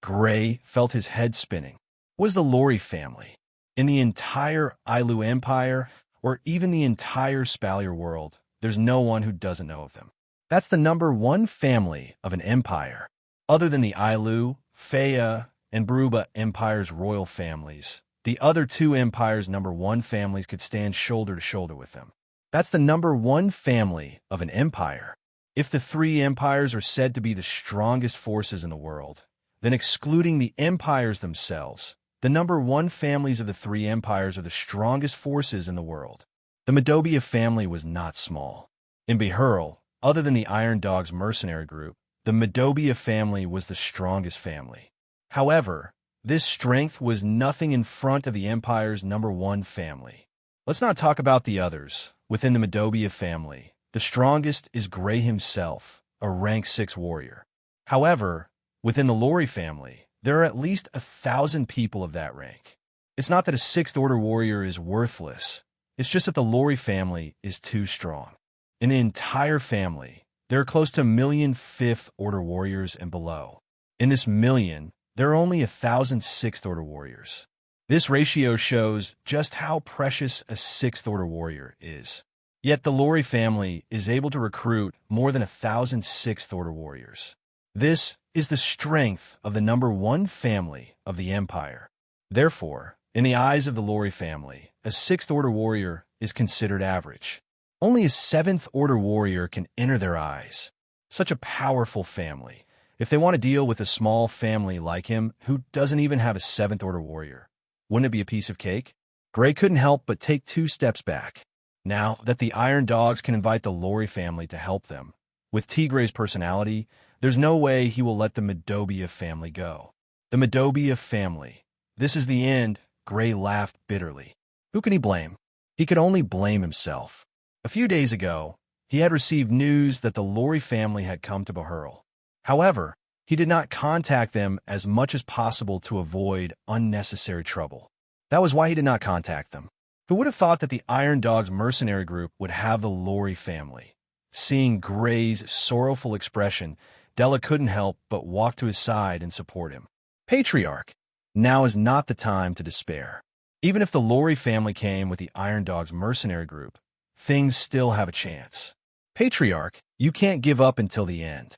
Gray felt his head spinning. Was the Lori family in the entire Ailu Empire, or even the entire Spalier world? There's no one who doesn't know of them. That's the number one family of an empire. Other than the Ailu, Faya, and Baruba Empire's royal families, the other two empires' number one families could stand shoulder to shoulder with them. That's the number one family of an empire. If the three empires are said to be the strongest forces in the world, then excluding the empires themselves, the number one families of the three empires are the strongest forces in the world. The Madobia family was not small. In Behurl, other than the Iron Dog's mercenary group, the Madobia family was the strongest family. However, this strength was nothing in front of the empire's number one family. Let's not talk about the others. Within the Madobia family, the strongest is Gray himself, a rank 6 warrior. However, within the Lori family, there are at least 1,000 people of that rank. It's not that a 6th order warrior is worthless. It's just that the Lori family is too strong. In the entire family, there are close to 1,000,000 fifth-order warriors and below. In this million, there are only 1,000 sixth-order warriors. This ratio shows just how precious a sixth-order warrior is. Yet the Lori family is able to recruit more than 1,000 sixth-order warriors. This is the strength of the number one family of the empire. Therefore, in the eyes of the Lori family, a sixth-order warrior is considered average. Only a seventh-order warrior can enter their eyes. Such a powerful family. If they want to deal with a small family like him who doesn't even have a seventh-order warrior, wouldn't it be a piece of cake? Gray couldn't help but take 2 steps back. Now that the Iron Dogs can invite the Lori family to help them, with Tigre's personality, there's no way he will let the Medobia family go. The Medobia family. This is the end, Gray laughed bitterly. Who can he blame? He could only blame himself. A few days ago, he had received news that the Lori family had come to Bahurl. However, he did not contact them as much as possible to avoid unnecessary trouble. That was why he did not contact them. Who would have thought that the Iron Dogs mercenary group would have the Lori family? Seeing Gray's sorrowful expression, Della couldn't help but walk to his side and support him. Patriarch, now is not the time to despair. Even if the Lori family came with the Iron Dogs mercenary group, things still have a chance. Patriarch, you can't give up until the end.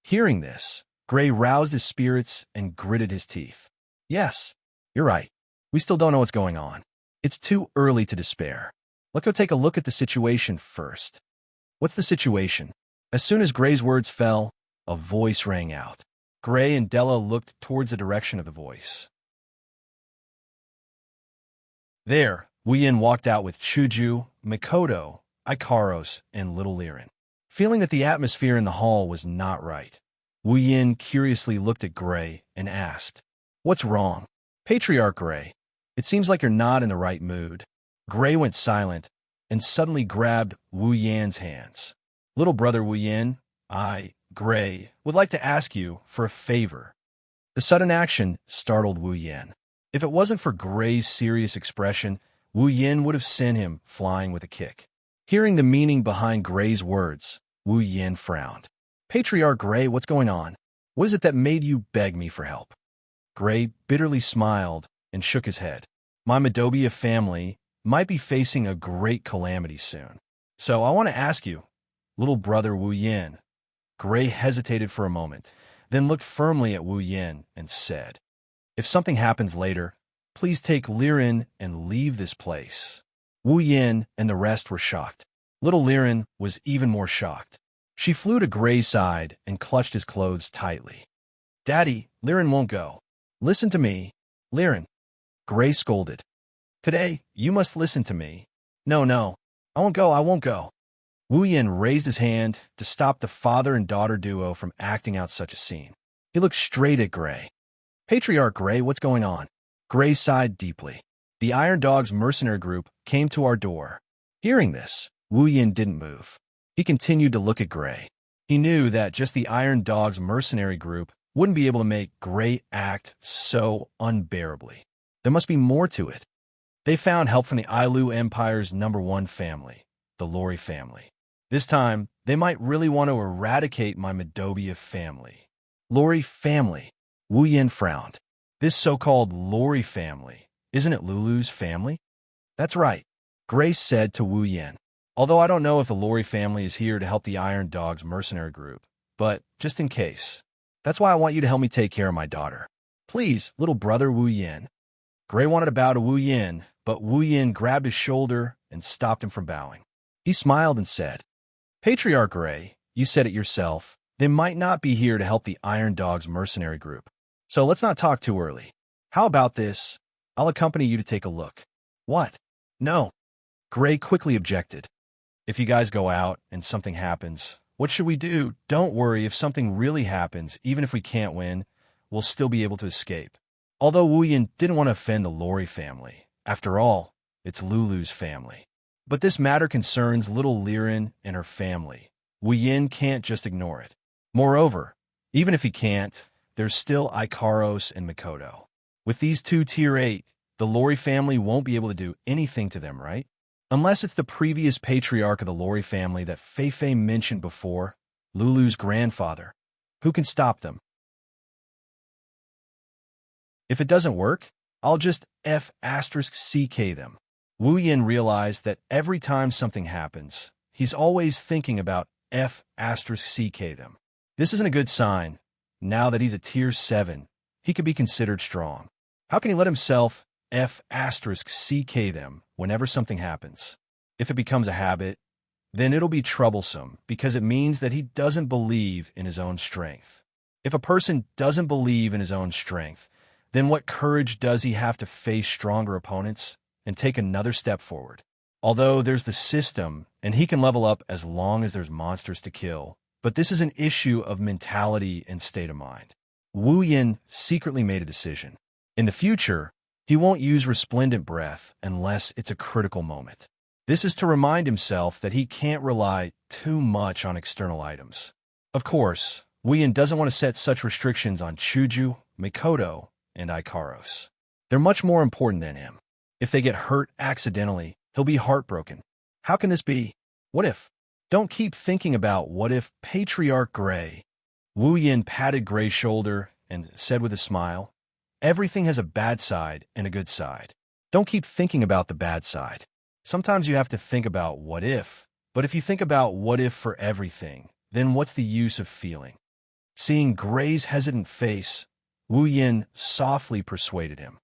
Hearing this, Gray roused his spirits and gritted his teeth. Yes, you're right. We still don't know what's going on. It's too early to despair. Let's go take a look at the situation first. What's the situation? As soon as Gray's words fell, a voice rang out. Gray and Della looked towards the direction of the voice. There, Wuyin walked out with Chuju, Mikoto, Ikaros, and Little Liren. Feeling that the atmosphere in the hall was not right, Wuyin curiously looked at Gray and asked, "What's wrong?" Patriarch Gray, it seems like you're not in the right mood. Gray went silent and suddenly grabbed Wu Yan's hands. Little brother Wu Yan, Gray, would like to ask you for a favor. The sudden action startled Wu Yan. If it wasn't for Gray's serious expression, Wu Yan would have sent him flying with a kick. Hearing the meaning behind Gray's words, Wu Yan frowned. Patriarch Gray, what's going on? What is it that made you beg me for help? Gray bitterly smiled and shook his head. My Medobia family might be facing a great calamity soon. So I want to ask you, little brother Wu Yan. Gray hesitated for a moment, then looked firmly at Wu Yan and said, if something happens later, please take Liren and leave this place. Wu Yan and the rest were shocked. Little Liren was even more shocked. She flew to Gray's side and clutched his clothes tightly. Daddy, Liren won't go. Listen to me, Liren. Gray scolded. Today, you must listen to me. No, I won't go. Wu Yan raised his hand to stop the father and daughter duo from acting out such a scene. He looked straight at Gray. Patriarch Gray, what's going on? Gray sighed deeply. The Iron Dogs mercenary group came to our door. Hearing this, Wu Yan didn't move. He continued to look at Gray. He knew that just the Iron Dogs mercenary group wouldn't be able to make Gray act so unbearably. There must be more to it. They found help from the Ailu Empire's #1 family, the Lori family. This time, they might really want to eradicate my Medobia family. Lori family. Wu Yan frowned. This so-called Lori family, isn't it Lulu's family? That's right, Grace said to Wu Yan. Although I don't know if the Lori family is here to help the Iron Dogs mercenary group, but just in case. That's why I want you to help me take care of my daughter. Please, little brother Wu Yan. Gray wanted to bow to Wu Yan, but Wu Yan grabbed his shoulder and stopped him from bowing. He smiled and said, Patriarch Gray, you said it yourself. They might not be here to help the Iron Dogs mercenary group. So let's not talk too early. How about this? I'll accompany you to take a look. What? No. Gray quickly objected. If you guys go out and something happens, what should we do? Don't worry, if something really happens, even if we can't win, we'll still be able to escape. Although Wu Yan didn't want to offend the Lori family. After all, it's Lulu's family. But this matter concerns little Liren and her family. Wu Yan can't just ignore it. Moreover, even if he can't, there's still Ikaros and Mikoto. With these two Tier 8, the Lori family won't be able to do anything to them, right? Unless it's the previous patriarch of the Lori family that Fei mentioned before, Lulu's grandfather. Who can stop them? If it doesn't work, I'll just F***CK them. Wu Yin realized that every time something happens, he's always thinking about F***CK them. This isn't a good sign. Now that he's a tier 7, he could be considered strong. How can he let himself F***CK them whenever something happens? If it becomes a habit, then it'll be troublesome because it means that he doesn't believe in his own strength. If a person doesn't believe in his own strength, then what courage does he have to face stronger opponents and take another step forward? Although there's the system, and he can level up as long as there's monsters to kill, but this is an issue of mentality and state of mind. Wu Yin secretly made a decision. In the future, he won't use resplendent breath unless it's a critical moment. This is to remind himself that he can't rely too much on external items. Of course, Wu Yin doesn't want to set such restrictions on Chuju, Mikoto, and Ikaros. They're much more important than him. If they get hurt accidentally, he'll be heartbroken. How can this be? What if? Don't keep thinking about what if Patriarch Gray. Wu Yin patted Gray's shoulder and said with a smile, everything has a bad side and a good side. Don't keep thinking about the bad side. Sometimes you have to think about what if, but if you think about what if for everything, then what's the use of feeling? Seeing Gray's hesitant face, Wu Yin softly persuaded him.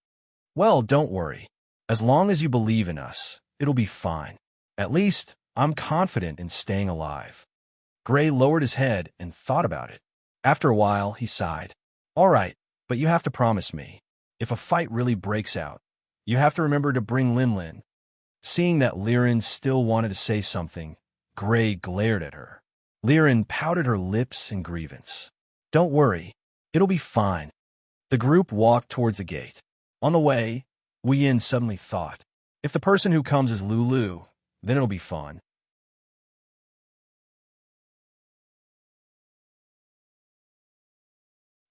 Well, don't worry. As long as you believe in us, it'll be fine. At least, I'm confident in staying alive. Gray lowered his head and thought about it. After a while, he sighed. All right, but you have to promise me. If a fight really breaks out, you have to remember to bring Lin. Seeing that Liren still wanted to say something, Gray glared at her. Liren pouted her lips in grievance. Don't worry, it'll be fine. The group walked towards the gate. On the way, Wu Yin suddenly thought, if the person who comes is Lulu, then it'll be fun.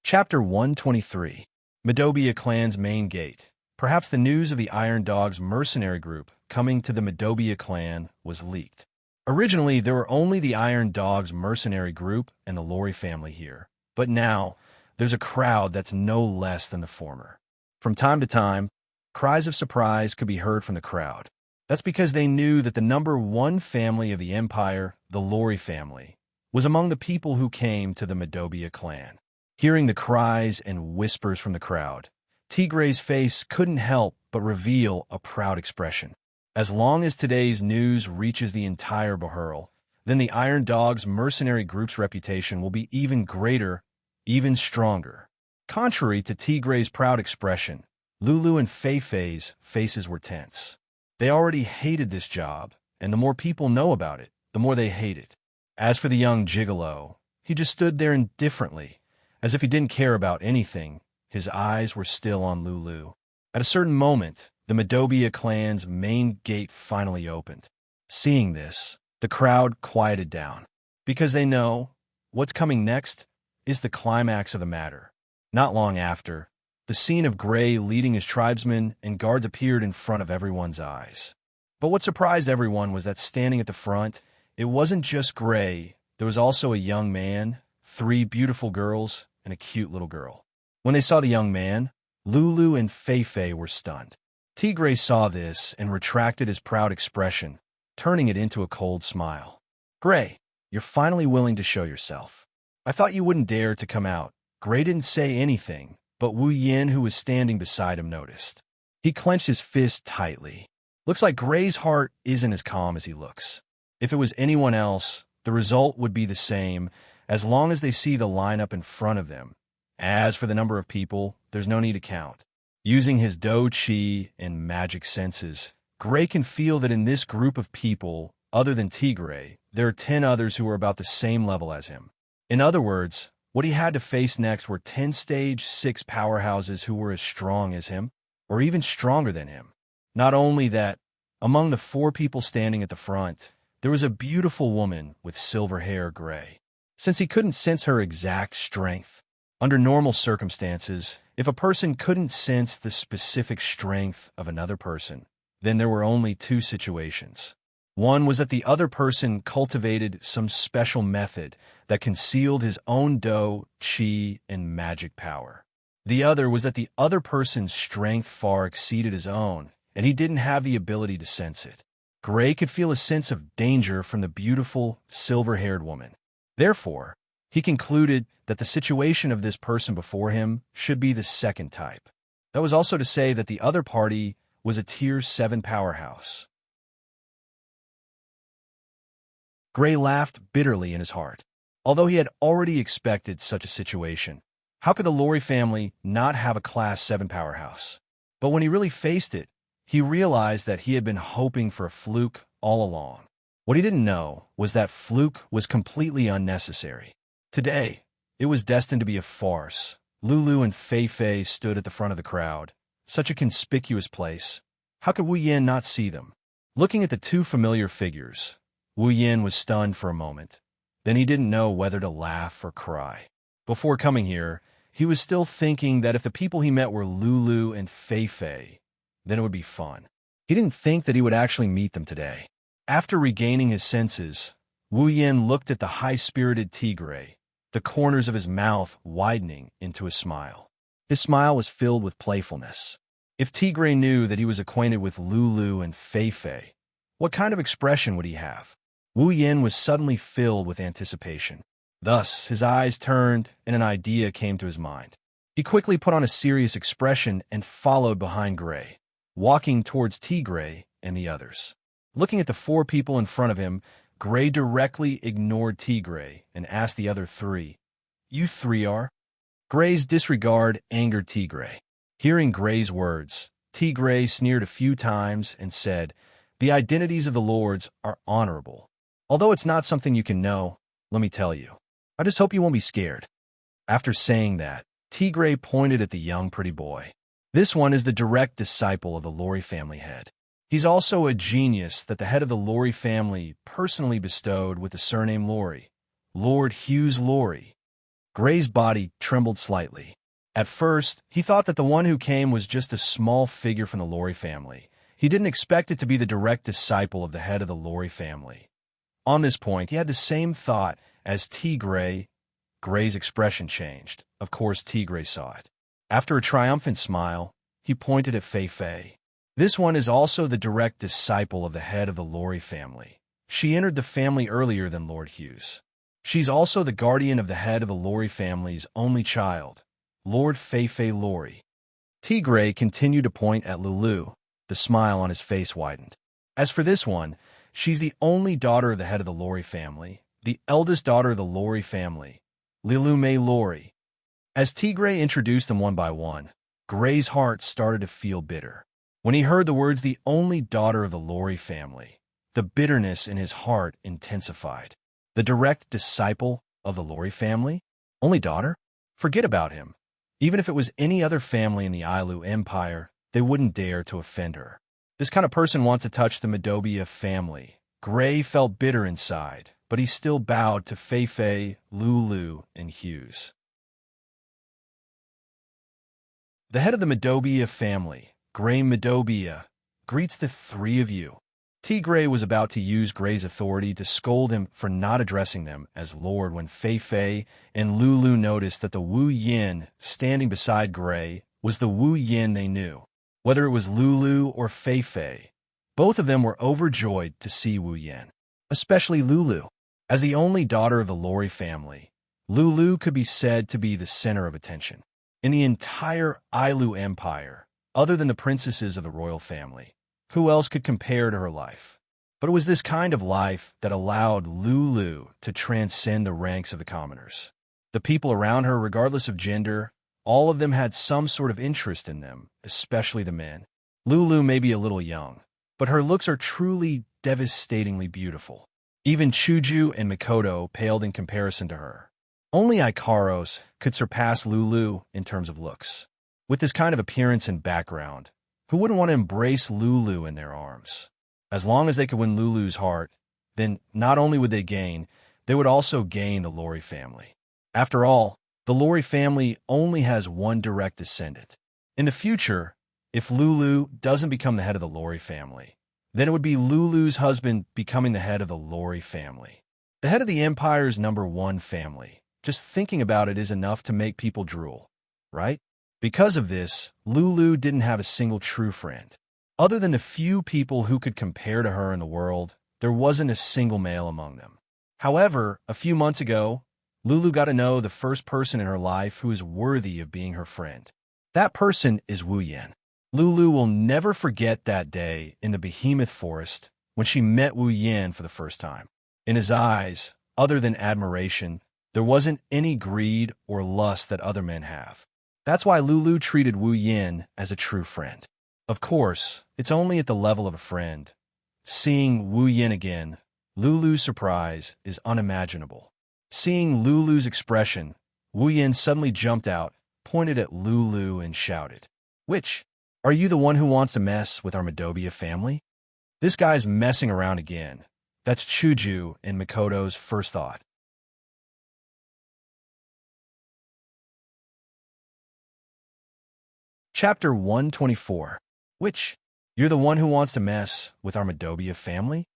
Chapter 123. Madobia Clan's Main Gate. Perhaps the news of the Iron Dog's mercenary group coming to the Madobia clan was leaked. Originally, there were only the Iron Dog's mercenary group and the Lori family here, but now there's a crowd that's no less than the former. From time to time, cries of surprise could be heard from the crowd. That's because they knew that the number one family of the Empire, the Lori family, was among the people who came to the Madobia clan. Hearing the cries and whispers from the crowd, Tigre's face couldn't help but reveal a proud expression. As long as today's news reaches the entire Bahurl, then the Iron Dog's mercenary group's reputation will be even greater, even stronger. Contrary to Tigre's proud expression, Lulu and Fei's faces were tense. They already hated this job, and the more people know about it, the more they hate it. As for the young gigolo, he just stood there indifferently, as if he didn't care about anything. His eyes were still on Lulu. At a certain moment, the Madobia clan's main gate finally opened. Seeing this, the crowd quieted down, because they know what's coming next is the climax of the matter. Not long after, the scene of Gray leading his tribesmen and guards appeared in front of everyone's eyes. But what surprised everyone was that standing at the front, it wasn't just Gray. There was also a young man, 3 beautiful girls, and a cute little girl. When they saw the young man, Lulu and Fei were stunned. Tigre saw this and retracted his proud expression, turning it into a cold smile. Gray, you're finally willing to show yourself. I thought you wouldn't dare to come out. Gray didn't say anything, but Wu Yin, who was standing beside him, noticed. He clenched his fist tightly. Looks like Gray's heart isn't as calm as he looks. If it was anyone else, the result would be the same, as long as they see the lineup in front of them. As for the number of people, there's no need to count. Using his Do Chi and magic senses, Gray can feel that in this group of people, other than Tigre, there are 10 others who are about the same level as him. In other words, what he had to face next were 10 stage 6 powerhouses who were as strong as him, or even stronger than him. Not only that, among the 4 people standing at the front, there was a beautiful woman with silver hair. Gray, since he couldn't sense her exact strength. Under normal circumstances, if a person couldn't sense the specific strength of another person, then there were only two situations. One was that the other person cultivated some special method that concealed his own dough, qi, and magic power. The other was that the other person's strength far exceeded his own, and he didn't have the ability to sense it. Gray could feel a sense of danger from the beautiful, silver-haired woman. Therefore, he concluded that the situation of this person before him should be the second type. That was also to say that the other party was a Tier 7 powerhouse. Gray laughed bitterly in his heart. Although he had already expected such a situation, how could the Lori family not have a Class 7 powerhouse? But when he really faced it, he realized that he had been hoping for a fluke all along. What he didn't know was that fluke was completely unnecessary. Today, it was destined to be a farce. Lulu and Fei Fei stood at the front of the crowd. Such a conspicuous place. How could Wu Yin not see them? Looking at the two familiar figures, Wu Yin was stunned for a moment. Then he didn't know whether to laugh or cry. Before coming here, he was still thinking that if the people he met were Lulu and Fei Fei, then it would be fun. He didn't think that he would actually meet them today. After regaining his senses, Wu Yin looked at the high-spirited Tigray, the corners of his mouth widening into a smile. His smile was filled with playfulness. If Tigray knew that he was acquainted with Lulu and Fei Fei, what kind of expression would he have? Wu Yin was suddenly filled with anticipation. Thus, his eyes turned and an idea came to his mind. He quickly put on a serious expression and followed behind Gray, walking towards Tigray and the others. Looking at the four people in front of him, Gray directly ignored Tigray and asked the other three, "You three are?" Gray's disregard angered Tigray. Hearing Gray's words, Tigray sneered a few times and said, "The identities of the lords are honorable. Although it's not something you can know, let me tell you. I just hope you won't be scared." After saying that, Tigray pointed at the young pretty boy. This one is the direct disciple of the Lori family head. He's also a genius that the head of the Lori family personally bestowed with the surname Lori, Lord Hughes Lori. Gray's body trembled slightly. At first, he thought that the one who came was just a small figure from the Lori family. He didn't expect it to be the direct disciple of the head of the Lori family. On this point, he had the same thought as Tigray. Gray's expression changed. Of course, Tigray saw it. After a triumphant smile, he pointed at Fei Fei. This one is also the direct disciple of the head of the Lori family. She entered the family earlier than Lord Hughes. She's also the guardian of the head of the Lori family's only child, Lord Fei Fei Lori. Tigray continued to point at Lulu. The smile on his face widened. As for this one, she's the only daughter of the head of the Lori family, the eldest daughter of the Lori family, Lilu Mei Lori. As Tigray introduced them one by one, Gray's heart started to feel bitter. When he heard the words, "the only daughter of the Lori family," the bitterness in his heart intensified. The direct disciple of the Lori family? Only daughter? Forget about him. Even if it was any other family in the Ailu Empire, they wouldn't dare to offend her. This kind of person wants to touch the Medobia family. Gray felt bitter inside, but he still bowed to Fei Fei, Lulu, and Hughes. The head of the Medobia family, Gray Medobia, greets the three of you. Tigray was about to use Gray's authority to scold him for not addressing them as Lord when Fei Fei and Lulu noticed that the Wu Yin standing beside Gray was the Wu Yin they knew. Whether it was Lulu or Fei Fei, both of them were overjoyed to see Wu Yin, especially Lulu. As the only daughter of the Lori family, Lulu could be said to be the center of attention. In the entire Ailu Empire, other than the princesses of the royal family, who else could compare to her life? But it was this kind of life that allowed Lulu to transcend the ranks of the commoners. The people around her, regardless of gender, all of them had some sort of interest in them, especially the men. Lulu may be a little young, but her looks are truly devastatingly beautiful. Even Chuju and Mikoto paled in comparison to her. Only Ikaros could surpass Lulu in terms of looks. With this kind of appearance and background, who wouldn't want to embrace Lulu in their arms? As long as they could win Lulu's heart, then not only would they would also gain the Lori family. After all, the Lori family only has one direct descendant. In the future, If Lulu doesn't become the head of the Lori family, then it would be Lulu's husband becoming the head of the Lori family. The head of the Empire's #1 family. Just thinking about it is enough to make people drool, right? Because of this, Lulu didn't have a single true friend. Other than the few people who could compare to her in the world, there wasn't a single male among them. However, a few months ago, Lulu got to know the first person in her life who is worthy of being her friend. That person is Wu Yan. Lulu will never forget that day in the Behemoth Forest when she met Wu Yan for the first time. In his eyes, other than admiration, there wasn't any greed or lust that other men have. That's why Lulu treated Wu Yan as a true friend. Of course, it's only at the level of a friend. Seeing Wu Yan again, Lulu's surprise is unimaginable. Seeing Lulu's expression, Wu Yan suddenly jumped out, pointed at Lulu, and shouted, "Which? Are you the one who wants to mess with our Madobia family?" This guy's messing around again. That's Chuju and Mikoto's first thought. Chapter 124. Which? You're the one who wants to mess with our Madobia family?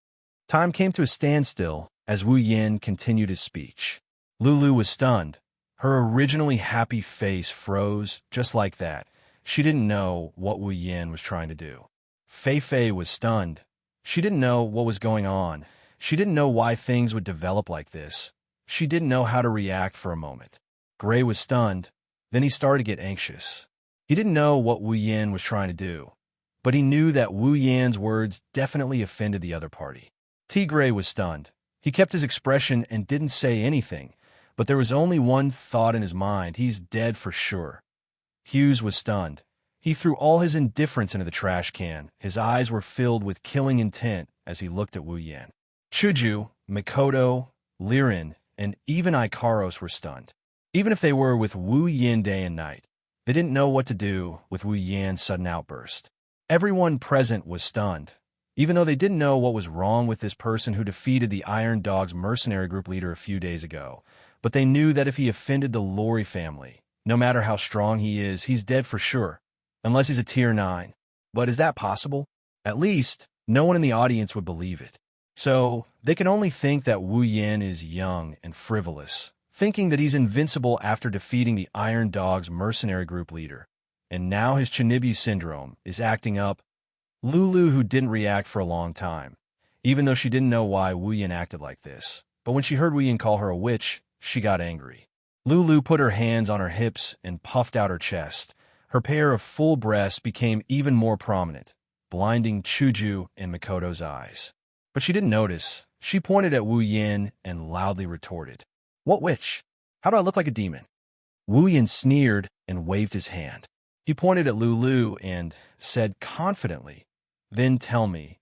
Time came to a standstill as Wu Yan continued his speech. Lulu was stunned. Her originally happy face froze just like that. She didn't know what Wu Yan was trying to do. Fei Fei was stunned. She didn't know what was going on. She didn't know why things would develop like this. She didn't know how to react for a moment. Gray was stunned. Then he started to get anxious. He didn't know what Wu Yan was trying to do, but he knew that Wu Yan's words definitely offended the other party. Tigray was stunned. He kept his expression and didn't say anything, but there was only one thought in his mind: he's dead for sure. Hughes was stunned. He threw all his indifference into the trash can. His eyes were filled with killing intent as he looked at Wu Yan. Chuju, Mikoto, Lirin, and even Ikaros were stunned. Even if they were with Wu Yan day and night, they didn't know what to do with Wu Yan's sudden outburst. Everyone present was stunned, even though they didn't know what was wrong with this person who defeated the Iron Dog's mercenary group leader a few days ago. But they knew that if he offended the Lori family, no matter how strong he is, he's dead for sure, unless he's a tier 9. But is that possible? At least, no one in the audience would believe it. So, they can only think that Wu Yan is young and frivolous, thinking that he's invincible after defeating the Iron Dog's mercenary group leader. And now his Chinibu syndrome is acting up. Lulu, who didn't react for a long time, even though she didn't know why Wu Yan acted like this. But when she heard Wu Yan call her a witch, she got angry. Lulu put her hands on her hips and puffed out her chest. Her pair of full breasts became even more prominent, blinding Chuju and Mikoto's eyes. But she didn't notice. She pointed at Wu Yan and loudly retorted, "What witch? How do I look like a demon?" Wu Yan sneered and waved his hand. He pointed at Lulu and said confidently, "Then tell me,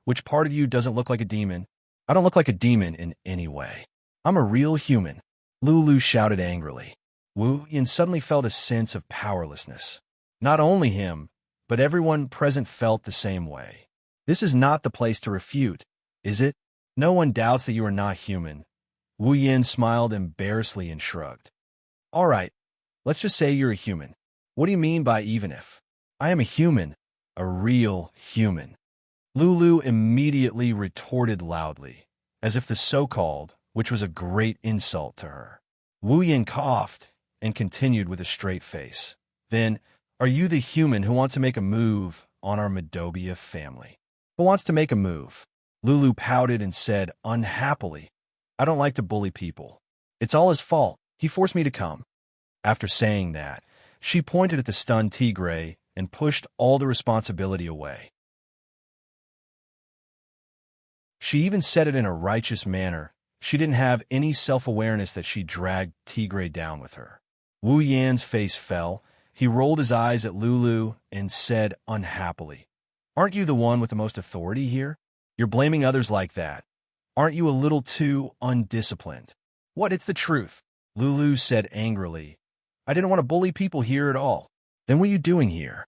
which part of you doesn't look like a demon?" "I don't look like a demon in any way. I'm a real human," Lulu shouted angrily. Wu Yan suddenly felt a sense of powerlessness. Not only him, but everyone present felt the same way. This is not the place to refute, is it? No one doubts that you are not human. Wu Yan smiled embarrassedly and shrugged. "All right, let's just say you're a human. What do you mean by even if? I am a human, a real human." Lulu immediately retorted loudly, as if the so-called, which was a great insult to her. Wu Yan coughed and continued with a straight face. "Then, are you the human who wants to make a move on our Madobia family?" "Who wants to make a move?" Lulu pouted and said unhappily, "I don't like to bully people. It's all his fault. He forced me to come." After saying that, she pointed at the stunned Tigray and pushed all the responsibility away. She even said it in a righteous manner. She didn't have any self-awareness that she dragged Tigray down with her. Wu Yan's face fell. He rolled his eyes at Lulu and said unhappily, "Aren't you the one with the most authority here? You're blaming others like that. Aren't you a little too undisciplined?" "What? It's the truth," Lulu said angrily. "I didn't want to bully people here at all." "Then what are you doing here?"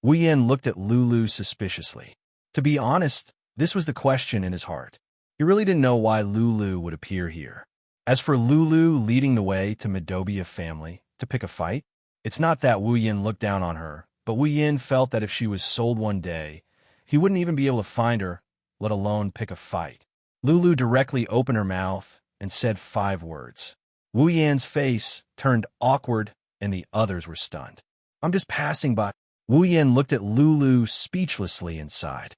Wu Yan looked at Lulu suspiciously. To be honest, this was the question in his heart. He really didn't know why Lulu would appear here. As for Lulu leading the way to Madobia family to pick a fight, it's not that Wu Yan looked down on her. but Wu Yin felt that if she was sold one day, he wouldn't even be able to find her, let alone pick a fight. Lulu directly opened her mouth and said 5 words. Wu Yan's face turned awkward, and the others were stunned. "I'm just passing by." Wu Yan looked at Lulu speechlessly and sighed.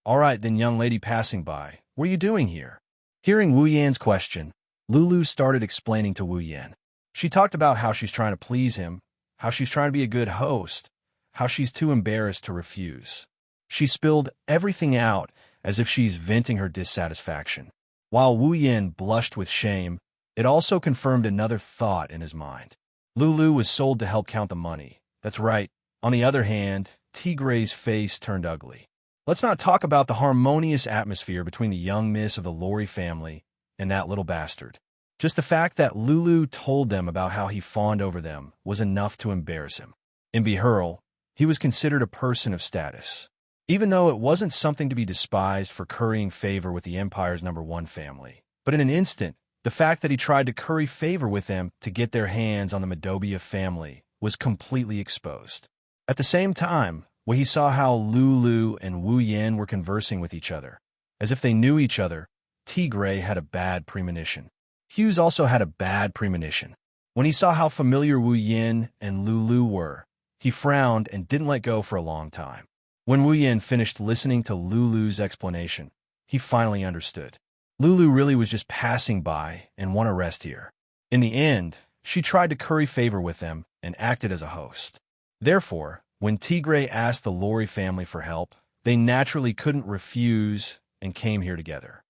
"All right, then, young lady passing by, what are you doing here?" Hearing Wu Yan's question, Lulu started explaining to Wu Yan. She talked about how she's trying to please him, how she's trying to be a good host, how she's too embarrassed to refuse. She spilled everything out as if she's venting her dissatisfaction. While Wu Yan blushed with shame, it also confirmed another thought in his mind. Lulu was sold to help count the money. That's right. On the other hand, Tigre's face turned ugly. Let's not talk about the harmonious atmosphere between the young miss of the Lori family and that little bastard. Just the fact that Lulu told them about how he fawned over them was enough to embarrass him. In Beherl, he was considered a person of status. Even though it wasn't something to be despised for currying favor with the Empire's #1 family. But in an instant, the fact that he tried to curry favor with them to get their hands on the Madobia family was completely exposed. At the same time, when he saw how Lulu and Wu Yan were conversing with each other, as if they knew each other, Tigre had a bad premonition. Hughes also had a bad premonition. When he saw how familiar Wu Yan and Lulu were, he frowned and didn't let go for a long time. When Wu Yan finished listening to Lulu's explanation, he finally understood. Lulu really was just passing by and won a rest here. In the end, she tried to curry favor with them and acted as a host. Therefore, when Tigre asked the Lori family for help, they naturally couldn't refuse and came here together.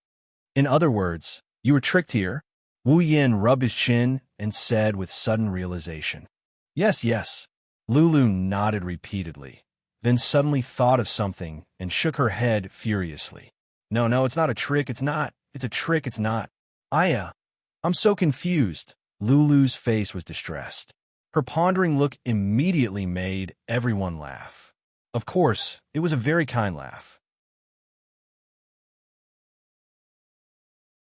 In other words, you were tricked here? Wu Yan rubbed his chin and said with sudden realization. Yes, yes. Lulu nodded repeatedly, then suddenly thought of something and shook her head furiously. No, it's not a trick, it's not. It's a trick, it's not. I'm so confused. Lulu's face was distressed. Her pondering look immediately made everyone laugh. Of course, it was a very kind laugh.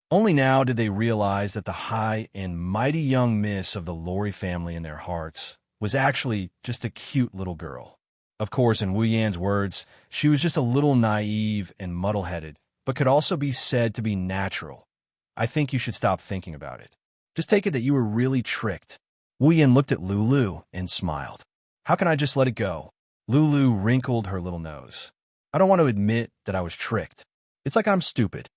Only now did they realize that the high and mighty young miss of the Lori family in their hearts was actually just a cute little girl. Of course, in Wu Yan's words, she was just a little naive and muddle-headed, but could also be said to be natural. I think you should stop thinking about it. Just take it that you were really tricked. Wu Yan looked at Lulu and smiled. How can I just let it go? Lulu wrinkled her little nose. I don't want to admit that I was tricked. It's like I'm stupid.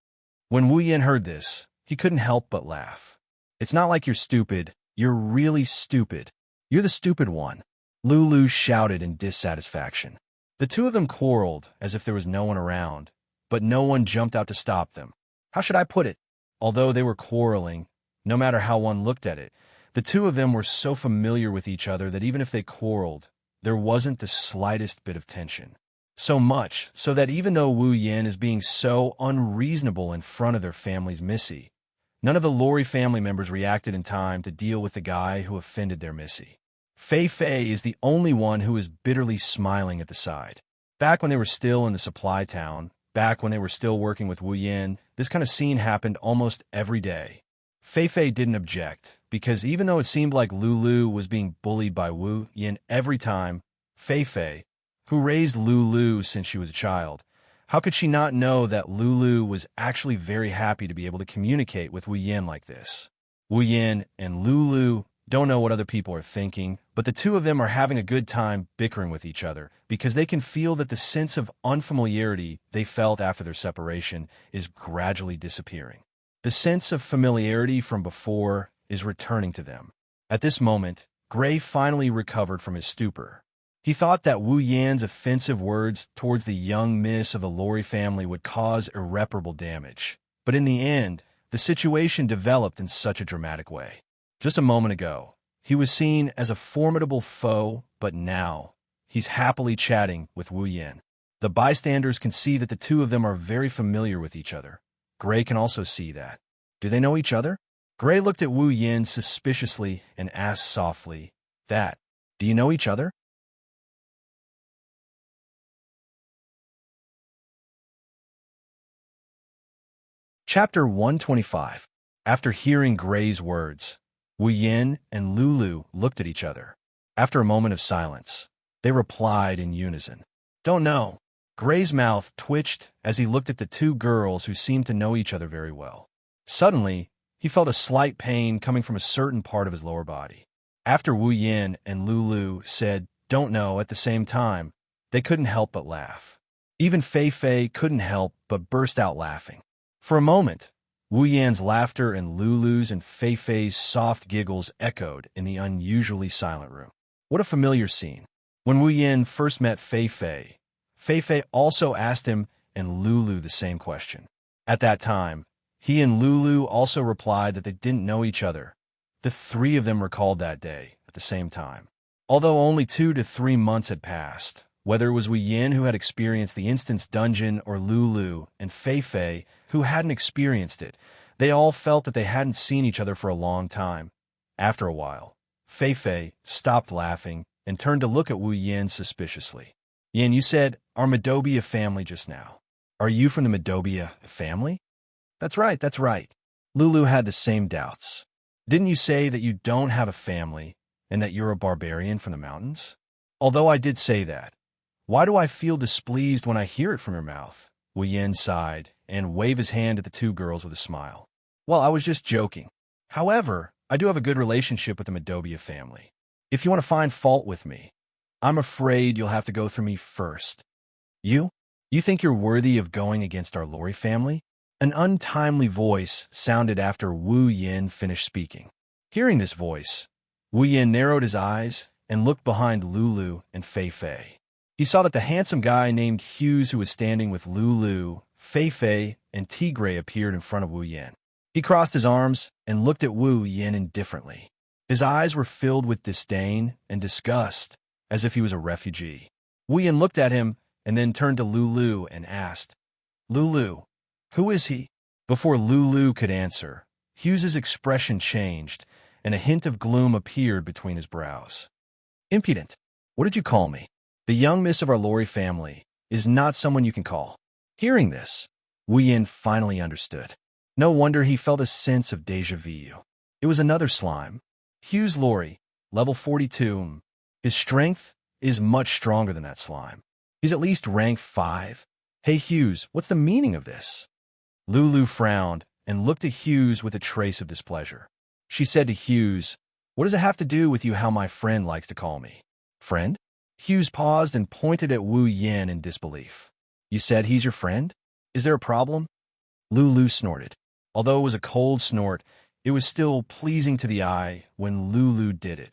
When Wu Yan heard this, he couldn't help but laugh. It's not like you're stupid. You're really stupid. You're the stupid one. Lulu shouted in dissatisfaction. The two of them quarreled as if there was no one around, but no one jumped out to stop them. How should I put it? Although they were quarreling, no matter how one looked at it, the two of them were so familiar with each other that even if they quarreled, there wasn't the slightest bit of tension. So much so that even though Wu Yan is being so unreasonable in front of their family's Missy, none of the Lori family members reacted in time to deal with the guy who offended their Missy. Fei Fei is the only one who is bitterly smiling at the side. Back when they were still in the supply town, back when they were still working with Wu Yan, this kind of scene happened almost every day. Fei Fei didn't object, because even though it seemed like Lulu was being bullied by Wu Yan every time, Fei Fei, who raised Lulu since she was a child, how could she not know that Lulu was actually very happy to be able to communicate with Wu Yan like this? Wu Yan and Lulu don't know what other people are thinking, but the two of them are having a good time bickering with each other because they can feel that the sense of unfamiliarity they felt after their separation is gradually disappearing. The sense of familiarity from before is returning to them. At this moment, Gray finally recovered from his stupor. He thought that Wu Yan's offensive words towards the young miss of the Lori family would cause irreparable damage. But in the end, the situation developed in such a dramatic way. Just a moment ago, he was seen as a formidable foe, but now, he's happily chatting with Wu Yan. The bystanders can see that the two of them are very familiar with each other. Gray can also see that. Do they know each other? Gray looked at Wu Yan suspiciously and asked softly, do you know each other? Chapter 125. After hearing Gray's words, Wu Yan and Lulu looked at each other. After a moment of silence, They replied in unison. Don't know. Gray's mouth twitched as he looked at the two girls who seemed to know each other very well. Suddenly, he felt a slight pain coming from a certain part of his lower body. After Wu Yin and Lulu said, don't know, at the same time, they couldn't help but laugh. Even Fei Fei couldn't help but burst out laughing. For a moment, Wu Yan's laughter and Lulu's and Fei Fei's soft giggles echoed in the unusually silent room. What a familiar scene. When Wu Yan first met Fei Fei also asked him and Lulu the same question. At that time, he and Lulu also replied that they didn't know each other. The three of them recalled that day at the same time. Although only 2 to 3 months had passed, whether it was Wu Yin who had experienced the instance dungeon or Lulu and Fei Fei who hadn't experienced it, they all felt that they hadn't seen each other for a long time. After a while, Fei Fei stopped laughing and turned to look at Wu Yin suspiciously. Yin, you said our Medobia family just now. Are you from the Medobia family? That's right. Lulu had the same doubts. Didn't you say that you don't have a family and that you're a barbarian from the mountains? Although I did say that, why do I feel displeased when I hear it from your mouth? Wu Yin sighed and waved his hand at the two girls with a smile. Well, I was just joking. However, I do have a good relationship with the Medobia family. If you want to find fault with me, I'm afraid you'll have to go through me first. You? You think you're worthy of going against our Lori family? An untimely voice sounded after Wu Yin finished speaking. Hearing this voice, Wu Yin narrowed his eyes and looked behind Lulu and Fei Fei. He saw that the handsome guy named Hughes who was standing with Lulu, Fei Fei, and Tigray appeared in front of Wu Yin. He crossed his arms and looked at Wu Yin indifferently. His eyes were filled with disdain and disgust, as if he was a refugee. Wu Yin looked at him and then turned to Lulu and asked, Lulu, who is he? Before Lulu could answer, Hughes's expression changed, and a hint of gloom appeared between his brows. Impudent. What did you call me? The young miss of our Lori family is not someone you can call. Hearing this, Wu Yin finally understood. No wonder he felt a sense of déjà vu. It was another slime. Hughes Lori, level 42. His strength is much stronger than that slime. He's at least rank 5. Hey Hughes, what's the meaning of this? Lulu frowned and looked at Hughes with a trace of displeasure. She said to Hughes, what does it have to do with you how my friend likes to call me? Friend? Hughes paused and pointed at Wu Yin in disbelief. You said he's your friend? Is there a problem? Lulu snorted. Although it was a cold snort, it was still pleasing to the eye when Lulu did it.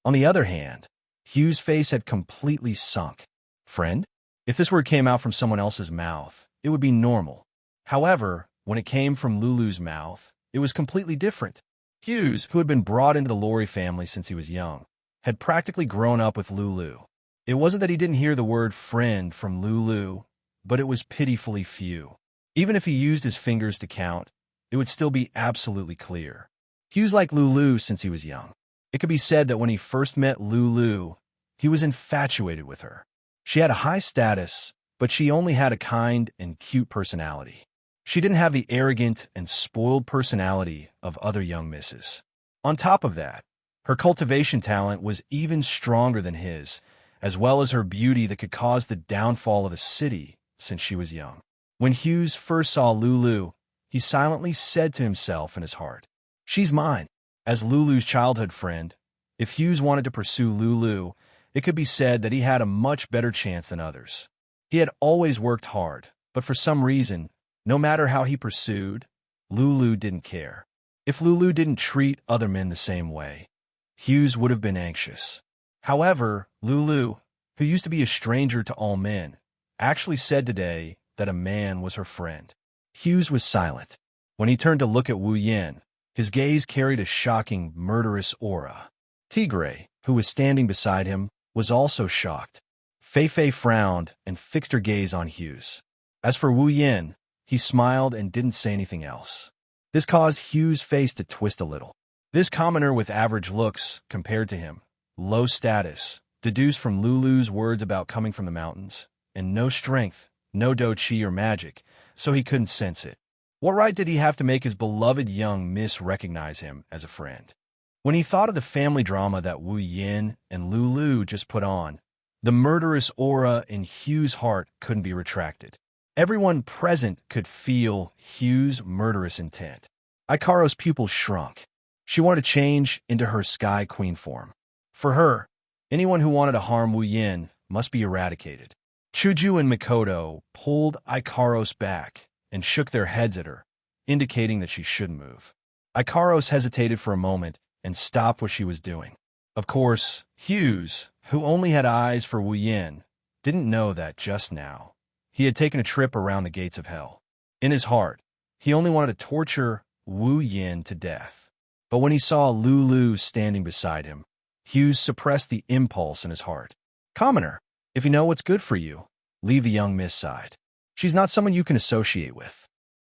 On the other hand, Hughes' face had completely sunk. Friend? If this word came out from someone else's mouth, it would be normal. However, when it came from Lulu's mouth, it was completely different. Hughes, who had been brought into the Lori family since he was young, had practically grown up with Lulu. It wasn't that he didn't hear the word friend from Lulu, but it was pitifully few. Even if he used his fingers to count, it would still be absolutely clear. Hughes liked Lulu since he was young. It could be said that when he first met Lulu, he was infatuated with her. She had a high status, but she only had a kind and cute personality. She didn't have the arrogant and spoiled personality of other young misses. On top of that, her cultivation talent was even stronger than his, as well as her beauty that could cause the downfall of a city since she was young. When Hughes first saw Lulu, he silently said to himself in his heart, she's mine. As Lulu's childhood friend, if Hughes wanted to pursue Lulu, it could be said that he had a much better chance than others. He had always worked hard, but for some reason, no matter how he pursued, Lulu didn't care. If Lulu didn't treat other men the same way, Hughes would have been anxious. However, Lulu, who used to be a stranger to all men, actually said today that a man was her friend. Hughes was silent. When he turned to look at Wu Yin, his gaze carried a shocking, murderous aura. Tigray, who was standing beside him, was also shocked. Fei Fei frowned and fixed her gaze on Hughes. As for Wu Yin, he smiled and didn't say anything else. This caused Hughes' face to twist a little. This commoner with average looks, compared to him, low status, deduced from Lulu's words about coming from the mountains, and no strength, no do chi or magic, so he couldn't sense it. What right did he have to make his beloved young miss recognize him as a friend? When he thought of the family drama that Wu Yin and Lulu just put on, the murderous aura in Hugh's heart couldn't be retracted. Everyone present could feel Hugh's murderous intent. Ikaro's pupils shrunk. She wanted to change into her Sky Queen form. For her, anyone who wanted to harm Wu Yin must be eradicated. Chuju and Mikoto pulled Ikaros back and shook their heads at her, indicating that she shouldn't move. Ikaros hesitated for a moment and stopped what she was doing. Of course, Hughes, who only had eyes for Wu Yin, didn't know that just now. He had taken a trip around the gates of hell. In his heart, he only wanted to torture Wu Yin to death. But when he saw Lulu standing beside him, Hughes suppressed the impulse in his heart. Commoner, if you know what's good for you, leave the young miss side. She's not someone you can associate with.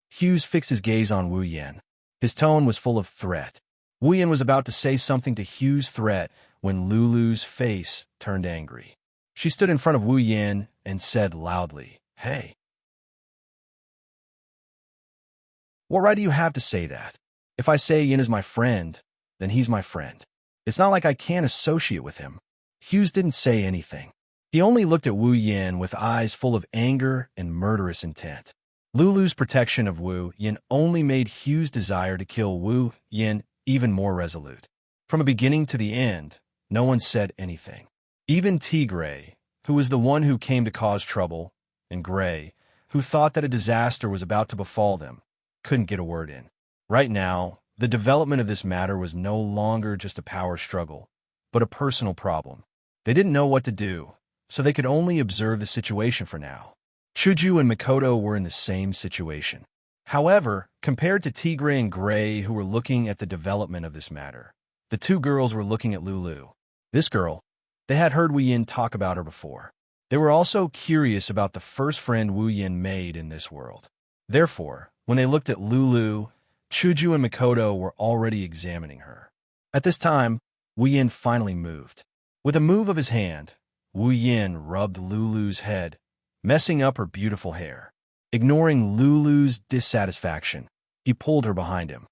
Hughes fixed his gaze on Wu Yin. His tone was full of threat. Wu Yin was about to say something to Hughes' threat when Lulu's face turned angry. She stood in front of Wu Yin and said loudly, "Hey. What right do you have to say that? If I say Yin is my friend, then he's my friend. It's not like I can't associate with him." Hughes didn't say anything. He only looked at Wu Yin with eyes full of anger and murderous intent. Lulu's protection of Wu Yin only made Hughes' desire to kill Wu Yin even more resolute. From the beginning to the end, no one said anything. Even Tigray, who was the one who came to cause trouble, and Gray, who thought that a disaster was about to befall them, couldn't get a word in. Right now, the development of this matter was no longer just a power struggle, but a personal problem. They didn't know what to do, so they could only observe the situation for now. Chuju and Mikoto were in the same situation. However, compared to Tigray and Gray, who were looking at the development of this matter, the two girls were looking at Lulu. This girl, they had heard Wu Yin talk about her before. They were also curious about the first friend Wu Yin made in this world. Therefore, when they looked at Lulu, Chuju and Mikoto were already examining her. At this time, Wu Yin finally moved. With a move of his hand, Wu Yin rubbed Lulu's head, messing up her beautiful hair. Ignoring Lulu's dissatisfaction, he pulled her behind him.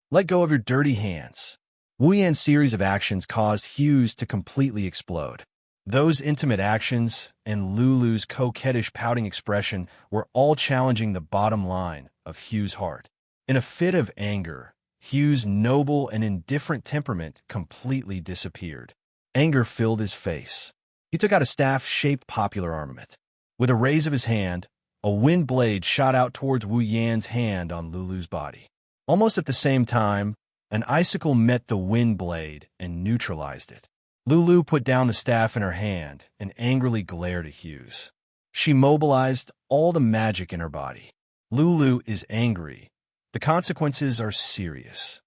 "Let go of your dirty hands." Wu Yin's series of actions caused Hughes to completely explode. Those intimate actions and Lulu's coquettish pouting expression were all challenging the bottom line of Hughes' heart. In a fit of anger, Hughes' noble and indifferent temperament completely disappeared. Anger filled his face. He took out a staff-shaped popular armament. With a raise of his hand, a wind blade shot out towards Wu Yan's hand on Lulu's body. Almost at the same time, an icicle met the wind blade and neutralized it. Lulu put down the staff in her hand and angrily glared at Hughes. She mobilized all the magic in her body. Lulu is angry. The consequences are serious.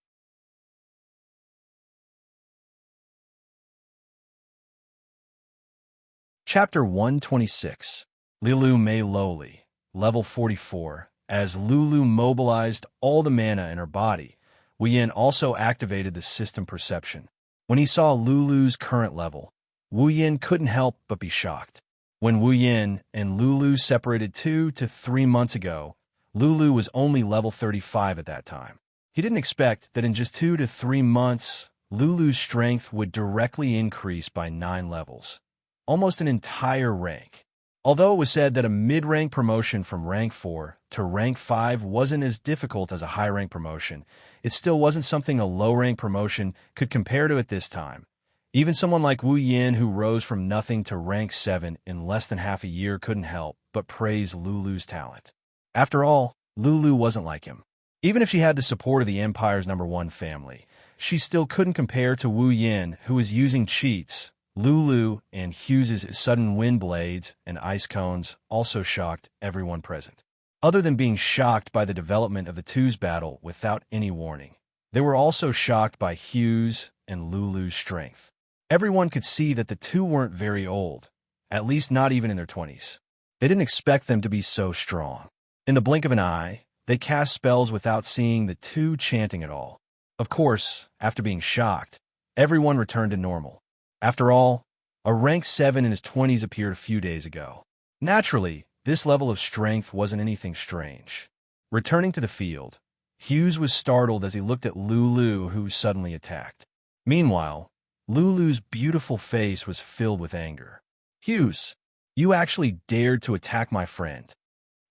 Chapter 126. Lulu Mei Loli, Level 44. As Lulu mobilized all the mana in her body, Wu Yin also activated the system perception. When he saw Lulu's current level, Wu Yin couldn't help but be shocked. When Wu Yin and Lulu separated 2 to 3 months ago, Lulu was only level 35 at that time. He didn't expect that in just 2 to 3 months, Lulu's strength would directly increase by 9 levels, almost an entire rank. Although it was said that a mid-rank promotion from rank 4 to rank 5 wasn't as difficult as a high-rank promotion, it still wasn't something a low-rank promotion could compare to at this time. Even someone like Wu Yin, who rose from nothing to rank 7 in less than half a year, couldn't help but praise Lulu's talent. After all, Lulu wasn't like him. Even if she had the support of the Empire's #1 family, she still couldn't compare to Wu Yin, who was using cheats. Lulu and Hughes' sudden wind blades and ice cones also shocked everyone present. Other than being shocked by the development of the two's battle without any warning, they were also shocked by Hughes and Lulu's strength. Everyone could see that the two weren't very old, at least not even in their 20s. They didn't expect them to be so strong. In the blink of an eye, they cast spells without seeing the two chanting at all. Of course, after being shocked, everyone returned to normal. After all, a rank 7 in his 20s appeared a few days ago. Naturally, this level of strength wasn't anything strange. Returning to the field, Hughes was startled as he looked at Lulu, who suddenly attacked. Meanwhile, Lulu's beautiful face was filled with anger. Hughes, you actually dared to attack my friend.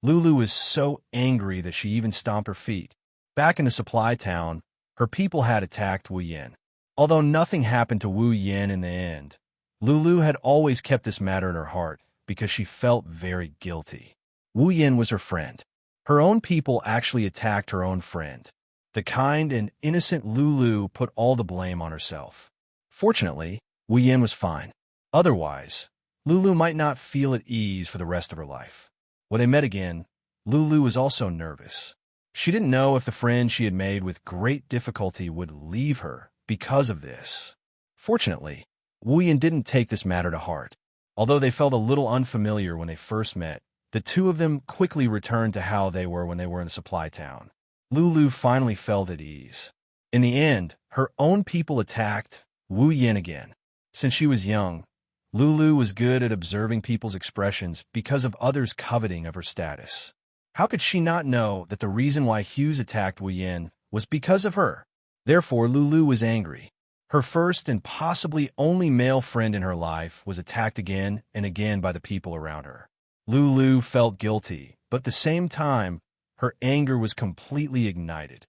Lulu was so angry that she even stomped her feet. Back in the supply town, her people had attacked Wu Yin. Although nothing happened to Wu Yin in the end, Lulu had always kept this matter in her heart because she felt very guilty. Wu Yin was her friend. Her own people actually attacked her own friend. The kind and innocent Lulu put all the blame on herself. Fortunately, Wu Yin was fine. Otherwise, Lulu might not feel at ease for the rest of her life. When they met again, Lulu was also nervous. She didn't know if the friend she had made with great difficulty would leave her because of this. Fortunately, Wu Yin didn't take this matter to heart. Although they felt a little unfamiliar when they first met, the two of them quickly returned to how they were when they were in the supply town. Lulu finally felt at ease. In the end, her own people attacked Wu Yin again. Since she was young, Lulu was good at observing people's expressions because of others' coveting of her status. How could she not know that the reason why Hughes attacked Wu Yin was because of her? Therefore, Lulu was angry. Her first and possibly only male friend in her life was attacked again and again by the people around her. Lulu felt guilty, but at the same time, her anger was completely ignited.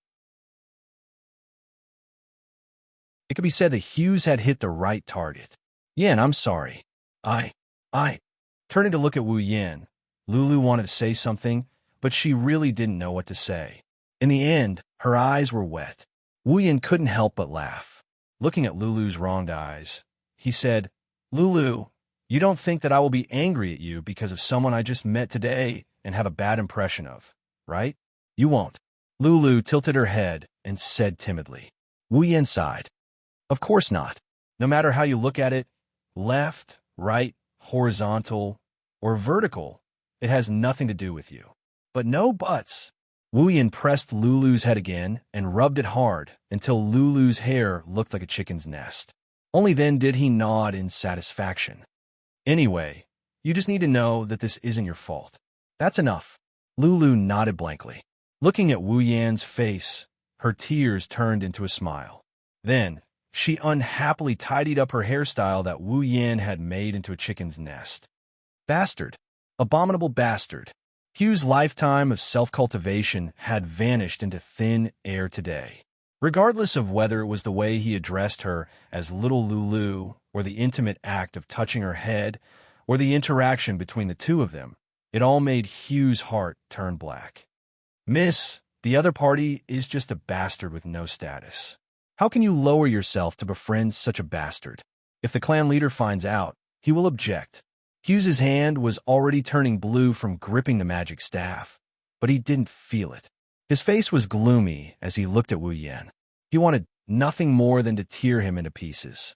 It could be said that Hughes had hit the right target. Yin, I'm sorry. I. Turning to look at Wu Yin, Lulu wanted to say something, but she really didn't know what to say. In the end, her eyes were wet. Wu Yin couldn't help but laugh. Looking at Lulu's wronged eyes, he said, Lulu, you don't think that I will be angry at you because of someone I just met today and have a bad impression of, right? You won't. Lulu tilted her head and said timidly. Wu Yin sighed. Of course not. No matter how you look at it, left, right, horizontal, or vertical, it has nothing to do with you. But no buts. Wu Yin pressed Lulu's head again and rubbed it hard until Lulu's hair looked like a chicken's nest. Only then did he nod in satisfaction. Anyway, you just need to know that this isn't your fault. That's enough. Lulu nodded blankly. Looking at Wu Yan's face, her tears turned into a smile. Then, she unhappily tidied up her hairstyle that Wu Yan had made into a chicken's nest. Bastard. Abominable bastard. Hugh's lifetime of self-cultivation had vanished into thin air today. Regardless of whether it was the way he addressed her as little Lulu, or the intimate act of touching her head, or the interaction between the two of them, it all made Hugh's heart turn black. Miss, the other party is just a bastard with no status. How can you lower yourself to befriend such a bastard? If the clan leader finds out, he will object. Hughes's hand was already turning blue from gripping the magic staff, but he didn't feel it. His face was gloomy as he looked at Wu Yan. He wanted nothing more than to tear him into pieces.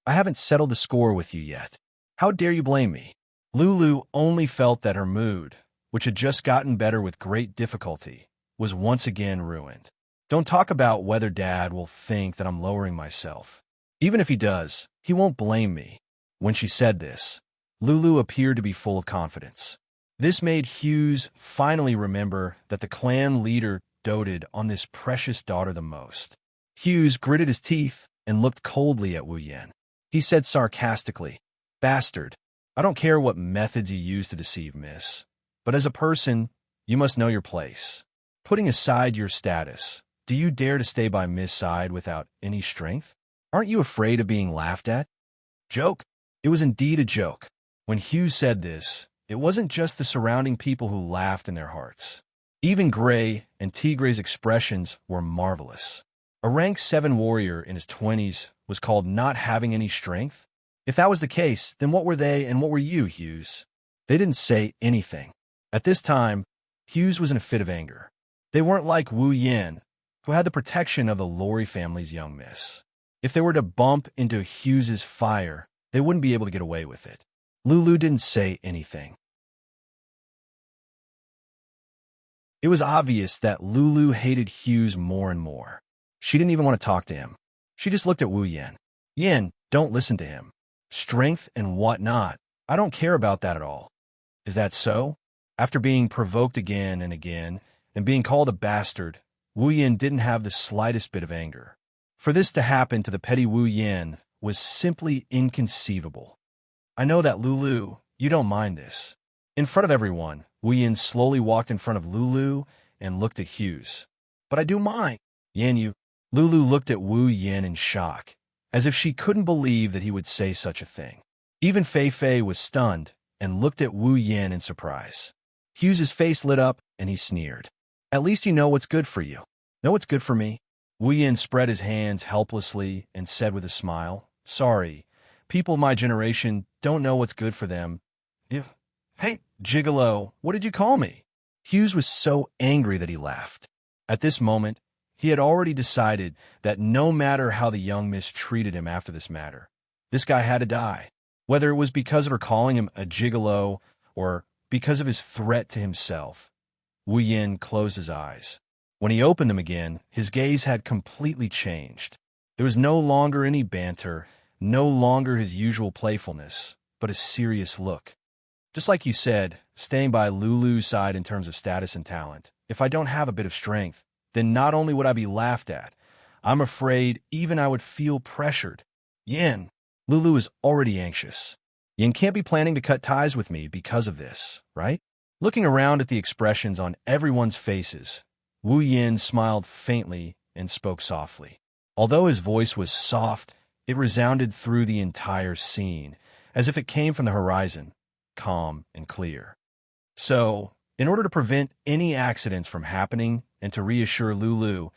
I haven't settled the score with you yet. How dare you blame me? Lulu only felt that her mood, which had just gotten better with great difficulty, was once again ruined. Don't talk about whether Dad will think that I'm lowering myself. Even if he does, he won't blame me. When she said this, Lulu appeared to be full of confidence. This made Hughes finally remember that the clan leader doted on this precious daughter the most. Hughes gritted his teeth and looked coldly at Wu Yan. He said sarcastically, Bastard, I don't care what methods you use to deceive, miss. But as a person, you must know your place. Putting aside your status, do you dare to stay by Miss' side without any strength? Aren't you afraid of being laughed at? Joke? It was indeed a joke. When Hughes said this, it wasn't just the surrounding people who laughed in their hearts. Even Gray and Tigre's expressions were marvelous. A rank 7 warrior in his 20s was called not having any strength? If that was the case, then what were they and what were you, Hughes? They didn't say anything. At this time, Hughes was in a fit of anger. They weren't like Wu Yan, who had the protection of the Lorry family's young miss. If they were to bump into Hughes's fire, they wouldn't be able to get away with it. Lulu didn't say anything. It was obvious that Lulu hated Hughes more and more. She didn't even want to talk to him. She just looked at Wu Yan. Yan, don't listen to him. Strength and whatnot. I don't care about that at all. Is that so? After being provoked again and again, and being called a bastard, Wu Yan didn't have the slightest bit of anger. For this to happen to the petty Wu Yin was simply inconceivable. I know that, Lulu, you don't mind this. In front of everyone, Wu Yin slowly walked in front of Lulu and looked at Hughes. But I do mind. Yin, you. Lulu looked at Wu Yin in shock, as if she couldn't believe that he would say such a thing. Even Fei Fei was stunned and looked at Wu Yin in surprise. Hughes's face lit up and he sneered. At least you know what's good for you. Know what's good for me? Wu Yin spread his hands helplessly and said with a smile, Sorry, people of my generation don't know what's good for them. Hey, Gigolo, what did you call me? Hughes was so angry that he laughed. At this moment, he had already decided that no matter how the young miss treated him after this matter, this guy had to die. Whether it was because of her calling him a gigolo or because of his threat to himself. Wu Yin closed his eyes. When he opened them again, his gaze had completely changed. There was no longer any banter, no longer his usual playfulness, but a serious look. Just like you said, staying by Lulu's side in terms of status and talent, if I don't have a bit of strength, then not only would I be laughed at, I'm afraid even I would feel pressured. Yin, Lulu is already anxious. Yin can't be planning to cut ties with me because of this, right? Looking around at the expressions on everyone's faces, Wu Yin smiled faintly and spoke softly. Although his voice was soft, it resounded through the entire scene, as if it came from the horizon, calm and clear. So, in order to prevent any accidents from happening and to reassure Lulu,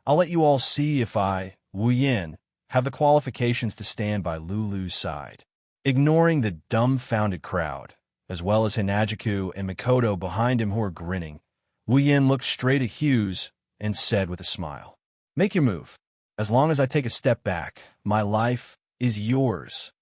I'll let you all see if I, Wu Yin, have the qualifications to stand by Lulu's side. Ignoring the dumbfounded crowd, as well as Hinajiku and Mikoto behind him who were grinning, Wu Yin looked straight at Hughes and said with a smile, Make your move. As long as I take a step back, my life is yours.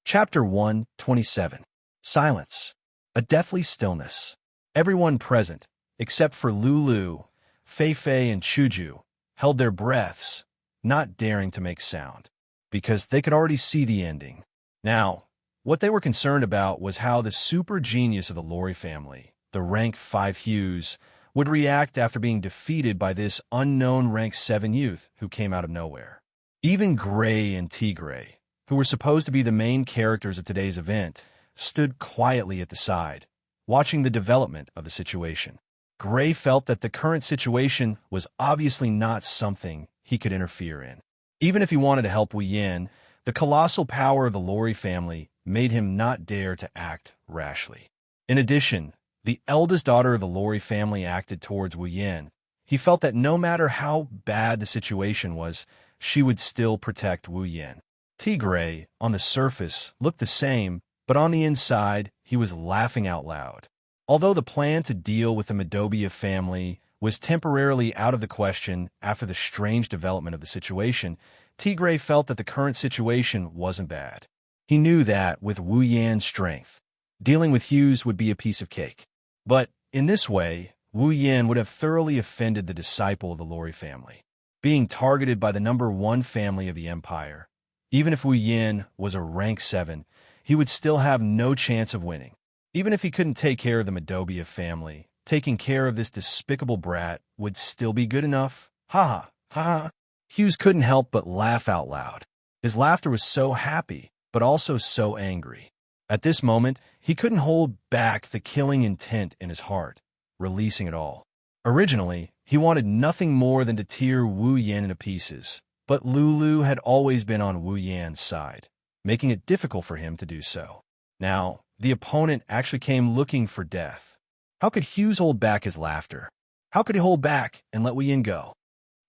Chapter 127. Silence. A deathly stillness. Everyone present, except for Lulu, Fei Fei, and Chuju, held their breaths, not daring to make sound, because they could already see the ending. Now, what they were concerned about was how the super genius of the Lori family, the rank 5 Hughes, would react after being defeated by this unknown rank 7 youth who came out of nowhere. Even Gray and Tigray, who were supposed to be the main characters of today's event, stood quietly at the side, watching the development of the situation. Gray felt that the current situation was obviously not something he could interfere in. Even if he wanted to help Wu Yin, the colossal power of the Lori family made him not dare to act rashly. In addition, the eldest daughter of the Lori family acted towards Wu Yin. He felt that no matter how bad the situation was, she would still protect Wu Yin. Tigray, on the surface, looked the same, but on the inside, he was laughing out loud. Although the plan to deal with the Madobia family was temporarily out of the question after the strange development of the situation, Tigray felt that the current situation wasn't bad. He knew that, with Wu Yan's strength, dealing with Hughes would be a piece of cake. But, in this way, Wu Yin would have thoroughly offended the disciple of the Lori family. Being targeted by the number 1 family of the empire, even if Wu Yin was a rank 7, he would still have no chance of winning. Even if he couldn't take care of the Madobia family, taking care of this despicable brat would still be good enough. Ha ha, ha ha. Hughes couldn't help but laugh out loud. His laughter was so happy, but also so angry. At this moment, he couldn't hold back the killing intent in his heart, releasing it all. Originally, he wanted nothing more than to tear Wu Yin into pieces, but Lulu had always been on Wu Yan's side, making it difficult for him to do so. Now, the opponent actually came looking for death. How could Hughes hold back his laughter? How could he hold back and let Wu Yin go?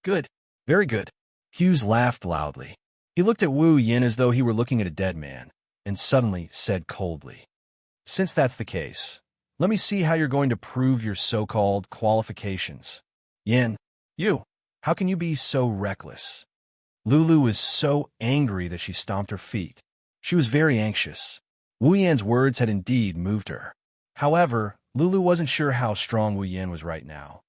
Good. Very good. Hughes laughed loudly. He looked at Wu Yin as though he were looking at a dead man, and suddenly said coldly, Since that's the case, let me see how you're going to prove your so-called qualifications. Yin, you, how can you be so reckless? Lulu was so angry that she stomped her feet. She was very anxious. Wu Yan's words had indeed moved her. However, Lulu wasn't sure how strong Wu Yin was right now.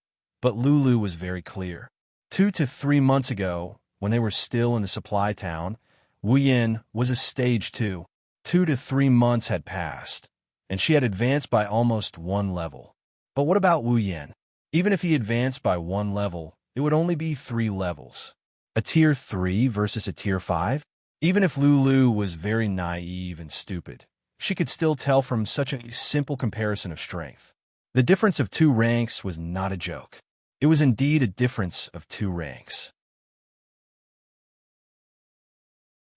But Lulu was very clear. 2 to 3 months ago, when they were still in the supply town, Wu Yin was a stage 2. 2 to 3 months had passed, and she had advanced by almost 1 level. But what about Wu Yin? Even if he advanced by 1 level, it would only be 3 levels. A tier 3 versus a tier 5? Even if Lulu was very naive and stupid, she could still tell from such a simple comparison of strength. The difference of 2 ranks was not a joke. It was indeed a difference of 2 ranks.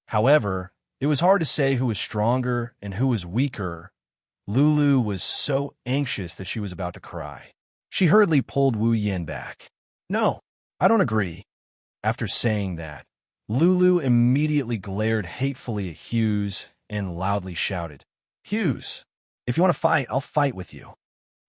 However, it was hard to say who was stronger and who was weaker. Lulu was so anxious that she was about to cry. She hurriedly pulled Wu Yin back. "No, I don't agree." After saying that, Lulu immediately glared hatefully at Hughes and loudly shouted, "Hughes, if you want to fight, I'll fight with you."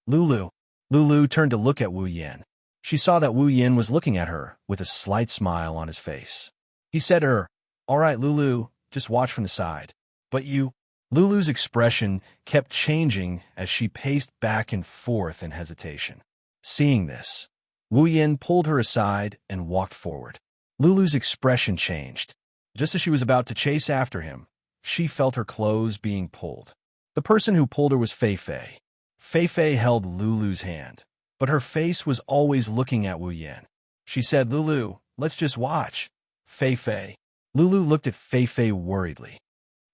Lulu turned to look at Wu Yin. She saw that Wu Yin was looking at her with a slight smile on his face. He said to her, "All right, Lulu, just watch from the side." "But you—" Lulu's expression kept changing as she paced back and forth in hesitation. Seeing this, Wu Yin pulled her aside and walked forward. Lulu's expression changed. Just as she was about to chase after him, she felt her clothes being pulled. The person who pulled her was Fei Fei. Fei Fei held Lulu's hand, but her face was always looking at Wu Yin. She said, "Lulu, let's just watch." "Fei Fei." Lulu looked at Fei Fei worriedly.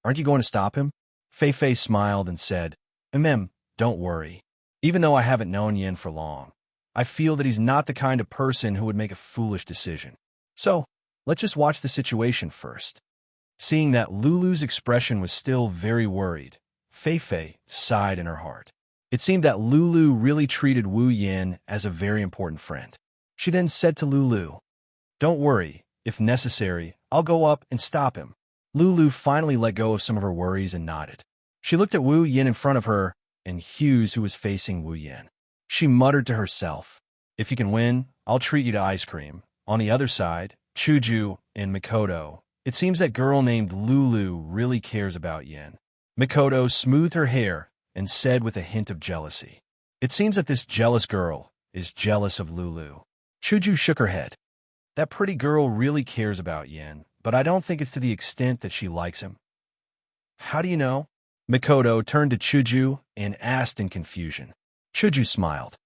"Aren't you going to stop him?" Fei Fei smiled and said, Don't worry. Even though I haven't known Yin for long, I feel that he's not the kind of person who would make a foolish decision. So, let's just watch the situation first." Seeing that Lulu's expression was still very worried, Fei Fei sighed in her heart. It seemed that Lulu really treated Wu Yin as a very important friend. She then said to Lulu, "Don't worry. If necessary, I'll go up and stop him." Lulu finally let go of some of her worries and nodded. She looked at Wu Yin in front of her and Hughes, who was facing Wu Yin. She muttered to herself, "If you can win, I'll treat you to ice cream." On the other side, Chuju and Mikoto. It seems that girl named Lulu really cares about Yin. Mikoto smoothed her hair and said with a hint of jealousy, "It seems that this jealous girl is jealous of Lulu." Chuju shook her head. "That pretty girl really cares about Yin, but I don't think it's to the extent that she likes him." "How do you know?" Mikoto turned to Chuju and asked in confusion. Chuju smiled.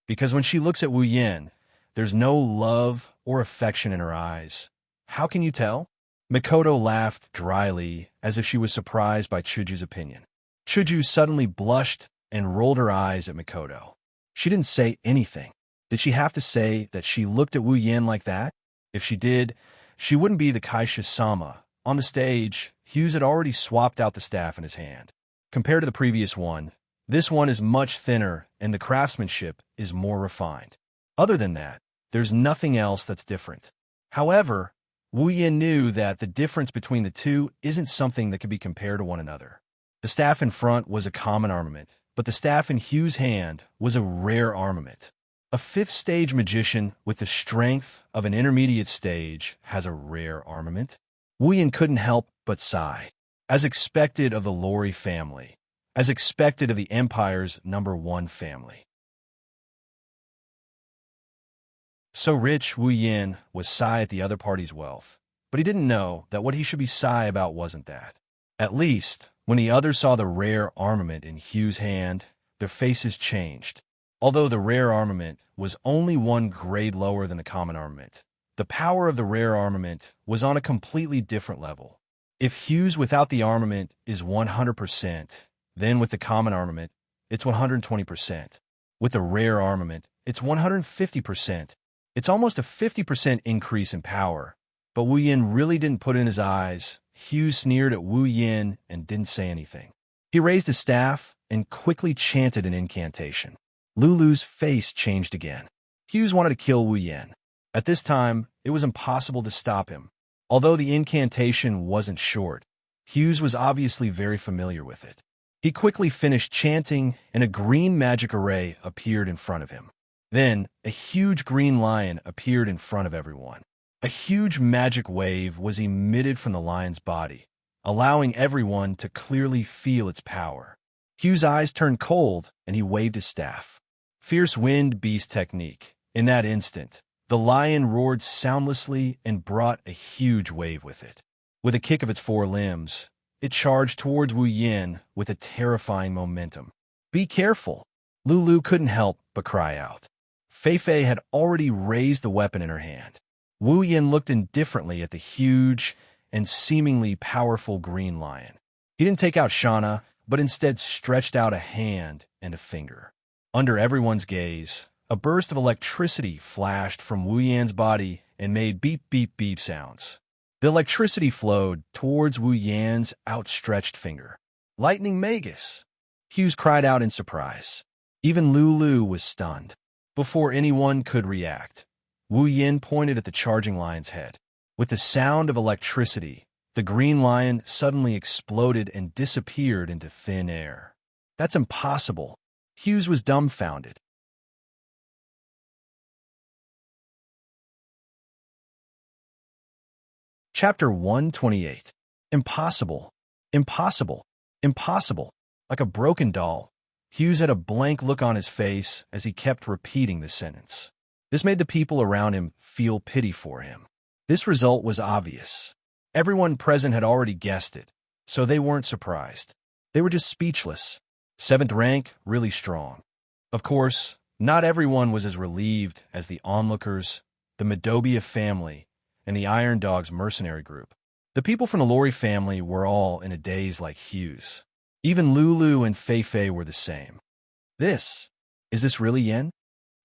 "Because when she looks at Wu Yin, there's no love or affection in her eyes." "How can you tell?" Mikoto laughed dryly, as if she was surprised by Chuju's opinion. Chuju suddenly blushed and rolled her eyes at Mikoto. She didn't say anything. Did she have to say that she looked at Wu Yin like that? If she did, she wouldn't be the Kaisha-sama. On the stage, Hughes had already swapped out the staff in his hand. Compared to the previous one, this one is much thinner and the craftsmanship is more refined. Other than that, there's nothing else that's different. However, Wu Yin knew that the difference between the two isn't something that could be compared to one another. The staff in front was a common armament, but the staff in Hughes' hand was a rare armament. A 5th-stage magician with the strength of an intermediate stage has a rare armament. Wu Yin couldn't help but sigh. As expected of the Lori family, as expected of the Empire's #1 family. So rich, Wu Yin was sigh at the other party's wealth, but he didn't know that what he should be sigh about wasn't that. At least, when the others saw the rare armament in Hugh's hand, their faces changed. Although the rare armament was only 1 grade lower than the common armament, the power of the rare armament was on a completely different level. If Hughes without the armament is 100%, then with the common armament, it's 120%. With the rare armament, it's 150%. It's almost a 50% increase in power. But Wu Yin really didn't put in his eyes. Hughes sneered at Wu Yin and didn't say anything. He raised his staff and quickly chanted an incantation. Lulu's face changed again. Hughes wanted to kill Wu Yin. At this time, it was impossible to stop him. Although the incantation wasn't short, Hughes was obviously very familiar with it. He quickly finished chanting, and a green magic array appeared in front of him. Then, a huge green lion appeared in front of everyone. A huge magic wave was emitted from the lion's body, allowing everyone to clearly feel its power. Hugh's eyes turned cold, and he waved his staff. Fierce wind beast technique. In that instant, the lion roared soundlessly and brought a huge wave with it. With a kick of its 4 limbs, it charged towards Wu Yin with a terrifying momentum. "Be careful!" Lulu couldn't help but cry out. Fei Fei had already raised the weapon in her hand. Wu Yin looked indifferently at the huge and seemingly powerful green lion. He didn't take out Xianxia, but instead stretched out a hand and a finger. Under everyone's gaze, a burst of electricity flashed from Wu Yan's body and made beep beep beep sounds. The electricity flowed towards Wu Yan's outstretched finger. Lightning Magus! Hughes cried out in surprise. Even Lulu was stunned. Before anyone could react, Wu Yin pointed at the charging lion's head. With the sound of electricity, the green lion suddenly exploded and disappeared into thin air. That's impossible. Hughes was dumbfounded. Chapter 128. Impossible. Impossible. Impossible. Like a broken doll, Hughes had a blank look on his face as he kept repeating the sentence. This made the people around him feel pity for him. This result was obvious. Everyone present had already guessed it, so they weren't surprised. They were just speechless. 7th rank, really strong. Of course, not everyone was as relieved as the onlookers, the Medobia family, and the Iron Dogs mercenary group. The people from the Lori family were all in a daze like Hughes. Even Lulu and Fei Fei were the same. Is this really Yin?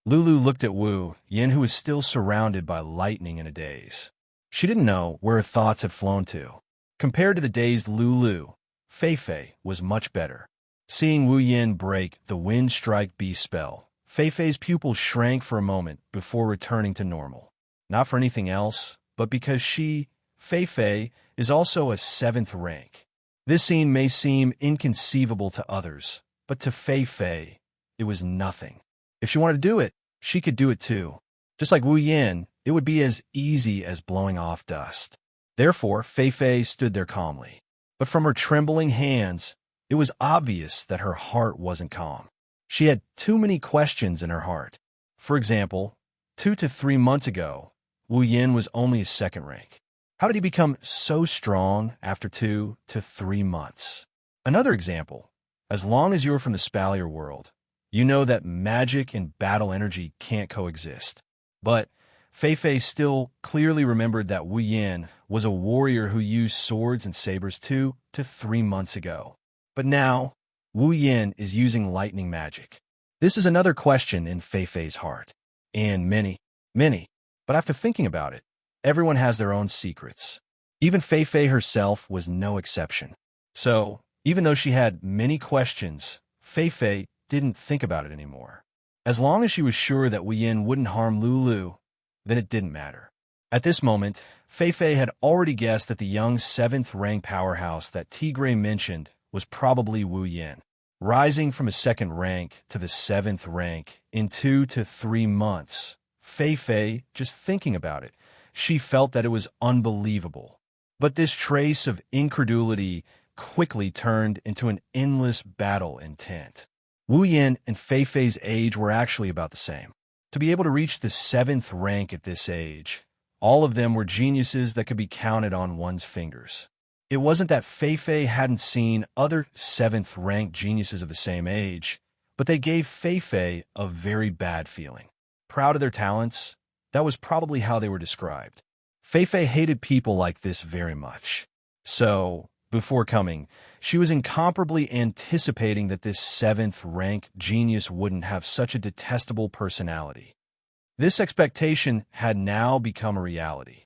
Lulu looked at Wu Yin, who was still surrounded by lightning in a daze. She didn't know where her thoughts had flown to. Compared to the dazed Lulu, Fei Fei was much better. Seeing Wu Yin break the Wind Strike Beast spell, Fei Fei's pupils shrank for a moment before returning to normal. Not for anything else, but because she, Fei Fei, is also a 7th rank. This scene may seem inconceivable to others, but to Fei Fei, it was nothing. If she wanted to do it, she could do it too. Just like Wu Yin, it would be as easy as blowing off dust. Therefore, Fei Fei stood there calmly. But from her trembling hands, it was obvious that her heart wasn't calm. She had too many questions in her heart. For example, 2 to 3 months ago, Wu Yin was only a 2nd rank. How did he become so strong after 2 to 3 months? Another example, as long as you're from the Spalier world, you know that magic and battle energy can't coexist. But Fei Fei still clearly remembered that Wu Yin was a warrior who used swords and sabers 2 to 3 months ago. But now, Wu Yin is using lightning magic. This is another question in Fei Fei's heart. And many. But after thinking about it, everyone has their own secrets. Even Fei Fei herself was no exception. So, even though she had many questions, Fei Fei didn't think about it anymore. As long as she was sure that Wu Yin wouldn't harm Lulu, then it didn't matter. At this moment, Fei Fei had already guessed that the young 7th rank powerhouse that Tigray mentioned was probably Wu Yin. Rising from a 2nd rank to the 7th rank in 2 to 3 months, Fei Fei, just thinking about it, she felt that it was unbelievable. But this trace of incredulity quickly turned into an endless battle intent. Wu Yin and Fei Fei's age were actually about the same. To be able to reach the 7th rank at this age, all of them were geniuses that could be counted on one's fingers. It wasn't that Fei Fei hadn't seen other 7th rank geniuses of the same age, but they gave Fei Fei a very bad feeling. Proud of their talents, that was probably how they were described. Fei Fei hated people like this very much. So, before coming, she was incomparably anticipating that this 7th rank genius wouldn't have such a detestable personality. This expectation had now become a reality.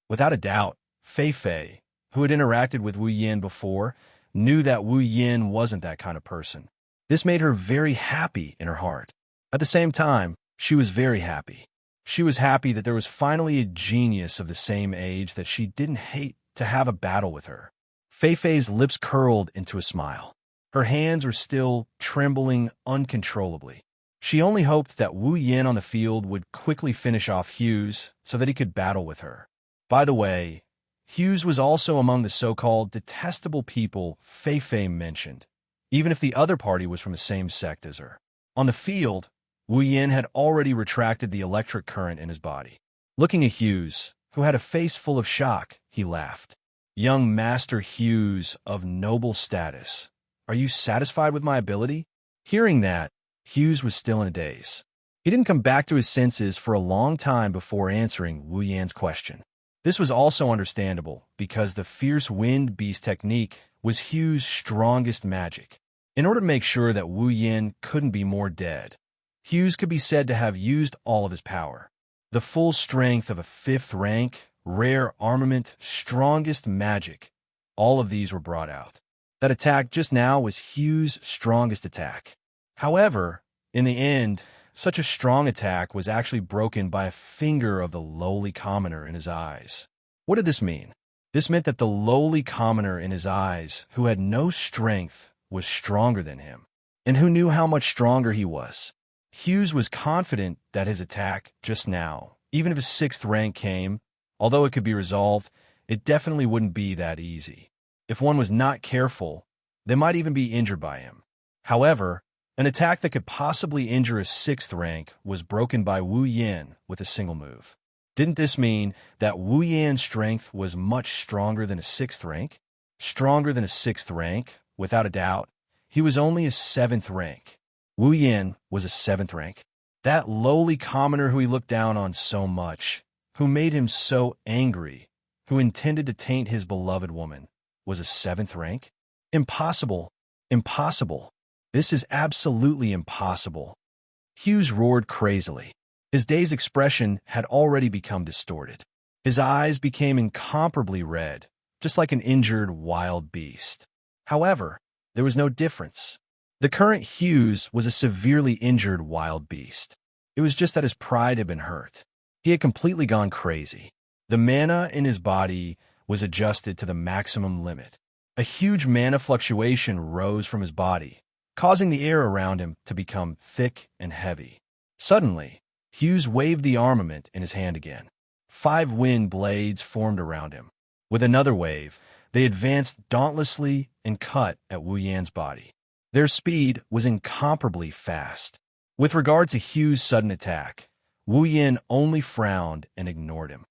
Without a doubt, Fei Fei, who had interacted with Wu Yin before, knew that Wu Yin wasn't that kind of person. This made her very happy in her heart. At the same time, she was very happy. She was happy that there was finally a genius of the same age that she didn't hate to have a battle with her. Fei Fei's lips curled into a smile. Her hands were still trembling uncontrollably. She only hoped that Wu Yin on the field would quickly finish off Hughes so that he could battle with her. By the way, Hughes was also among the so-called detestable people Fei Fei mentioned, even if the other party was from the same sect as her. On the field, Wu Yin had already retracted the electric current in his body. Looking at Hughes, who had a face full of shock, he laughed. "Young Master Hughes of noble status, are you satisfied with my ability?" Hearing that, Hughes was still in a daze. He didn't come back to his senses for a long time before answering Wu Yan's question. This was also understandable because the fierce wind beast technique was Hughes' strongest magic. In order to make sure that Wu Yan couldn't be more dead, Hughes could be said to have used all of his power. The full strength of a 5th rank, rare armament, strongest magic, all of these were brought out. That attack just now was Hughes' strongest attack. However, in the end, such a strong attack was actually broken by a finger of the lowly commoner in his eyes. What did this mean? This meant that the lowly commoner in his eyes, who had no strength, was stronger than him. And who knew how much stronger he was? Hughes was confident that his attack, just now, even if his 6th rank came, although it could be resolved, it definitely wouldn't be that easy. If one was not careful, they might even be injured by him. However, an attack that could possibly injure a 6th rank was broken by Wu Yan with a single move. Didn't this mean that Wu Yan's strength was much stronger than a 6th rank? Stronger than a 6th rank, without a doubt. He was only a 7th rank. Wu Yan was a 7th rank. That lowly commoner who he looked down on so much, who made him so angry, who intended to taint his beloved woman, was a 7th rank? Impossible. Impossible. This is absolutely impossible. Hughes roared crazily. His dazed expression had already become distorted. His eyes became incomparably red, just like an injured wild beast. However, there was no difference. The current Hughes was a severely injured wild beast. It was just that his pride had been hurt. He had completely gone crazy. The mana in his body was adjusted to the maximum limit. A huge mana fluctuation rose from his body, causing the air around him to become thick and heavy. Suddenly, Hughes waved the armament in his hand again. 5 wind blades formed around him. With another wave, they advanced dauntlessly and cut at Wu Yan's body. Their speed was incomparably fast. With regard to Hughes' sudden attack, Wu Yan only frowned and ignored him.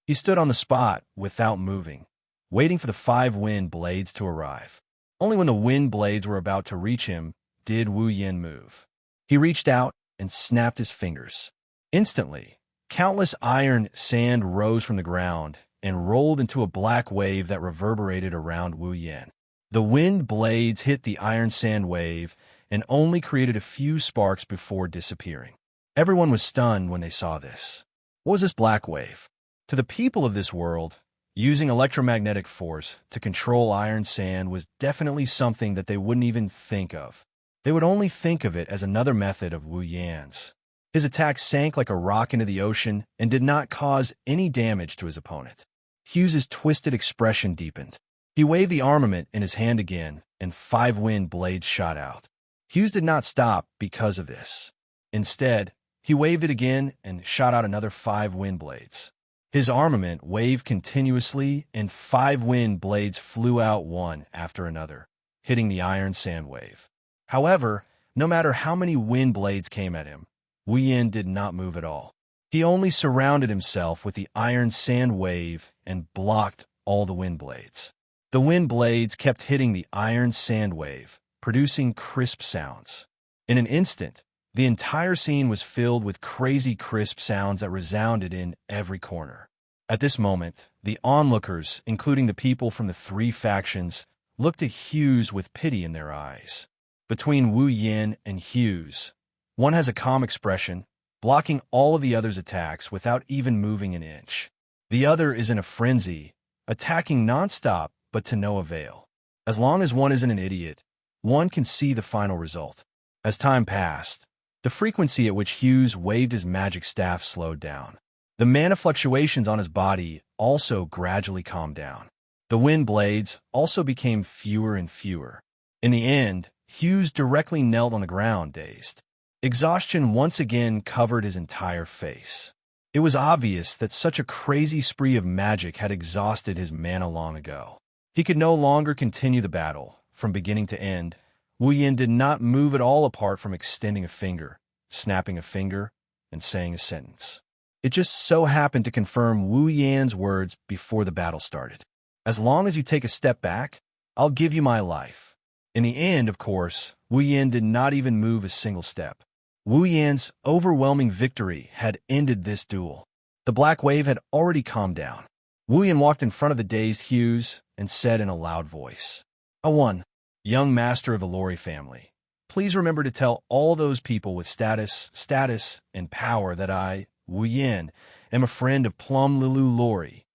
He stood on the spot without moving, waiting for the 5 wind blades to arrive. Only when the wind blades were about to reach him did Wu Yan move. He reached out and snapped his fingers. Instantly, countless iron sand rose from the ground and rolled into a black wave that reverberated around Wu Yan. The wind blades hit the iron sand wave and only created a few sparks before disappearing. Everyone was stunned when they saw this. What was this black wave? To the people of this world, using electromagnetic force to control iron sand was definitely something that they wouldn't even think of. They would only think of it as another method of Wu Yan's. His attack sank like a rock into the ocean and did not cause any damage to his opponent. Hughes's twisted expression deepened. He waved the armament in his hand again, and 5 wind blades shot out. Hughes did not stop because of this. Instead, he waved it again and shot out another 5 wind blades. His armament waved continuously, and 5 wind blades flew out one after another, hitting the iron sand wave. However, no matter how many wind blades came at him, Wu Yan did not move at all. He only surrounded himself with the iron sand wave and blocked all the wind blades. The wind blades kept hitting the iron sand wave, producing crisp sounds. In an instant, the entire scene was filled with crazy crisp sounds that resounded in every corner. At this moment, the onlookers, including the people from the 3 factions, looked at Hughes with pity in their eyes. Between Wu Yan and Hughes, one has a calm expression, blocking all of the other's attacks without even moving an inch. The other is in a frenzy, attacking nonstop but to no avail. As long as one isn't an idiot, one can see the final result. As time passed, the frequency at which Hughes waved his magic staff slowed down. The mana fluctuations on his body also gradually calmed down. The wind blades also became fewer and fewer. In the end, Hughes directly knelt on the ground, dazed. Exhaustion once again covered his entire face. It was obvious that such a crazy spree of magic had exhausted his mana long ago. He could no longer continue the battle. From beginning to end, Wu Yan did not move at all apart from extending a finger, snapping a finger, and saying a sentence. It just so happened to confirm Wu Yan's words before the battle started. As long as you take a step back, I'll give you my life. In the end, of course, Wu Yan did not even move a single step. Wu Yan's overwhelming victory had ended this duel. The black wave had already calmed down. Wu Yan walked in front of the dazed Hughes and said in a loud voice, "I won. Young master of the Lori family. Please remember to tell all those people with status, and power that I, Wu Yan, am a friend of Plum Lilu Lori.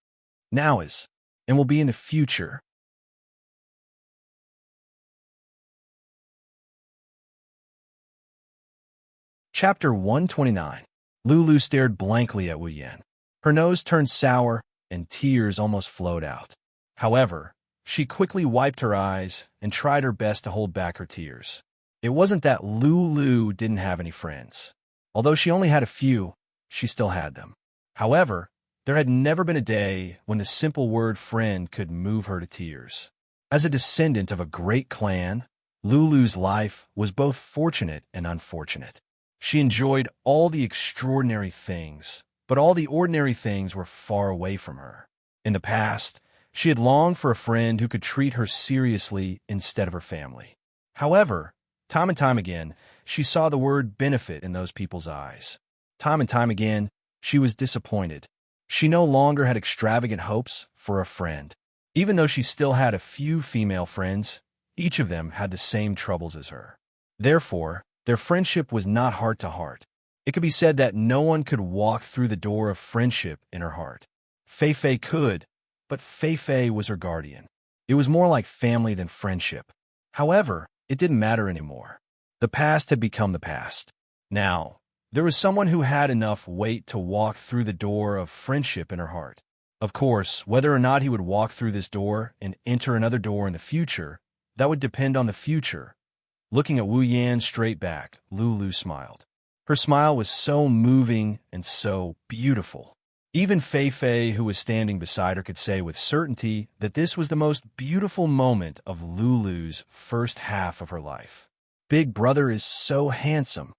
Now is, and will be in the future." Chapter 129. Lulu stared blankly at Wu Yan. Her nose turned sour, and tears almost flowed out. However, she quickly wiped her eyes and tried her best to hold back her tears. It wasn't that Lulu didn't have any friends. Although she only had a few, she still had them. However, there had never been a day when the simple word friend could move her to tears. As a descendant of a great clan, Lulu's life was both fortunate and unfortunate. She enjoyed all the extraordinary things, but all the ordinary things were far away from her. In the past, she had longed for a friend who could treat her seriously instead of her family. However, time and time again, she saw the word benefit in those people's eyes. Time and time again, she was disappointed. She no longer had extravagant hopes for a friend. Even though she still had a few female friends, each of them had the same troubles as her. Therefore, their friendship was not heart to heart. It could be said that no one could walk through the door of friendship in her heart. Fei could, but Fei was her guardian. It was more like family than friendship. However, it didn't matter anymore. The past had become the past. Now, there was someone who had enough weight to walk through the door of friendship in her heart. Of course, whether or not he would walk through this door and enter another door in the future, that would depend on the future. Looking at Wu Yan straight back, Lulu smiled. Her smile was so moving and so beautiful. Even Fei, who was standing beside her, could say with certainty that this was the most beautiful moment of Lulu's first half of her life. Big brother is so handsome.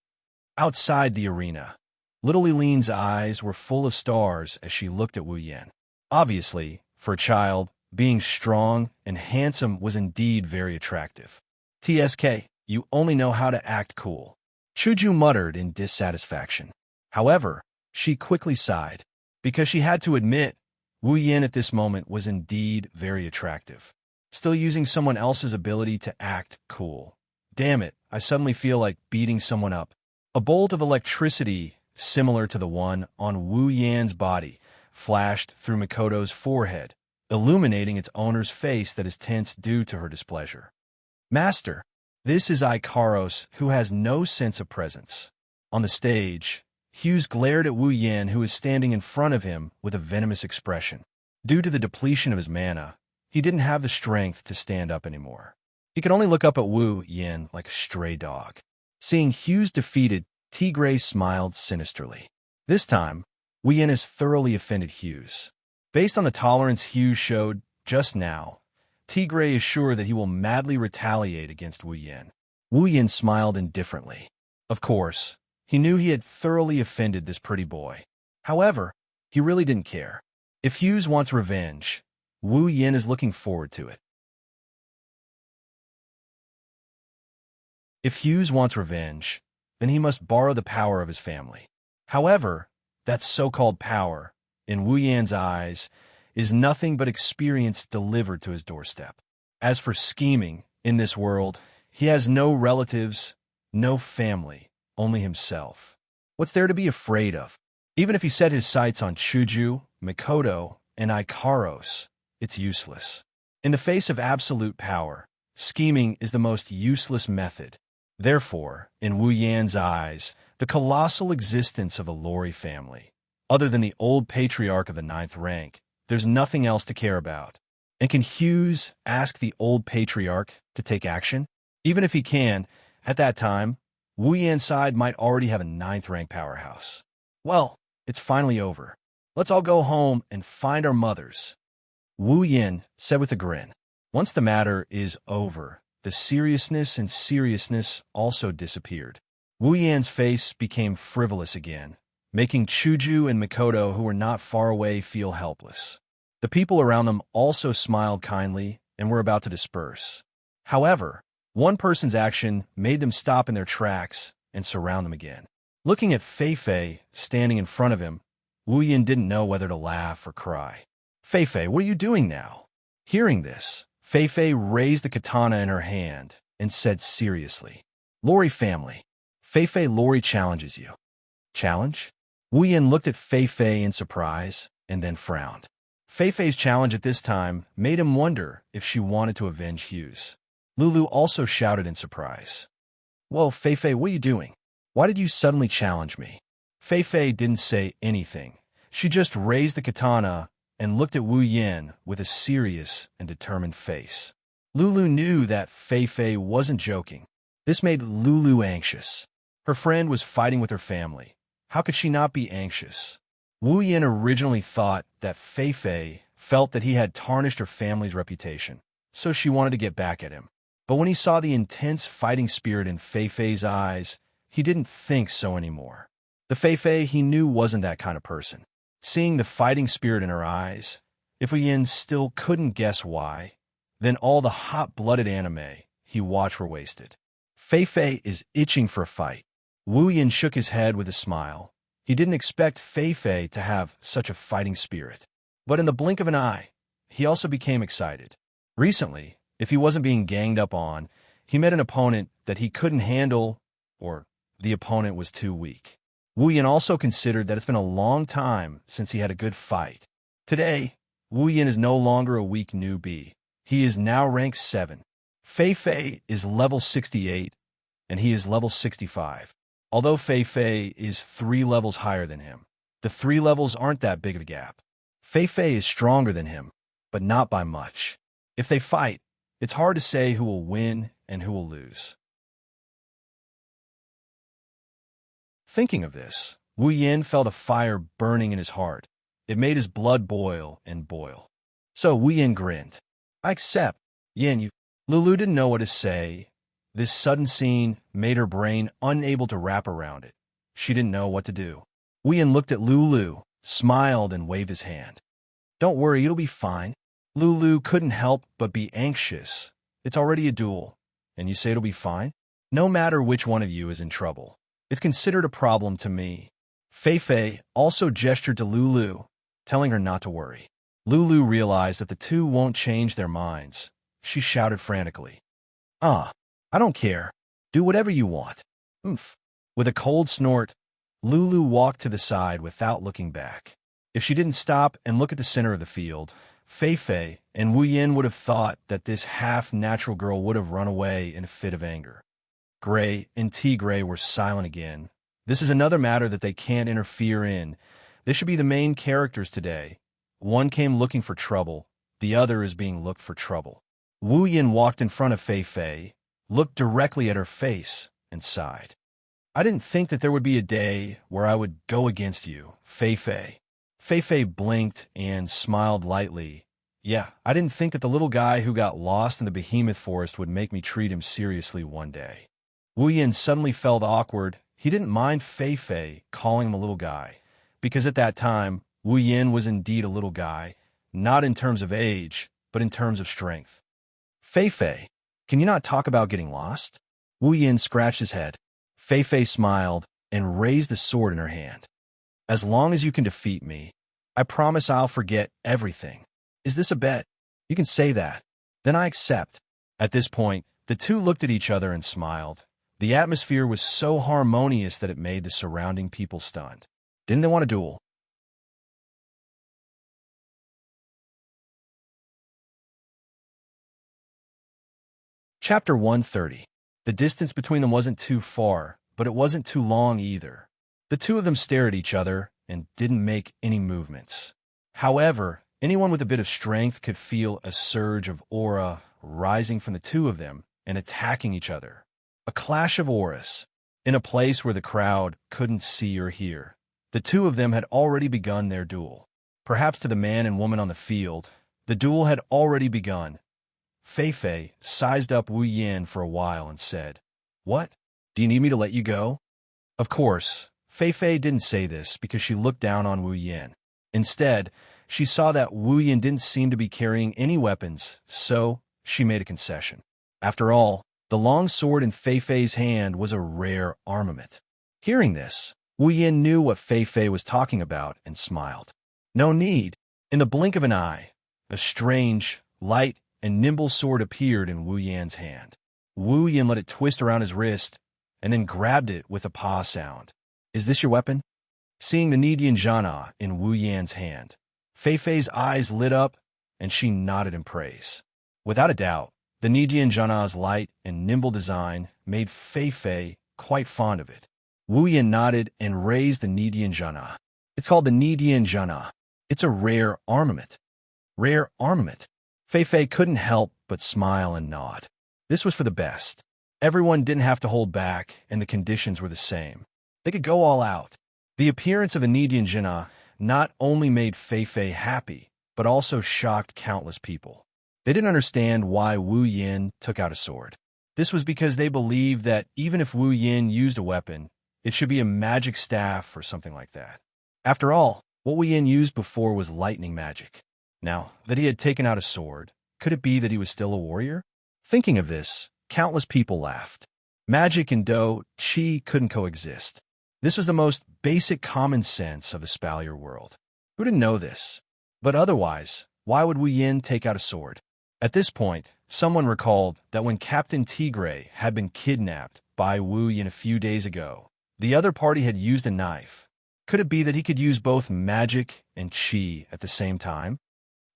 Outside the arena, little Eileen's eyes were full of stars as she looked at Wu Yan. Obviously, for a child, being strong and handsome was indeed very attractive. "TSK, you only know how to act cool," Chuju muttered in dissatisfaction. However, she quickly sighed, because she had to admit Wu Yan at this moment was indeed very attractive. Still using someone else's ability to act cool. Damn it, I suddenly feel like beating someone up. A bolt of electricity, similar to the one on Wu Yan's body, flashed through Mikoto's forehead, illuminating its owner's face that is tense due to her displeasure. "Master, this is Ikaros, who has no sense of presence." On the stage, Hughes glared at Wu Yan, who was standing in front of him with a venomous expression. Due to the depletion of his mana, he didn't have the strength to stand up anymore. He could only look up at Wu Yan like a stray dog. Seeing Hughes defeated, Tigray smiled sinisterly. This time, Wu Yan has thoroughly offended Hughes. Based on the tolerance Hughes showed just now, Tigray is sure that he will madly retaliate against Wu Yan. Wu Yan smiled indifferently. Of course, he knew he had thoroughly offended this pretty boy. However, he really didn't care. If Hughes wants revenge, Wu Yan is looking forward to it. If Hughes wants revenge, then he must borrow the power of his family. However, that so-called power, in Wu Yan's eyes, is nothing but experience delivered to his doorstep. As for scheming, in this world, he has no relatives, no family, only himself. What's there to be afraid of? Even if he set his sights on Chuju, Mikoto, and Ikaros, it's useless. In the face of absolute power, scheming is the most useless method. Therefore, in Wu Yan's eyes, the colossal existence of a Lori family, other than the old patriarch of the 9th rank, there's nothing else to care about. And can Hughes ask the old patriarch to take action? Even if he can, at that time, Wu Yan's side might already have a 9th rank powerhouse. Well, it's finally over. Let's all go home and find our mothers, Wu Yan said with a grin. Once the matter is over, the seriousness also disappeared. Wu Yan's face became frivolous again, making Chuju and Mikoto, who were not far away, feel helpless. The people around them also smiled kindly and were about to disperse. However, One person's action made them stop in their tracks and surround them again. Looking at Fei standing in front of him, Wu Yin didn't know whether to laugh or cry. Fei, what are you doing now? Hearing this, Fei raised the katana in her hand and said seriously, Lori family, Fei Lori challenges you. Challenge? Wu Yin looked at Fei in surprise and then frowned. Fei's challenge at this time made him wonder if she wanted to avenge Hughes. Lulu also shouted in surprise. Whoa, Fei, what are you doing? Why did you suddenly challenge me? Fei didn't say anything. She just raised the katana and looked at Wu Yin with a serious and determined face. Lulu knew that Fei wasn't joking. This made Lulu anxious. Her friend was fighting with her family. How could she not be anxious? Wu Yin originally thought that Fei felt that he had tarnished her family's reputation, so she wanted to get back at him. But when he saw the intense fighting spirit in Fei's eyes, he didn't think so anymore. The Fei he knew wasn't that kind of person. Seeing the fighting spirit in her eyes, if Wu Yin still couldn't guess why, then all the hot-blooded anime he watched were wasted. Fei is itching for a fight. Wu Yin shook his head with a smile. He didn't expect Fei to have such a fighting spirit. But in the blink of an eye, he also became excited. Recently, if he wasn't being ganged up on, he met an opponent that he couldn't handle, or the opponent was too weak. Wu Yin also considered that it's been a long time since he had a good fight. Today, Wu Yin is no longer a weak newbie. He is now rank 7. Fei is level 68, and he is level 65. Although Fei is 3 levels higher than him, the 3 levels aren't that big of a gap. Fei is stronger than him, but not by much. If they fight, it's hard to say who will win and who will lose. Thinking of this, Wu Yin felt a fire burning in his heart. It made his blood boil and boil. So Wu Yin grinned. I accept. Yin, you... Lulu didn't know what to say. This sudden scene made her brain unable to wrap around it. She didn't know what to do. Wu Yin looked at Lulu, smiled, and waved his hand. Don't worry, it'll be fine. Lulu couldn't help but be anxious. It's already a duel, and you say it'll be fine? No matter which one of you is in trouble, it's considered a problem to me. Fei also gestured to Lulu, telling her not to worry. Lulu realized that the two won't change their minds. She shouted frantically. I don't care. Do whatever you want. Oomph. With a cold snort, Lulu walked to the side without looking back. If she didn't stop and look at the center of the field, Fei and Wu Yin would have thought that this half-natural girl would have run away in a fit of anger. Gray and T-Gray were silent again. This is another matter that they can't interfere in. They should be the main characters today. One came looking for trouble. The other is being looked for trouble. Wu Yin walked in front of Fei, looked directly at her face, and sighed. I didn't think that there would be a day where I would go against you, Fei. Fei blinked and smiled lightly. Yeah, I didn't think that the little guy who got lost in the behemoth forest would make me treat him seriously one day. Wu Yin suddenly felt awkward. He didn't mind Fei calling him a little guy, because at that time, Wu Yin was indeed a little guy, not in terms of age, but in terms of strength. Fei, can you not talk about getting lost? Wu Yin scratched his head. Fei smiled and raised the sword in her hand. As long as you can defeat me, I promise I'll forget everything. Is this a bet? You can say that. Then I accept. At this point, the two looked at each other and smiled. The atmosphere was so harmonious that it made the surrounding people stunned. Didn't they want a duel? Chapter 130. The distance between them wasn't too far, but it wasn't too long either. The two of them stared at each other and didn't make any movements. However, anyone with a bit of strength could feel a surge of aura rising from the two of them and attacking each other. A clash of auras. In a place where the crowd couldn't see or hear. The two of them had already begun their duel. Perhaps to the man and woman on the field, the duel had already begun. Fei sized up Wu Yin for a while and said, What? Do you need me to let you go? Of course, Fei didn't say this because she looked down on Wu Yin. Instead, she saw that Wu Yin didn't seem to be carrying any weapons, so she made a concession. After all, The long sword in Fei Fei's hand was a rare armament. Hearing this, Wu Yin knew what Fei Fei was talking about and smiled. No need. In the blink of an eye, a strange, light, and nimble sword appeared in Wu Yan's hand. Wu Yin let it twist around his wrist and then grabbed it with a paw sound. Is this your weapon? Seeing the Nidian Zhana in Wu Yan's hand, Fei Fei's eyes lit up and she nodded in praise. Without a doubt, the Nidian Zhana's light and nimble design made Fei Fei quite fond of it. Wu Yin nodded and raised the Nidian Zhana. It's called the Nidian Zhana. It's a rare armament. Rare armament. Fei Fei couldn't help but smile and nod. This was for the best. Everyone didn't have to hold back, and the conditions were the same. They could go all out. The appearance of the Nidian Zhana not only made Fei Fei happy, but also shocked countless people. They didn't understand why Wu Yin took out a sword. This was because they believed that even if Wu Yin used a weapon, it should be a magic staff or something like that. After all, what Wu Yin used before was lightning magic. Now that he had taken out a sword, could it be that he was still a warrior? Thinking of this, countless people laughed. Magic and Do Qi couldn't coexist. This was the most basic common sense of the Spalier world. Who didn't know this? But otherwise, why would Wu Yin take out a sword? At this point, someone recalled that when Captain Tigray had been kidnapped by Wu Yin a few days ago, the other party had used a knife. Could it be that he could use both magic and qi at the same time?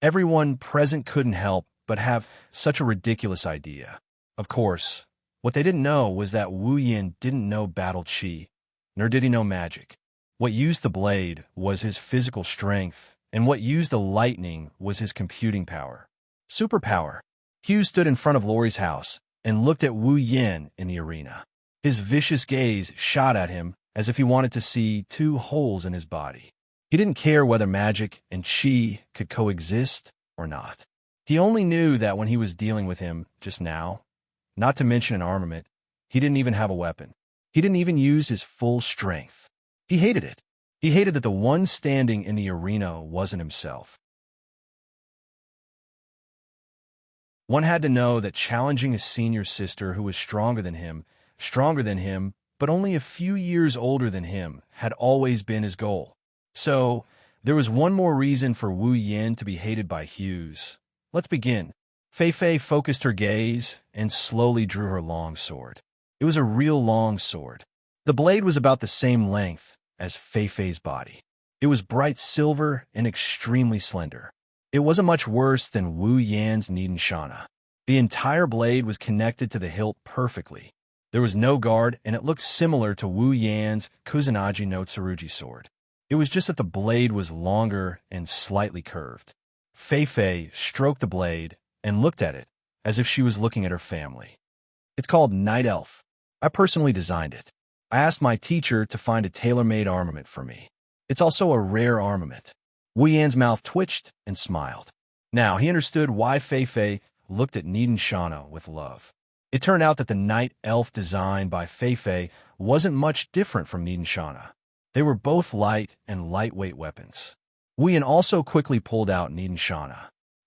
Everyone present couldn't help but have such a ridiculous idea. Of course, what they didn't know was that Wu Yin didn't know battle qi, nor did he know magic. What used the blade was his physical strength, and what used the lightning was his computing power. Superpower. Hugh stood in front of Lori's house and looked at Wu Yin in the arena. His vicious gaze shot at him as if he wanted to see two holes in his body. He didn't care whether magic and qi could coexist or not. He only knew that when he was dealing with him just now, not to mention an armament, he didn't even have a weapon. He didn't even use his full strength. He hated it. He hated that the one standing in the arena wasn't himself. One had to know that challenging his senior sister who was stronger than him, but only a few years older than him, had always been his goal. So, there was one more reason for Wu Yin to be hated by Hughes. Let's begin. Fei Fei focused her gaze and slowly drew her long sword. It was a real long sword. The blade was about the same length as Fei Fei's body. It was bright silver and extremely slender. It wasn't much worse than Wu Yan's Nidan. The entire blade was connected to the hilt perfectly. There was no guard, and it looked similar to Wu Yan's Kusanagi no Tsurugi sword. It was just that the blade was longer and slightly curved. Fei Fei stroked the blade and looked at it as if she was looking at her family. It's called Night Elf. I personally designed it. I asked my teacher to find a tailor-made armament for me. It's also a rare armament. Wu Yan's mouth twitched and smiled. Now he understood why Fei Fei looked at Nidan with love. It turned out that the Night Elf design by Fei Fei wasn't much different from Nidan. They were both light and lightweight weapons. Wu Yan also quickly pulled out Nidan.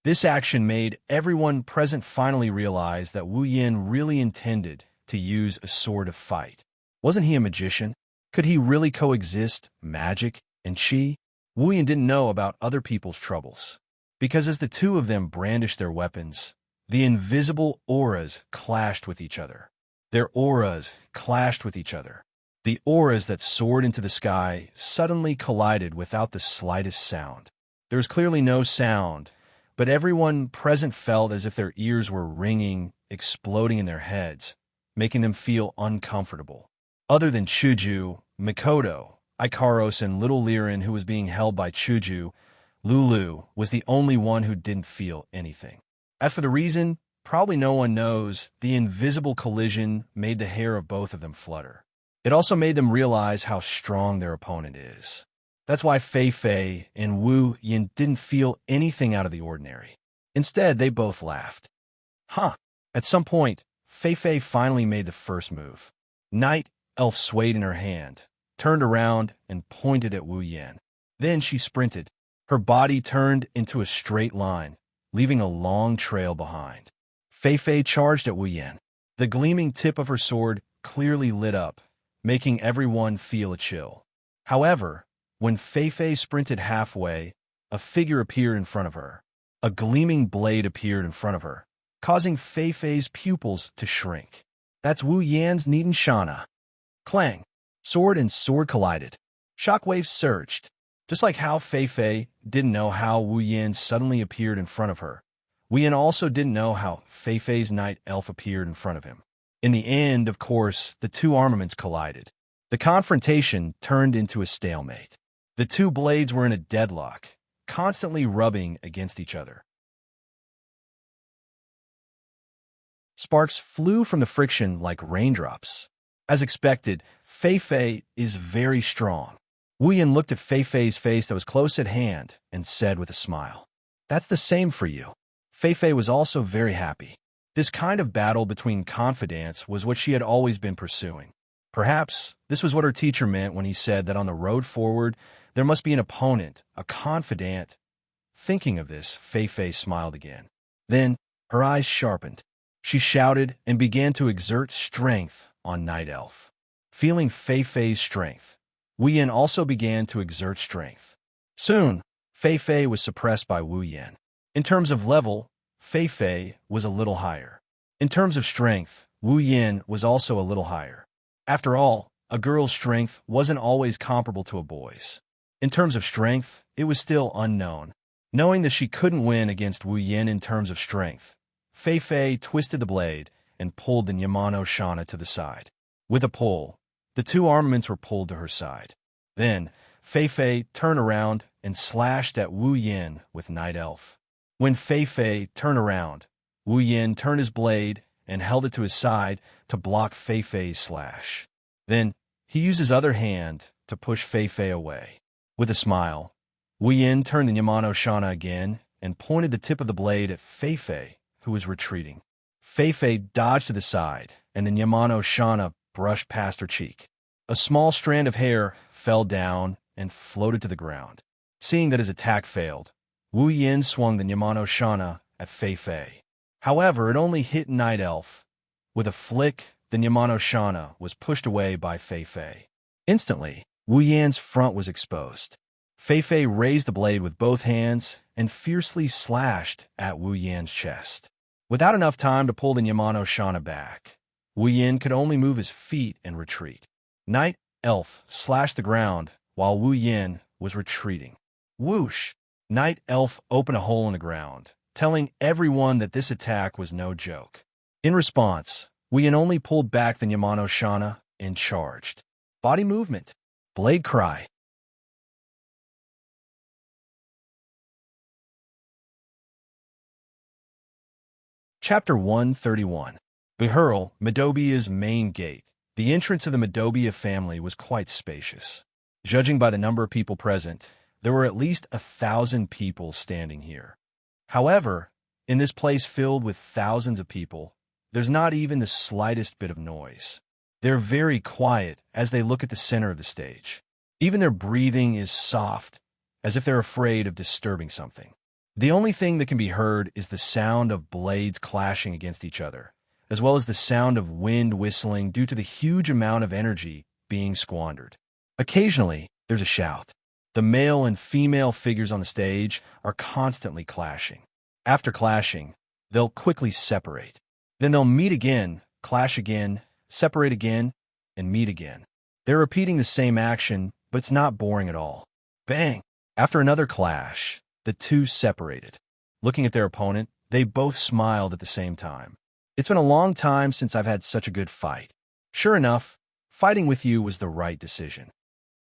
This action made everyone present finally realize that Wu Yin really intended to use a sword to fight. Wasn't he a magician? Could he really coexist magic and qi? Wu Yin didn't know about other people's troubles, because as the two of them brandished their weapons, the invisible auras clashed with each other. Their auras clashed with each other. The auras that soared into the sky suddenly collided without the slightest sound. There was clearly no sound, but everyone present felt as if their ears were ringing, exploding in their heads, making them feel uncomfortable. Other than Chuju, Mikoto, Ikaros, and little Liren, who was being held by Chuju, Lulu was the only one who didn't feel anything. As for the reason, probably no one knows. The invisible collision made the hair of both of them flutter. It also made them realize how strong their opponent is. That's why Fei Fei and Wu Yin didn't feel anything out of the ordinary. Instead, they both laughed. At some point, Fei Fei finally made the first move. Night Elf swayed in her hand, turned around, and pointed at Wu Yin. Then she sprinted. Her body turned into a straight line, leaving a long trail behind. Fei Fei charged at Wu Yin. The gleaming tip of her sword clearly lit up, making everyone feel a chill. However, when Fei sprinted halfway, a figure appeared in front of her. A gleaming blade appeared in front of her, causing Fei's pupils to shrink. That's Wu Yan's Xianxia. Clang! Sword and sword collided. Shockwaves surged. Just like how Fei didn't know how Wu Yan suddenly appeared in front of her, Wu Yan also didn't know how Fei's night elf appeared in front of him. In the end, of course, the two armaments collided. The confrontation turned into a stalemate. The two blades were in a deadlock, constantly rubbing against each other. Sparks flew from the friction like raindrops. As expected, Fei is very strong. Wu Yan looked at Fei's face that was close at hand and said with a smile, "That's the same for you." Fei was also very happy. This kind of battle between confidants was what she had always been pursuing. Perhaps this was what her teacher meant when he said that on the road forward, there must be an opponent, a confidant. Thinking of this, Fei smiled again. Then, her eyes sharpened. She shouted and began to exert strength on Night Elf. Feeling Fei's strength, Wu Yan also began to exert strength. Soon, Fei was suppressed by Wu Yan. In terms of level, Fei was a little higher. In terms of strength, Wu Yan was also a little higher. After all, a girl's strength wasn't always comparable to a boy's. In terms of strength, it was still unknown. Knowing that she couldn't win against Wu Yan in terms of strength, Fei twisted the blade and pulled the Xianxia to the side. With a pull, the two armaments were pulled to her side. Then, Fei turned around and slashed at Wu Yan with Night Elf. When Fei turned around, Wu Yan turned his blade and held it to his side to block Fei's slash. Then, he used his other hand to push Fei away. With a smile, Wu Yan turned the Xianxia again and pointed the tip of the blade at Fei, who was retreating. Fei dodged to the side, and the Xianxia brushed past her cheek. A small strand of hair fell down and floated to the ground. Seeing that his attack failed, Wu Yan swung the Xianxia at Fei. However, it only hit Night Elf. With a flick, the Xianxia was pushed away by Fei. Instantly, Wu Yan's front was exposed. Fei raised the blade with both hands and fiercely slashed at Wu Yan's chest. Without enough time to pull the Xianxia back, Wu Yan could only move his feet and retreat. Night Elf slashed the ground while Wu Yan was retreating. Whoosh! Night Elf opened a hole in the ground, telling everyone that this attack was no joke. In response, Wu Yan only pulled back the Xianxia and charged. Body movement. Blade cry. Chapter 131. Behurl, Madobia's main gate. The entrance of the Madobia family was quite spacious. Judging by the number of people present, there were at least 1,000 people standing here. However, in this place filled with thousands of people, there's not even the slightest bit of noise. They're very quiet as they look at the center of the stage. Even their breathing is soft, as if they're afraid of disturbing something. The only thing that can be heard is the sound of blades clashing against each other, as well as the sound of wind whistling due to the huge amount of energy being squandered. Occasionally, there's a shout. The male and female figures on the stage are constantly clashing. After clashing, they'll quickly separate. Then they'll meet again, clash again, separate again, and meet again. They're repeating the same action, but it's not boring at all. Bang! After another clash, the two separated. Looking at their opponent, they both smiled at the same time. It's been a long time since I've had such a good fight. Sure enough, fighting with you was the right decision.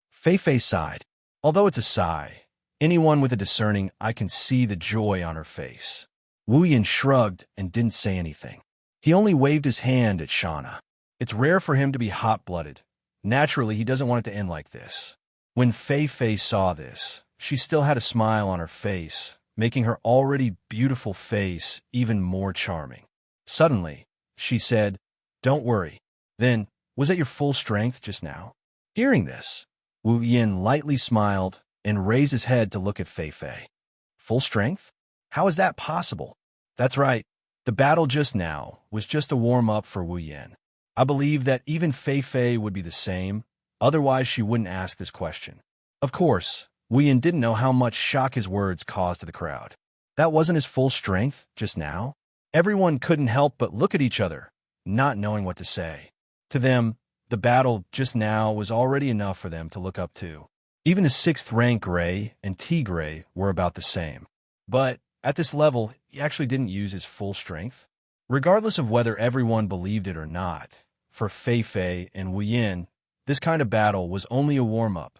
Fei sighed. Although it's a sigh, anyone with a discerning eye can see the joy on her face. Wu Yan shrugged and didn't say anything. He only waved his hand at Shauna. It's rare for him to be hot-blooded. Naturally, he doesn't want it to end like this. When Fei saw this, she still had a smile on her face, making her already beautiful face even more charming. Suddenly, she said, "Don't worry." Then, "Was that your full strength just now?" Hearing this, Wu Yan lightly smiled and raised his head to look at Fei. "Full strength? How is that possible?" "That's right. The battle just now was just a warm-up for Wu Yan. I believe that even Fei Fei would be the same, otherwise she wouldn't ask this question. Of course, Wu Yan didn't know how much shock his words caused to the crowd. That wasn't his full strength just now. Everyone couldn't help but look at each other, not knowing what to say. To them, the battle just now was already enough for them to look up to. Even the 6th rank Gray and T Gray were about the same. But at this level, he actually didn't use his full strength. Regardless of whether everyone believed it or not, for Fei Fei and Wu Yan, this kind of battle was only a warm-up.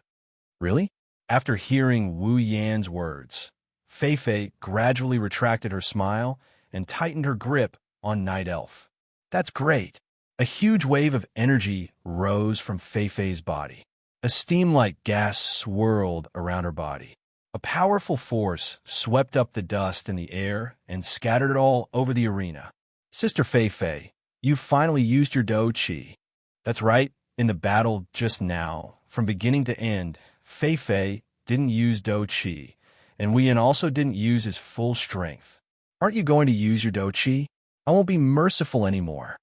Really? After hearing Wu Yan's words, Fei Fei gradually retracted her smile and tightened her grip on Night Elf. That's great. A huge wave of energy rose from Fei Fei's body. A steam-like gas swirled around her body. A powerful force swept up the dust in the air and scattered it all over the arena. Sister Fei Fei, you've finally used your Do Qi. That's right, in the battle just now, from beginning to end, Fei Fei didn't use Do Qi, and Wu Yan also didn't use his full strength. Aren't you going to use your Do Qi? I won't be merciful anymore.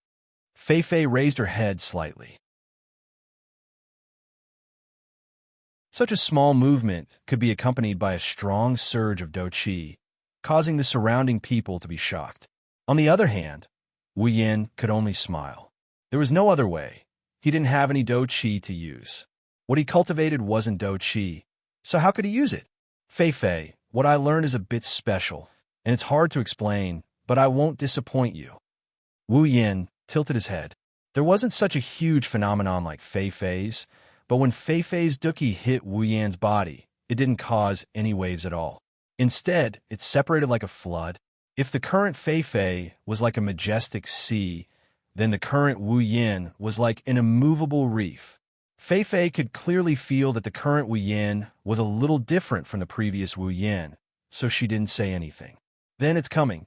Fei Fei raised her head slightly. Such a small movement could be accompanied by a strong surge of Do Qi, causing the surrounding people to be shocked. On the other hand, Wu Yan could only smile. There was no other way. He didn't have any Do Qi to use. What he cultivated wasn't Do Qi, so how could he use it? Fei Fei, what I learned is a bit special, and it's hard to explain, but I won't disappoint you. Wu Yan tilted his head. There wasn't such a huge phenomenon like Fei Fei's, but when Fei Fei's Duki hit Wu Yan's body, it didn't cause any waves at all. Instead, it separated like a flood. If the current Fei Fei was like a majestic sea, then the current Wu Yan was like an immovable reef. Fei Fei could clearly feel that the current Wu Yan was a little different from the previous Wu Yan, so she didn't say anything. Then it's coming.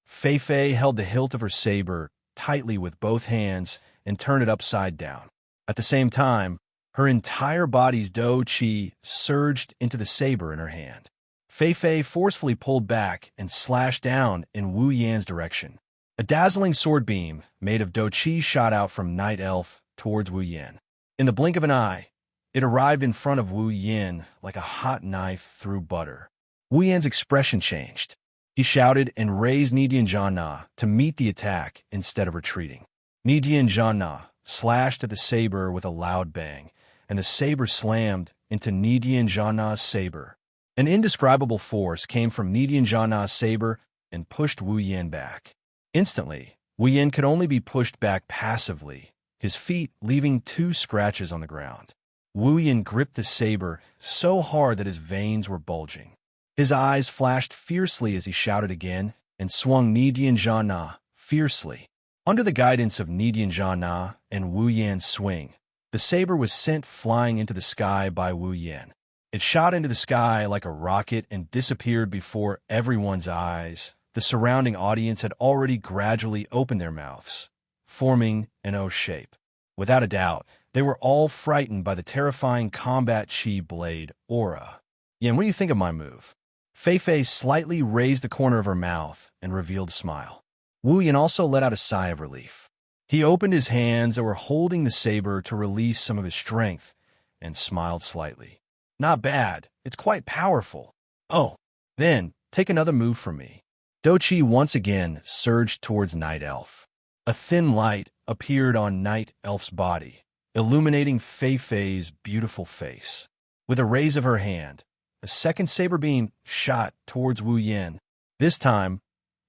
Fei Fei held the hilt of her saber tightly with both hands and turned it upside down. At the same time, her entire body's Do Qi surged into the saber in her hand. Fei Fei forcefully pulled back and slashed down in Wu Yan's direction. A dazzling sword beam made of Do Qi shot out from Night Elf towards Wu Yan. In the blink of an eye, it arrived in front of Wu Yan like a hot knife through butter. Wu Yan's expression changed. He shouted and raised Nidian Zhanna to meet the attack instead of retreating. Nidian Zhanna slashed at the saber with a loud bang, and the saber slammed into Nidian Zhanna's saber. An indescribable force came from Nidian Zhanna's saber and pushed Wu Yan back. Instantly, Wu Yan could only be pushed back passively, his feet leaving 2 scratches on the ground. Wu Yan gripped the saber so hard that his veins were bulging. His eyes flashed fiercely as he shouted again and swung Nidian Zhanna fiercely. Under the guidance of Nidian Zhanna and Wu Yan's swing, the saber was sent flying into the sky by Wu Yan. It shot into the sky like a rocket and disappeared before everyone's eyes. The surrounding audience had already gradually opened their mouths, forming an O shape. Without a doubt, they were all frightened by the terrifying combat chi blade aura. Yan, what do you think of my move? Fei Fei slightly raised the corner of her mouth and revealed a smile. Wu Yan also let out a sigh of relief. He opened his hands that were holding the saber to release some of his strength and smiled slightly. Not bad. It's quite powerful. Oh, then, take another move from me. Do Qi once again surged towards Night Elf. A thin light appeared on Night Elf's body, illuminating Fei Fei's beautiful face. With a raise of her hand, a second saber beam shot towards Wu Yan. This time,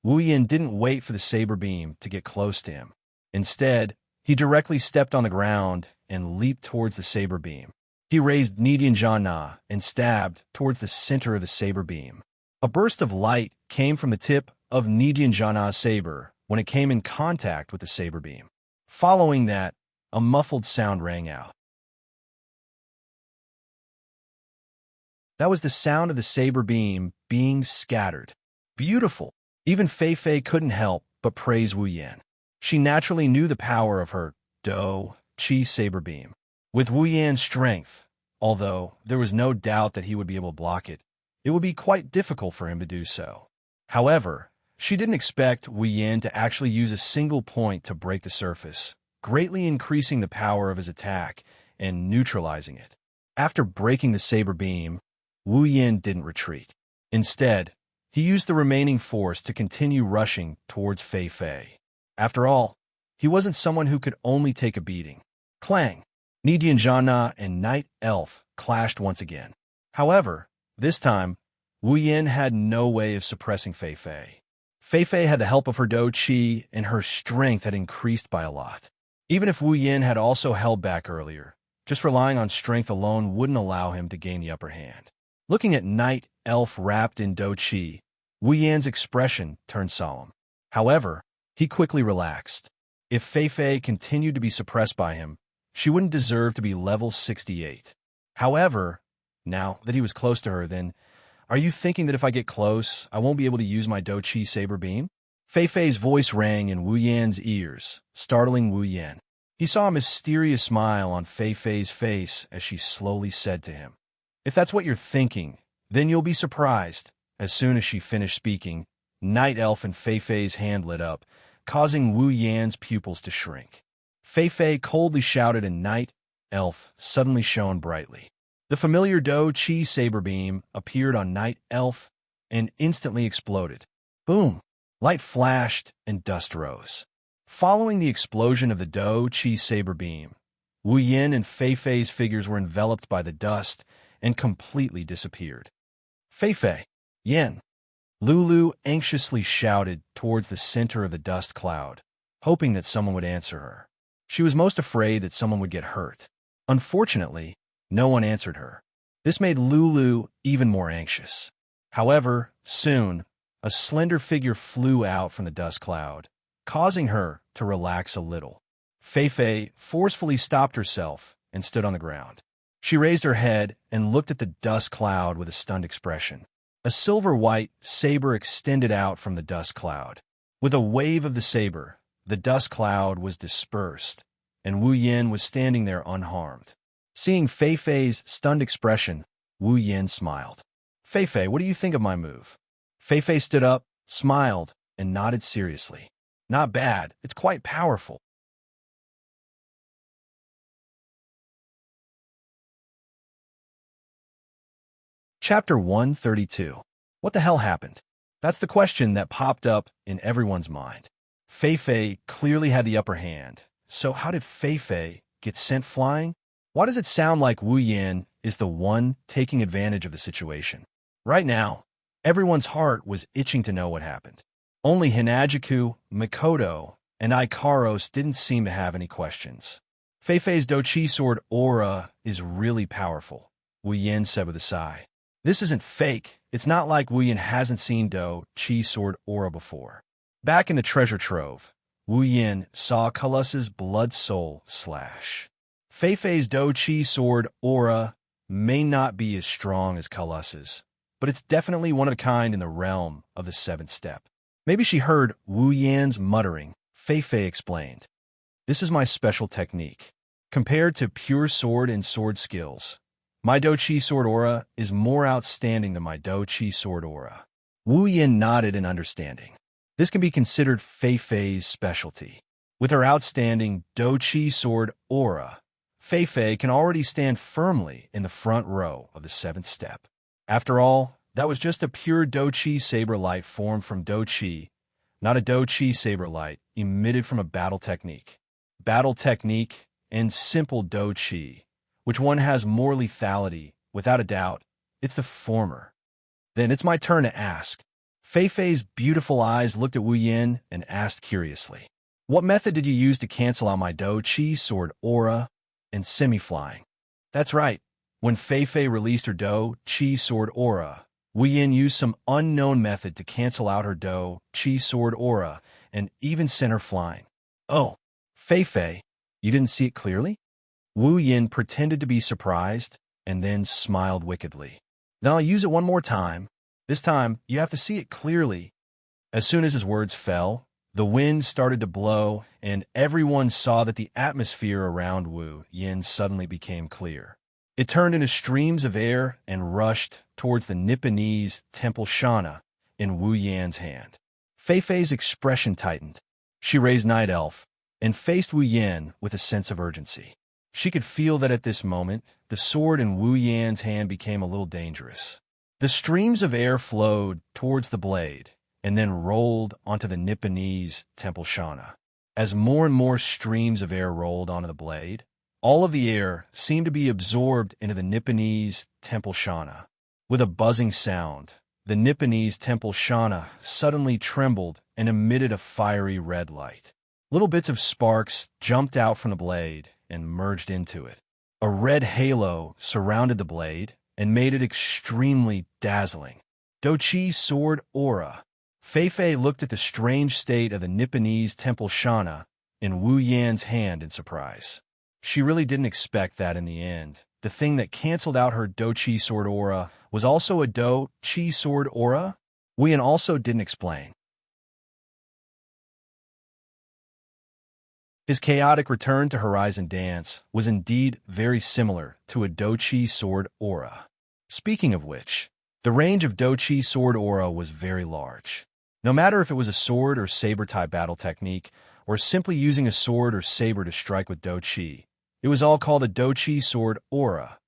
Wu Yan didn't wait for the saber beam to get close to him. Instead, he directly stepped on the ground and leaped towards the saber beam. He raised Nidian Zhanna and stabbed towards the center of the saber beam. A burst of light came from the tip of Nidian Zhanna's saber when it came in contact with the saber beam. Following that, a muffled sound rang out. That was the sound of the saber beam being scattered. Beautiful! Even Fei Fei couldn't help but praise Wu Yan. She naturally knew the power of her Do Qi saber beam. With Wu Yan's strength, although there was no doubt that he would be able to block it, it would be quite difficult for him to do so. However, She didn't expect Wu Yin to actually use a single point to break the surface, greatly increasing the power of his attack and neutralizing it. After breaking the saber beam, Wu Yin didn't retreat. Instead, he used the remaining force to continue rushing towards Fei Fei. After all, he wasn't someone who could only take a beating. Clang! Xianxia and Night Elf clashed once again. However, this time, Wu Yin had no way of suppressing Fei Fei. Fei Fei had the help of her Do Qi, and her strength had increased by a lot. Even if Wu Yin had also held back earlier, just relying on strength alone wouldn't allow him to gain the upper hand. Looking at Night Elf wrapped in Do Qi, Wu Yan's expression turned solemn. However, he quickly relaxed. If Fei Fei continued to be suppressed by him, she wouldn't deserve to be level 68. However, now that he was close to her, then, are you thinking that if I get close, I won't be able to use my Do Qi saber beam? Fei Fei's voice rang in Wu Yan's ears, startling Wu Yan. He saw a mysterious smile on Fei Fei's face as she slowly said to him, "If that's what you're thinking, then you'll be surprised." As soon as she finished speaking, Night Elf and Fei Fei's hand lit up, causing Wu Yan's pupils to shrink. Fei Fei coldly shouted and Night Elf suddenly shone brightly. The familiar Do Qi saber beam appeared on Night Elf and instantly exploded. Boom! Light flashed and dust rose. Following the explosion of the Do Qi saber beam, Wu Yin and Fei Fei's figures were enveloped by the dust and completely disappeared. Fei Fei, Yin! Lulu anxiously shouted towards the center of the dust cloud, hoping that someone would answer her. She was most afraid that someone would get hurt. Unfortunately, no one answered her. This made Lulu even more anxious. However, soon, a slender figure flew out from the dust cloud, causing her to relax a little. Fei Fei forcefully stopped herself and stood on the ground. She raised her head and looked at the dust cloud with a stunned expression. A silver-white saber extended out from the dust cloud. With a wave of the saber, the dust cloud was dispersed, and Wu Yin was standing there unharmed. Seeing Fei Fei's stunned expression, Wu Yin smiled. "Fei Fei, what do you think of my move?" Fei Fei stood up, smiled, and nodded seriously. "Not bad. It's quite powerful." Chapter 132. What the hell happened? That's the question that popped up in everyone's mind. Fei Fei clearly had the upper hand, so how did Fei Fei get sent flying? Why does it sound like Wu Yin is the one taking advantage of the situation? Right now, everyone's heart was itching to know what happened. Only Hinajiku, Mikoto, and Ikaros didn't seem to have any questions. Fei Fei's Do Qi sword aura is really powerful, Wu Yin said with a sigh. This isn't fake. It's not like Wu Yin hasn't seen Do Qi sword aura before. Back in the treasure trove, Wu Yin saw Kalus's blood soul slash. Fei Fei's Do Qi sword aura may not be as strong as Kalus's, but it's definitely one of a kind in the realm of the seventh step. Maybe she heard Wu Yan's muttering. Fei Fei explained, "This is my special technique. Compared to pure sword and sword skills, my Do Qi sword aura is more outstanding than my Do Qi sword aura." Wu Yin nodded in understanding. This can be considered Fei Fei's specialty. With her outstanding Do Qi sword aura, Fei Fei can already stand firmly in the front row of the seventh step. After all, that was just a pure Do Qi saber light formed from Do Qi, not a Do Qi saber light emitted from a battle technique. Battle technique and simple Do Qi. Which one has more lethality? Without a doubt, it's the former. Then it's my turn to ask. Fei Fei's beautiful eyes looked at Wu Yin and asked curiously, "What method did you use to cancel out my Do Qi sword aura and semi-flying?" That's right. When Fei Fei released her Do Qi sword aura, Wu Yin used some unknown method to cancel out her Do Qi sword aura and even sent her flying. "Oh, Fei Fei, you didn't see it clearly?" Wu Yin pretended to be surprised and then smiled wickedly. "Then I'll use it one more time. This time, you have to see it clearly." As soon as his words fell, the wind started to blow, and everyone saw that the atmosphere around Wu Yin suddenly became clear. It turned into streams of air and rushed towards the Nipponese temple Shana in Wu Yan's hand. Fei Fei's expression tightened. She raised Night Elf and faced Wu Yan with a sense of urgency. She could feel that at this moment, the sword in Wu Yan's hand became a little dangerous. The streams of air flowed towards the blade and then rolled onto the Nipponese Temple Shana. As more and more streams of air rolled onto the blade, all of the air seemed to be absorbed into the Nipponese Temple Shana. With a buzzing sound, the Nipponese Temple Shana suddenly trembled and emitted a fiery red light. Little bits of sparks jumped out from the blade and merged into it. A red halo surrounded the blade and made it extremely dazzling. Dochi's sword aura. Fei Fei looked at the strange state of the Nipponese Temple Shana in Wu Yan's hand in surprise. She really didn't expect that in the end. The thing that canceled out her Dochi sword aura was also a Dochi sword aura? Wu Yan also didn't explain. His chaotic return to Horizon Dance was indeed very similar to a Dochi sword aura. Speaking of which, the range of Dochi sword aura was very large. No matter if it was a sword or saber-type battle technique, or simply using a sword or saber to strike with Dochi, it was all called a Dochi sword aura.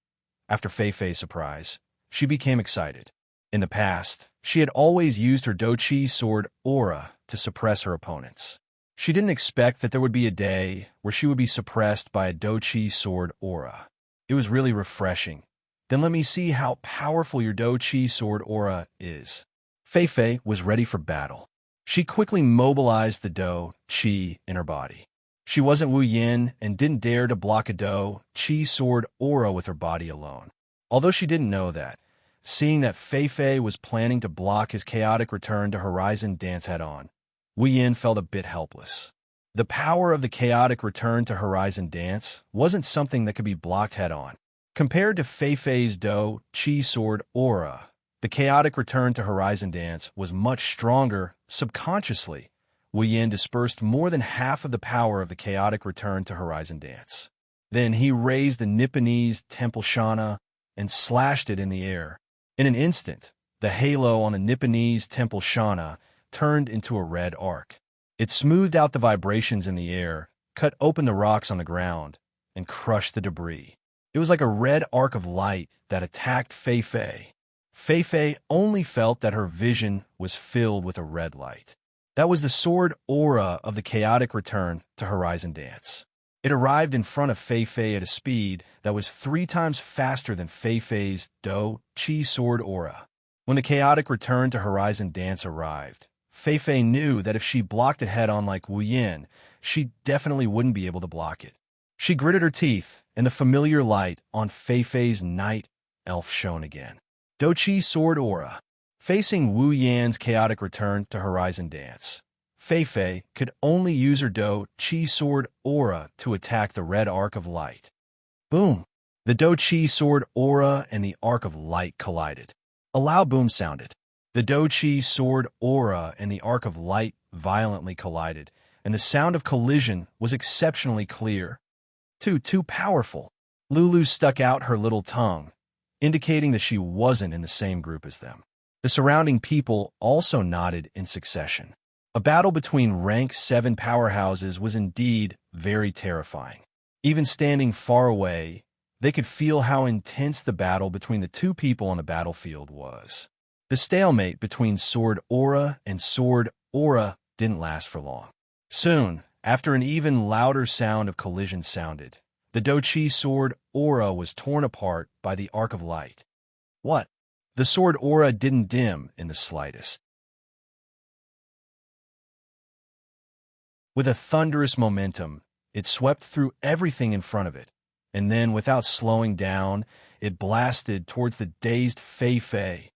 After Fei Fei's surprise, she became excited. In the past, she had always used her Dochi sword aura to suppress her opponents. She didn't expect that there would be a day where she would be suppressed by a Dochi sword aura. It was really refreshing. Then let me see how powerful your Dochi sword aura is. Fei Fei was ready for battle. She quickly mobilized the Do-Chi in her body. She wasn't Wu Yan and didn't dare to block a Do-Chi sword aura with her body alone. Although she didn't know that, seeing that Fei Fei was planning to block his chaotic return to Horizon Dance head-on, Wu Yan felt a bit helpless. The power of the chaotic return to Horizon Dance wasn't something that could be blocked head-on. Compared to Fei Fei's Do-Chi sword aura, the chaotic return to Horizon Dance was much stronger. Subconsciously, Wu Yan dispersed more than half of the power of the chaotic return to Horizon Dance. Then he raised the Nipponese Temple Shana and slashed it in the air. In an instant, the halo on the Nipponese Temple Shana turned into a red arc. It smoothed out the vibrations in the air, cut open the rocks on the ground, and crushed the debris. It was like a red arc of light that attacked Fei Fei. Fei Fei only felt that her vision was filled with a red light. That was the sword aura of the chaotic return to Horizon Dance. It arrived in front of Fei Fei at a speed that was 3 times faster than Fei Fei's Do-Chi sword aura. When the chaotic return to Horizon Dance arrived, Fei Fei knew that if she blocked it head-on like Wu Yan, she definitely wouldn't be able to block it. She gritted her teeth, and the familiar light on Fei Fei's Night Elf shone again. Dochi sword aura. Facing Wu Yan's chaotic return to Horizon Dance, Fei Fei could only use her Do-Chi sword aura to attack the red arc of light. Boom! The Do-Chi sword aura and the arc of light collided. A loud boom sounded. The Do-Chi sword aura and the arc of light violently collided, and the sound of collision was exceptionally clear. Too powerful. Lulu stuck out her little tongue, indicating that she wasn't in the same group as them. The surrounding people also nodded in succession. A battle between rank 7 powerhouses was indeed very terrifying. Even standing far away, they could feel how intense the battle between the 2 people on the battlefield was. The stalemate between sword aura and sword aura didn't last for long. Soon, after an even louder sound of collision sounded, the Do-Chi sword aura was torn apart by the arc of light. What? The sword aura didn't dim in the slightest. With a thunderous momentum, it swept through everything in front of it, and then, without slowing down, it blasted towards the dazed Fei Fei.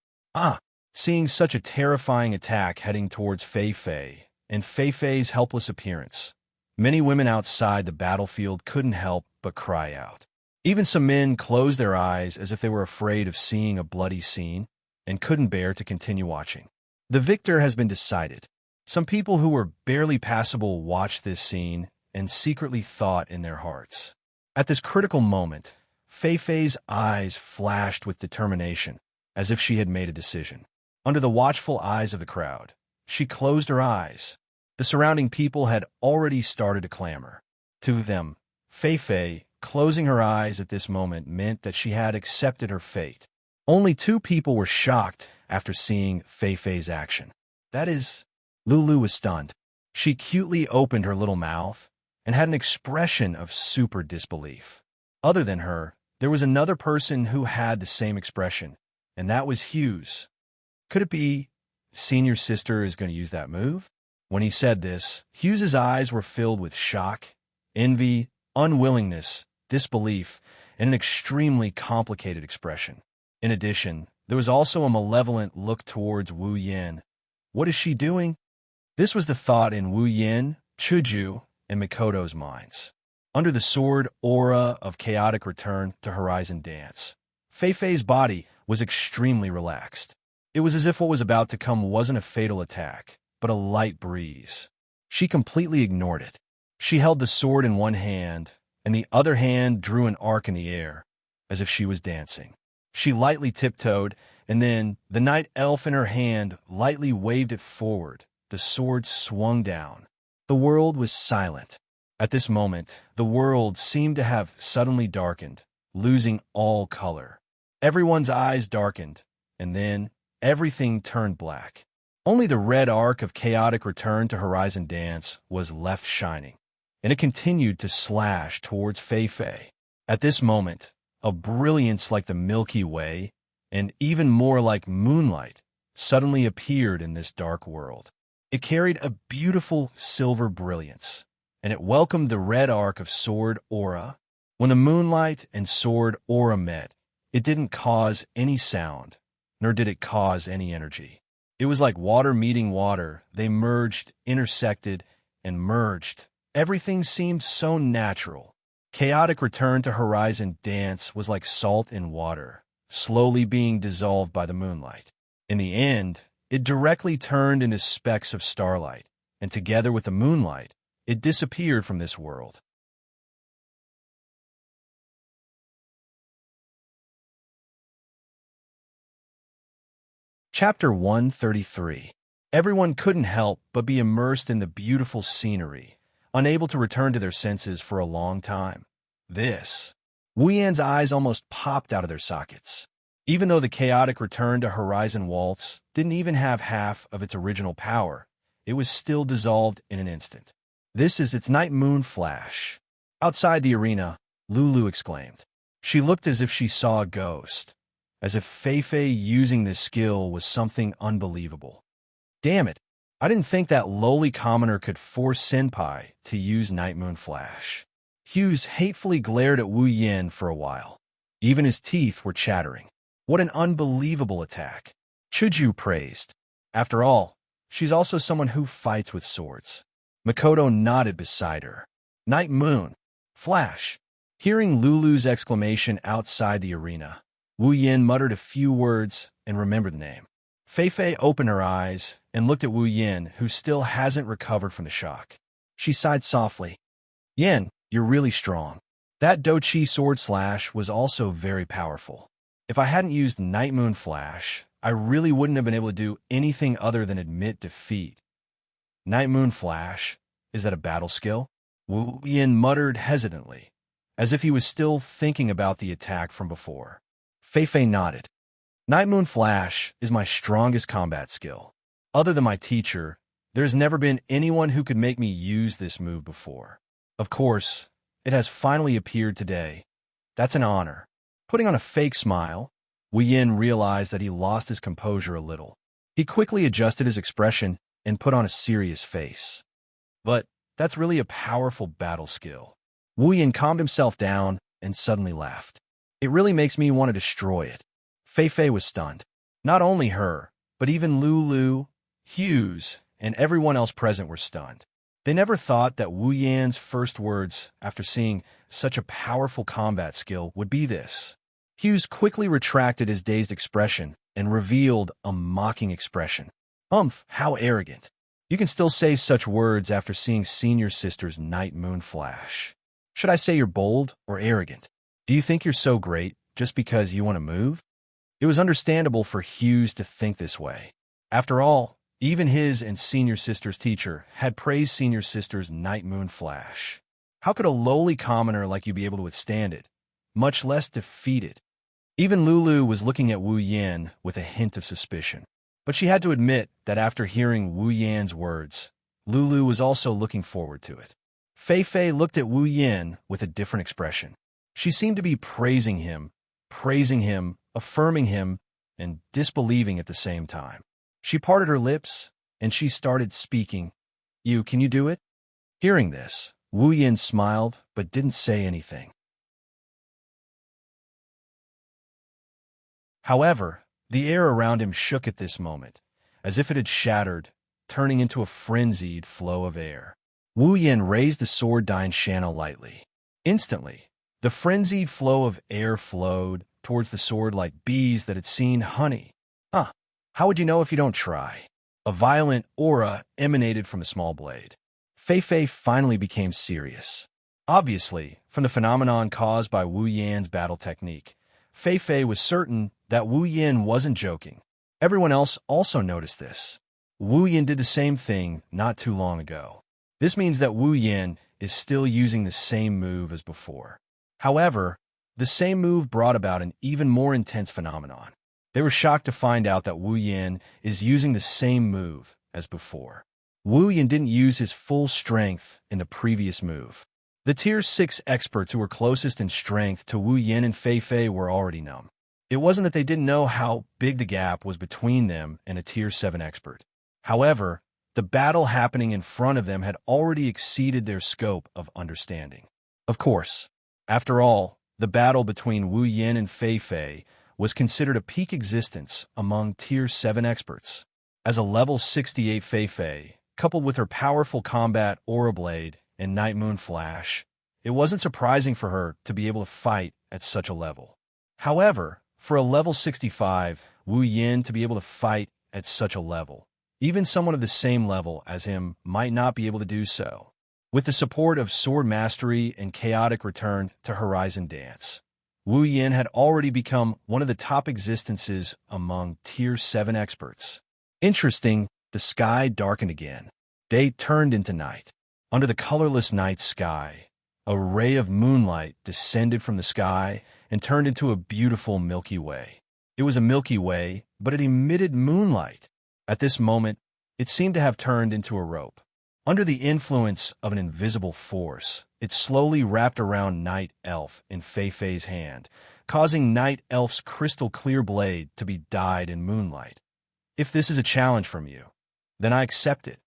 Seeing such a terrifying attack heading towards Fei Fei, and Fei Fei's helpless appearance, many women outside the battlefield couldn't help but cry out. Even some men closed their eyes as if they were afraid of seeing a bloody scene and couldn't bear to continue watching. The victor has been decided. Some people who were barely passable watched this scene and secretly thought in their hearts. At this critical moment, Fei Fei's eyes flashed with determination, as if she had made a decision. Under the watchful eyes of the crowd, she closed her eyes. The surrounding people had already started to clamor. To them, Fei closing her eyes at this moment meant that she had accepted her fate. Only 2 people were shocked after seeing Fei's action. That is, Lulu was stunned. She cutely opened her little mouth and had an expression of super disbelief. Other than her, there was another person who had the same expression, and that was Hughes. Could it be Senior Sister is going to use that move? When he said this, Hughes's eyes were filled with shock, envy, unwillingness, disbelief, and an extremely complicated expression. In addition, there was also a malevolent look towards Wu Yin. What is she doing? This was the thought in Wu Yin, Chuju, and Mikoto's minds. Under the sword aura of chaotic return to Horizon Dance, Fei's body was extremely relaxed. It was as if what was about to come wasn't a fatal attack, but a light breeze. She completely ignored it. She held the sword in one hand, and the other hand drew an arc in the air, as if she was dancing. She lightly tiptoed, and then, the night elf in her hand lightly waved it forward. The sword swung down. The world was silent. At this moment, the world seemed to have suddenly darkened, losing all color. Everyone's eyes darkened, and then everything turned black. Only the red arc of chaotic return to Horizon Dance was left shining, and it continued to slash towards Fei. At this moment, a brilliance like the Milky Way, and even more like moonlight, suddenly appeared in this dark world. It carried a beautiful silver brilliance, and it welcomed the red arc of sword aura. When the moonlight and sword aura met, it didn't cause any sound, nor did it cause any energy. It was like water meeting water. They merged, intersected, and merged. Everything seemed so natural. Chaotic return to Horizon Dance was like salt in water, slowly being dissolved by the moonlight. In the end, it directly turned into specks of starlight, and together with the moonlight, it disappeared from this world. Chapter 133. Everyone couldn't help but be immersed in the beautiful scenery, unable to return to their senses for a long time. Wu Yan's eyes almost popped out of their sockets. Even though the chaotic return to Horizon Waltz didn't even have half of its original power, it was still dissolved in an instant. This is its night moon flash. Outside the arena, Lulu exclaimed. She looked as if she saw a ghost, as if Fei using this skill was something unbelievable. Damn it, I didn't think that lowly commoner could force Senpai to use Night Moon Flash. Hughes hatefully glared at Wu Yin for a while. Even his teeth were chattering. What an unbelievable attack. Chuju praised. After all, she's also someone who fights with swords. Mikoto nodded beside her. Night Moon. Flash. Hearing Lulu's exclamation outside the arena, Wu Yin muttered a few words and remembered the name. Fei opened her eyes and looked at Wu Yin, who still hasn't recovered from the shock. She sighed softly. Yin, you're really strong. That Dochi sword slash was also very powerful. If I hadn't used Night Moon Flash, I really wouldn't have been able to do anything other than admit defeat. Night Moon Flash? Is that a battle skill? Wu Yin muttered hesitantly, as if he was still thinking about the attack from before. Fei nodded. Night Moon Flash is my strongest combat skill. Other than my teacher, there's never been anyone who could make me use this move before. Of course, it has finally appeared today. That's an honor. Putting on a fake smile, Wu Yin realized that he lost his composure a little. He quickly adjusted his expression and put on a serious face. But that's really a powerful battle skill. Wu Yin calmed himself down and suddenly laughed. It really makes me want to destroy it. Fei was stunned. Not only her, but even Lulu, Hughes, and everyone else present were stunned. They never thought that Wu Yan's first words after seeing such a powerful combat skill would be this. Hughes quickly retracted his dazed expression and revealed a mocking expression. How arrogant. You can still say such words after seeing Senior Sister's Night Moon Flash. Should I say you're bold or arrogant? Do you think you're so great just because you want to move? It was understandable for Hughes to think this way. After all, Even his and Senior Sister's teacher had praised Senior Sister's night moon flash. How could a lowly commoner like you be able to withstand it, much less defeat it? Even Lulu was looking at Wu Yan with a hint of suspicion. But she had to admit that after hearing Wu Yan's words, Lulu was also looking forward to it. Fei Fei looked at Wu Yan with a different expression. She seemed to be praising him, affirming him, and disbelieving at the same time. She parted her lips, and she started speaking. Can you do it? Hearing this, Wu Yan smiled, but didn't say anything. However, the air around him shook at this moment, as if it had shattered, turning into a frenzied flow of air. Wu Yan raised the sword Xianxia lightly. Instantly, the frenzied flow of air flowed towards the sword like bees that had seen honey. How would you know if you don't try? A violent aura emanated from the small blade. Fei Fei finally became serious. Obviously, from the phenomenon caused by Wu Yan's battle technique, Fei Fei was certain that Wu Yan wasn't joking. Everyone else also noticed this. Wu Yan did the same thing not too long ago. This means that Wu Yan is still using the same move as before. However, the same move brought about an even more intense phenomenon. They were shocked to find out that Wu Yan is using the same move as before. Wu Yan didn't use his full strength in the previous move. The Tier 6 experts who were closest in strength to Wu Yan and Fei Fei were already numb. It wasn't that they didn't know how big the gap was between them and a Tier 7 expert. However, the battle happening in front of them had already exceeded their scope of understanding. Of course, after all, the battle between Wu Yan and Fei Fei was considered a peak existence among Tier 7 experts. As a level 68 Fei Fei, coupled with her powerful combat Aura Blade and Night Moon Flash, it wasn't surprising for her to be able to fight at such a level. However, for a level 65 Wu Yan to be able to fight at such a level, even someone of the same level as him might not be able to do so. With the support of Sword Mastery and Chaotic Return to Horizon Dance, Wu Yan had already become one of the top existences among Tier 7 experts. Interesting, the sky darkened again. Day turned into night. Under the colorless night sky, a ray of moonlight descended from the sky and turned into a beautiful Milky Way. It was a Milky Way, but it emitted moonlight. At this moment, it seemed to have turned into a rope. Under the influence of an invisible force, it slowly wrapped around Night Elf in Fei Fei's hand, causing Night Elf's crystal-clear blade to be dyed in moonlight. If this is a challenge from you, then I accept it.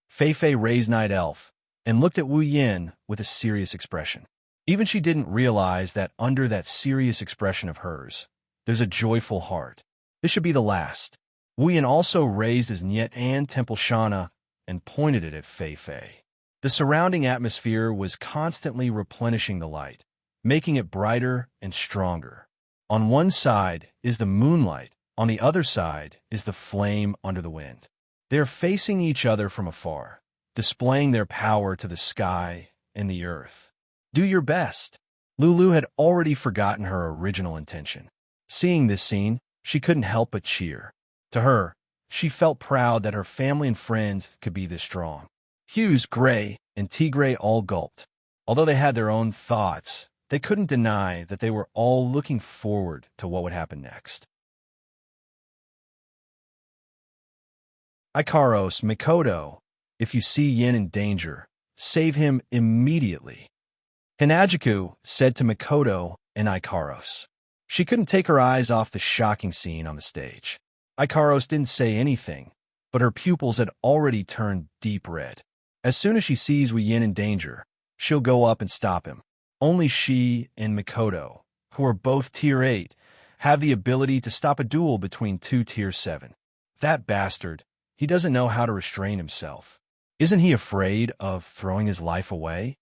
Fei Fei raised Night Elf and looked at Wu Yan with a serious expression. Even she didn't realize that under that serious expression of hers, there's a joyful heart. This should be the last. Wu Yan also raised his Niet An Temple Shana and pointed it at Fei Fei. The surrounding atmosphere was constantly replenishing the light, making it brighter and stronger. On one side is the moonlight, on the other side is the flame under the wind. They are facing each other from afar, displaying their power to the sky and the earth. Do your best. Lulu had already forgotten her original intention. Seeing this scene, she couldn't help but cheer. To her, she felt proud that her family and friends could be this strong. Hughes, Gray, and Tigray all gulped. Although they had their own thoughts, they couldn't deny that they were all looking forward to what would happen next. Ikaros, Mikoto, if you see Yin in danger, save him immediately. Hinajiku said to Mikoto and Ikaros. She couldn't take her eyes off the shocking scene on the stage. Ikaros didn't say anything, but her pupils had already turned deep red. As soon as she sees Wu Yin in danger, she'll go up and stop him. Only she and Mikoto, who are both Tier 8, have the ability to stop a duel between two Tier 7. That bastard, he doesn't know how to restrain himself. Isn't he afraid of throwing his life away?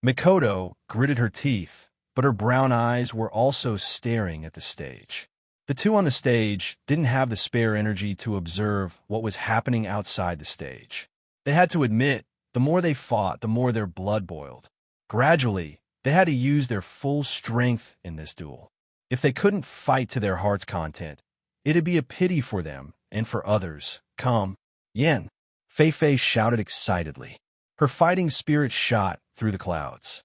Mikoto gritted her teeth, but her brown eyes were also staring at the stage. The two on the stage didn't have the spare energy to observe what was happening outside the stage. They had to admit, the more they fought, the more their blood boiled. Gradually, they had to use their full strength in this duel. If they couldn't fight to their heart's content, it'd be a pity for them and for others. Come. Yen, Fei Fei shouted excitedly. Her fighting spirit shot through the clouds.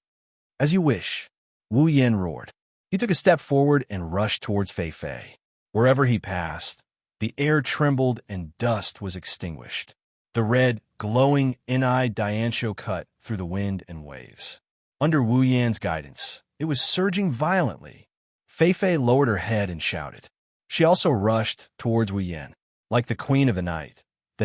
As you wish, Wu Yin roared. He took a step forward and rushed towards Fei Fei. Wherever he passed, the air trembled and dust was extinguished. The red, glowing, in-eyed Diancio cut through the wind and waves. Under Wu Yan's guidance, it was surging violently. Fei Fei lowered her head and shouted. She also rushed towards Wu Yan. Like the queen of the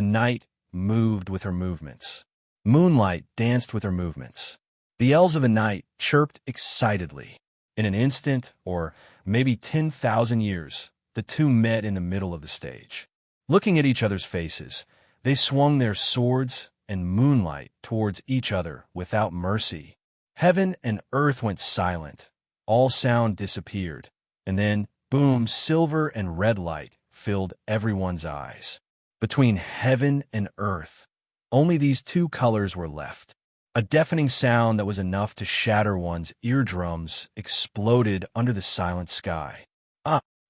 night moved with her movements. Moonlight danced with her movements. The elves of the night chirped excitedly. In an instant, or maybe 10,000 years, the two met in the middle of the stage. Looking at each other's faces, they swung their swords and moonlight towards each other without mercy. Heaven and earth went silent. All sound disappeared. And then, boom, silver and red light filled everyone's eyes. Between heaven and earth, only these two colors were left. A deafening sound that was enough to shatter one's eardrums exploded under the silent sky.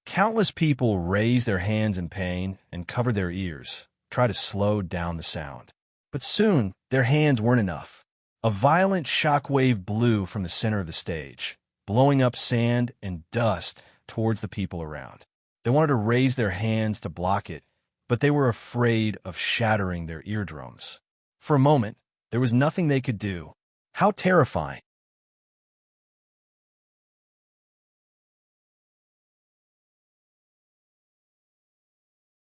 Countless people raised their hands in pain and covered their ears, tried to slow down the sound. But soon, their hands weren't enough. A violent shockwave blew from the center of the stage, blowing up sand and dust towards the people around. They wanted to raise their hands to block it, but they were afraid of shattering their eardrums. For a moment, there was nothing they could do. How terrifying!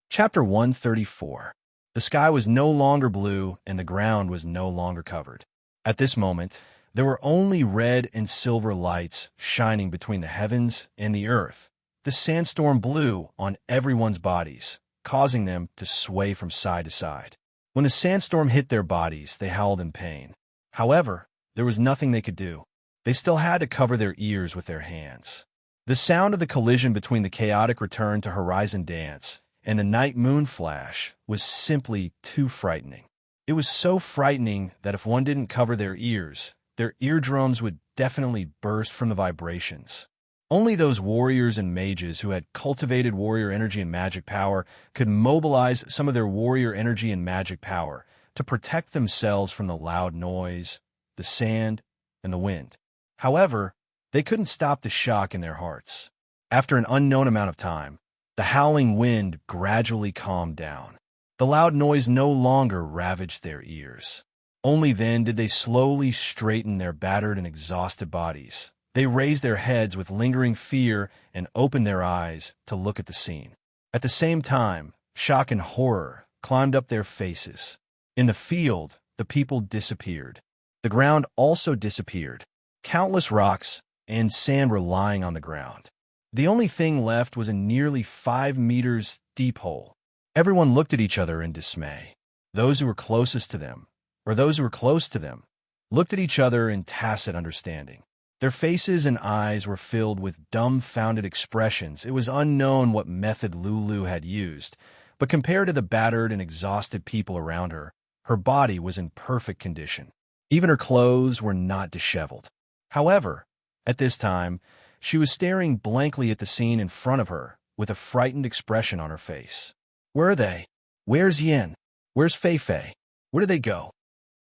Chapter 134. The sky was no longer blue and the ground was no longer covered. At this moment, there were only red and silver lights shining between the heavens and the earth. The sandstorm blew on everyone's bodies, causing them to sway from side to side. When the sandstorm hit their bodies, they howled in pain. However, there was nothing they could do. They still had to cover their ears with their hands. The sound of the collision between the chaotic return to Horizon Dance and the night moon flash was simply too frightening. It was so frightening that if one didn't cover their ears, their eardrums would definitely burst from the vibrations. Only those warriors and mages who had cultivated warrior energy and magic power could mobilize some of their warrior energy and magic power to protect themselves from the loud noise, the sand, and the wind. However, they couldn't stop the shock in their hearts. After an unknown amount of time, the howling wind gradually calmed down. The loud noise no longer ravaged their ears. Only then did they slowly straighten their battered and exhausted bodies. They raised their heads with lingering fear and opened their eyes to look at the scene. At the same time, shock and horror climbed up their faces. In the field, the people disappeared. The ground also disappeared. Countless rocks and sand were lying on the ground. The only thing left was a nearly 5 meters deep hole. Everyone looked at each other in dismay. Those who were closest to them, or those who were close to them, looked at each other in tacit understanding. Their faces and eyes were filled with dumbfounded expressions. It was unknown what method Lulu had used, but compared to the battered and exhausted people around her, her body was in perfect condition. Even her clothes were not disheveled. However, at this time, she was staring blankly at the scene in front of her with a frightened expression on her face. Where are they? Where's Yin? Where's Fei Fei? Where did they go?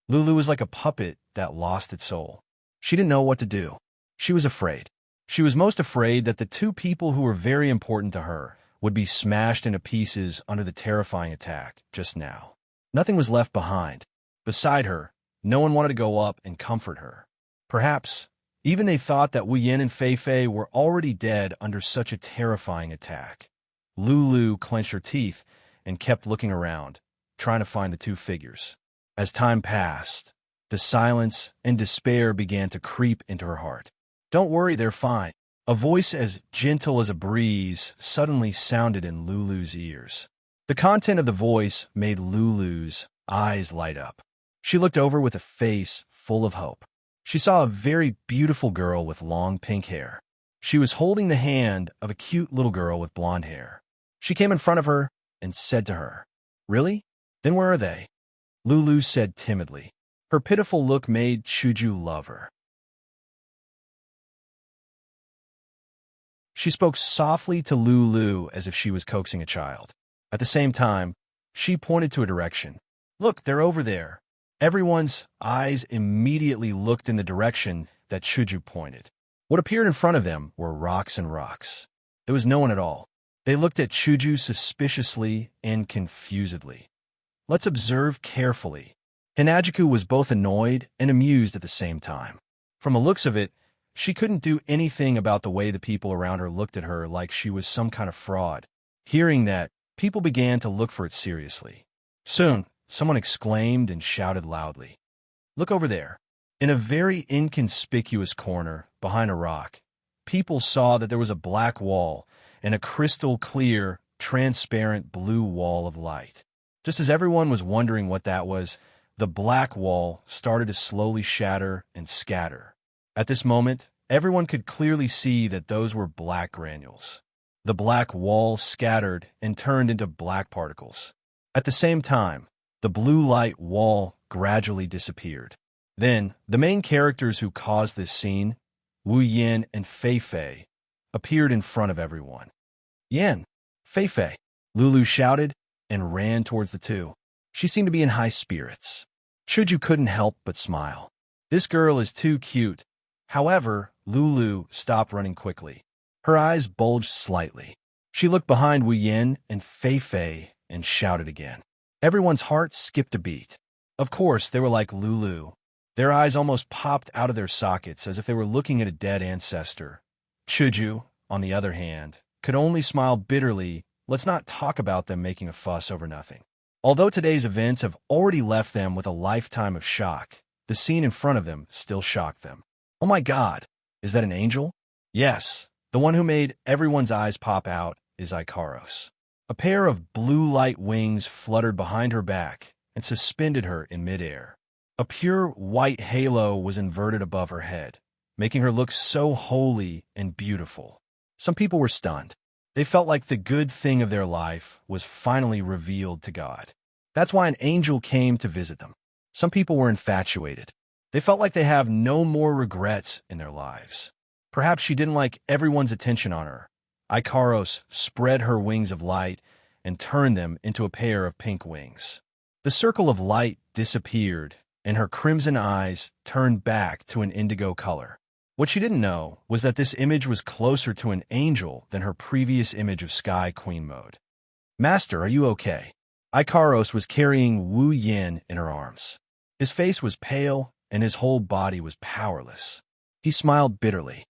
Lulu was like a puppet that lost its soul. She didn't know what to do. She was afraid. She was most afraid that the two people who were very important to her would be smashed into pieces under the terrifying attack just now. Nothing was left behind. Beside her, no one wanted to go up and comfort her. Perhaps even they thought that Wu Yin and Fei Fei were already dead under such a terrifying attack. Lulu clenched her teeth and kept looking around, trying to find the two figures. As time passed, the silence and despair began to creep into her heart. Don't worry, they're fine. A voice as gentle as a breeze suddenly sounded in Lulu's ears. The content of the voice made Lulu's eyes light up. She looked over with a face full of hope. She saw a very beautiful girl with long pink hair. She was holding the hand of a cute little girl with blonde hair. She came in front of her and said to her, "Really? Then where are they?" Lulu said timidly. Her pitiful look made Chuju love her. She spoke softly to Lulu as if she was coaxing a child. At the same time, She pointed to a direction. Look, they're over there. Everyone's eyes immediately looked in the direction that Chuju pointed. What appeared in front of them were rocks and rocks. There was no one at all. They looked at Chuju suspiciously and confusedly. Let's observe carefully. Hinajiku was both annoyed and amused at the same time. From the looks of it, she couldn't do anything about the way the people around her looked at her like she was some kind of fraud. Hearing that, people began to look for it seriously. Soon, someone exclaimed and shouted loudly. Look over there. In a very inconspicuous corner, behind a rock, people saw that there was a black wall and a crystal-clear, transparent blue wall of light. Just as everyone was wondering what that was, the black wall started to slowly shatter and scatter. At this moment, everyone could clearly see that those were black granules. The black wall scattered and turned into black particles. At the same time, the blue light wall gradually disappeared. Then, the main characters who caused this scene, Wu Yin and Fei Fei, appeared in front of everyone. Yin, Fei Fei, Lulu shouted and ran towards the two. She seemed to be in high spirits. Chuju couldn't help but smile. This girl is too cute. However, Lulu stopped running quickly. Her eyes bulged slightly. She looked behind Wu Yin and Fei Fei and shouted again. Everyone's heart skipped a beat. Of course, they were like Lulu. Their eyes almost popped out of their sockets as if they were looking at a dead ancestor. Chuju, on the other hand, could only smile bitterly. Let's not talk about them making a fuss over nothing. Although today's events have already left them with a lifetime of shock, the scene in front of them still shocked them. Oh my God, is that an angel? Yes, the one who made everyone's eyes pop out is Ikaros. A pair of blue light wings fluttered behind her back and suspended her in midair. A pure white halo was inverted above her head, making her look so holy and beautiful. Some people were stunned. They felt like the good thing of their life was finally revealed to God. That's why an angel came to visit them. Some people were infatuated. They felt like they have no more regrets in their lives. Perhaps she didn't like everyone's attention on her. Ikaros spread her wings of light and turned them into a pair of pink wings. The circle of light disappeared, and her crimson eyes turned back to an indigo color. What she didn't know was that this image was closer to an angel than her previous image of Sky Queen mode. Master, are you okay? Ikaros was carrying Wu Yin in her arms. His face was pale, and his whole body was powerless. He smiled bitterly.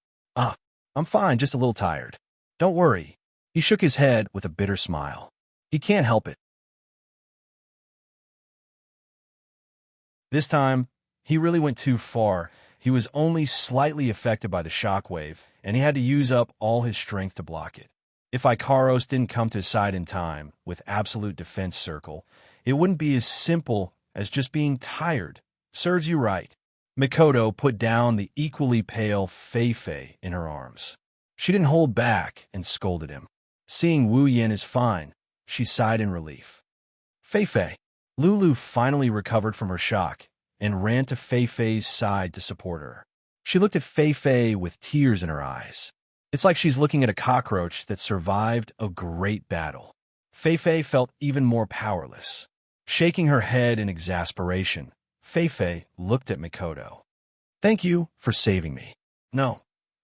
I'm fine, just a little tired. Don't worry. He shook his head with a bitter smile. He can't help it. This time, he really went too far. He was only slightly affected by the shockwave, and he had to use up all his strength to block it. If Ikaros didn't come to his side in time, with absolute defense circle, it wouldn't be as simple as just being tired. Serves you right. Mikoto put down the equally pale Fei Fei in her arms. She didn't hold back and scolded him. Seeing Wu Yin is fine, she sighed in relief. Fei Fei. Lulu finally recovered from her shock and ran to Fei Fei's side to support her. She looked at Fei Fei with tears in her eyes. It's like she's looking at a cockroach that survived a great battle. Fei Fei felt even more powerless. Shaking her head in exasperation, Fei Fei looked at Mikoto. Thank you for saving me. No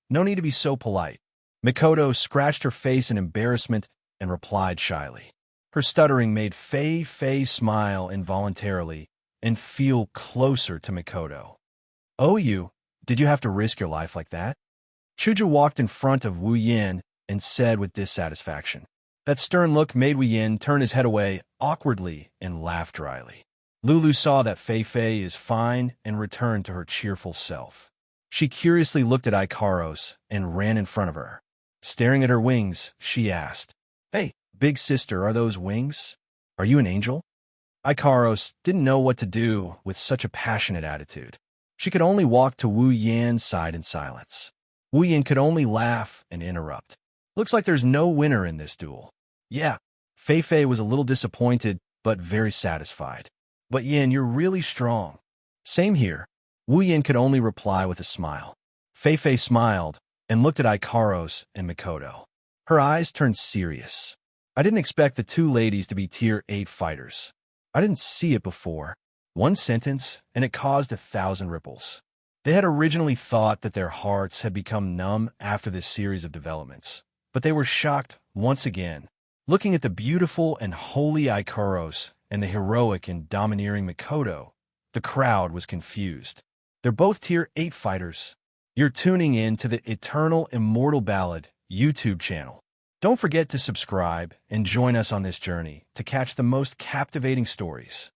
need to be so polite. Mikoto scratched her face in embarrassment and replied shyly. Her stuttering made Fei Fei smile involuntarily and feel closer to Mikoto. Oh, did you have to risk your life like that? Chuju walked in front of Wu Yin and said with dissatisfaction. That stern look made Wu Yin turn his head away awkwardly and laugh dryly. Lulu saw that Fei Fei is fine and returned to her cheerful self. She curiously looked at Ikaros and ran in front of her. Staring at her wings, she asked, Hey, big sister, are those wings? Are you an angel? Ikaros didn't know what to do with such a passionate attitude. She could only walk to Wu Yin's side in silence. Wu Yin could only laugh and interrupt. Looks like there's no winner in this duel. Yeah, Fei Fei was a little disappointed, but very satisfied. But Yin, you're really strong. Same here. Wu Yin could only reply with a smile. Fei Fei smiled and looked at Ikaros and Mikoto. Her eyes turned serious. I didn't expect the two ladies to be Tier 8 fighters. I didn't see it before. One sentence, and it caused 1,000 ripples. They had originally thought that their hearts had become numb after this series of developments, but they were shocked once again. Looking at the beautiful and holy Ikaros and the heroic and domineering Mikoto, the crowd was confused. They're both Tier 8 fighters. You're tuning in to the Eternal Immortal Ballad YouTube channel. Don't forget to subscribe and join us on this journey to catch the most captivating stories.